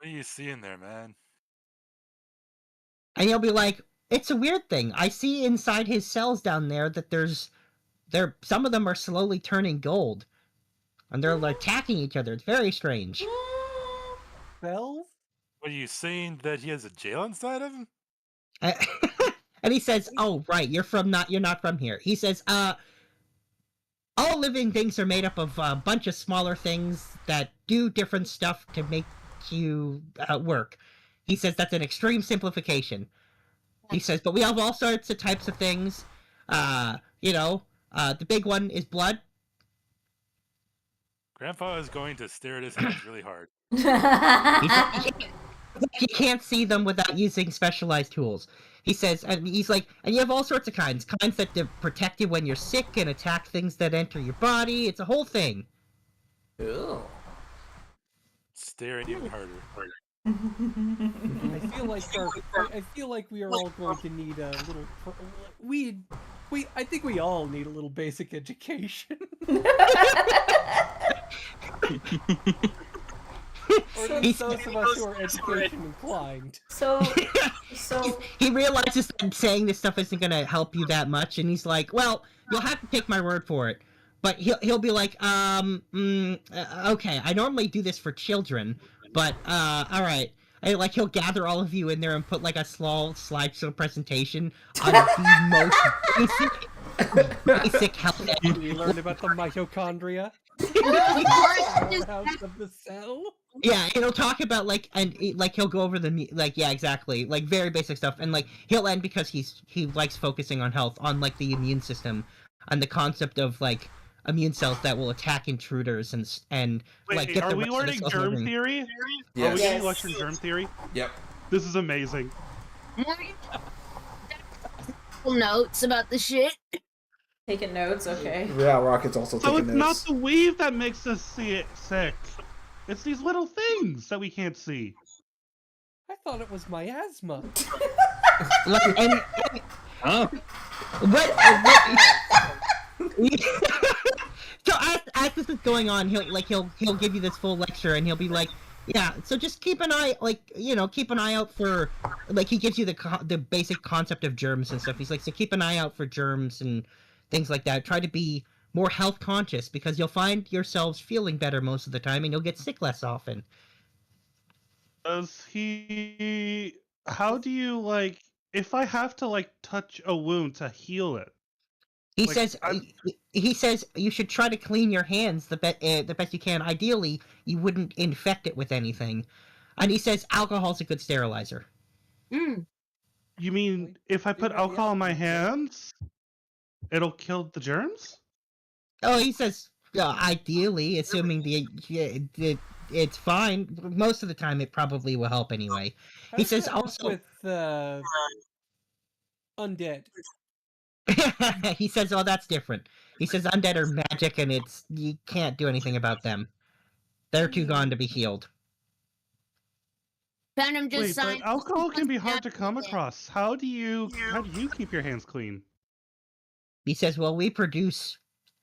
are you seeing there, man? And he'll be like, "It's a weird thing. I see inside his cells down there that some of them are slowly turning gold, and they're like, attacking each other. It's very strange." Bells? What are you saying that he has a jail inside of him? And he says, "Oh, right, you're not from here." He says, "All living things are made up of a bunch of smaller things that do different stuff to make you work." He says that's an extreme simplification. He says, "But we have all sorts of types of things. The big one is blood." Grandpa is going to stare at his hands really hard. He says, you can't see them without using specialized tools. He says, and he's like, and you have all sorts of kinds that protect you when you're sick and attack things that enter your body. It's a whole thing. Ew. Staring even harder. I feel like we are all going to need a little. I think we all need a little basic education. Or at least those of us who are education inclined. So He realizes that saying this stuff isn't going to help you that much, and he's like, "Well, you'll have to take my word for it." But he'll be like, "Okay, I normally do this for children, but all right." And, like, he'll gather all of you in there and put like a small slideshow presentation on the most basic health. We learned about the mitochondria. Powerhouse of the cell. Yeah, he'll talk about he'll go over exactly, like very basic stuff, and like he'll end because he likes focusing on health, on like the immune system, and the concept of like immune cells that will attack intruders and Wait, like get are the we rest of the learning cells germ moving. theory? Are Yes. we getting Yes. lecture germ theory? Yep. This is amazing. Notes about the shit. taking notes. Okay. Yeah, Rocket's also So taking it's not notes. the weave that makes us see it sick. It's these little things that we can't see. I thought it was miasma. Like, and Huh? what so as this is going on, he'll give you this full lecture, and he'll be like, "Yeah, so just keep an eye, keep an eye out for," like, he gives you the basic concept of germs and stuff. He's like, "So keep an eye out for germs and things like that. Try to be more health conscious, because you'll find yourselves feeling better most of the time, and you'll get sick less often." Does he? How do you like? If I have to like touch a wound to heal it? He Like, says he says you should try to clean your hands the best you can. Ideally, you wouldn't infect it with anything. And he says alcohol's a good sterilizer. Mm. You mean if I put alcohol on my hands, it'll kill the germs? Oh, he says ideally, assuming it's fine. Most of the time, it probably will help anyway. He says also with undead. he says, "Oh, that's different." He says undead are magic, and you can't do anything about them. They're too gone to be healed. Phantom just Wait, but signed. alcohol can be hard to come across. How do you keep your hands clean? He says, "Well, we produce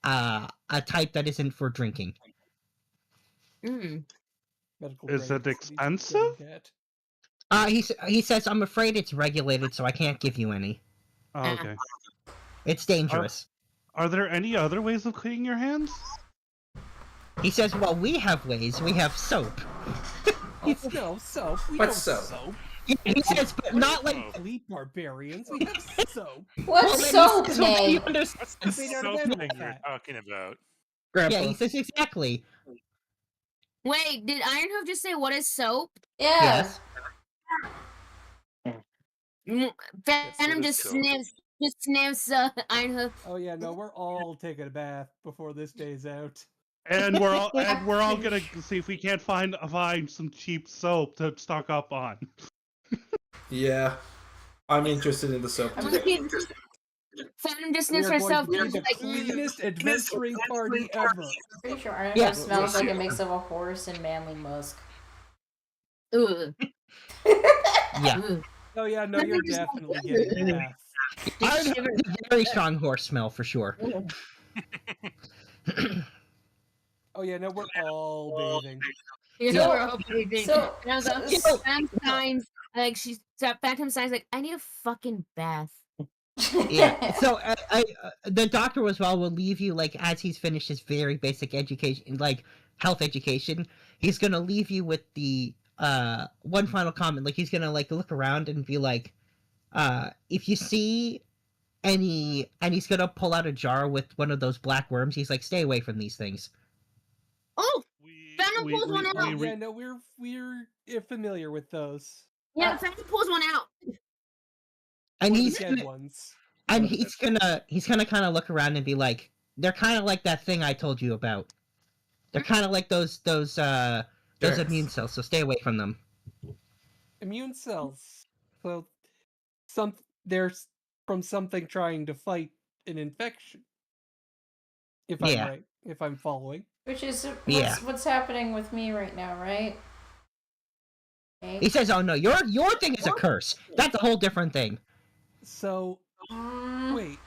a type that isn't for drinking." Mm. Medical Is grade it studies expensive? get. He says, "I'm afraid it's regulated, so I can't give you any. Oh, okay. It's dangerous." Are there any other ways of cleaning your hands? He says, "Well, we have ways. We have soap." No, soap. We What's know soap? He says, but not like. Fleet barbarians. We have soap. What's then soap, he says, well, Nate? you What's the understand. Made out of soap animal thing you're fat. talking about? Yeah, Grandpa. he says exactly. Wait, did Ironhoof just say what is soap? Yeah. Yes. Phantom what is just soap? sniffs Ironhoof. Oh yeah, no, we're all taking a bath before this day's out. And we're all gonna see if we can't find some cheap soap to stock up on. Yeah. I'm interested in the soap. I'm too. Phantom just We sniffs are going herself. to be She's the like, cleanest adventuring party ever. pretty sure Iron Yeah. smells like a mix of a horse and manly musk. ugh. Yeah. Ugh. Oh yeah, no, you're definitely getting a bath. I have a very strong horse smell for sure. Oh yeah, no, we're all bathing. Yeah, So- we're all bathing. so- And I was so- Phantom signs like Phantom signs like I need a fucking bath. Yeah. So the doctor as well will leave you like as he's finished his very basic education, like health education. He's gonna leave you with the one final comment. Like he's gonna like look around and be like, if you see any, and he's gonna pull out a jar with one of those black worms. He's like, stay away from these things. Oh, Phantom pulls one out. Yeah, no, we're familiar with those. Yeah, Phantom pulls one out. And One of he's the dead gonna, ones. and he's gonna kind of look around and be like, they're kind of like that thing I told you about. They're kind of like those immune cells. So stay away from them. Immune cells. So they're from something trying to fight an infection. If I'm Yeah. right, if I'm following. Which is Yeah. what's happening with me right now, right? Okay. He says, "Oh no, your thing is a curse. That's a whole different thing." So wait.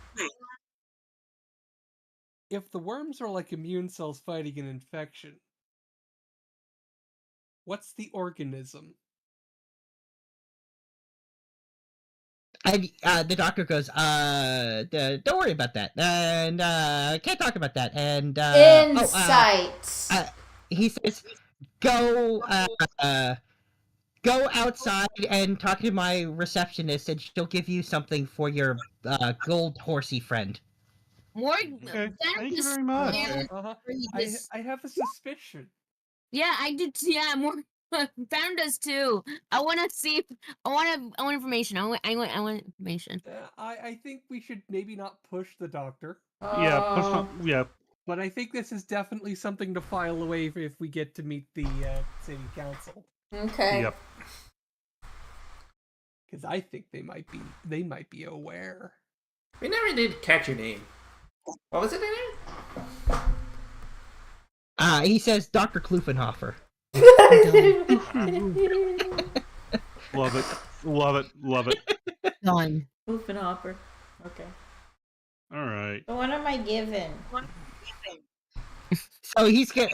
If the worms are like immune cells fighting an infection, what's the organism? And the doctor goes, don't worry about that, and can't talk about that, and Insights. he says, go outside and talk to my receptionist, and she'll give you something for your gold horsey friend. More. Okay, thank you very much. Uh-huh. I have a suspicion. Yeah, I did. Yeah, more. Phantom does too. I want to see. I want information. I want information. I think we should maybe not push the doctor. Yeah. But I think this is definitely something to file away if we get to meet the city council. Okay. Yep. Because I think they might be aware. We never did catch your name. What was it in there? He says Dr. Klufenhofer. Love it. Done. Klufenhofer. Okay. All right. So what am I given? So he's get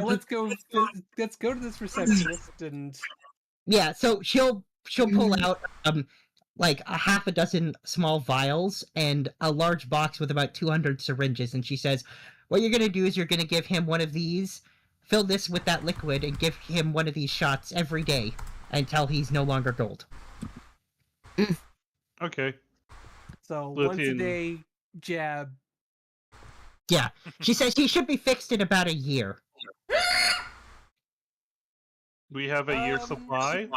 Let's go to this receptionist and yeah. So she'll pull out like a half a dozen small vials and a large box with about 200 syringes, and she says, "What you're gonna do is you're gonna give him one of these, fill this with that liquid, and give him one of these shots every day until he's no longer gold." Okay. so Lithium. once a day jab. Yeah, she says he should be fixed in about a year. We have a year's supply.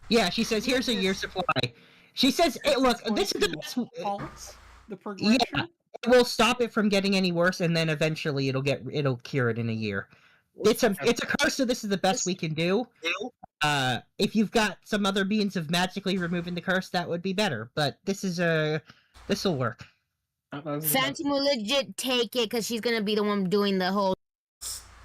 Yeah, she says here's a year's supply. She says, hey, look, this is the best. Halt the progression. Yeah, it will stop it from getting any worse, and then eventually it'll cure it in a year. It's a curse, so this is the best we can do. If you've got some other means of magically removing the curse, that would be better. But this'll work. Phantom will legit take it because she's gonna be the one doing the whole.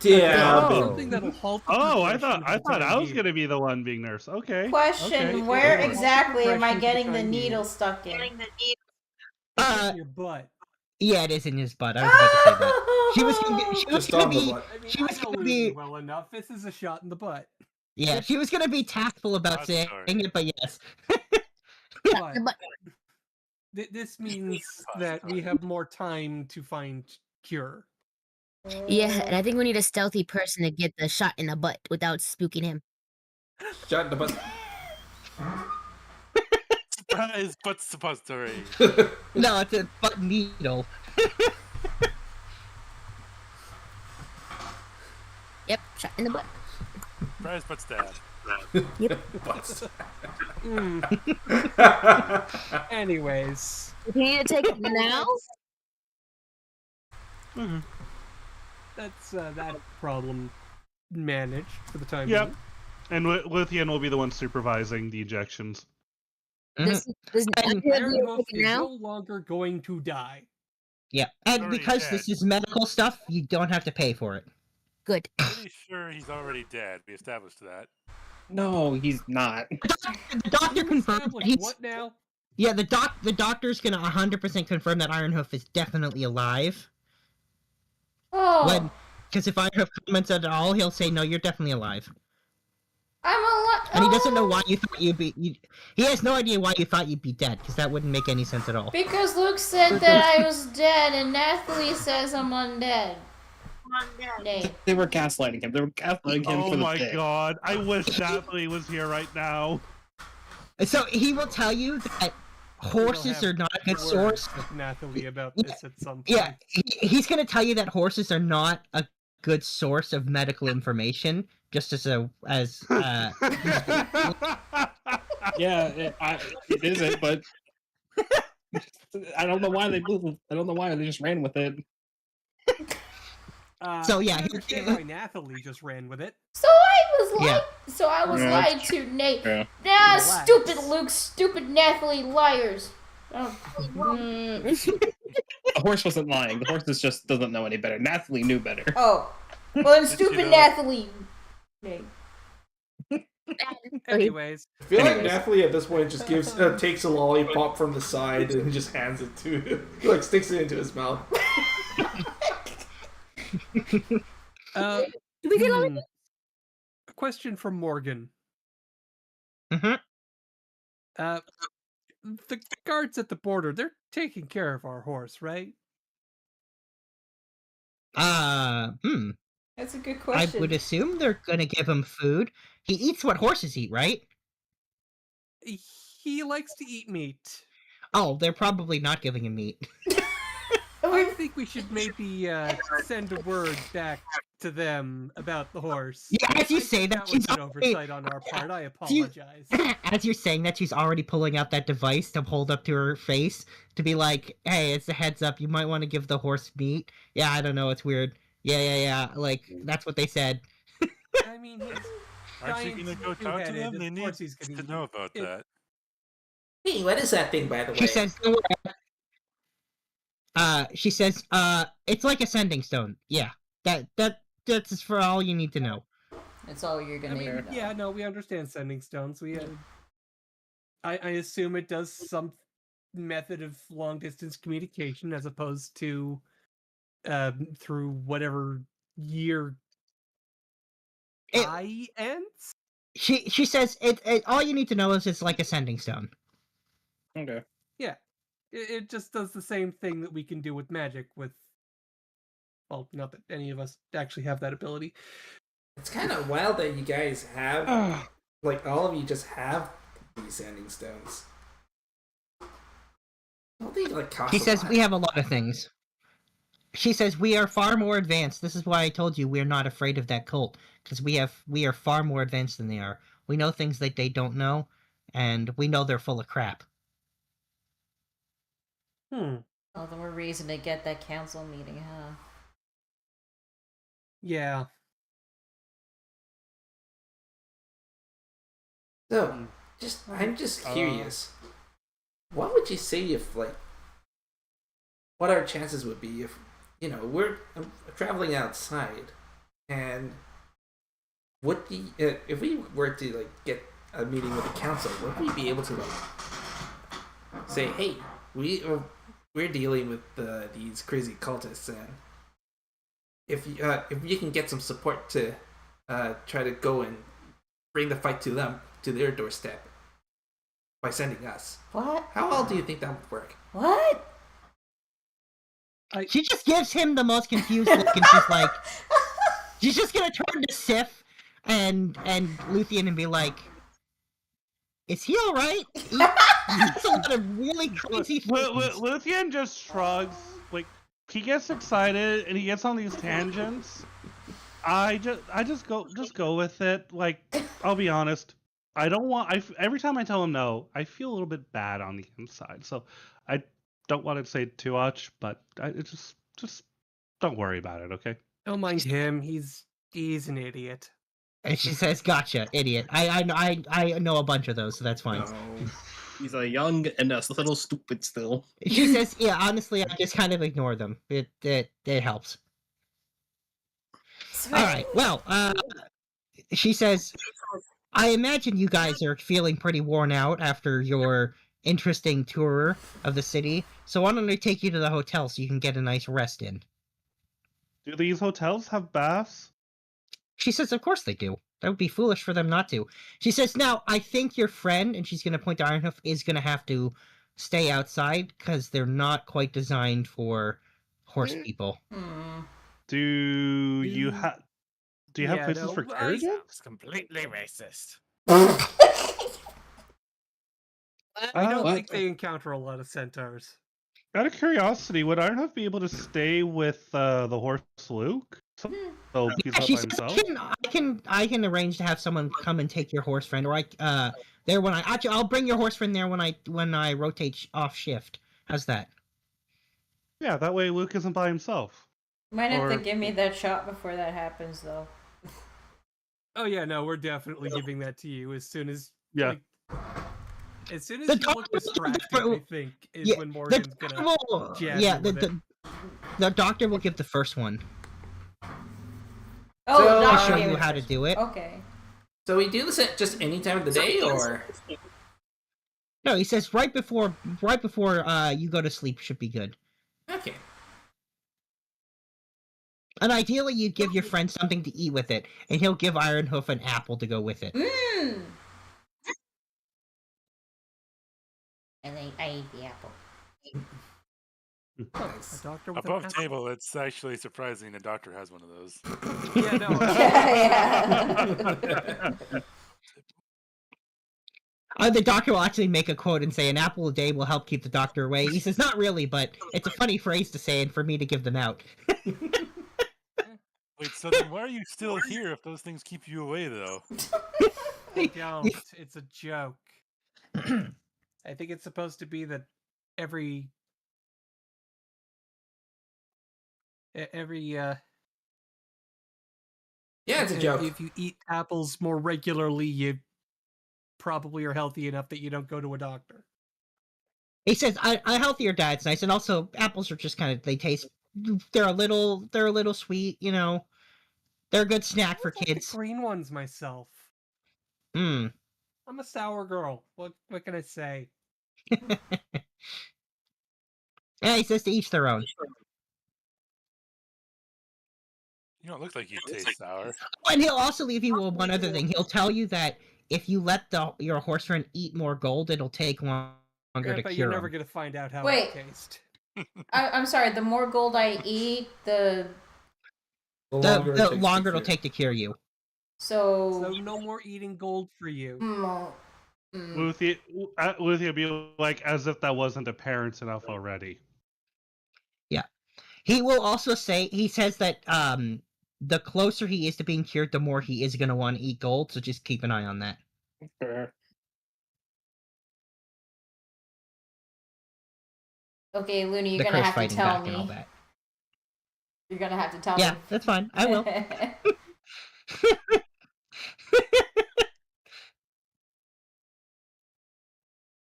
Yeah. Something that'll halt the I progression thought of I was the gonna be the one being nurse. Okay. Question: Okay. Where Okay. exactly am I Progression getting for the time being. needle stuck in? It's in your butt. Yeah, it is in his butt. I was about to say that. She was Just gonna on the be. butt. I mean, She was I know gonna Lucy be. well enough. This is a shot in the butt. Yeah, she was gonna be tactful about I'm saying sorry. it, but yes. But this means that we have more time to find cure. Yeah, and I think we need a stealthy person to get the shot in the butt without spooking him. Shut the butt. Surprise, butt suppository. No, it's a butt needle. Yep, shot in the butt. Surprise, butt stab. Yep. Anyways. You need to take it now? Mhm. That's that problem managed for the time Yep. being. And Luthien will be the one supervising the injections. This And- Iron Hoof take it is now? no longer going to die. Yeah, and Already because dead. this is medical stuff, you don't have to pay for it. Good. Pretty sure he's already dead. We established that. No, he's not. The doctor confirmed Establish he's... what now? Yeah, the doctor's gonna 100% confirm that Ironhoof is definitely alive. Oh, Because if Ironhoof comments at all, he'll say, "No, you're definitely alive." I'm alive. And he doesn't know why you thought you'd be. He has no idea why you thought you'd be dead, because that wouldn't make any sense at all. Because Luke said that I was dead, and Nathalie says I'm undead. Nay. They were gaslighting him. They were gaslighting him Oh for the my bit. god! I wish Nathalie was here right now. So he will tell you that horses are not a good source. With Nathalie about this at some point. Yeah, he's going to tell you that horses are not a good source of medical information. Just as Yeah, it isn't, but I don't know why they moved. I don't know why they just ran with it. So, yeah, I understand why Nathalie just ran with it. So I was Yeah. Yeah, lied to, Nate. Yeah. Nah, Relax. stupid Luke, stupid Nathalie, liars. Oh. The horse wasn't lying. The horse just doesn't know any better. Nathalie knew better. Oh. Well, then you stupid know- Nathalie. Nate. Anyways, I feel like Anyways. Nathalie at this point just takes a lollipop from the side and just hands it to him. He like sticks it into his mouth. we get a question from Morgan. Mhm. The guards at the border, they're taking care of our horse, right? That's a good I question. would assume they're going to give him food. He eats what horses eat, right? He likes to eat meat. Oh, they're probably not giving him meat. I think we should maybe send a word back to them about the horse. Yeah, as you I say think that, was she's an already- oversight on our part. I you- apologize. As you're saying that, she's already pulling out that device to hold up to her face to be like, "Hey, it's a heads up. You might want to give the horse meat." Yeah, I don't know. It's weird. Yeah. Like that's what they said. I mean, he's Aren't you gonna go talk to them? They need he's to know about that. Hey, what is that thing, by the way? She says, "Don't worry." She says, it's like a sending stone. Yeah, that's for all you need to know. That's all you're I gonna mean, need. yeah, no, we understand sending stones. I assume it does some method of long distance communication as opposed to through whatever year I ends. She says it all you need to know is it's like a sending stone. Okay. Yeah, it just does the same thing that we can do with magic. With well, not that any of us actually have that ability. It's kind of wild that you guys have, like, all of you just have these sanding stones. Don't they, like, cost She a says lot? we have a lot of things. She says we are far more advanced. This is why I told you we're not afraid of that cult, because we are far more advanced than they are. We know things that they don't know, and we know they're full of crap. Well, then we're reason to get that council meeting, huh? Yeah. So, I'm just curious. What would you say if, like, what our chances would be if, you know, we're traveling outside, and would the if we were to, like, get a meeting with the council, would we be able to, like, say, hey, we're dealing with these crazy cultists, and if you can get some support to try to go and bring the fight to them, to their doorstep, by sending us. What? How well do you think that would work? What? She just gives him the most confused look, and she's like, she's just gonna turn to Sif, and Luthien and be like, "Is he all right? That's a lot of really crazy things." Luthien just shrugs. Like, he gets excited and he gets on these tangents. I just go with it. Like, I'll be honest. I don't want. Every time I tell him no, I feel a little bit bad on the inside. So I don't want to say too much, but it just don't worry about it, okay? Don't mind him. He's an idiot. And she says, "Gotcha, idiot. I know a bunch of those, so that's fine." No. He's a young and a little stupid still. She says, "Yeah, honestly, I just kind of ignore them. It helps." All right. Well, she says, "I imagine you guys are feeling pretty worn out after your interesting tour of the city. So why don't I take you to the hotel so you can get a nice rest in?" Do these hotels have baths? She says, "Of course they do. That would be foolish for them not to." She says, "Now, I think your friend," and she's going to point to Ironhoof, "is going to have to stay outside because they're not quite designed for horse people." Do you have places for carriages? Sounds completely racist. I don't think they encounter a lot of centaurs. Out of curiosity, would Ironhoof be able to stay with the horse Luke? So he's not by himself. I can arrange to have someone come and take your horse friend, or there when I'll bring your horse friend there when I rotate off shift. How's that? Yeah, that way Luke isn't by himself. Might have to give me that shot before that happens, though. Oh yeah, no, we're definitely giving that to you as soon as as soon as you look distracted. I think is when Morgan's gonna jab you with it. The doctor will give the first one. Oh, the I'll doctor show gave you it how to first. do it. Okay. So we do this at just any time of the day, or? No, he says right before you go to sleep should be good. Okay. And ideally, you'd give your friend something to eat with it, and he'll give Ironhoof an apple to go with it. And I ate the apple. A doctor with Above an table, it's actually surprising a doctor has one of those. Yeah, no. The doctor will actually make a quote and say, "An apple a day will help keep the doctor away." He says, "Not really, but it's a funny phrase to say and for me to give them out." Wait, so then why are you still here if those things keep you away, though? They don't. It's a joke. I think it's supposed to be that every Yeah, it's a joke. If you eat apples more regularly, you probably are healthy enough that you don't go to a doctor. He says, "A healthier diet's nice, and also apples are just kind of they're a little sweet, you know. They're a good snack for kids." The green ones myself. Hmm. I'm a sour girl. What can I say? Yeah, he says to each their own. You don't look like you taste sour. And he'll also leave you with one other thing. He'll tell you that if you let your horse friend eat more gold, it'll take longer to But cure you're never him. going to find out how Wait. it tastes. I'm sorry. The more gold I eat, the The longer it'll take to cure you. So no more eating gold for you. Luthien be like as if that wasn't apparent enough already. Yeah. He will also say, he says that the closer he is to being cured, the more he is going to want to eat gold, so just keep an eye on that. Okay, Looney, you're The gonna curse have to fighting tell back and all me. that. You're gonna have to tell me. Yeah, that's fine. I will.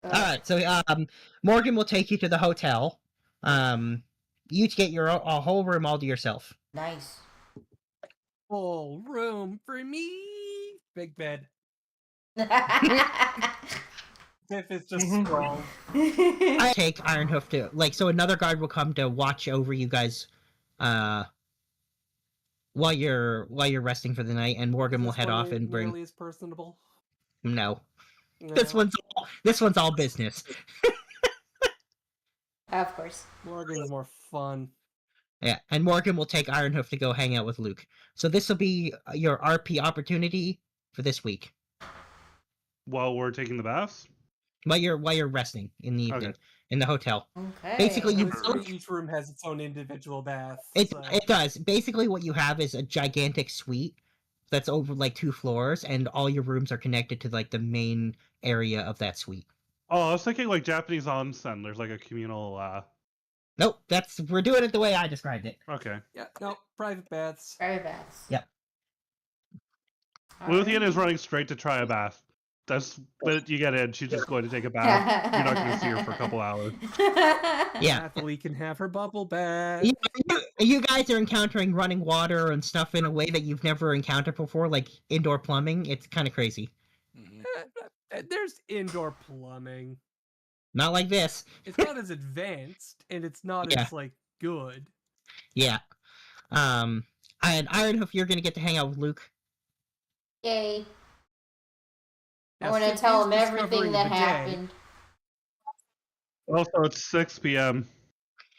Alright, so Morgan will take you to the hotel. You get a whole room all to yourself. Nice. Whole room for me. Big bed. If it's just sprawled. I take Ironhoof to so another guard will come to watch over you guys while you're resting for the night, and Morgan will head off and bring Nearly as personable. No. No. This one's all business. Of course. Morgan's more fun. Yeah, and Morgan will take Ironhoof to go hang out with Luke. So this will be your RP opportunity for this week. While we're taking the baths? While you're resting in the evening in the hotel. Okay. Basically, I'm you assuming each room has its own individual bath. it so- it does. Basically, what you have is a gigantic suite that's over like 2 floors, and all your rooms are connected to like the main area of that suite. Oh, I was thinking like Japanese onsen. There's like a communal. Nope, we're doing it the way I described it. Okay. Yeah, no, private baths. Private baths. Yep. Luthien is running straight to try a bath. That's but you get in. She's just going to take a bath. You're not going to see her for a couple hours. Yeah. Nathalie can have her bubble bath. You guys are encountering running water and stuff in a way that you've never encountered before, like indoor plumbing. It's kind of crazy. There's indoor plumbing. Not like this. It's not as advanced, and it's not Yeah. as like good. Yeah. And Ironhoof, you're gonna get to hang out with Luke. Yay. I Now, want to Sid tell is him everything discovering that the day. happened. Also, it's 6 p.m.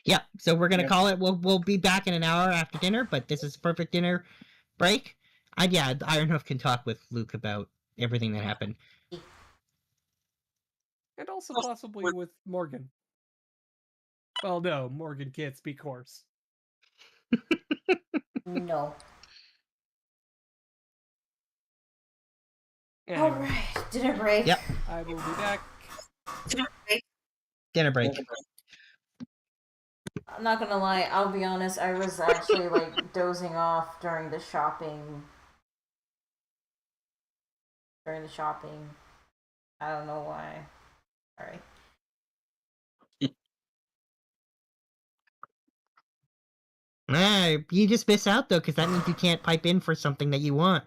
Yeah. So we're gonna call it. We'll be back in an hour after dinner, but this is perfect dinner break. And yeah, Ironhoof can talk with Luke about everything that happened. And also possibly with Morgan. Well, no, Morgan can't speak horse. No. Anyway, Alright, dinner break. Yep. I will be back. Dinner break. I'm not gonna lie, I'll be honest, I was actually like dozing off during the shopping. I don't know why. Sorry. You just miss out though, because that means you can't pipe in for something that you want.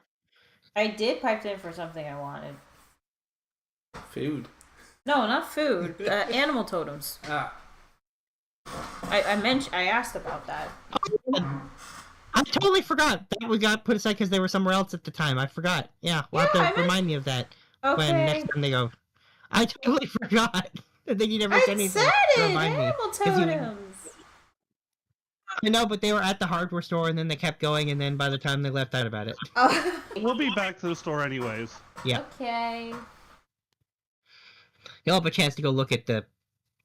I did pipe in for something I wanted. Food. No, not food. Animal totems. Ah. I asked about that. I totally forgot that we got put aside because they were somewhere else at the time. I forgot. Yeah, we'll have to remind me of that when next time they go. I totally forgot. I think you never said anything to remind me. Animal 'Cause you- totems. I know, but they were at the hardware store and then they kept going, and then by the time they left out about it. Oh. We'll be back to the store anyways. Yeah. Okay. You'll have a chance to go look at the,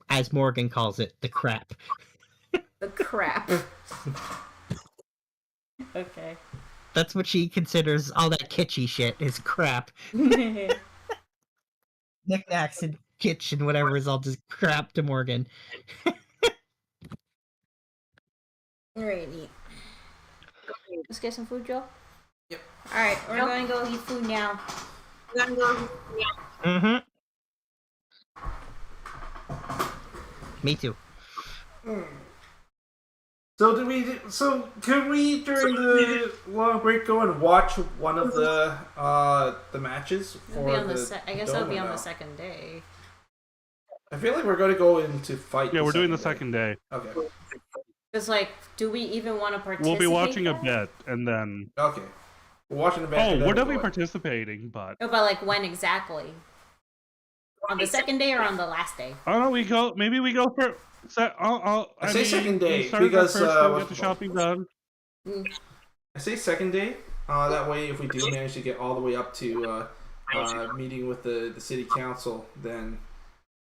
as Morgan calls it, the crap. The crap. Okay. That's what she considers all that kitschy shit is crap. Knickknacks and kitsch and whatever is all just crap to Morgan. Alrighty. Let's get some food, Joe. Yep. Alright, we're going to go eat food now. Mm-hmm. Me too. So could we during the long break go and watch one of the matches It'll be for on the the I guess dome it'll be or on no? the second day. I feel like we're going to go into fight. Yeah, we're doing the second second day. Okay. It's like, do we even want to participate? We'll be watching a then? bit and then. Okay. We're watching the match. Oh, and then we're we'll definitely go in. participating, but. No, but like when exactly? On the second day or on the last day? I don't know. We go. Maybe we go for. I say second day, we started because, first, then we what's get the it shopping done. I say second day. That way, if we do manage to get all the way up to meeting with the city council, then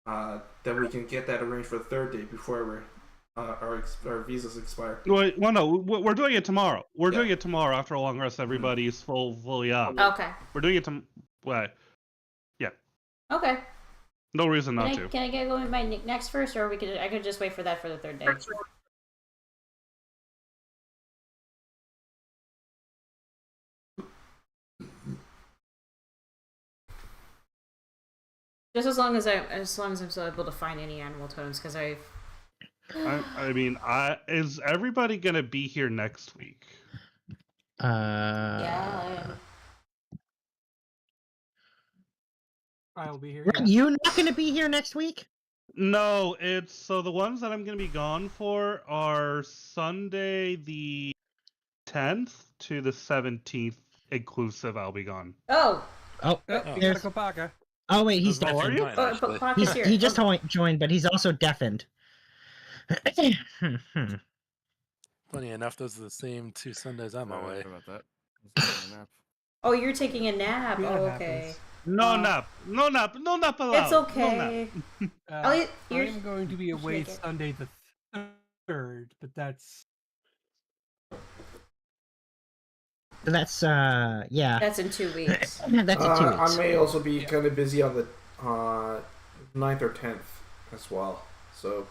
we can get that arranged for the third day before our visas expire. Well, no, we're doing it tomorrow. We're doing it tomorrow after a long rest. Everybody's fully up. Okay. We're doing it tomorrow. Yeah. Okay. No reason not to. Can I get going with my knickknacks first, or I could just wait for that for the third day? Just as long as I'm still able to find any animal totems, because I mean, is everybody gonna be here next week? Yeah. I will be here. You're not going to be here next week? No, it's so the ones that I'm gonna be gone for are Sunday the 10th to the 17th inclusive. I'll be gone. Oh. Oh, You there's... gotta go Baka. Oh wait, he's How are deafened. you? But Baka's here. He just joined, but he's also deafened. Funny enough, those are the same 2 Sundays I'm away. About that. I was taking a nap. Oh, you're taking a nap. Yeah, Oh, it okay. happens. No nap. No nap. No nap allowed. It's No nap. okay. At least you're- I'm going to be you should away make it. Sunday the 3rd, but that's So that's yeah. That's in 2 weeks. That's in 2 I weeks. may also be kind of busy on the 9th or 10th as well. So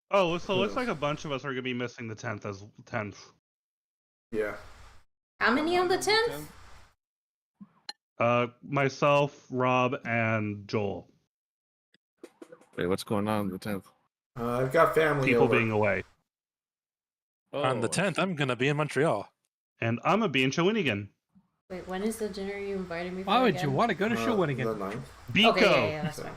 Oh, so it looks like a bunch of us are gonna be missing the 10th. yeah. How many on the 10th? Myself, Rob, and Joel. Wait, what's going on the 10th? I've got family People over. being away. On the 10th, I'm gonna be in Montreal. And I'm gonna be in Shawinigan. Wait, when is the dinner you invited me for? why would again? you want to go to The Shawinigan? 9th. Biko. Okay, yeah, that's fine.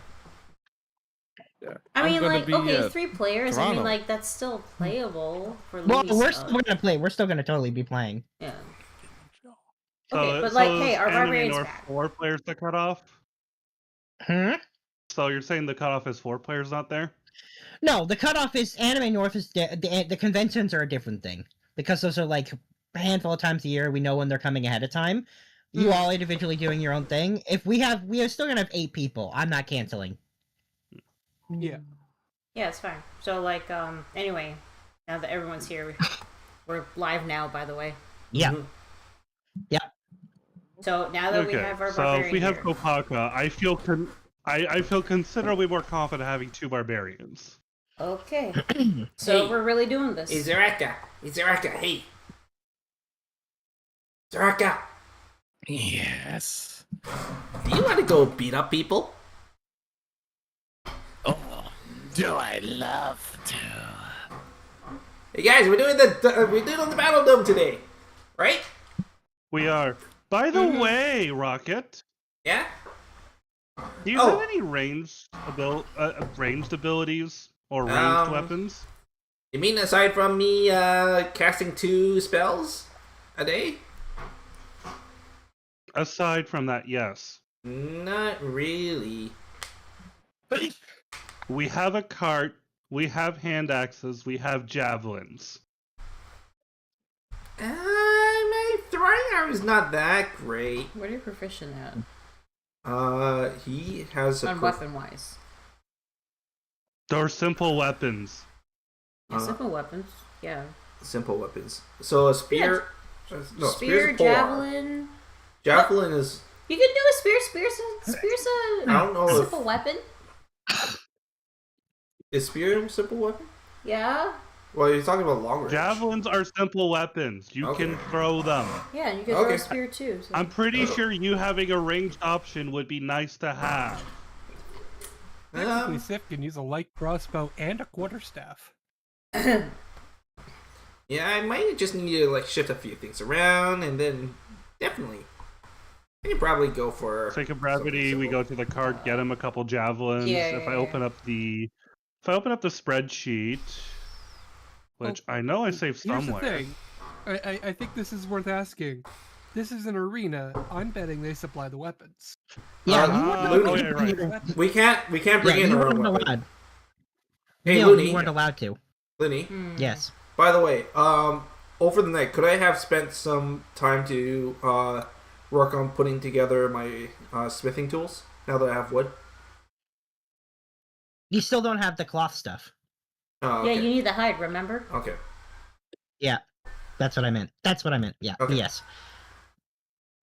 Yeah. I mean, I'm gonna like, be, okay, 3 players. I mean, Toronto. like, that's still playable for Well, Louis we're stuff. still gonna play. We're still gonna totally be playing. Yeah. So, Okay, but so like, is hey, our Anime barbarian's North back. 4 players to cut off? Hmm? So you're saying the cutoff is 4 players not there? No, the cutoff is Anime North is the conventions are a different thing because those are like a handful of times a year. We know when they're coming ahead of time. You all individually doing your own thing. If we are still gonna have 8 people. I'm not canceling. Yeah. Yeah, it's fine. So, like, anyway, now that everyone's here, we're live now, by the way. Yeah. Mhm. Yeah. So now that we Okay, have our so barbarian if we have here, Kopaka, I feel considerably more confident having 2 barbarians. okay. So Hey. we're really doing this. Hey, Zaraka. Hey. Zaraka, Yes. do you want to go beat up people? Oh, do I love to? Hey guys, we're doing the battle dome today, right? We are. By the way, Rocket, Yeah. do you Oh. have any ranged abilities or ranged Um, weapons? You mean aside from me casting 2 spells a day? Aside from that, yes. Not really. We have a cart, we have hand axes, we have javelins. My throwing arm is not that great. What are you proficient at? He has a On weapon-wise. They're simple weapons. Yeah, simple weapons. Yeah. simple weapons. So a spear. No, Spear, spear's a polearm. javelin. Javelin is. You can do a spear. Spear's a I don't know if simple weapon. is spear a simple weapon. Yeah. Well, you're talking about long range. Javelins are simple weapons. You Okay. can throw them. Yeah, and you can throw Okay. a spear too. So. I'm pretty sure you having a ranged option would be nice to have. Technically, Sif can use a light crossbow and a quarterstaff. Yeah, I might just need to like shift a few things around, and then definitely, I can probably go for. Sake of brevity, we go to the cart, get him a couple javelins. Yeah, if yeah, I open up the spreadsheet, which I know I saved Here's somewhere. the thing. I think this is worth asking. This is an arena. I'm betting they supply the weapons. Yeah, Uh, you weren't Looney. oh, yeah, right. We can't bring Yeah, in you our own weren't weapon. allowed. Hey, No, Looney. you weren't allowed to. Looney. Hmm. Yes. By the way, over the night, could I have spent some time to work on putting together my smithing tools now that I have wood? You still don't have the cloth stuff. Oh, Yeah, okay. you need the hide. Remember? Okay. Yeah, that's what I meant. Yeah, Okay. yes.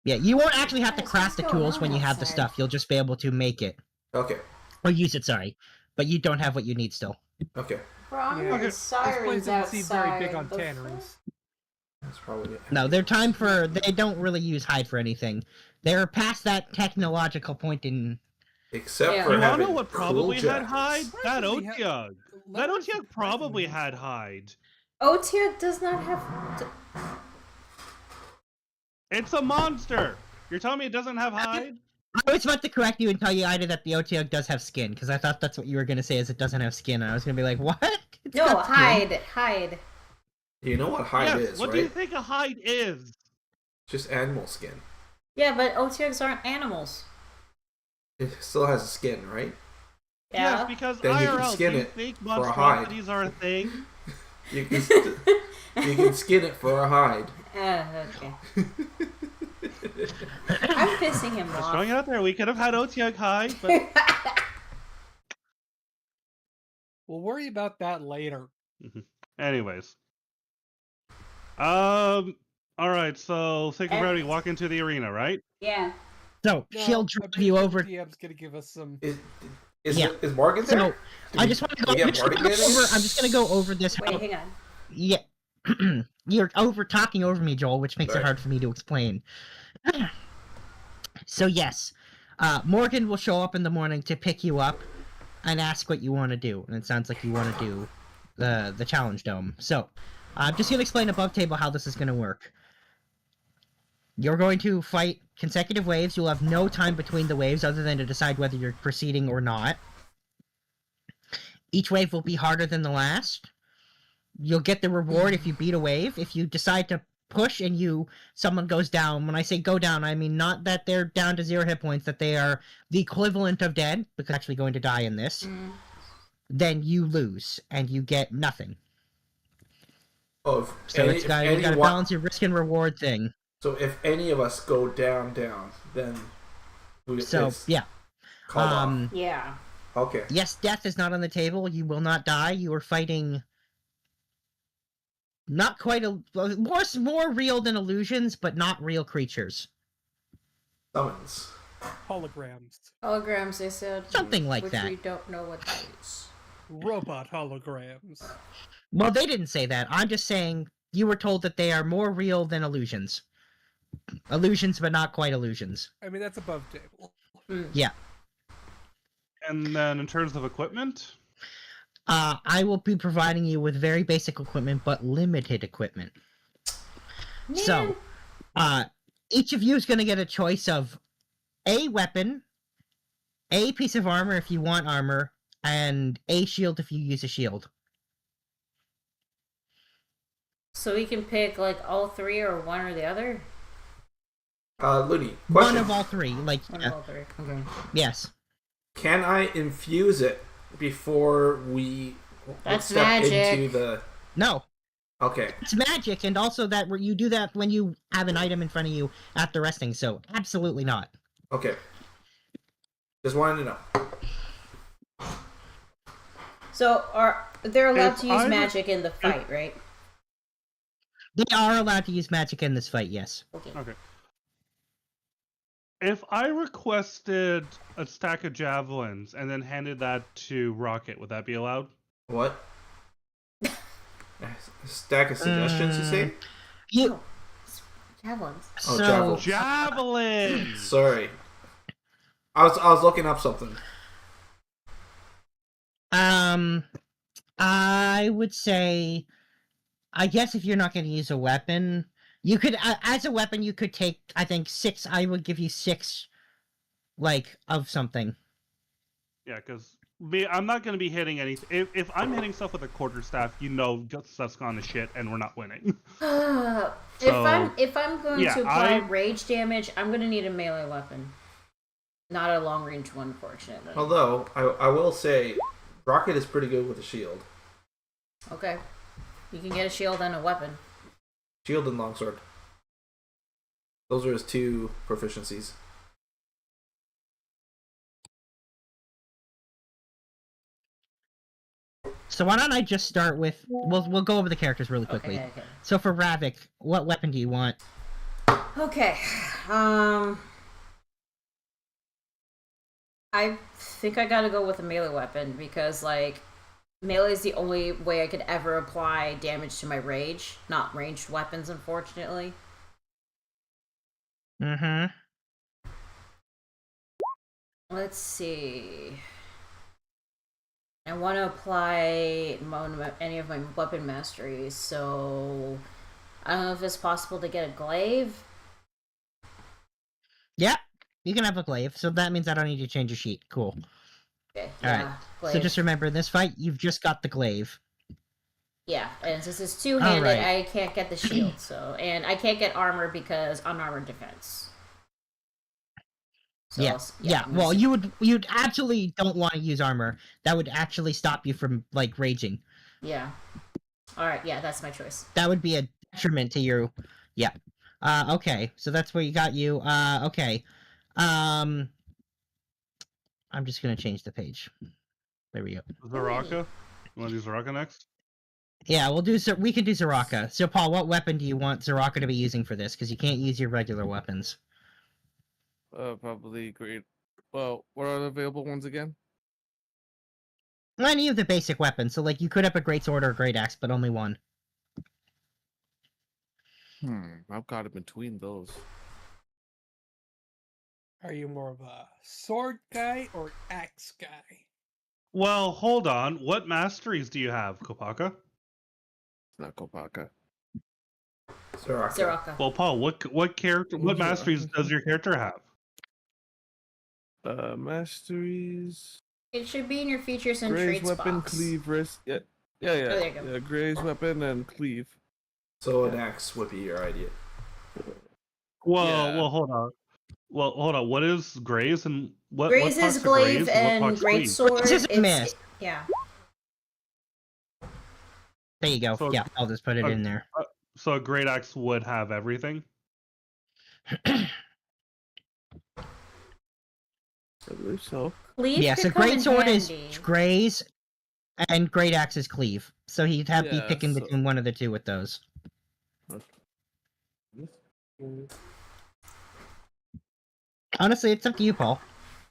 Yeah, you won't actually have to Guys, craft the what's going tools when on you have the outside? stuff. You'll just be able to make it. Okay. Or use it, sorry. But you don't have what you need still. Okay. Bro, I'm Yeah. hearing This place sirens doesn't seem very outside. big on The tanneries. That's probably it. No, they don't really use hide for anything. They're past that technological point in... Except Yeah. for You wanna having know what cool probably had jackets. hide? That Surprisingly, Otyug. That Otyug probably had hide. Otyug does not have. It's a monster. You're telling me it doesn't have hide? I was about to correct you and tell you, Ida, that the OTOG does have skin, because I thought that's what you were going to say, is it doesn't have skin, and I was going to be like, what? It's No, got skin. hide. You know what hide Yes, is, what right? do you think a hide is? Just animal skin. Yeah, but Otyugs aren't animals. It still has a skin, right? Yeah. Yes, because Then you can IRL, skin do you it think for a hide. monstrosities are a thing? You can you can skin it for a hide. Okay. I'm pissing him Just off. throwing it out there. We could have had Otiak hide, but We'll worry about that later. anyways. All right. So think of ready. Walk into the arena, right? Yeah. So No, she'll I drive believe you the over. DM's gonna give us some. Is Morgan there? So I just want to go. we I'm get just gonna Morgan go there over. again? I'm just gonna go over this. Wait, hang on. Yeah. You're talking over me, Joel, which makes it Right. hard for me to explain. So yes, Morgan will show up in the morning to pick you up and ask what you want to do, and it sounds like you want to do the challenge dome. So I'm just gonna explain above table how this is gonna work. You're going to fight consecutive waves. You'll have no time between the waves other than to decide whether you're proceeding or not. Each wave will be harder than the last. You'll get the reward if you beat a wave. If you decide to push and someone goes down, when I say go down, I mean not that they're down to 0 hit points, that they are the equivalent of dead, because they're actually going to die in this, then you lose, and you get nothing. Oh, So you gotta balance your risk and reward thing. So if any of us go down, then it's yeah. called off. Yeah. Okay. Yes, death is not on the table. You will not die. You are fighting not quite more real than illusions, but not real creatures. Summons. Holograms. Holograms, they said. Something like which that. we don't know what that is. Robot holograms. Well, they didn't say that. I'm just saying you were told that they are more real than illusions. Illusions, but not quite illusions. I mean, that's above table. Yeah. And then in terms of equipment, I will be providing you with very basic equipment, but limited equipment. Man. So, each of you is going to get a choice of a weapon, a piece of armor if you want armor, and a shield if you use a shield. So we can pick like all three or one or the other? Looney, question. One of all three. Like, One of all three. Okay. yes. Can I infuse it before we That's step magic. into the... No. Okay. It's magic, and also that you do that when you have an item in front of you after resting, so absolutely not. Okay. Just wanted to know. So they're allowed If to use I- magic in the fight, right? They are allowed to use magic in this fight, yes. Okay. If I requested a stack of javelins and then handed that to Rocket, would that be allowed? What? A stack of suggestions, you say? You. Javelins. Oh, So, Javelins! Sorry. I was looking up something. I would say, I guess if you're not going to use a weapon, you could, as a weapon, you could take, I think, 6, I would give you 6, like, of something. Yeah, because I'm not going to be hitting anything. If I'm hitting stuff with a quarterstaff, stuff's gone to shit and we're not winning. If I'm going yeah, to apply rage damage, I'm going to need a melee weapon. Not a long range one, unfortunately. Although, I will say, Rocket is pretty good with a shield. Okay. You can get a shield and a weapon. Shield and longsword. Those are his 2 proficiencies. So why don't I just start with, we'll go over the characters really quickly. Okay. So for Ravik, what weapon do you want? Okay. I think I gotta go with a melee weapon because, like, melee is the only way I could ever apply damage to my rage. Not ranged weapons, unfortunately. Mm-hmm. Let's see. I want to apply any of my weapon masteries, so I don't know if it's possible to get a glaive. Yeah, you can have a glaive, so that means I don't need to change your sheet. Cool. Okay, Alright, so just remember, in this fight, you've just got the glaive. Yeah, and since it's two-handed, Alright. I can't get the shield, and I can't get armor because unarmored defense. So Yeah. Well, you'd absolutely don't want to use armor. That would actually stop you from, like, raging. Yeah. All right, yeah, that's my choice. That would be a detriment to you. Yeah. Okay, so that's where you got you. Okay. I'm just gonna change the page. There we go. Zaraka? You want to do Zaraka next? Yeah, we can do Zaraka. So, Paul, what weapon do you want Zaraka to be using for this? Because you can't use your regular weapons. Probably great. Well, what are the available ones again? Any of the basic weapons. So, like, you could have a great sword or a great axe, but only one. I've got it between those. Are you more of a sword guy or axe guy? Well, hold on. What masteries do you have, Kopaka? It's not Kopaka. Zaraka. Well, Paul, what character? What masteries does your character have? Masteries. It should be in your features and Gray's traits weapon, box. cleave, wrist. Yeah. Oh, there you go. Yeah, Gray's weapon and cleave. So an axe would be your idea. Well, hold on. Well, hold on. What is Graze and what? Graze what parts is are Graze glaive what and parts great cleave? sword. It's just a mess. Yeah. There you go. So- Yeah, I'll just put it in there. So a great axe would have everything. I believe so. Cleave Yeah, could so come great in sword handy. is Gray's, and great axe is cleave. So he'd have be Yeah, picking so- between one of the two with those. Honestly, it's up to you, Paul.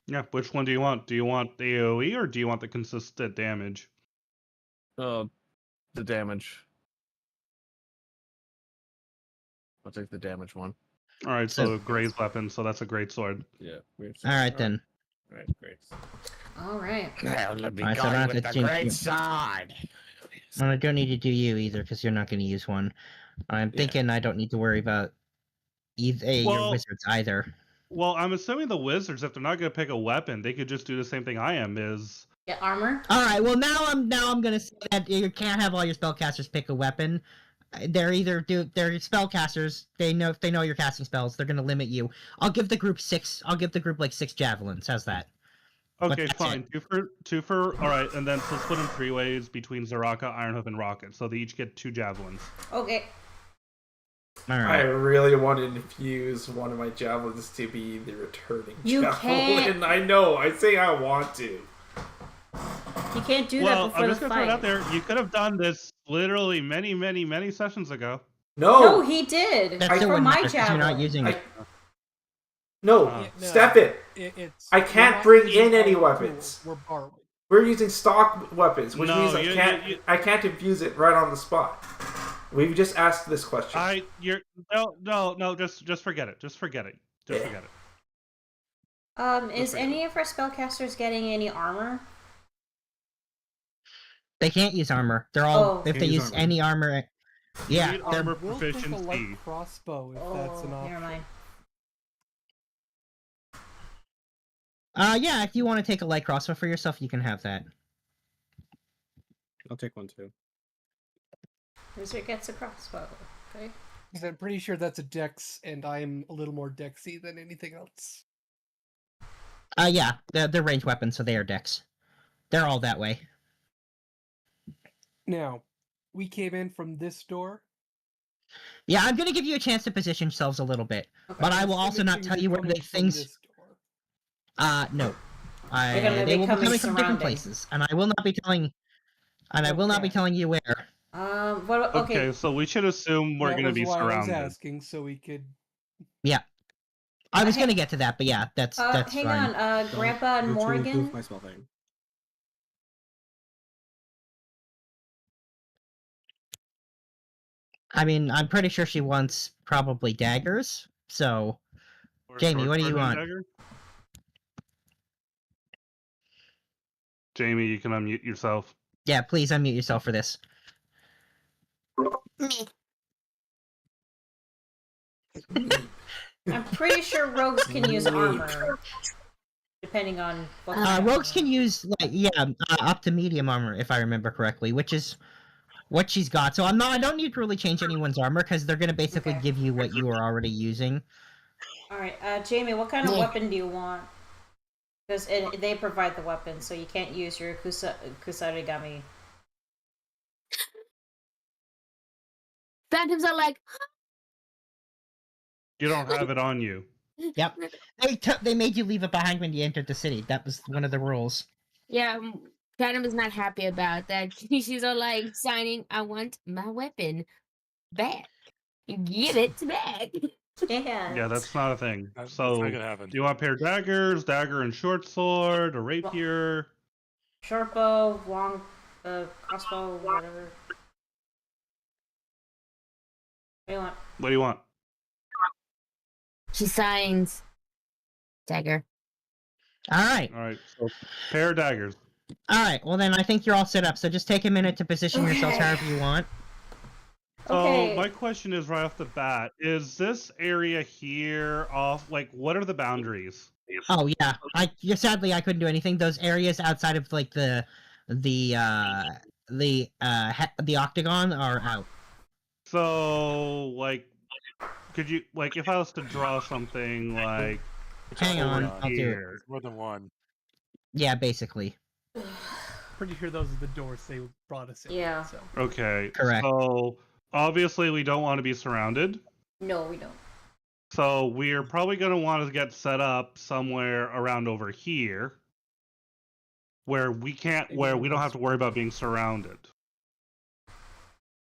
Yeah. Which one do you want? Do you want the AOE or do you want the consistent damage? The damage. I'll take the damage one. All right. So Graze weapon. So that's a great sword. Yeah. All right then. All right, great. All right. Alright, so I don't have to change you. Well, I don't need to do you either because you're not going to use one. I'm thinking I don't need to worry about either your Well- wizards either. Well, I'm assuming the wizards, if they're not going to pick a weapon, they could just do the same thing I am. Is Get armor. All right. Well, now I'm gonna say that you can't have all your spellcasters pick a weapon. They're spellcasters. They know if they know you're casting spells, they're gonna limit you. I'll give the group 6. I'll give the group like 6 javelins. How's that? okay, that's fine. Two for. All right, and then so split in 3 ways between Zaraka, Ironhoof, and Rocket. So they each get 2 javelins. Okay. All I right. really want to infuse one of my javelins to be the returning You javelin. can't. I know. I say I want to. You can't do Well, that before I'm just the gonna throw it out fight. there. You could have done this literally many sessions ago. No. No, he did. That still From wouldn't my matter 'cause you're not javelin. using it. No. No. Step it. It's I we're can't not bring using in any our weapons. tools, We're borrowing. We're using stock weapons, which No, means you- I can't infuse it right on the spot. We've just asked this question. No. Just forget it. Just forget it. Just Yeah. forget it. Is any of our spellcasters getting any armor? They can't use armor. They're all Oh. if Can't they use use armor. any armor. You Yeah, need they're armor We'll take a proficiency. light crossbow if that's an Oh, option. never mind. Yeah, if you want to take a light crossbow for yourself, you can have that. I'll take one too. Wizard gets a crossbow. Okay. Because I'm pretty sure that's a dex, and I'm a little more dexy than anything else. Yeah, they're ranged weapons, so they are dex. They're all that way. Now, we came in from this door. Yeah, I'm gonna give you a chance to position yourselves a little bit, but I will also not Assuming tell we're you where coming the from things. this door. No. They're gonna They be will be coming coming from different surrounding. places, and I will not be telling. And I will not be Okay. telling you where. What? Okay. Okay, so we should assume we're That going to was be why I was surrounded. asking, so we could. Yeah. I was Hey- gonna get to that, but yeah, that's Hang fine. on. Grandpa and Go to Morgan. improve my spell thing. I mean, I'm pretty sure she wants probably daggers. So, Or Jamie, short what do you sword and want? dagger? Jamie, you can unmute yourself. yeah, please unmute yourself for this. I'm pretty sure rogues can use armor, depending on what. kind of Rogues armor. can use up to medium armor if I remember correctly, which is what she's got. So I don't need to really change anyone's armor because they're gonna basically Okay. give you what you are already using. All right, Jamie, what kind of weapon do you want? Because they provide the weapon, so you can't use your kusarigami. Phantoms are like, You don't have it on you. Yep. They made you leave it behind when you entered the city. That was one of the rules. yeah, Phantom is not happy about that. She's all like signing, I want my weapon back. Give it back. Yeah, that's not a thing. That's So, not gonna happen. do you want a pair of daggers, dagger and short sword, a rapier? Short bow, long crossbow, whatever. What do you want? What do you want? She signs dagger. All right. All right, so pair of daggers. All right. Well, then I think you're all set up. So just take a minute to position yourselves however you want. So Okay. my question is right off the bat: is this area here off? Like, what are the boundaries? Oh yeah. Sadly I couldn't do anything. Those areas outside of like the octagon are out. So, like, could you like if I was to draw something like Hang on, over I'll do it. here? More than one. Yeah, basically. Pretty sure those are the doors they brought us in. Yeah. So. Okay, Correct. So obviously we don't want to be surrounded. No, we don't. So we're probably going to want to get set up somewhere around over here, where we don't have to worry about being surrounded.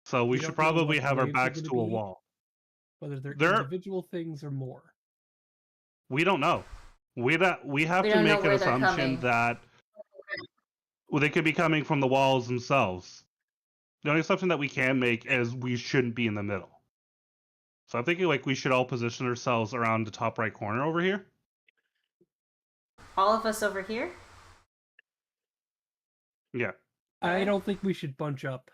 So we don't should know probably what have our waves are backs gonna to a be. wall. Whether they're There- individual things or more. We don't know. We have We to don't know make an where they're assumption coming. that they could be coming from the walls themselves. The only assumption that we can make is we shouldn't be in the middle. So I'm thinking like we should all position ourselves around the top right corner over here. All of us over here? Yeah. I don't think we should bunch up.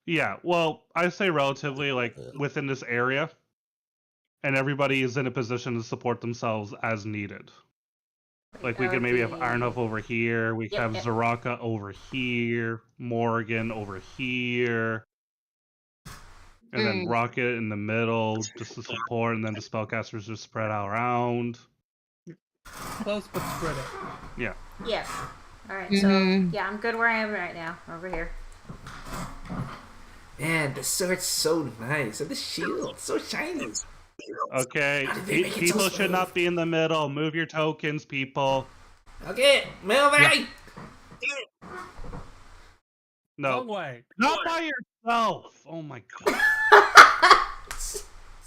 Yeah, well, I say relatively like within this area, and everybody is in a position to support themselves as needed. Like we could maybe have Arnulf over here, we Yep, have yep. Zaraka over here, Morgan over here, and then Rocket in the middle just to support, and then the spellcasters just spread out around. Close but spread out. Yeah. Yeah. Alright, Mhm. so, yeah, I'm good where I am right now, over here. Man, the sword's so nice, and the shield so shiny. Okay, How did they make it so people should smooth? not be in the middle. Move your tokens, people. Okay, move it. No, Wrong way. not by yourself. Oh my god.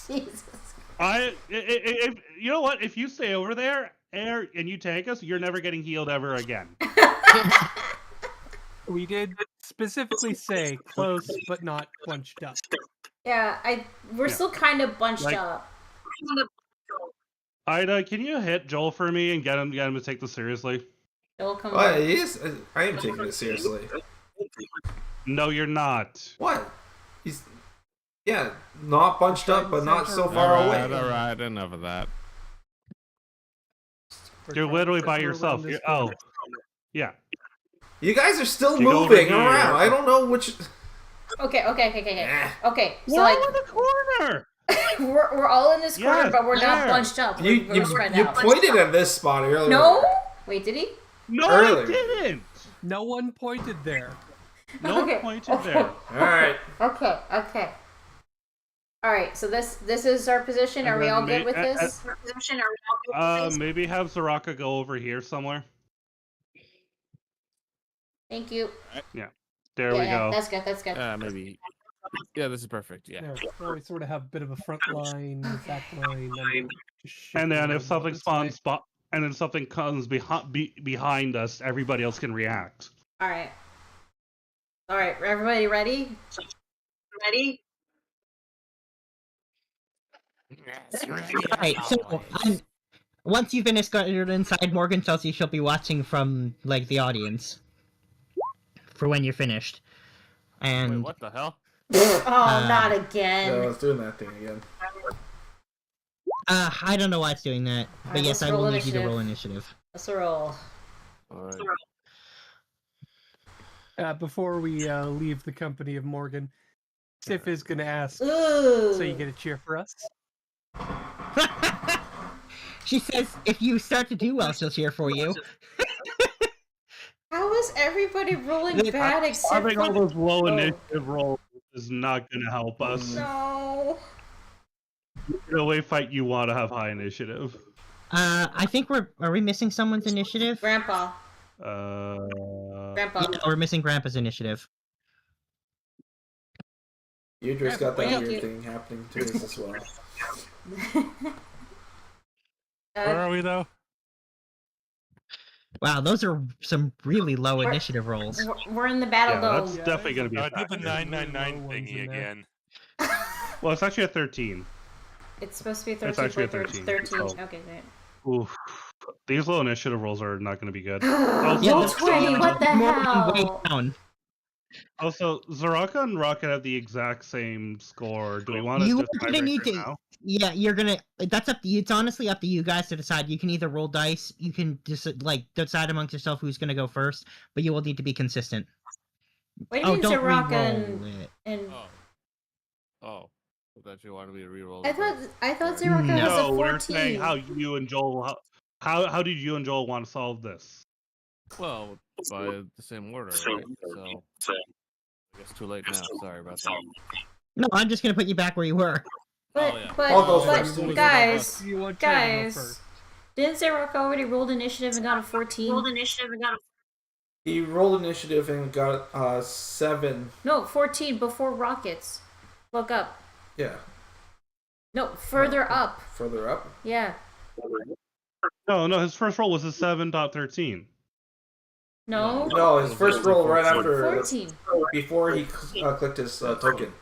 Jesus. If you know what? If you stay over there and you tank us, you're never getting healed ever again. We did specifically say close but not bunched up. Yeah, we're Yeah. still kind of bunched Like- up. Ida, can you hit Joel for me and get him to take this seriously? It'll come Well, back. it is. I am taking it seriously. No, you're not. What? He's not bunched up, but not so far Alright, away. alright, enough of that. We're You're trying to literally sit by around yourself. this Oh, corner. yeah. You guys are still You go over moving here. around. I don't know which. Okay. Eh. Okay, so We're like, all in the corner. we're all in this corner, Yes, but we're not there. bunched up. We're spread You out. pointed at this spot earlier. No? Wait, did he? No, Earlier. I didn't. No one pointed there. No Okay, one pointed okay. there. All right. Okay. Alright, so this is our position. Are And we then all good with this? Maybe have Zaraka go over here somewhere. Thank you. There we go. That's good. Maybe. Yeah, this is perfect. Yeah. There, so we sort of have a bit of a front line, back line, and just shift And then around if something this way. spawns and then something comes behind us, everybody else can react. Alright, everybody ready? Alright, so once you finish going inside, Morgan tells you she'll be watching from like the audience for when you're finished. Wait, And what the hell? Oh, not Yeah, I again. was doing that thing again. I don't know why it's doing that, but Alright, yes, let's I will roll need you to initiative. roll initiative. Let's roll. Alright. Before we leave the company of Morgan, Sif is going to ask, Ooh. so you get a cheer for us? She says if you start to do well, she'll cheer for you. How is everybody rolling Wait, bad except Having all for... those low Oh. initiative rolls is not going to help us. No. In a way, fight you want to have high initiative. I think are we missing someone's initiative? Grandpa. Yeah, we're missing Grandpa's initiative. Eudra's got that Thank weird you. thing happening to us as well. Where are we though? Wow, those are some really low initiative rolls. We're in the battle That's dome. definitely going to be I a did the factor. 999 thingy again. Well, it's actually a 13. It's supposed to be 13. It's actually a 13. 13. So- Okay, great. Oof. These low initiative rolls are not going to be good. Roll 20, what the hell? Down. Also, Zaraka and Rocket have the exact same score. Do we want to You just are gonna need tiebreaker to. now? Yeah, you're gonna. That's up to you. It's honestly up to you guys to decide. You can either roll dice. You can just decide amongst yourself who's gonna go first. But you will need to be consistent. What do you mean don't Zaraka re-roll it. and Oh. I thought you wanted me to re-roll. I thought Zaraka No, was a 14. we're saying how you and Joel. How did you and Joel want to solve this? Well, by the same order, right? So I guess too late now. Sorry about that. No, I'm just gonna put you back where you were. But, Oh, yeah. Paul goes first. guys, You want Trey to go guys, first. didn't Zaraka already rolled initiative and got a 14? He rolled initiative and got 7. No, 14 before Rockets. Look up. Yeah. No, further up. Further up. Yeah. No, his first roll was a 7.13. No. No, his first roll right after 14. before he clicked his token.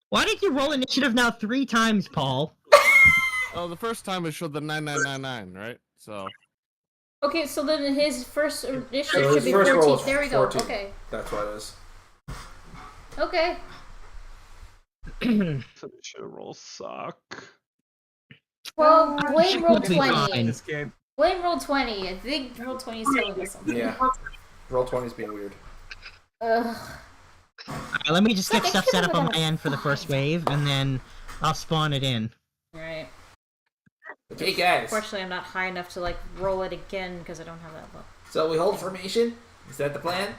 Why did you roll initiative now 3 times, Paul? Oh, the first time it showed the 9999, right? So Okay, so then his first initiative So should his be first roll 14. was There we go. 14. Okay. That's what it is. Okay. Initiative rolls suck. Well, Blaine rolled Should be 20. fine. This game. Blaine rolled 20. I think roll 20 is telling us something. Yeah. Roll 20 is being weird. Ugh. Alright, let me just get I stuff feel set up like on I'm my end for the first wave, and then I'll spawn it in. Alright. Okay, guys. Fortunately, I'm not high enough to like roll it again because I don't have that luck. So we hold formation. Is that the plan?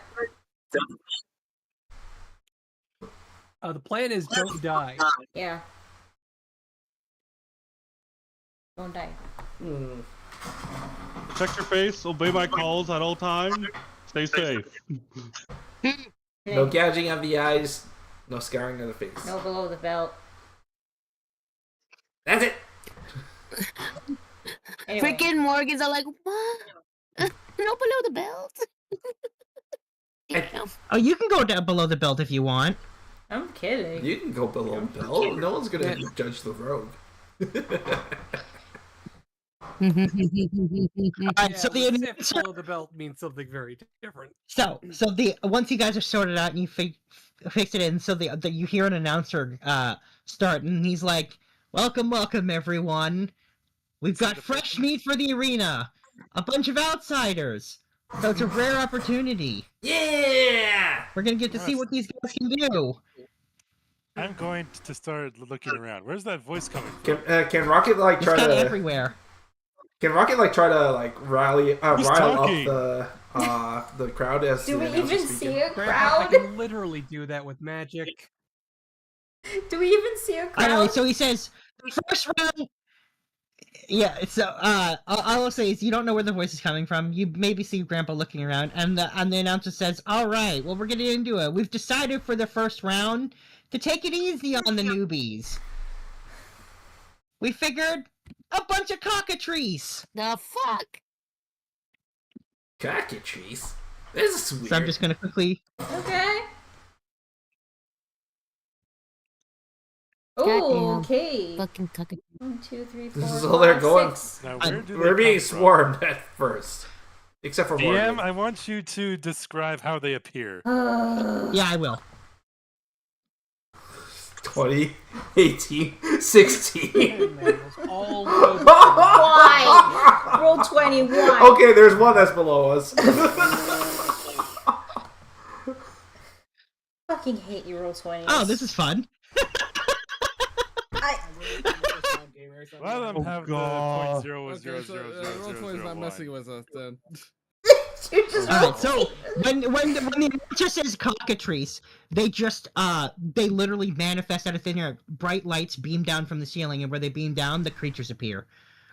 The plan is don't die. Yeah. Don't die. Protect your face. Obey my calls at all times. Stay safe. No gouging of the eyes. No scarring of the face. No below the belt. That's it. Anyway. Freaking Morgans are like, what? No below the belt. Damn. Oh, you can go down below the belt if you want. I'm kidding. You can go below belt. No one's gonna judge the rogue. Alright, so the Sif below the belt means something very different. So the once you guys are sorted out and you fix it in, so the you hear an announcer start, and he's like, "Welcome, everyone. We've got fresh meat for the arena. A bunch of outsiders. So it's a rare opportunity. Yeah. We're gonna get to see what these guys can do." I'm going to start looking around. Where's that voice coming from? Can Rocket like It's try kind of to? everywhere. Can Rocket like try to like rile talking? up the crowd as Do the we announcer's even speaking? see a Grandpa, I crowd? can literally do that with magic. Do we even see a crowd? Anyway, so he says, first round. Yeah, so all I'll say is you don't know where the voice is coming from. You maybe see Grandpa looking around, and the announcer says, "All right, well, we're getting into it. We've decided for the first round to take it easy on the newbies. We figured a bunch of cockatrices." The fuck? Cockatrice. This is weird. So I'm just gonna quickly. Okay. Goddamn. Oh, okay. Fucking cuck. 1, 2, 3, 4, This is all they're 5, going. 6. Now, where do We're they being come from? swarmed at first, except for DM, Morgan. I want you to describe how they appear. Yeah, I will. 20, 18, 16. All Why? Roll 20. Why? Okay, there's one that's below us. Fucking hate you, roll 20. Oh, this is fun. Let them have God. the .0000001. Roll 20 is not messing with us then. Alright, so when the just says cockatrice, they just they literally manifest out of thin air. Bright lights beam down from the ceiling, and where they beam down, the creatures appear.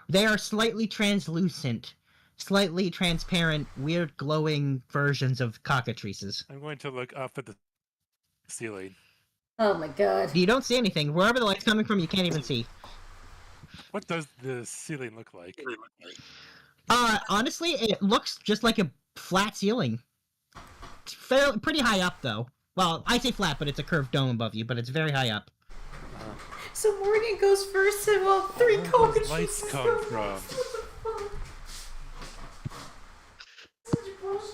They are slightly translucent, slightly transparent, weird glowing versions of cockatrices. I'm going to look up at the ceiling. Oh my god. You don't see anything. Wherever the light's coming from, you can't even see. What does the ceiling look like? Honestly, it looks just like a flat ceiling. It's pretty high up, though. Well, I say flat, but it's a curved dome above you, but it's very high up. So Morgan goes first, and well, three Where cockatrices. does lights come from?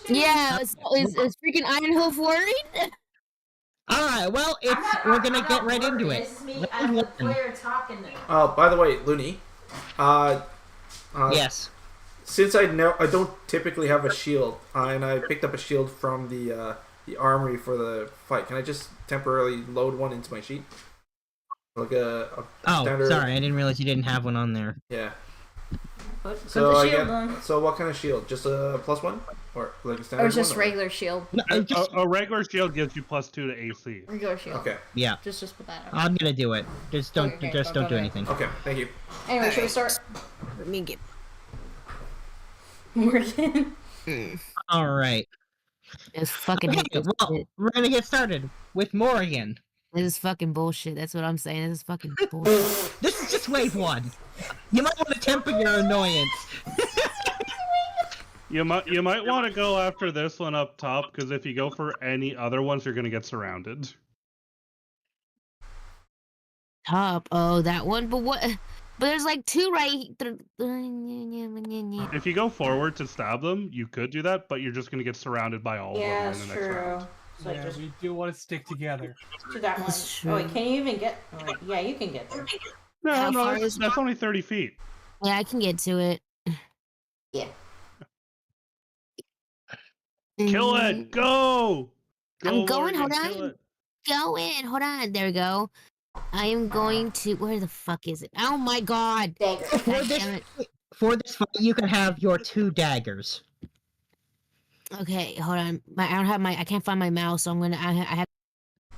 Yeah, is freaking Ironhoof worried? Alright, well, we're gonna get right into it. This is me. I'm the player talking. By the way, Looney. Yes. Since I don't typically have a shield, and I picked up a shield from the armory for the fight. Can I just temporarily load one into my sheet? Like a standard... sorry, I didn't realize you didn't have one on there. Yeah. Put So the I shield get. on. So what kind of shield? Just a +1, or like a standard? Or just one, regular shield. No, A regular shield gives you +2 to AC. Regular shield. Okay. Yeah. Just put that on. I'm gonna do it. Just don't Okay, don't do okay. anything. Okay. Thank you. Anyway, should we start? Let me get. Morgan. Alright. It's fucking. Okay, well, we're gonna get started with Morgan. This is fucking bullshit. That's what I'm saying. This is fucking bullshit. This is just wave 1. You might want to temper your annoyance. You might want to go after this one up top, because if you go for any other ones, you're gonna get surrounded. Top. Oh, that one. But what? But there's like two right. If you go forward to stab them, you could do that, but you're just gonna get surrounded by all Yeah, of them that's in the next true. round. So Yeah, just we do want to stick together. do that one. That's true. Oh wait, can you even get? Oh, wait, yeah, you can get there. How No, far that's only 30 feet. Yeah, I can get to it. Yeah. Kill it! Go! I'm going. Hold Morgan, kill on. it. Go in. Hold on. There we go. I am going to. Where the fuck is it? Oh my god. Dagger. God damn it. For this fight, you can have your 2 daggers. Okay, hold on. I don't have my. I can't find my mouse, so I'm gonna. I have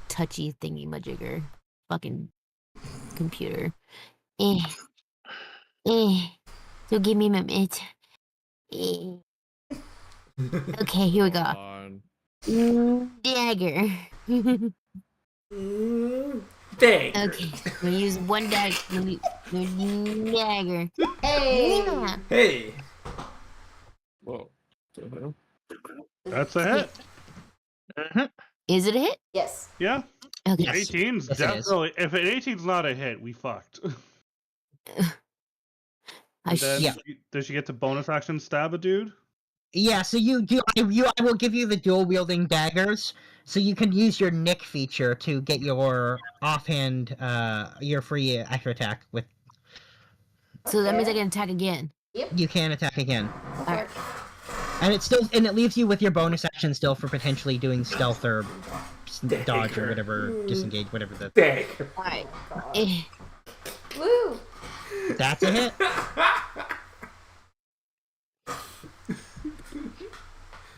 touchy thingy majigger. Fucking computer. Eh. So give me a minute. Okay, here we go. Dagger. Dang. Okay, I'm gonna use one dagger. Dagger. Hey. Yeah. Hey. Whoa. That's a hit. Is it a hit? Yes. Yeah. Okay. Yes. 18's Yes, it is. definitely. If an 18's not a hit, we fucked. And then, Yeah. does she get to bonus action stab a dude? Yeah, so I will give you the dual wielding daggers, so you can use your nick feature to get your offhand, your free extra attack with. So that means I can attack again. You can attack again, Okay. and it leaves you with your bonus action still for potentially doing stealth or dodge or whatever, disengage, whatever the. Dang. Alright. Woo. That's a hit.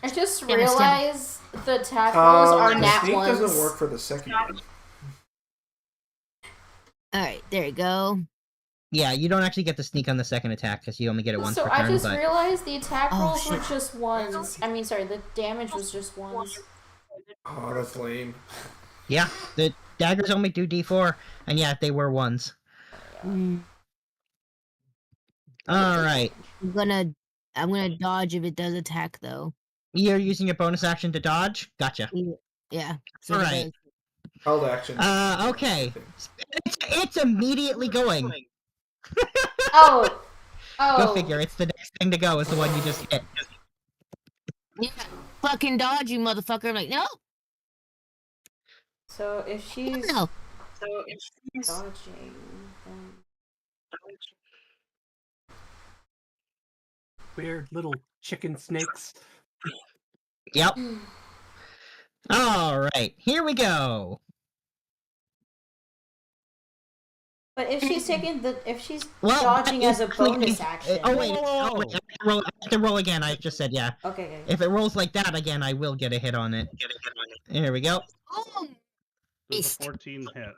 I just Yeah, realized the attack rolls are nat sneak ones. doesn't work for the second one. Alright, there you go. Yeah, you don't actually get to sneak on the second attack because you only get it once So per I turn. just But realized the attack Oh, rolls were shit. just ones. I mean, sorry, the damage was just ones. Oh, that's lame. yeah, the daggers only do D4, and yeah, they were ones. Mm, All right, I'm gonna dodge if it does attack though. you're using your bonus action to dodge. Gotcha. Yeah. So All it right. does. Held action. Okay. It's immediately going. Oh. Go figure. It's the next thing to go. Is the one you just hit. Yeah. Fucking dodge, you motherfucker. I'm like, no. So if she's No. dodging, then... Weird little chicken snakes. Yep. All right. Here we go. But if she's taking if she's Well, dodging as a actually- bonus action. Oh wait, I have to roll again. I just said yeah. Okay. If it rolls like that again, I will get a hit on it. Here we go. Does a 14 hit?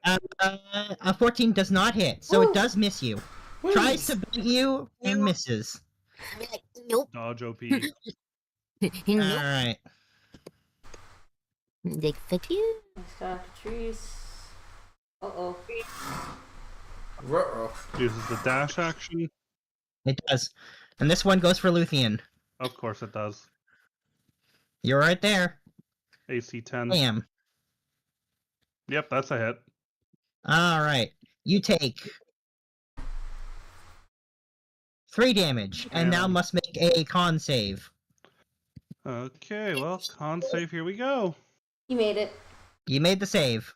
A 14 does not hit, so Woo. it does miss you. Tries to beat you and misses. Nope. Dodge OP. Nope. Alright. Dig the cue. Cockatrice. Uh-oh. Ruh-roh. Uses the dash action. It does. And this one goes for Luthien. Of course it does. You're right there. AC 10. Bam. Yep, that's a hit. Alright. You take 3 damage, and now Damn. must make a con save. Okay, well, con save, here we go. You made it. You made the save.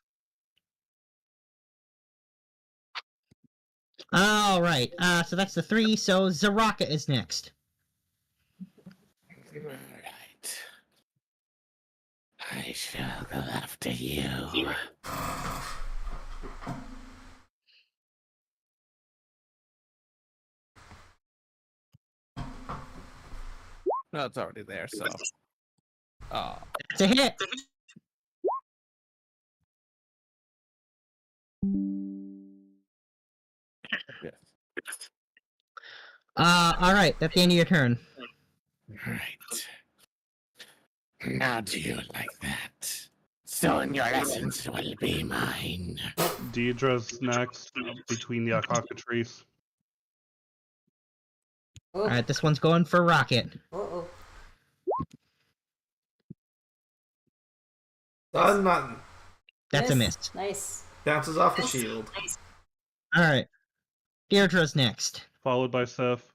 Alright, so that's the 3, so Zaraka is next. Alright. I shall go after you. No, it's already there, so. Oh. It's a hit! Yes. Alright, that's the end of your turn. Right. Now do you like that? Soon your essence will be mine. Deidre's next, between the cockatrice. Alright, this one's going for Rocket. Uh-oh. Done nothing. That's a miss. Nice. Bounces off the shield. Alright. Deirdre's next. Followed by Seth.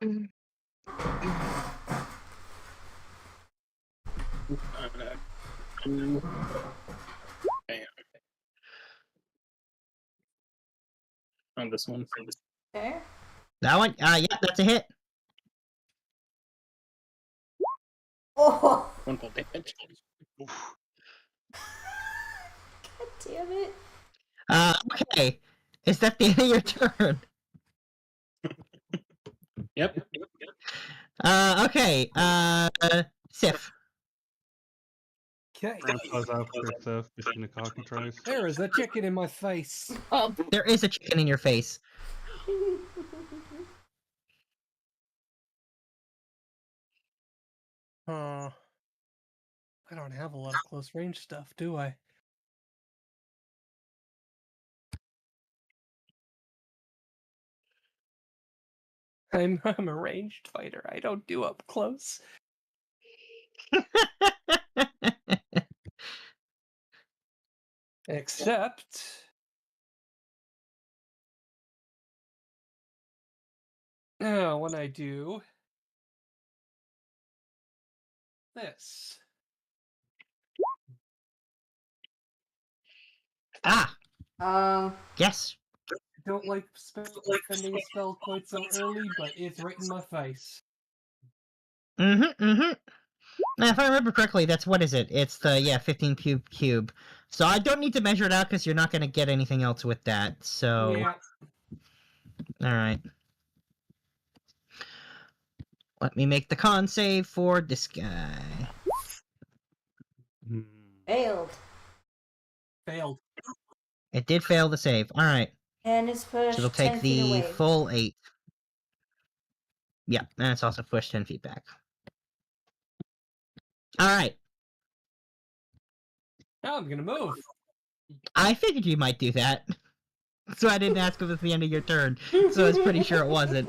On this one. Okay. That one? Yeah, that's a hit. Oh! 1 full damage. God damn it. Okay. Is that the end of your turn? Yep. Okay, Sif. Okay. Grandpa's after Seth, between the cockatrice. There is a chicken in my face. There is a chicken in your face. I don't have a lot of close range stuff, do I? I'm a ranged fighter. I don't do up close. Except when I do this. Yes. I don't like spending a spell quite so early, but it's right in my face. Now, if I remember correctly, that's, what is it? It's the, 15 cube. So I don't need to measure it out because you're not going to get anything else with that, so... Yeah. Alright. Let me make the con save for this guy. Failed. Failed. It did fail the save. Alright. And it's pushed So it'll 10 take feet the away. full 8. Yeah, and it's also pushed 10 feet back. Alright. Now I'm gonna move. I figured you might do that. So I didn't ask if it's the end of your turn. So I was pretty sure it wasn't.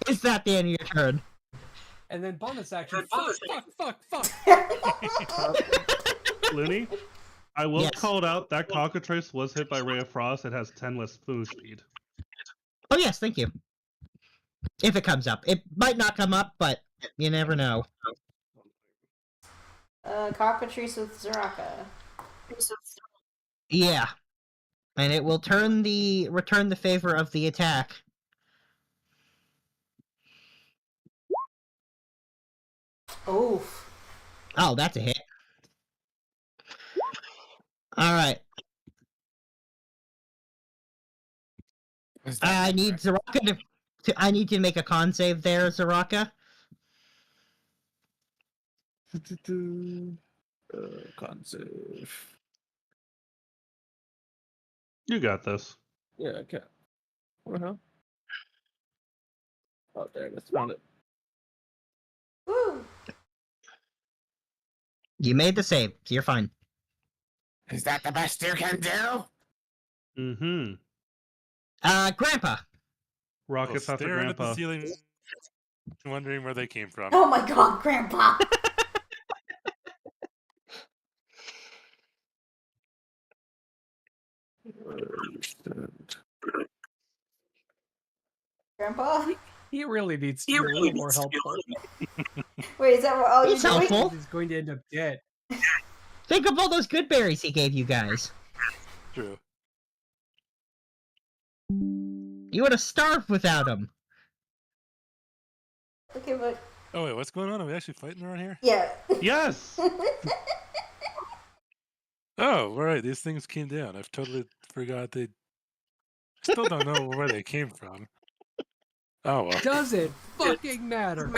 Is that the end of your turn? And then bonus action. Fuck. Looney, I will Yes. call it out. That cockatrice was hit by Ray of Frost. It has 10 less move speed. Oh yes, thank you. If it comes up. It might not come up, but you never know. Cockatrice with Zaraka. Yeah. And it will return the favor of the attack. Oof. Oh, that's a hit. Alright. I need Zaraka I need you to make a con save there, Zaraka. Con save. You got this. Yeah, okay. What the hell? Oh, there it is. Found it. Woo! You made the save, so you're fine. Is that the best you can do? Mm-hmm. Grandpa. Rockets after Staring at the Grandpa. ceiling, wondering where they came from. Oh my god, Grandpa! Grandpa? He really needs to be a little more helpful. Wait, is that what all He's you're doing? helpful. He's going to end up dead. Think of all those good berries he gave you guys. True. You would have starved without him. Okay, but Oh wait, what's going on? Are we actually fighting around here? yeah. Yes. Oh, right. These things came down. I've totally forgot they. Still don't know where they came from. Oh well. Does it fucking matter?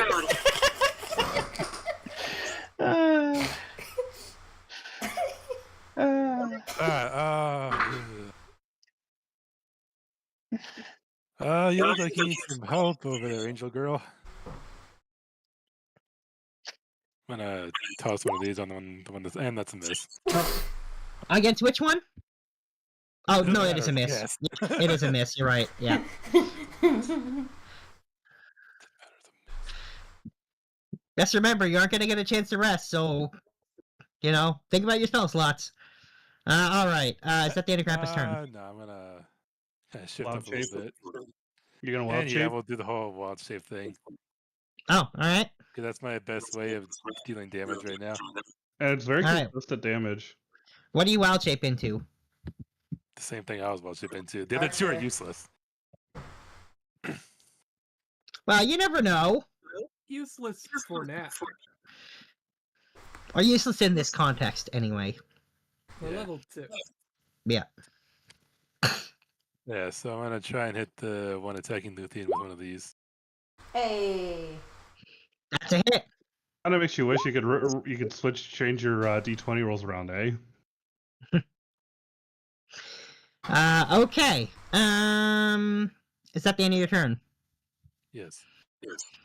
You look like you need some help over there, Angel Girl. I'm gonna toss one of these on the one that's, and that's a miss. Against which one? Oh, Doesn't no, it is a matter. miss. Yes. It is a miss, you're right, yeah. Just remember, you aren't going to get a chance to rest, so, you know, think about your spell slots. Alright, is that the end of Grandpa's turn? No, I'm gonna shift Wild up a little shape. bit. You're gonna wild And shape? yeah, we'll do the whole wild shape thing. Oh, alright. Because that's my best way of dealing damage right now. And it's very Alright. consistent damage. What do you wild shape into? The same thing I was wild shape into. The other two are useless. Well, you never know. Useless for now. Or useless in this context, anyway. For level 2. Yeah. Yeah, so I'm gonna try and hit the one attacking Luthien with one of these. Hey. That's a hit. Kind of makes you wish you could change your d20 rolls around, eh? Okay. Is that the end of your turn? Yes.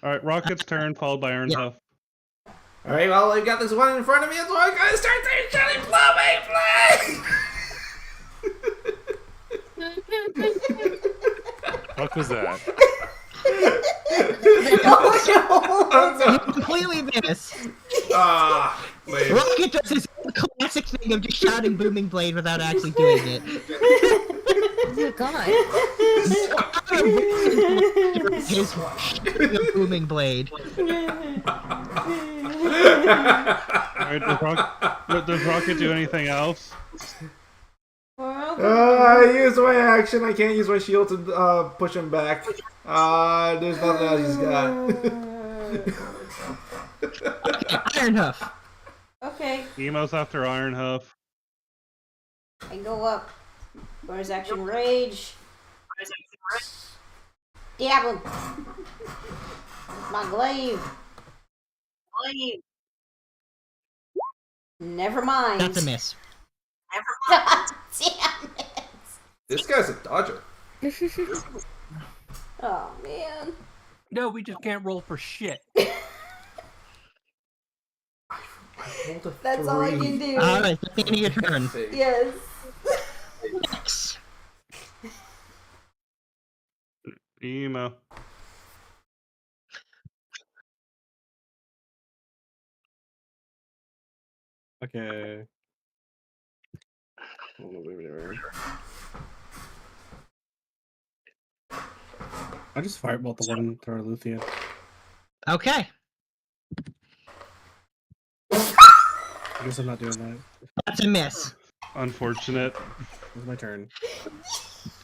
All right, Rocket's turn, followed by Iron Huff. All right, well, I've got this one in front of me, so I'm gonna start saying, "Johnny, blow me, What was that? You completely miss. Lame. Rocket does his classic thing of just shouting Booming Blade without actually doing it. Oh my god. His Booming Blade. Alright, does Rocket do anything else? I used my action. I can't use my shield to push him back. There's nothing else he's got. Iron Huff. Okay, Emo's after Iron Huff. I go up. Bonus action rage. Diablo. My glaive. Never mind. That's a miss. God damn it. This guy's a dodger. Oh man. No, we just can't roll for shit. That's all I can do. Alright, that's the end of your turn. Yes. Next. Emo. Okay. I just firebolt the one to our Luthien. Okay. I guess I'm not doing that. That's a miss. Unfortunate. It's my turn.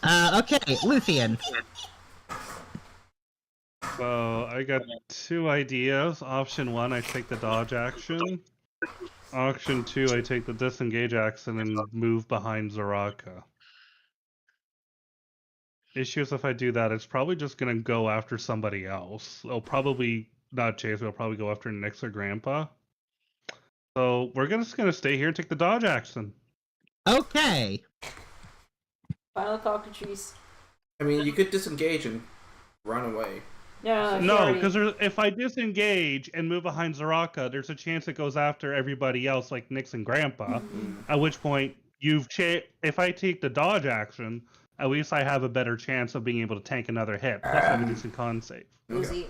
Okay, Luthien. So I got two ideas. Option 1, I take the dodge action. Option 2, I take the disengage action and move behind Zaraka. Issue is if I do that, it's probably just gonna go after somebody else. It'll probably not chase. It'll probably go after Nix or Grandpa. So we're just gonna stay here and take the dodge action. Okay. Final cockatrice. I mean, you could disengage and run away. No, because if I disengage and move behind Zaraka, there's a chance it goes after everybody else, like Nix and Grandpa. At which point, if I take the dodge action, at least I have a better chance of being able to tank another hit. Plus, I have a decent con save. Uzi.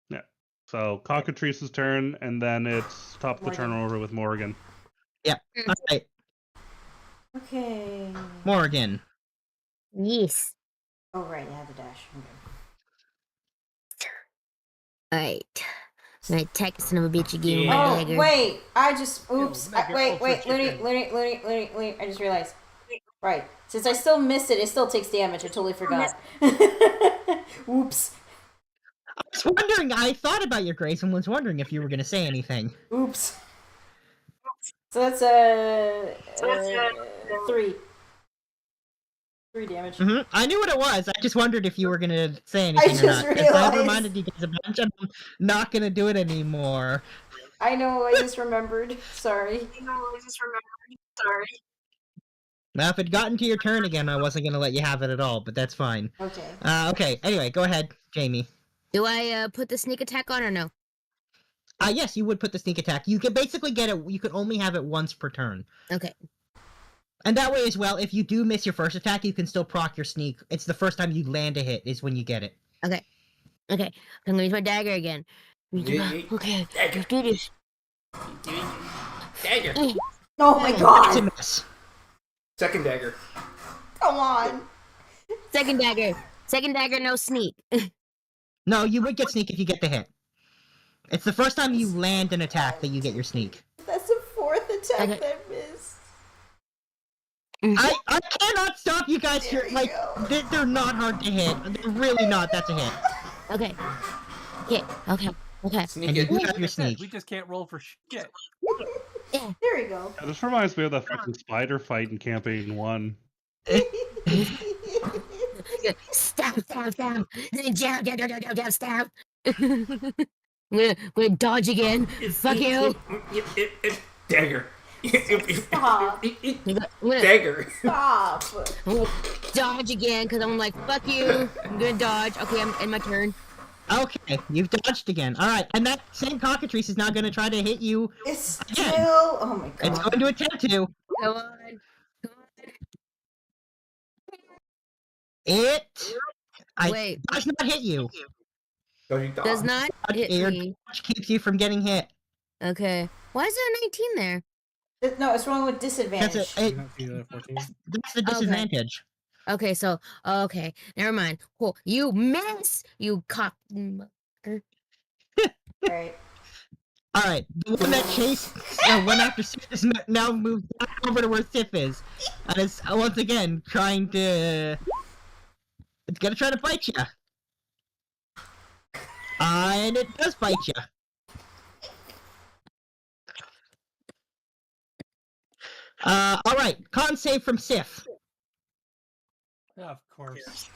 Yeah. So Cockatrice's turn, and then it's top of the turn Morgan. order with Morgan. Yeah. All right. Okay. Morgan. Yes. Oh, right, I have the dash. Okay. Alright. I'm gonna attack the son of a bitch again with my Oh, dagger. wait. I just. Oops. Mega Wait, Ultra Looney. Chicken. I just realized. Right. Since I still missed it, it still takes damage. I totally forgot. Oops. I was wondering. I thought about your Grace and was wondering if you were going to say anything. Oops. So that's 3. 3 damage. I knew what it was. I just wondered if you were going to say anything or just not. 'Cause I realized. reminded you guys a bunch, and I'm not going to do it anymore. I know, I just remembered. Sorry. Now, if it gotten to your turn again, I wasn't going to let you have it at all, but that's fine. Okay. Okay, anyway, go ahead, Jamie. Do I put the sneak attack on or no? Yes, you would put the sneak attack. You can basically get it, you can only have it once per turn. Okay. And that way as well, if you do miss your first attack, you can still proc your sneak. It's the first time you land a hit is when you get it. Okay. I'm gonna use my dagger again. Okay, let's do this. Dagger. Oh my It's a god. miss. Second dagger. Come on. Second dagger, no sneak. No, you would get sneak if you get the hit. It's the first time you land an attack that you get your sneak. That's the 4th attack Okay. that missed. I cannot stop you guys here. Like, they're not hard to hit. They're really not. That's a hit. Okay. Sneak And you it. do have Like I your said, sneak. we just can't roll for shit. There we go. Yeah, this reminds me of that fucking spider fight in Campaign 1. Stab. Stab. I'm gonna dodge again. Fuck you. Dagger. Stop. I'm gonna Dagger. Stop. dodge again because I'm like, fuck you. I'm gonna dodge. Okay, I'm in my turn. Okay, you've dodged again. Alright, and that same cockatrice is now going to try to hit you. It's Again. still. Oh my It's god. going to attempt to. Come on. It Wait, does not hit you. So you does dodge. not hit Your me. dodge keeps you from getting hit. Okay. Why is there a 19 there? No, it's wrong with That's, disadvantage. that's the disadvantage. Okay, so okay, never mind. Cool. You miss. You cock. Right. Alright, the one that chased went after Sif is now moved back over to where Sif is. And it's once again trying to. It's gonna try to bite you. And it does bite you. Alright, con save from Sif. Of course.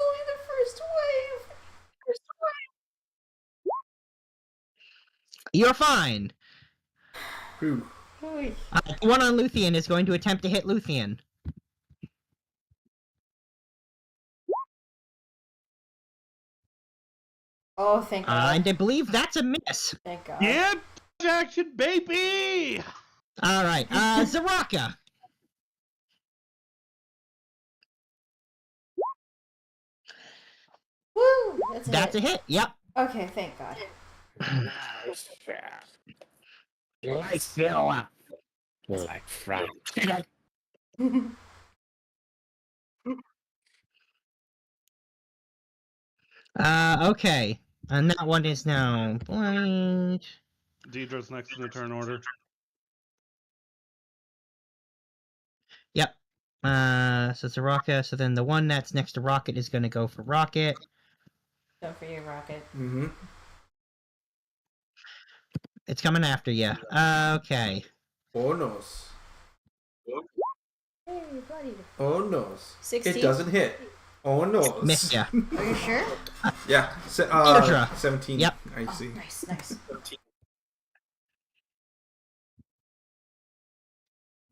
Only the first wave. You're fine. Whew. Oy. The one on Luthien is going to attempt to hit Luthien. Oh, thank God. And I believe that's a miss. Thank God. Yeah, dodge action, baby! Alright, Zaraka. Woo! That's That's a hit, yep. Okay, thank God. Nice. Lights fill up. Like fried chicken. Okay. And that one is now blind. Deidre's next in the turn order. Yep. So it's a Rocket. So then the one that's next to Rocket is going to go for Rocket. Don't forget Rocket. Mm-hmm. It's coming after you. Okay. Oh noes. Hey, buddy. Oh noes. 16? It doesn't hit. Oh noes. Missed ya. Are you sure? Yeah. Deirdre. 17. Yep. I see. Nice, nice.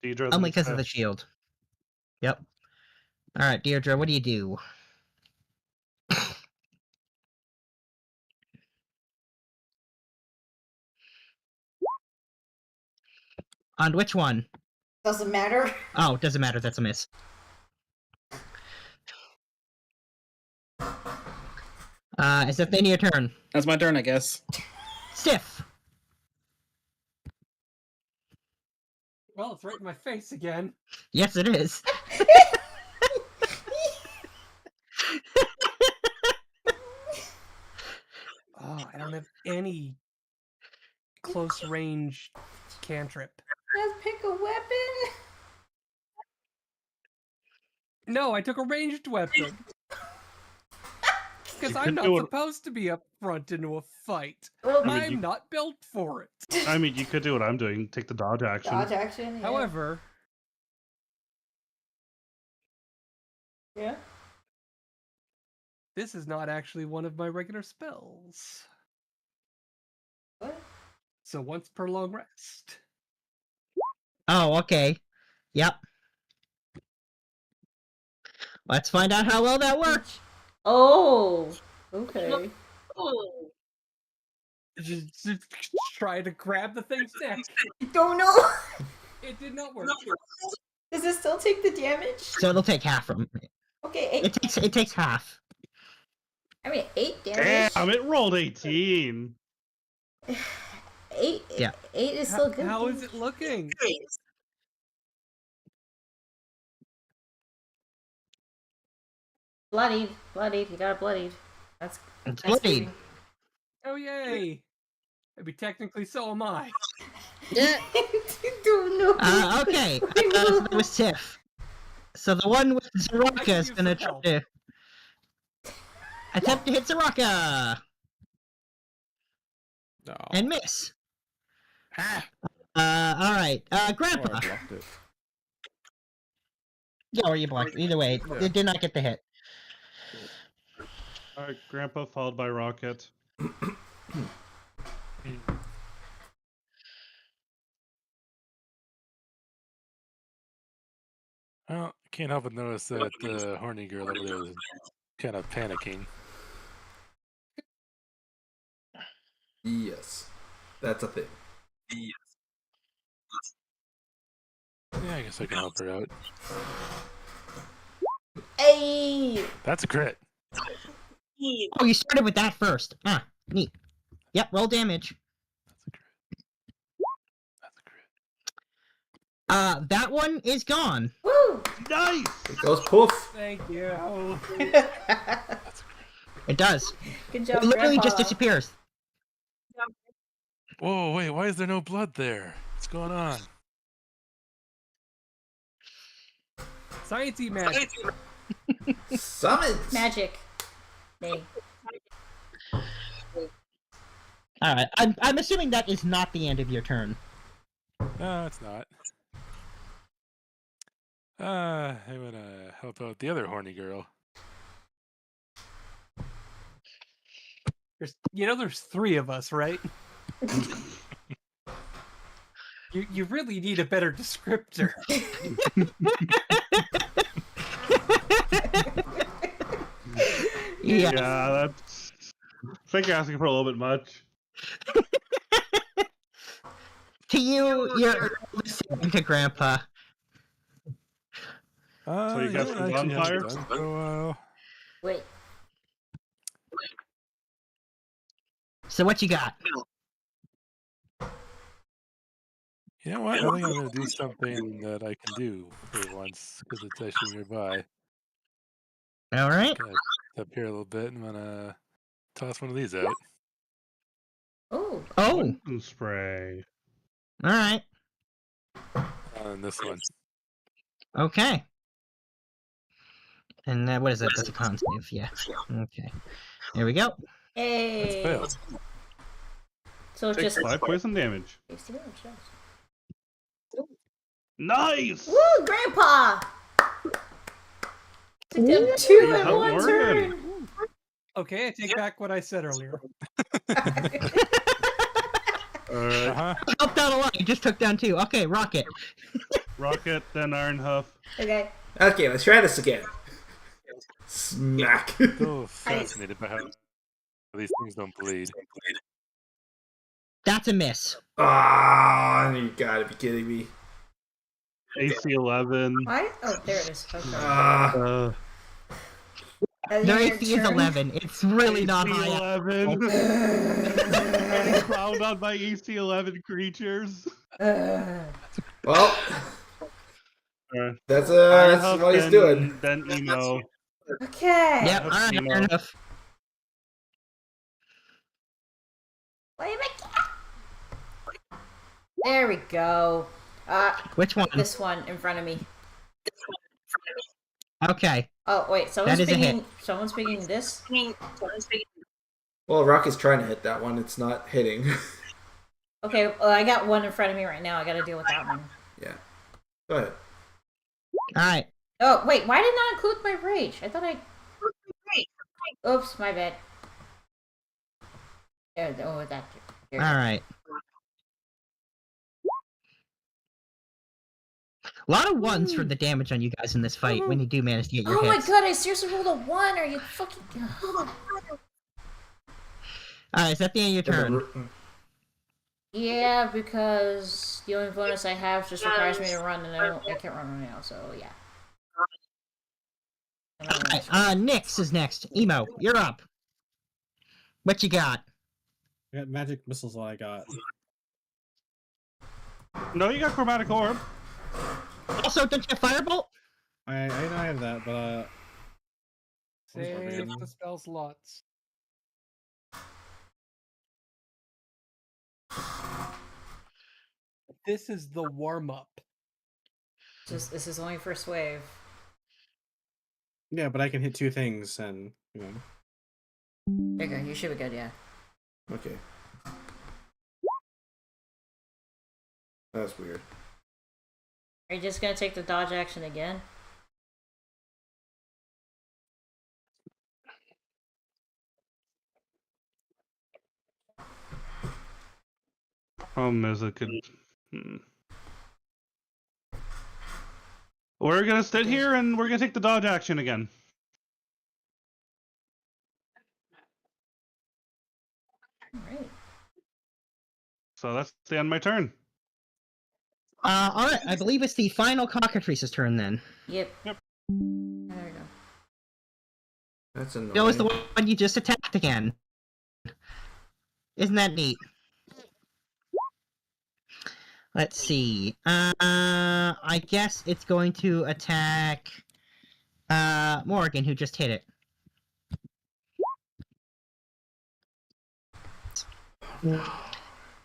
Deidre, Only because of the shield. Yep. Alright, Deirdre, what do you do? On which one? Doesn't matter. Oh, doesn't matter, that's a miss. Is that the end of your turn? That's my turn, I guess. Stiff! Well, it's right in my face again. Yes, it is. Oh, I don't have any close range cantrip. Just pick a weapon. No, I took a ranged weapon. Because I'm could not do it- supposed to be up front into a fight. Well, I mean, I'm not built for it. I mean, you could do what I'm doing. Take the dodge action. dodge action. Yeah. However, Yeah. this is not actually one of my regular spells. What? So once per long rest. Oh, okay. Yep. Let's find out how well that works. Oh. Okay. Just try to grab the thing's neck. Don't know. It did not work. Does it still take the damage? So it'll take half from it. Okay, 8. It takes half. I mean, 8 damage. Damn, it rolled 18. 8. Yeah. 8 is still good. How is it looking? Bloodied. Bloodied. You got bloodied. That's Bloodied. Oh, yay. Maybe technically so am I. Don't know. Okay. So that was Tiff. So the one with Zaraka is gonna try to attempt to hit Zaraka No. and miss. Ah. Alright. Grandpa. Oh, I blocked it. Yeah, or you blocked. Either way, Yeah. it did not get the hit. Alright, Grandpa followed by Rocket. Well, can't help but notice that the horny girl over there is kind of panicking. Yes. That's a thing. Yeah, I guess I can help her out. Hey. That's a crit. Oh, you started with that first. Ah, neat. Yep, roll damage. That's a crit. That one is gone. Woo. Nice! It goes poof. Thank you. It does. Good job, It literally Grandpa. just disappears. Whoa, wait, why is there no blood there? What's going on? Sciencey magic. Summons. Magic. Nay. Alright, I'm assuming that is not the end of your turn. No, it's not. I'm gonna help out the other horny girl. There's 3 of us, right? You really need a better descriptor. Yeah. That's. I think you're asking for a little bit much. To you, you're listening to Grandpa. So you got some actually bonfire? haven't done for a while. Wait. So what you got? You know what? I think I'm gonna do something that I can do for once because it's actually nearby. Alright. Gonna up here a little bit. I'm gonna toss one of these out. Oh. Oh, Poison spray. alright. On this one. Okay. And what is that? That's a con save, yeah. Okay. There we go. Hey. Failed. So Take just 5 poison damage. Nice! Woo, Grandpa! Took them Hey, 2 in how one Morgan? turn. Okay, I take back what I said earlier. Alright. Uh-huh. Helped out a lot. You just took down 2. Okay, Rocket. Rocket, then Iron Hoof. Okay. Okay, let's try this again. Smack. Still fascinated by how these things don't bleed. That's a miss. Ah, you gotta be kidding me. AC 11. Why? Oh, there it is. Okay. Ah, And Their your AC is turn. 11. It's really not AC high. 11. Getting clowned on by AC 11 creatures. well, Alright. that's Iron that's Hoof, what he's doing. Then Emo. Okay. Yep, That's alright, emo. fair enough. Wait a minute. There we go. Which one? This one in front of me. Okay. Oh wait, someone's That is a hit. picking. Someone's picking this. Well, Rocky's trying to hit that one. It's not hitting. Okay, well, I got one in front of me right now. I got to deal with that one. Yeah. Go ahead. Alright. Oh wait, why did not include my rage? I thought I. Oops, my bad. Yeah, oh, that. Alright. A lot of ones for the damage on you guys in this fight when you do manage to get your Oh my hits. god! I seriously rolled a 1. Are you fucking? Alright, is that the end of your turn? Yeah, because the only bonus I have just requires me to run, and I can't run right now. So yeah. Alright, Nyx is next. Emo, you're up. What you got? I got magic missiles. All I got. No, you got Chromatic Orb. Also, don't you have Firebolt? I know I have that, but Save the spell slots. This is the warm-up. This is only first wave. yeah, but I can hit 2 things, and you know. There you go. You should be good. Yeah. Okay. That's weird. Are you just gonna take the dodge action again? Problem is, it could. We're gonna sit here and we're gonna take the dodge action again. Alright. So that's the end of my turn. Alright, I believe it's the final cockatrice's turn then. Yep. Yep. There we go. That's annoying. It was the one you just attacked again. Isn't that neat? Let's see. I guess it's going to attack Morgan, who just hit it.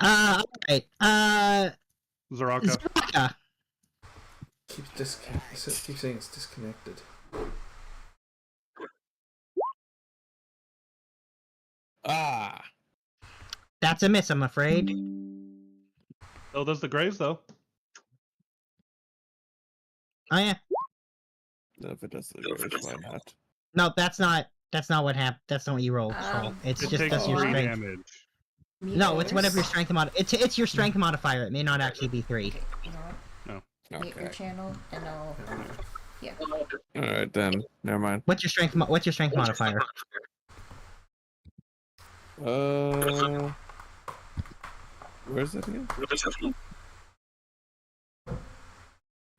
Alright. Zaraka. Zaraka. Keep saying it's disconnected. Ah. That's a miss, I'm afraid. Oh, there's the Graves, though. Oh yeah. No, if it does the grace, why not? No, that's not what happened. That's not what you rolled. It's It just takes that's your 3 strength. damage. No, it's whatever your strength it's your strength modifier. It may not actually be 3. You know what? No. Mute your channel, and I'll. Yeah. Alright then. Never mind. What's your strength modifier? Where is it again?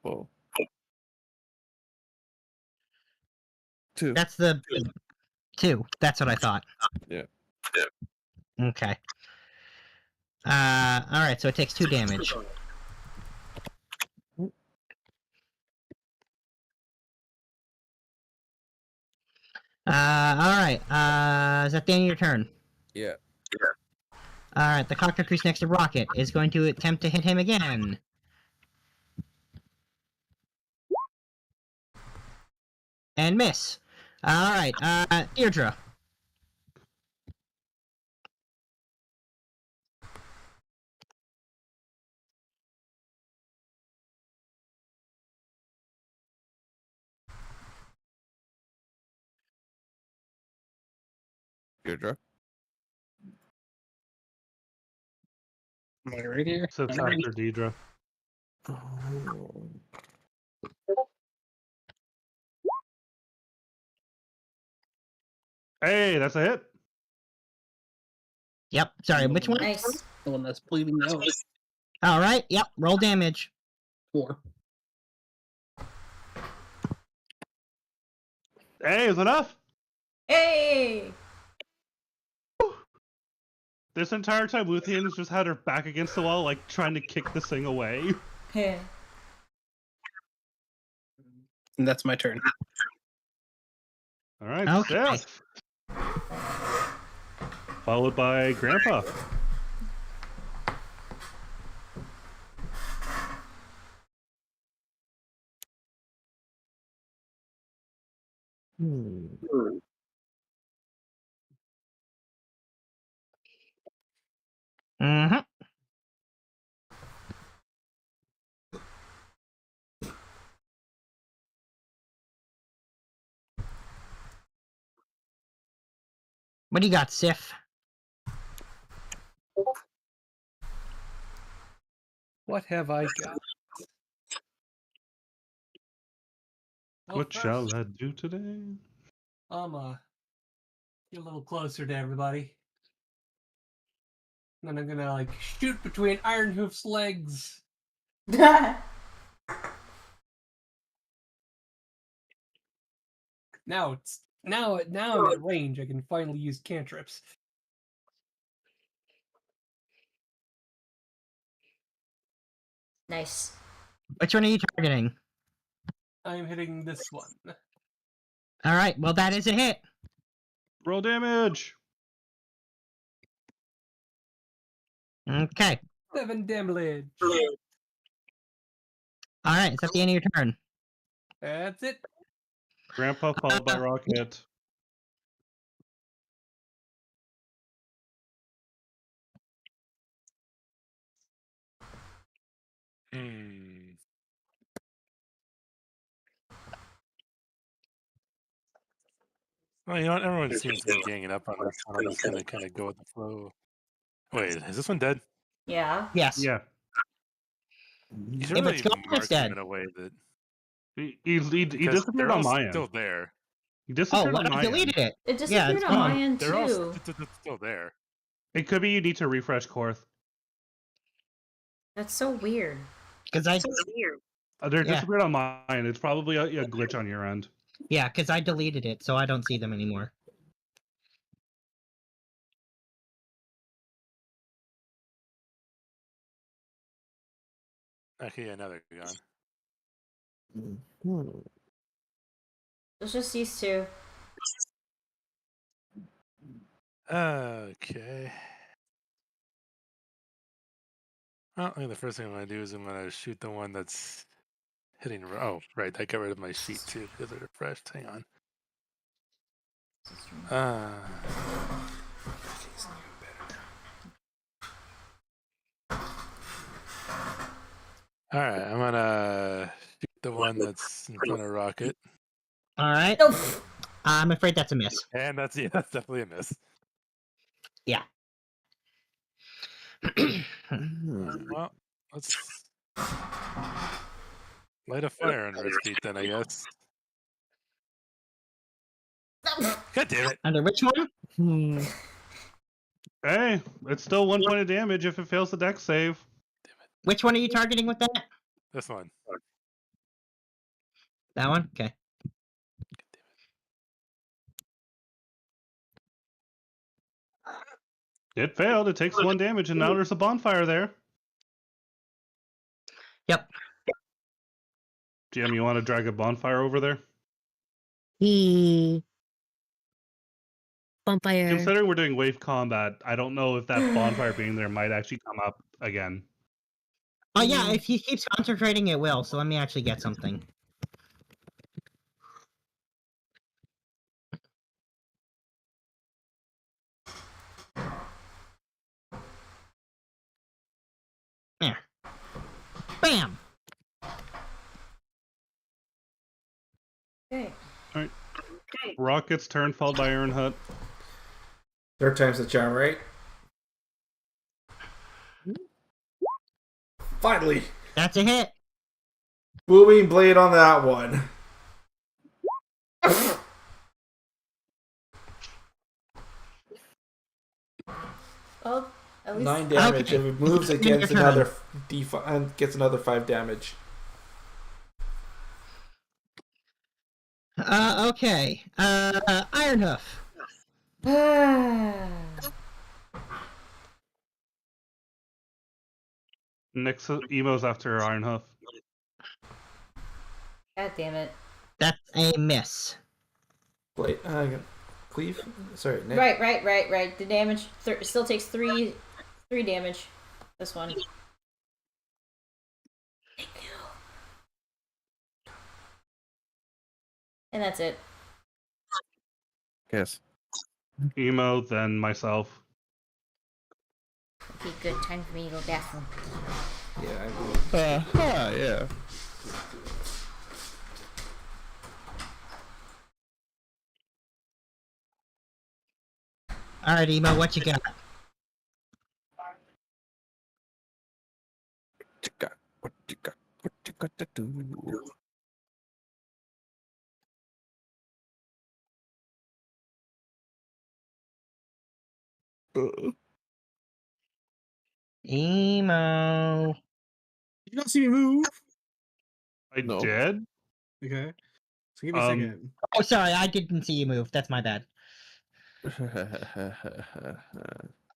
Whoa. 2. That's the 2. That's what I thought. Yeah. Okay. Alright, so it takes 2 damage. Alright, is that the end of your turn? Yeah. Alright, the cockatrice next to Rocket is going to attempt to hit him again. And miss. Alright, Deirdre. Deirdre. Am I right here? So it's after Deidre. Hey, that's a hit. Yep. Sorry, which one? Nice. The one that's bleeding out. All right. Yep. Roll damage. 4. Hey, is enough? Hey! This entire time, Luthien has just had her back against the wall, like trying to kick this thing away. Hey. And that's my turn. All right, Okay. Sif. Followed by Grandpa. Mm-hmm. What do you got, Sif? What have I got? Well, What shall I do today? I'm get a little closer to everybody. And then I'm gonna like shoot between Ironhoof's legs. Now I'm at range. I can finally use cantrips. Nice. Which one are you targeting? I'm hitting this one. All right. Well, that is a hit. Roll damage. Okay. 7 damage. All right. It's at the end of your turn. That's it. Grandpa followed by Rocket. Well, you know what? Everyone seems to be ganging up on this one. I'm just gonna kind of go with the flow. Wait, is this one dead? Yeah. Yes. Yeah. You If should really it's gone, mark it's him dead. in a way that He because disappeared they're on all my end. still there. He Oh, disappeared what? on I my end. deleted it. It Yeah, disappeared it's on my gone. end They're all too. still there. It could be you need to refresh Korth. That's so weird. Because I. They're Yeah. disappeared on my end. It's probably a glitch on your end. Yeah, because I deleted it, so I don't see them anymore. Okay, yeah, now they're gone. It's just these two. Okay. Well, I think the first thing I'm gonna do is I'm gonna shoot the one that's hitting. Oh, right, I got rid of my sheet too because it refreshed. Hang on. All right, I'm gonna shoot the one that's in front of Rocket, All right. Oh. I'm afraid that's a miss. and that's definitely a miss. Yeah. Well, let's light a fire under its feet then, I guess. God damn it! Under which one? Hey, it's still 1 point of damage if it fails the dex save. Which one are you targeting with that? This one. That one? Okay. It failed. It takes 1 damage, and now there's a bonfire there. Yep. GM, you want to drag a bonfire over there? Bonfire. Considering we're doing wave combat, I don't know if that bonfire being there might actually come up again. Oh yeah, if he keeps concentrating, it will. So let me actually get something. There. Bam. Okay. All right. Rocket's turn, followed by Iron Hut. Third time's the charm, right? Finally! That's a hit. Booming blade on that one. Well, at least 9 damage. Okay. If it moves, it Your gets turn. another D5 and gets another 5 damage. Okay. Ironhoof. Next emo's after Ironhoof. God damn it. That's a miss. Blade. Cleave? Sorry, Nick. Right. The damage still takes three damage. This one. Thank you. And that's it. Yes. Emo, then myself. Okay, good. Time for me to go bathroom. Yeah, Yeah. All right, Emo, what you got? What you got to do? Emo. Did you not see me move? I did? Okay. So give me a second. Oh, sorry, I didn't see you move. That's my bad.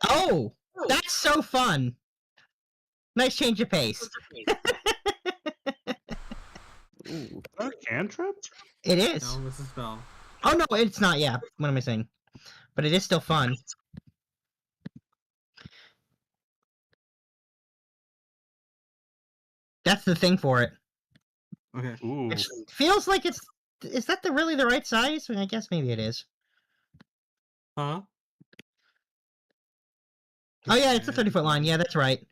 Oh, that's so fun. Nice change of pace. Is that a cantrip? It is. No, it's a spell. Oh, no, it's not. Yeah, what am I saying? But it is still fun. That's the thing for it. Okay. Ooh. Which feels like it's... Is that really the right size? I guess maybe it is. Huh? Oh, yeah, it's a 30-foot line. Yeah, that's right.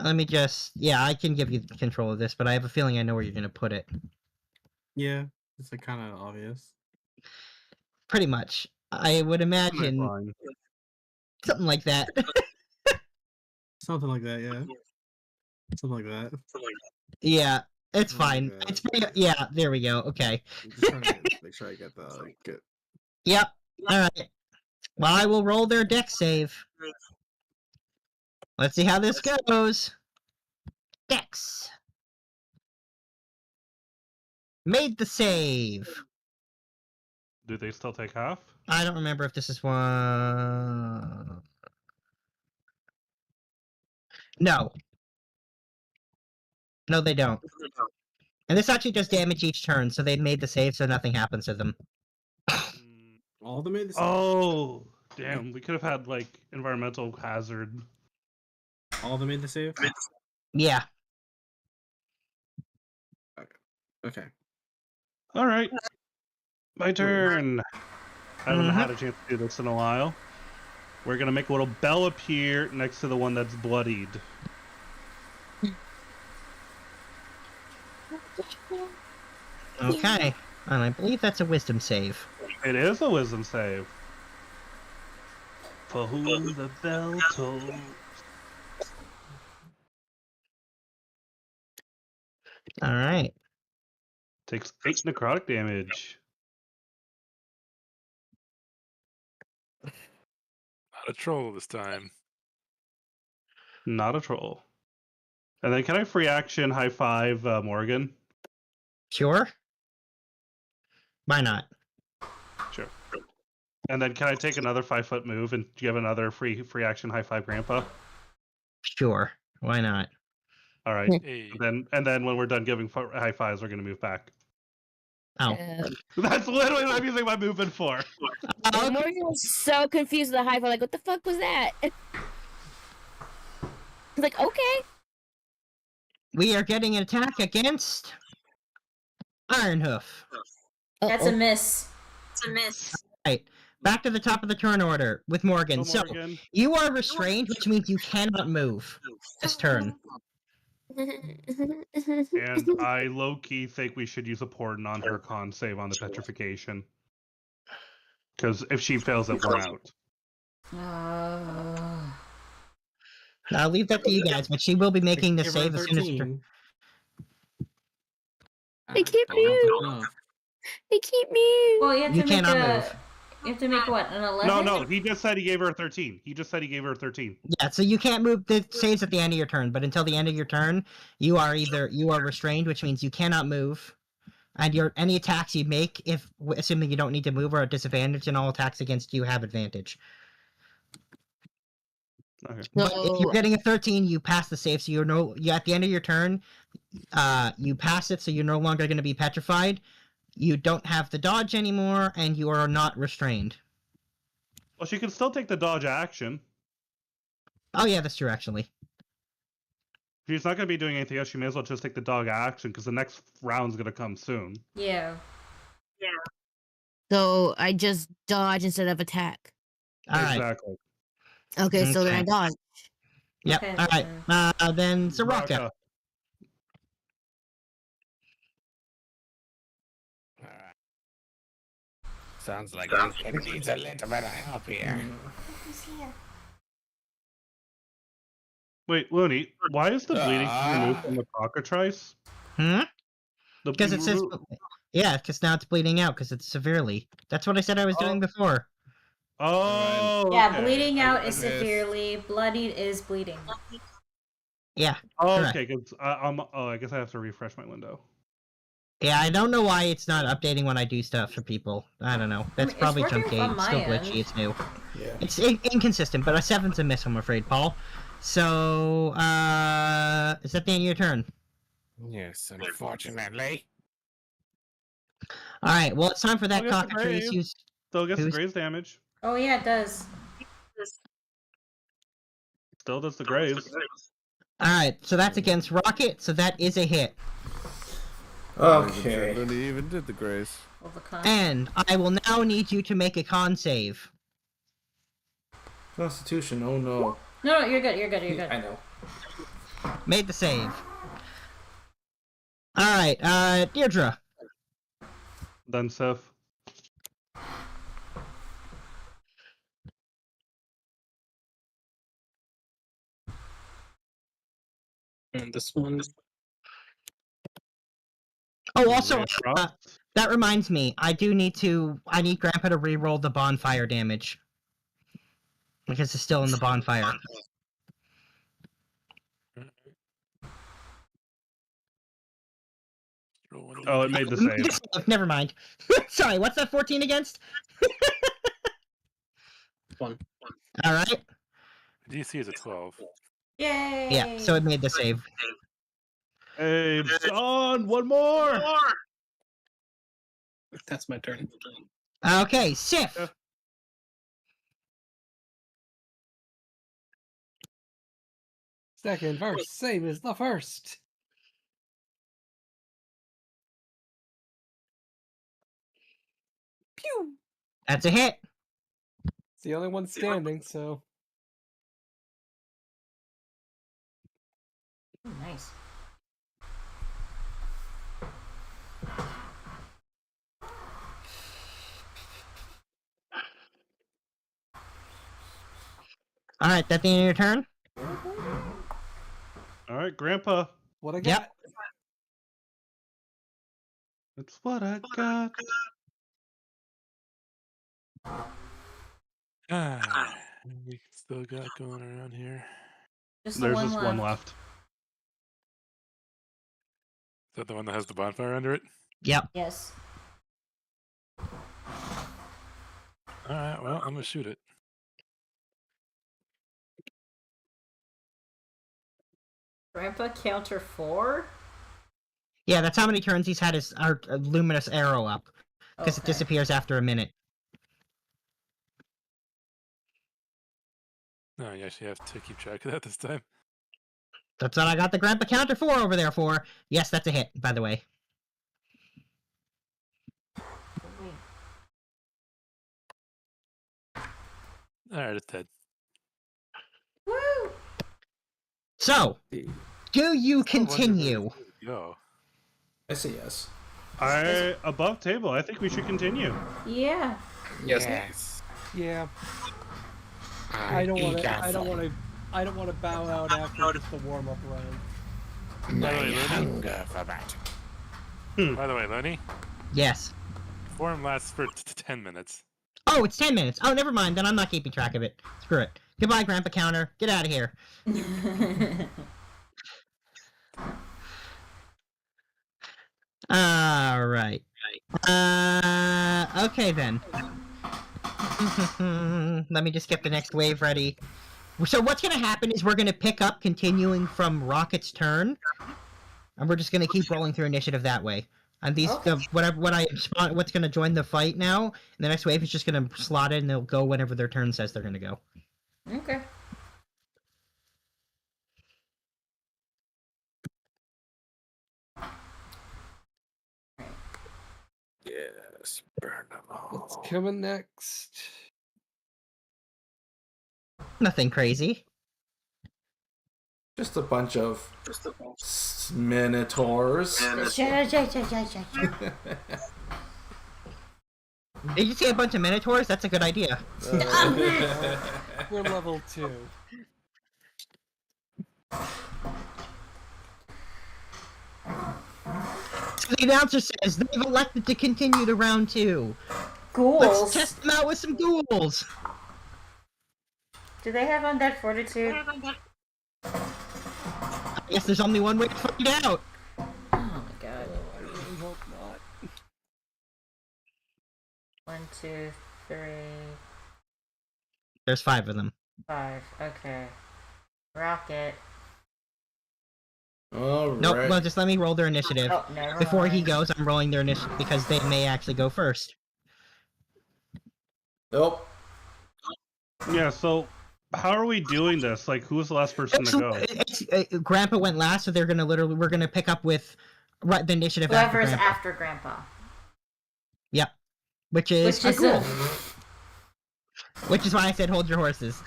Let me just... Yeah, I can give you control of this, but I have a feeling I know where you're going to put it. Yeah, it's like kind of obvious. Pretty much. I would imagine something like that. Something like that, yeah. Something like that. Yeah, it's Something fine. like that. It's pretty... Yeah, there we go. Okay. I'm just trying to make sure I get the good. Yep. All right. Well, I will roll their deck save. Let's see how this goes. Dex. Made the save. Do they still take half? I don't remember if this is one. No. No, they don't. And this actually does damage each turn, so they made the save so nothing happens to them. All of them made the same. Oh, damn. We could have had, like, environmental hazard. All of them made the save? Yeah. Okay. All right. My turn. I haven't had a chance to do this in a while. We're going to make a little bell appear next to the one that's bloodied. Okay. And I believe that's a wisdom save. It is a wisdom save. For whom the bell tolls. Alright. Takes 8 necrotic damage. Not a troll this time. Not a troll. And then can I free action high five Morgan? Sure. Why not? Sure. And then can I take another 5-foot move and give another free action high five Grandpa? Sure. Why not? All right. Hey. And then when we're done giving high fives, we're gonna move back. Oh. That's literally what I'm using my movement for. Morgan was so confused with the high five. Like, what the fuck was that? I was like, okay. We are getting an attack against Ironhoof. That's a miss. It's a miss. Right. Back to the top of the turn order with Morgan. So you are restrained, which means you cannot move this turn. And I low-key think we should use a Portent on her con save on the petrification. Because if she fails it, we're out. I'll leave that to you guys, but she will be making the Give her save as soon as. 13. They keep Don't have you. enough. They keep me. Well, you have You to make cannot a. move. You have to make what, an 11? No, he just said he gave her a 13. He just said he gave her a 13. Yeah, so you can't move. The saves at the end of your turn, but until the end of your turn, you are restrained, which means you cannot move, and any attacks you make, assuming you don't need to move, are at disadvantage, and all attacks against you have advantage. Okay. But if you're getting a 13, you pass the save, so at the end of your turn, you pass it, so you're no longer going to be petrified. You don't have the dodge anymore, and you are not restrained. Well, she can still take the dodge action. Oh yeah, that's true, actually. She's not going to be doing anything else. She may as well just take the dog action because the next round's going to come soon. Yeah. So I just dodge instead of attack. All right. Exactly. Okay, so then I Okay. dodge. Yep. Okay, All right. Then Soraka. Raka. Alright. Sounds like this kid needs a little bit of help here. Wait, Looney, why is the bleeding removed from the cockatrice? Because it says, yeah, because now it's bleeding out because it's severely. That's what I said I was doing before. Oh, Yeah, okay. bleeding out is severely. Bloodied is bleeding. Yeah. Oh, correct. okay. Cause I guess I have to refresh my window. Yeah, I don't know why it's not updating when I do stuff for people. I don't know. That's it's probably working chunky. from It's still my glitchy. end. It's new. Yeah. It's inconsistent, but a 7's a miss, I'm afraid, Paul. So, is that the end of your turn? Yes, unfortunately. All right. Well, it's time for that Still gets the cockatrice. grave. Who's Still gets the who's- graze damage. Oh, yeah, it does. Still does the graze. All right. So that's against Rocket. So that is a hit. Okay. He even did the grace. Well, the con- And I will now need you to make a con save. Constitution. Oh no. No, you're good. You're good. You're good. I know. Made the save. All right. Deirdre. Then Sif. And this one. Oh, also, Frost. that reminds me. I need Grandpa to re-roll the bonfire damage. Because it's still in the bonfire. Oh, it made the save. Never mind. Sorry, what's that 14 against? 1. All right. DC is a 12. Yay! Yeah, so it made the save. Hey, John, one more. That's my turn. Okay, Sif. Yeah. Second verse, same as the first. Pew! That's a hit. It's the only one standing, so. Ooh, nice. All right, that's the end of your turn. All right, Grandpa. What I got? Yep. It's what I got. We still got going around here. Just the There's one just left. one left. Is that the one that has the bonfire under it? Yep. Yes. Alright, well, I'm gonna shoot it. Grandpa counter 4? Yeah, that's how many turns he's had his luminous arrow up. Because it Okay. disappears after a minute. No, you actually have to keep track of that this time. That's what I got the Grandpa counter 4 over there for. Yes, that's a hit, by the way. Alright, it's dead. Woo! So, do you continue? Go. I say yes. Above table. I think we should continue. Yeah. Yes. Yeah. I don't want to. I don't want to. I don't want to bow out after just the warm up round. By the way, Looney. Hunger for battle. By the way, Looney. Yes. Form lasts for 10 minutes. Oh, it's 10 minutes. Oh, never mind. Then I'm not keeping track of it. Screw it. Goodbye, Grandpa Counter. Get out of here. All right. Okay then. Let me just get the next wave ready. So what's gonna happen is we're gonna pick up continuing from Rocket's turn, and we're just gonna keep rolling through initiative that way. And these, Okay. what's gonna join the fight now? And the next wave is just gonna slot in, and they'll go whenever their turn says they're gonna go. Okay. Yes, burn them all. What's coming next? Nothing crazy. Just a bunch of minotaurs. Did you see a bunch of minotaurs? That's a good idea. We're level 2. So the announcer says they've elected to continue to round 2. Ghouls. Let's test them out with some ghouls. Do they have undead fortitude? I guess there's only one way to find out. Oh my god. I really hope not. 1, 2, 3, There's 5 of them. 5. Okay. Rocket. Alright. Nope, well, just let me roll their initiative. Oh, never Before he mind. goes, I'm rolling their initiative because they may actually go first. Nope. Yeah, so how are we doing this? Like, who was the last person to go? Grandpa went last, so we're gonna pick up with the initiative after Whoever's Grandpa. after Grandpa. Yep. Which is a Which is ghoul. Which is why I said hold your horses.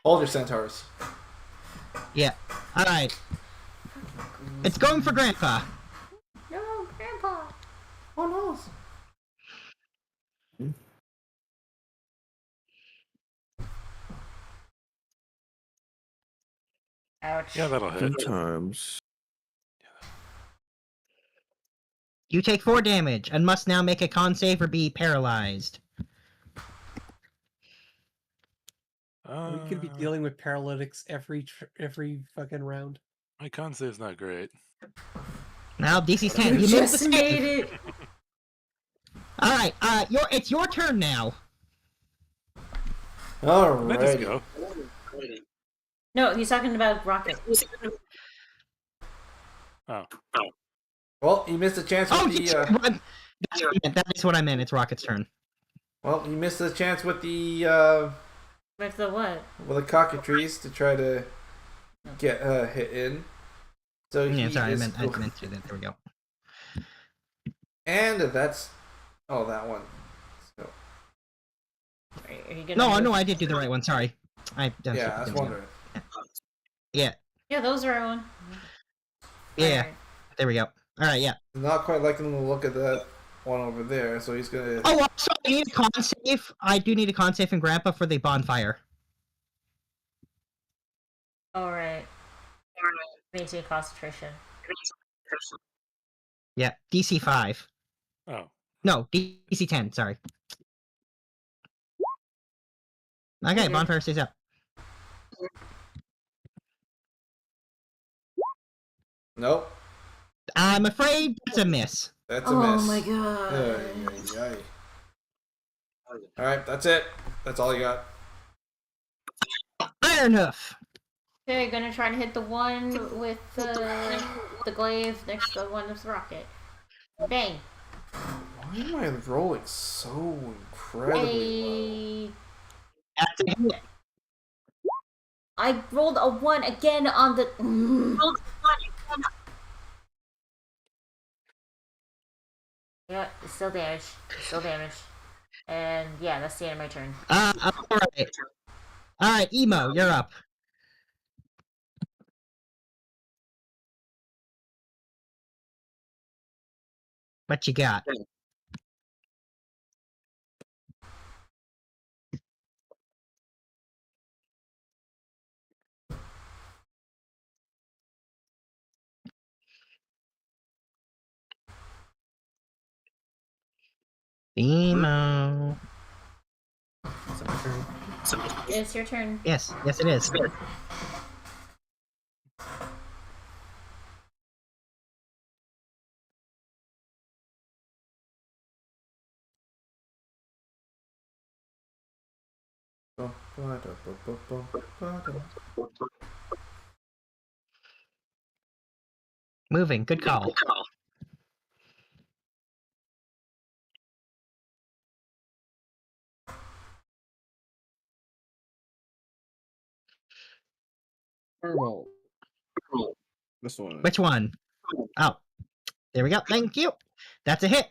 Hold your centaurs. Yeah. Alright. It's going for Grandpa. No, Grandpa. Oh no. Ouch. Yeah, that'll hit. Sometimes. You take 4 damage and must now make a con save or be paralyzed. Are we gonna be dealing with paralytics every fucking round? My con save's not great. Now DC's 10. You You made the just made save. it. Alright, it's your turn now. Let us Alright. go. No, he's talking about Rocket. Oh. Well, you missed a chance with That's what I meant. That is what I meant. It's Rocket's turn. Well, you missed the chance with the With the what? with the cockatrice to try to get hit in. So Yeah, he sorry, I is- meant to. There we go. And that's that one. So Are you gonna No, move? no, I did do the right one. Sorry. yeah, I was wondering. Yeah, Yeah, those are on. yeah. Alright. There we go. All right, yeah. Not quite liking the look of that one over there, so he's gonna. Oh, also, I need a con save. I do need a con save from Grandpa for the bonfire. Alright. Maintain concentration. Yeah, DC 5. Oh. No, DC 10. Sorry. Okay, Okay. bonfire stays up. Nope, I'm afraid that's a miss. that's a miss. Oh my god. Ay, ay, ay. All right, that's it. That's all you got. Ironhoof. Okay, gonna try to hit the one with the glaive next to the one with the rocket. Bang. Why am I rolling so incredibly well? That's a hit. I rolled a 1 again on the. Yeah, it's still damage. Still damage. And yeah, that's the end of my turn. Alright. Alright, Emo, you're up. What you got? BMO. It's my turn. It's your turn. Yes, it is. Moving. Good call. Purple. This one. Which one? Oh, there we go. Thank you. That's a hit.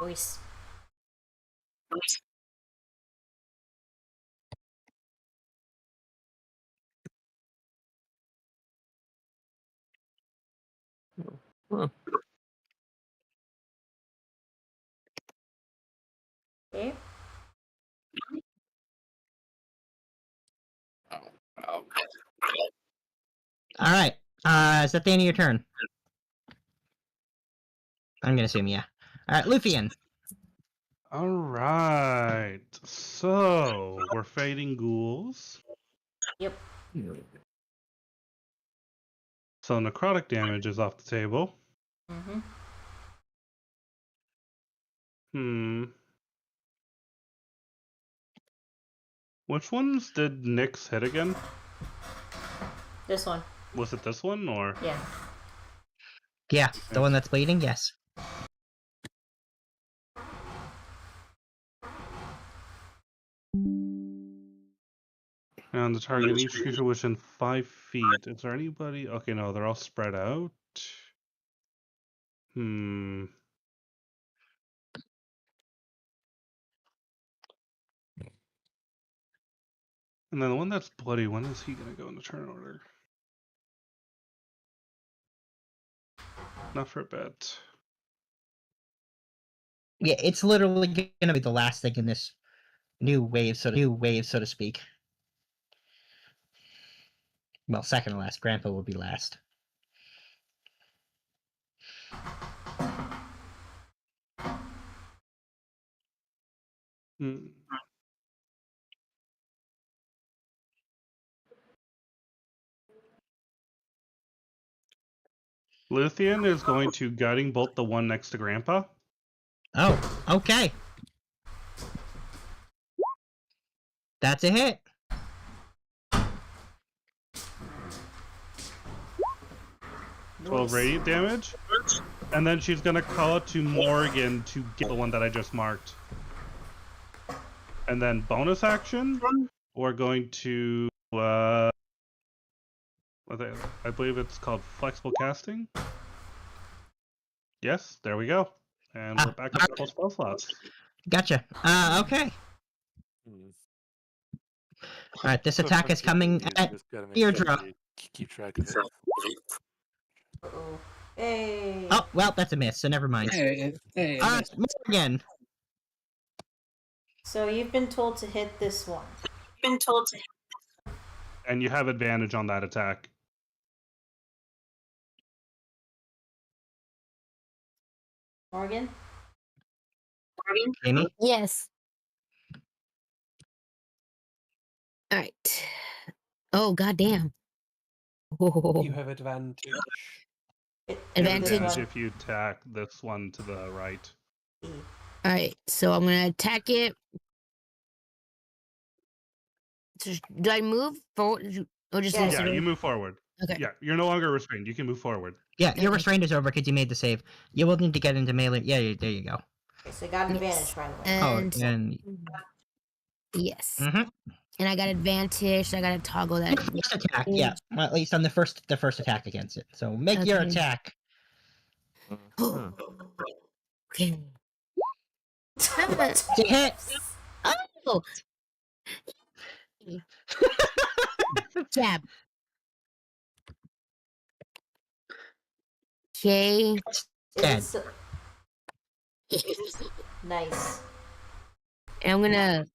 Voice. Okay. Oh. All right. Is that the end of your turn? I'm gonna assume yeah. All right, Luthien. All right. So we're fading ghouls. Yep. So necrotic damage is off the table. Mm-hmm. Which ones did Nyx hit again? This one. Was it this one or? Yeah. Yeah, the one that's bleeding. Yes. And the target each creature within 5 feet. Is there anybody? Okay, no, they're all spread out. And then the one that's bloody, when is he going to go into turn order? Not for a bit. Yeah, it's literally gonna be the last thing in this new wave, so to speak. Well, second to last. Grandpa will be last. Luthien is going to guiding bolt the one next to Grandpa. Oh, okay. That's a hit. 12 radiant damage. And then she's going to call it to Morgan to get the one that I just marked. And then bonus action, we're going to, I believe it's called flexible casting. Yes, there we go. And we're back at full spell slots. Gotcha. Okay. All right, this attack is coming at eardrum. Keep track of it. Uh-oh. Hey. Oh, well, that's a miss, so never mind. Hey. Morgan. So you've been told to hit this one. And you have advantage on that attack. Morgan? Amy? Yes. All right. Oh, goddamn. You have advantage. Advantage. If you attack this one to the right. All right, so I'm gonna attack it. So do I move forward or just Yeah, you move forward. Okay. Yeah, you're no longer restrained. You can move forward. Yeah, your restraint is over because you made the save. You will need to get into melee. Yeah, there you go. Okay, so I got advantage, by the way. And, and yes. Mm-hmm. And I got advantage, so I gotta toggle that. First attack, yeah. Well, at least on the first attack against it. So make your Okay. attack. Okay. It's a hit. Oh. Jab. Okay. Dead. Nice. And I'm gonna.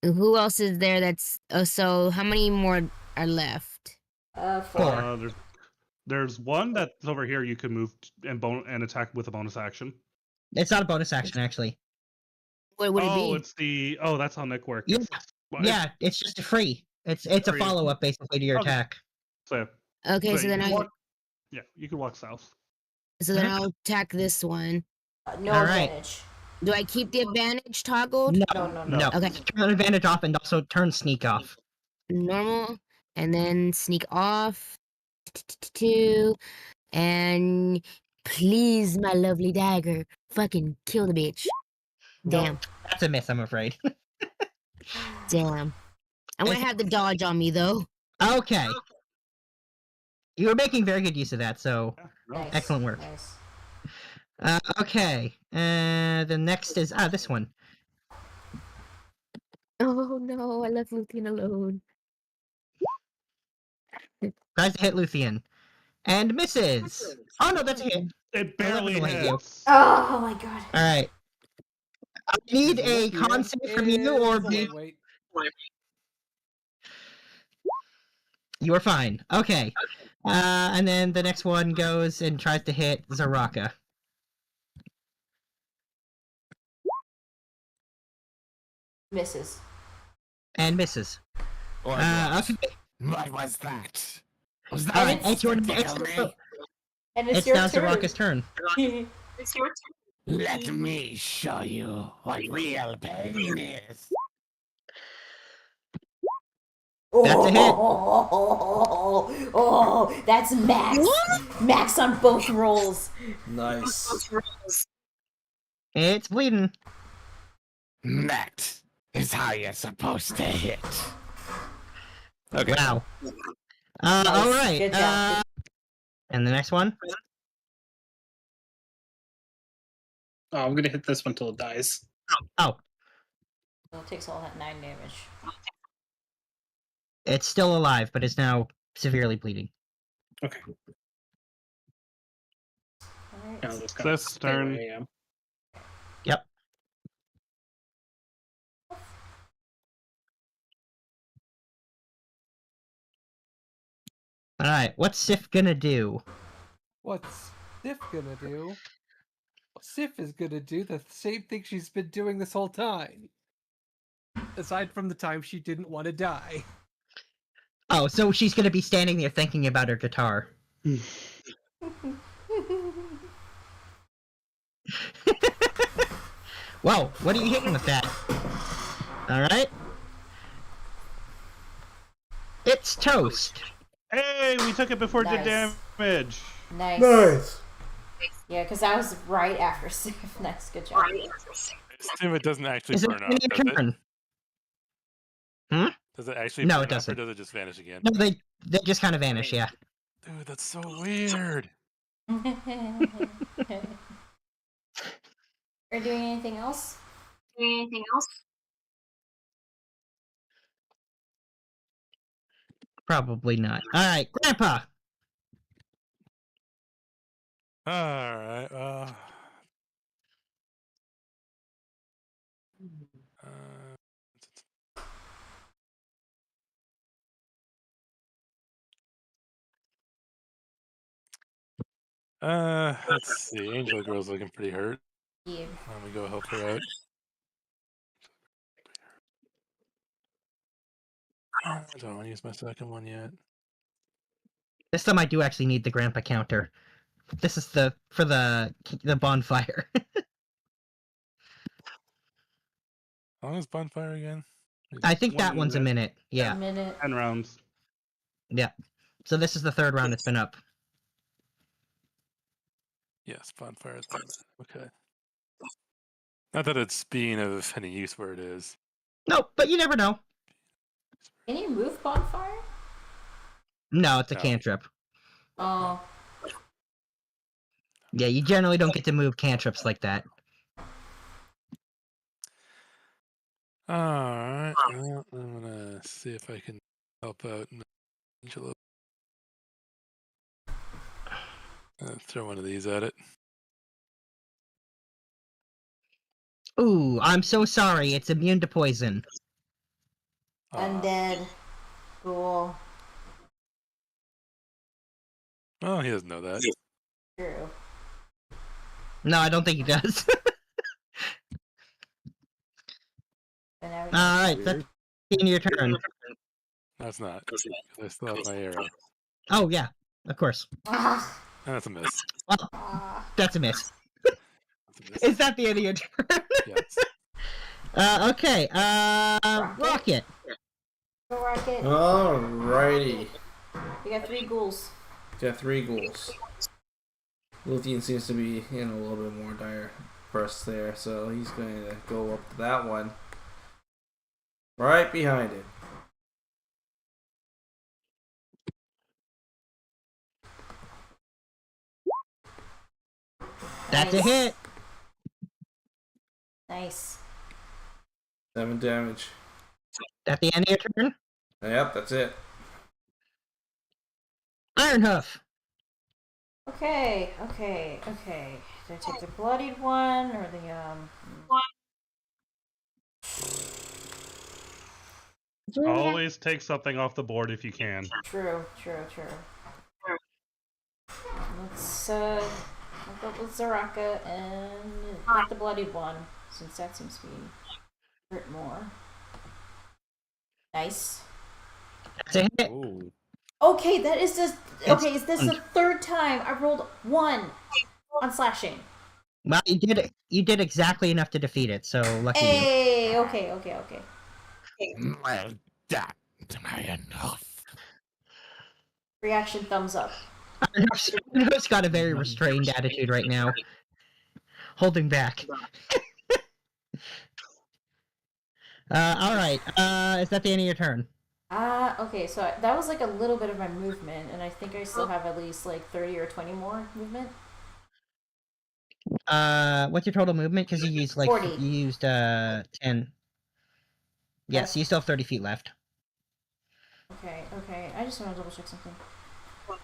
Who else is there? That's. Oh, so how many more are left? 4. There's one that's over here. You can move and attack with a bonus action. It's not a bonus action, actually. What would it be? It's the that's how Nick works. Yeah, yeah, it's just a free. It's a Free. follow-up basically to your Okay. attack. So Okay, so you then can I walk, you can walk south. I'll attack this one. No All right. advantage. Do I keep the advantage toggled? No. Okay. Turn advantage off and also turn sneak off. Normal, and then sneak off. 2, and please, my lovely dagger, fucking kill the bitch. Damn. That's a miss, I'm afraid. Damn. I'm gonna have the dodge on me though. Okay. You were making very good use of that, so Nice. excellent work. Nice. Okay. The next is this one. Oh no, I left Luthien alone. Tries to hit Luthien. And misses! Oh no, that's a hit. It barely 11 to hit. hits. Oh my god. Alright. I need a Luthien con save from you or is a be. lightweight. You are fine. Okay. And then the next one goes and tries to hit Zaraka. Misses. And misses. Okay. What was that? Was Alright, that it's your to tickle me? And it's now Zaraka's turn. It's your turn. Let me show you what real pain is. That's a hit. Oh, that's max. Max on both rolls. Nice. It's bleeding. That is how you're supposed to hit. Okay. Wow. Nice. Alright. Good job. And the next one? Oh, I'm gonna hit this one till it dies. Oh, Well, it takes all that 9 damage. it's still alive, but it's now severely bleeding. Okay. Alright. Now let's Cliff's turn. I am. Yep. Alright, what's Sif gonna do? What's Sif gonna do? Sif is gonna do the same thing she's been doing this whole time. Aside from the time she didn't want to die. Oh, so she's gonna be standing there thinking about her guitar. Whoa, what are you hitting with that? Alright. It's toast. Hey, we took it before it did Nice. damage. Nice. Nice. Yeah, because I was right after Sif. Nice, good job. I assume it doesn't actually Is it burn in off, your does it? turn? Hmm? Does it actually No, burn it off, or doesn't. does it just vanish again? No, they just kind of vanish, yeah. Dude, that's so weird. Are you doing anything else? Probably not. Alright, Grandpa! Alright, let's see. Angel Girl's looking pretty hurt. Yeah. Let me go help her out. I don't want to use my second one yet. This time I do actually need the Grandpa counter. This is for the bonfire. How long is bonfire again? I think that one's a minute. Yeah. A minute. 10 rounds. Yeah. So this is the third round it's been up. Yes, bonfire is 10 minutes. Okay. Not that it's being of any use where it is. No, but you never know. Can you move bonfire? No, it's a No. cantrip. Oh. Yeah, you generally don't get to move cantrips like that. Alright, well, I'm gonna see if I can help out Angela. Throw one of these at it. Ooh, I'm so sorry. It's immune to poison. Undead. Cool. Oh, he doesn't know that. True. No, I don't think he does. And now All right, that's the end of your turn. That's not. I still have my arrow. Oh yeah, of course. Ah, That's a miss. Well, ah. that's a miss. That's a miss. Is that the end of your turn? Yes. Okay. Rocket. Go Rocket. Alrighty. We got 3 ghouls. Got 3 ghouls. Luthien seems to be in a little bit more dire press there, so he's going to go up to that one. Right behind it. That's Nice. a hit. Nice. 7 damage. That the end of your turn. Yep, that's it. Ironhoof. Okay. Do I take the bloodied one or the Always take something off the board if you can. True. Let's go with Zaraka and get the bloodied one, since that seems to be hurt more. Nice. That's a hit. Ooh. Okay, that is just okay. Is this the 3rd time I rolled 1 on slashing? Well, you did exactly enough to defeat it, so lucky you. Hey, okay. Well, that enough. Reaction thumbs up. Ironhoof's got a very restrained attitude right now, holding back. All right. Is that the end of your turn? Okay, so that was like a little bit of my movement, and I think I still have at least like 30 or 20 more movement. What's your total movement? Because you used 40. you used 10. Yes, you still have 30 feet left. Okay. I just want to double check something.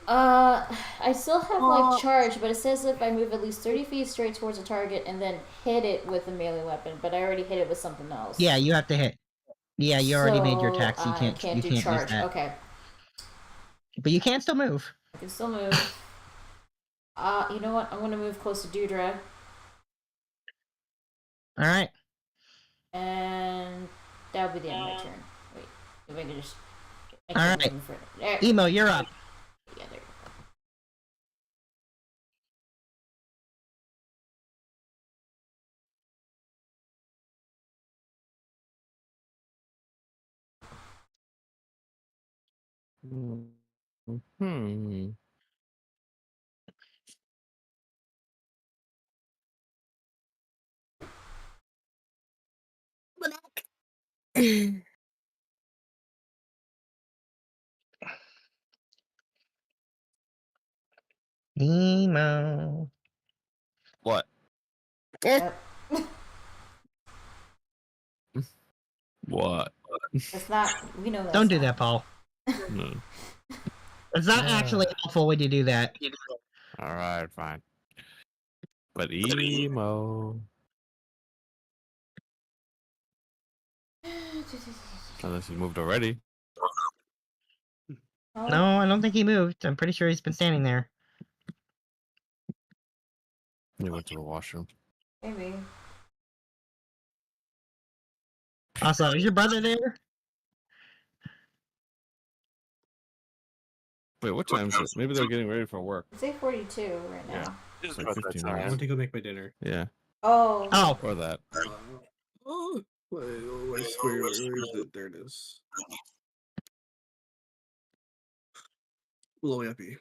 I still have like charge, but it says if I move at least 30 feet straight towards a target and then hit it with a melee weapon, but I already hit it with something else. Yeah, you have to hit. Yeah, you already made your attack, so you I can't do use charge. that. Okay. But you can still move. I can still move. You know what? I'm gonna move close to Deirdre. Alright. And that'll be the end of my turn. Wait, if I can just. Alright. Emo, you're up. Yeah, there Hmm. Emo. What? go. What? It's not. We know that. Don't do that, Paul. No. It's not actually helpful when you do that. All right, fine. But emo. Unless he moved already. No, I don't think he moved. I'm pretty sure he's been standing there. He went to the washroom. Maybe. Also, is your brother there? Wait, what time is it? Maybe they're getting ready for work. It's 8:42 right now. Yeah. It's like About that 15 time. I minutes. want to go make my dinner. Yeah. Oh. Oh. Or that. Where is it? There it is. Blowy uppy.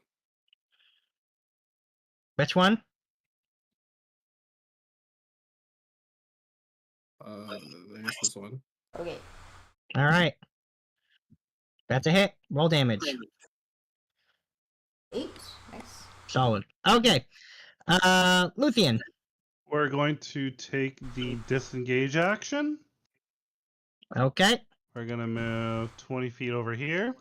Which one? I guess this one. Okay. Alright. That's a hit. Roll damage. 8. Nice. Solid. Okay. Luthien. We're going to take the disengage action. Okay. We're going to move 20 feet over here.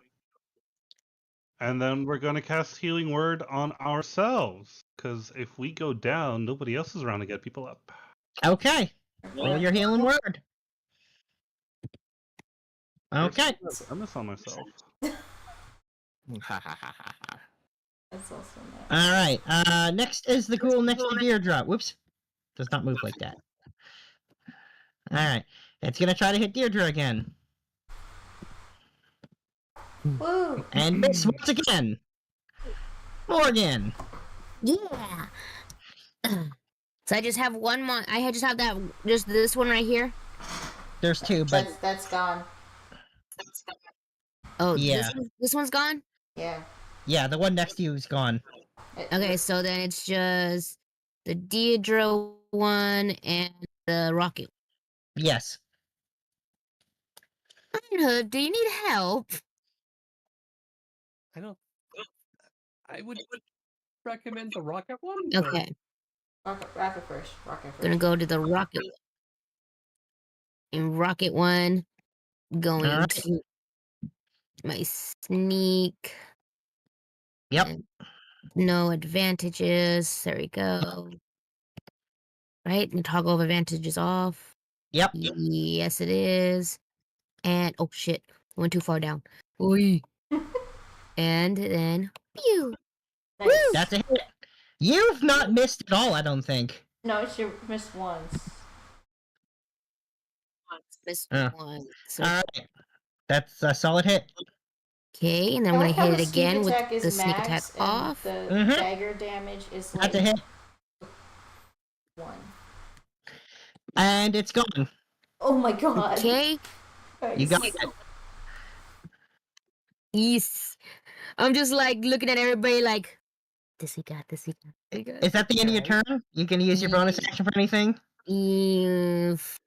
And then we're going to cast Healing Word on ourselves. Because if we go down, nobody else is around to get people up. Okay. Roll your healing word. Okay. I miss on myself. That's also nice. Alright. Next is the ghoul next to Deirdre. Whoops. Does not move like that. Alright. It's gonna try to hit Deirdre again. Woo! And miss once again. Morgan. Yeah. So I just have one more. Just have that. Just this one right here. There's two, but That's gone. Oh, yeah, this one's gone. yeah, the one next to you is gone. Okay, so then it's just the Deirdre one and the rocket. Yes. Hood, do you need help? I don't. I would recommend the rocket one. Okay, Rocket first. gonna go to the rocket. And rocket one, going All right. to my sneak. Yep. And no advantages. There we go. Right, and toggle of advantages off. Yep. Yes, it is. And oh shit, went too far down. Oi. And then pew. Nice. That's a hit. You've not missed at all, I don't think. No, she missed once. Missed Uh, one. So, All right. That's a solid hit. okay, and then I'm I gonna like how hit the it again sneak with attack is the sneak attack max and off. The Mhm. dagger damage is like That's a hit. 1. And it's gone. Oh my god. Okay. You got it. Yes. I'm just like looking at everybody like, this he got, this he got. This he got. Is that the end of your turn? You can use your bonus action for anything? If...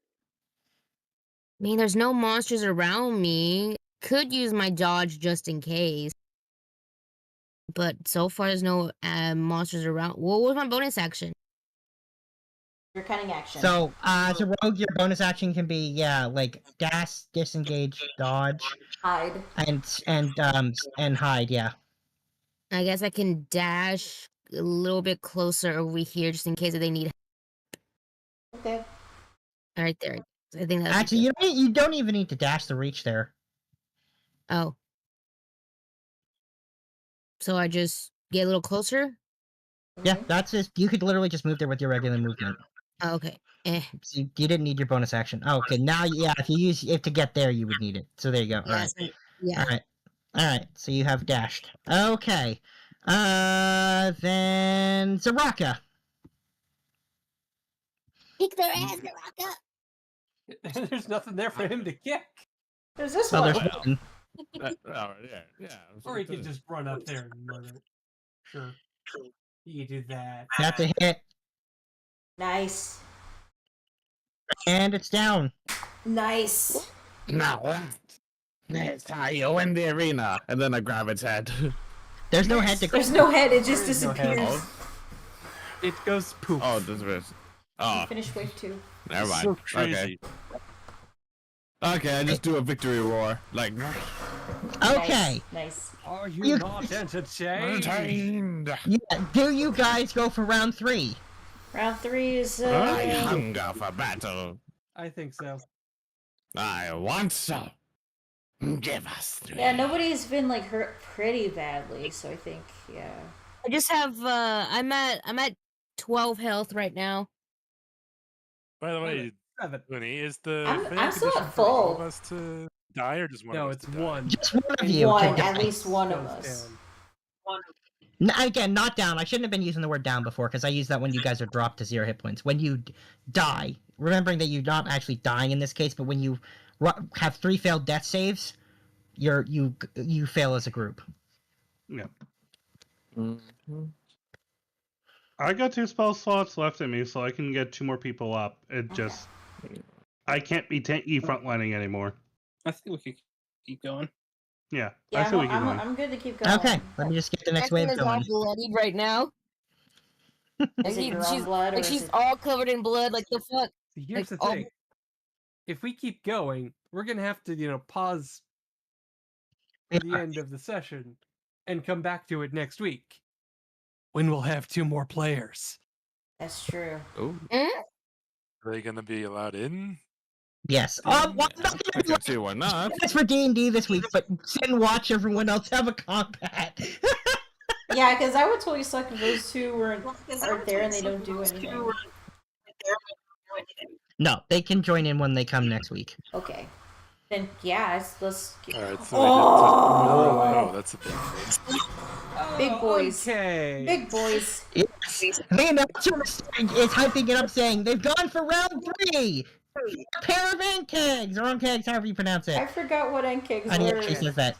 I mean, there's no monsters around me. Could use my dodge just in case. But so far, there's no monsters around. What was my bonus action? Your cunning action. So, as a rogue, your bonus action can be, yeah, like dash, disengage, dodge, hide, and hide. Yeah. I guess I can dash a little bit closer over here just in case if they need. Okay. Right there. I think that's Actually, you don't even need to dash to reach there. Oh. So I just get a little closer? Yeah, that's just, you could literally just move there with your regular movement. Oh, okay. So you didn't need your bonus action. Oh, okay, now, yeah, if to get there, you would need it. So there you go. All right. Yeah. All right. So you have dashed. Okay. Then Zaraka. Kick their ass, Zaraka. There's nothing there for him to kick. There's this Oh, one. there's one. Yeah. Or he could just run up there and murder. Sure. You can do that. That's a hit. Nice. And it's down. Nice. Now, next time you win the arena, and then I grab its head. There's no head to There's no head, it just There is no head. disappears. It goes poof. Oh, this is. Oh, Finish wave 2. never mind. So crazy. Okay, I just do a victory roar. Like, Okay. Nice. Are you, You- not entertained? entertained. Yeah, do you guys go for round 3? Round 3 is I hunger for battle. I think so. I want so. Give us three. yeah, nobody's been like hurt pretty badly, so I think I just have I'm at 12 health right now. By the way, 7. Winnie, is the I'm fail still condition at for all full. of us to die, or just one No, of us it's to die? 1. Just one of you. one, can at die. least one of Goes us. down. Again, not down. I shouldn't have been using the word down before because I used that when you guys are dropped to 0 hit points. When you die, remembering that you're not actually dying in this case, but when you have 3 failed death saves, you fail as a group. Yeah. Mhm. I got 2 spell slots left in me, so I can get 2 more people up. It just... I can't be tanky frontlining anymore. I think we could keep going. Yeah, Yeah, I feel we keep going. I'm good to keep going. Okay, let me just get the next wave Is all going. bloodied right now. Is it your own she's blood or like is she's it... all covered in blood. Like the fuck. See, here's Like, the thing. If we keep going, we're gonna have to, pause at the end of the session and come back to it next week, when we'll have 2 more players. That's true. Ooh. Are they going to be allowed in? Yes. Well, I'm not I gonna can see why not. it's for D&D this week, but sit and watch everyone else have a combat. Yeah, because I would totally suck if those 2 aren't there and they don't do anything. No, they can join in when they come next week. Okay. Then yeah, let's All right, so Oh! that's a big thing. Big boys. Okay. Big boys. Yes. The announcer is hyping it up, saying they've gone for round 3. A pair of ant kegs, or kegs, however you pronounce it. I forgot what NKEGs And were. he says that.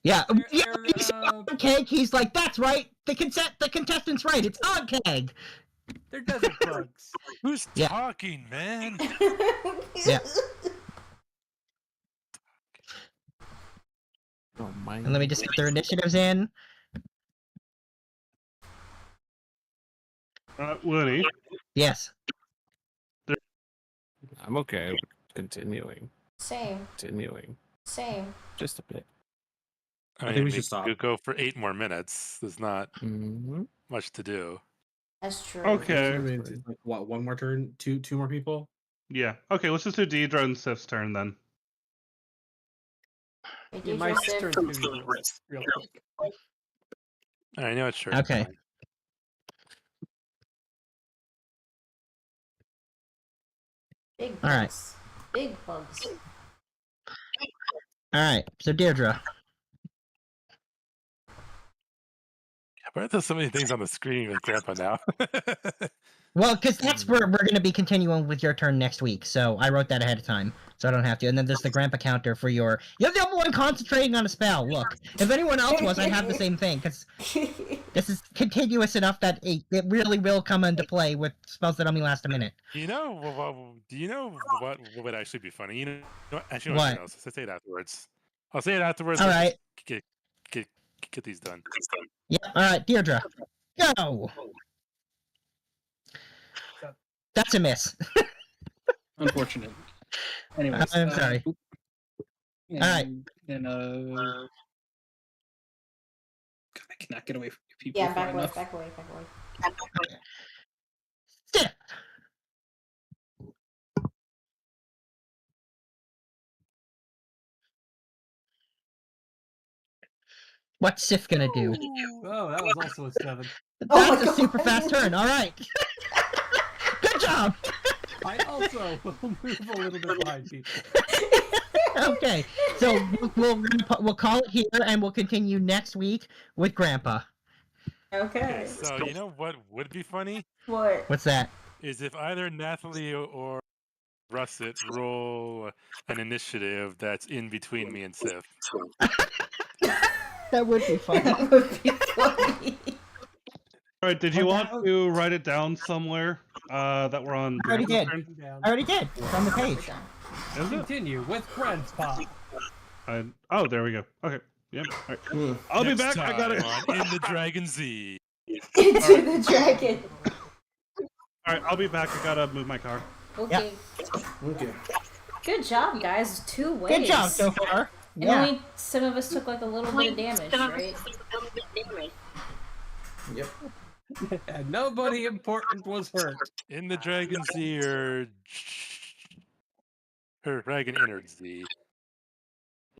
Yeah, he said keg. He's like, that's right. The contestant's right. It's on keg. They're desert bugs. Who's talking, man? Yeah. Don't mind. And let me just get their initiatives in. Looney. Yes. I'm okay with continuing. Same. Continuing. Same. Just a bit. I think we should stop. Could go for 8 more minutes. There's not Mm-hmm. much to do. That's true. Okay. I mean, it's like, what, one more turn? Two more people? Yeah. Okay, let's just do Deidre and Sif's turn then. Hey, Yeah, Deidre, my Sif. turn's gonna be real quick. I know it's sure. Okay. Big All right. bugs. Big bugs. All right. So Deirdre. Why are there so many things on the screen with Grandpa now? Well, because that's where we're going to be continuing with your turn next week. So I wrote that ahead of time, so I don't have to. And then there's the grandpa counter for your. You're the only one concentrating on a spell. Look, if anyone else was, I'd have the same thing. Because this is continuous enough that it really will come into play with spells that only last a minute. Do you know what would actually be funny? You know, actually, What? I'll say it afterwards. I'll say it afterwards. All Let's right. Get these done. Yeah. All right, Deirdre. Go. That's a miss. Unfortunate. Anyways, I'm sorry. And, All right. And God, I cannot get away from people. Yeah, far back away, enough. back away, back away. Sif. What's Sif gonna do? Oh, that was also a 7. That's a super fast turn. All right. Good job. I also will move a little bit behind people. Okay, so we'll call it here, and we'll continue next week with Grandpa. Okay. So you know what would be funny What? What's that? is if either Nathalie or Russet roll an initiative that's in between me and Sif. That would be fun. That would be funny. All right, did you want to write it down somewhere that we're on? I already did. Grandpa's I already did. It's on the page. turn? Is it? Continue with Grandpa. Oh, there we go. Okay. Yep. All right. I'll be Next back. I got it. time on In the Dragon Z. Into the dragon. All right, I'll be back. I gotta move my car. Okay. Okay. Good job, guys. 2 ways. Good job so far. And Yeah. only some of us took like a little bit of damage, right? Yep. And nobody important was hurt. In the Dragon Z or Dragon Innard Z.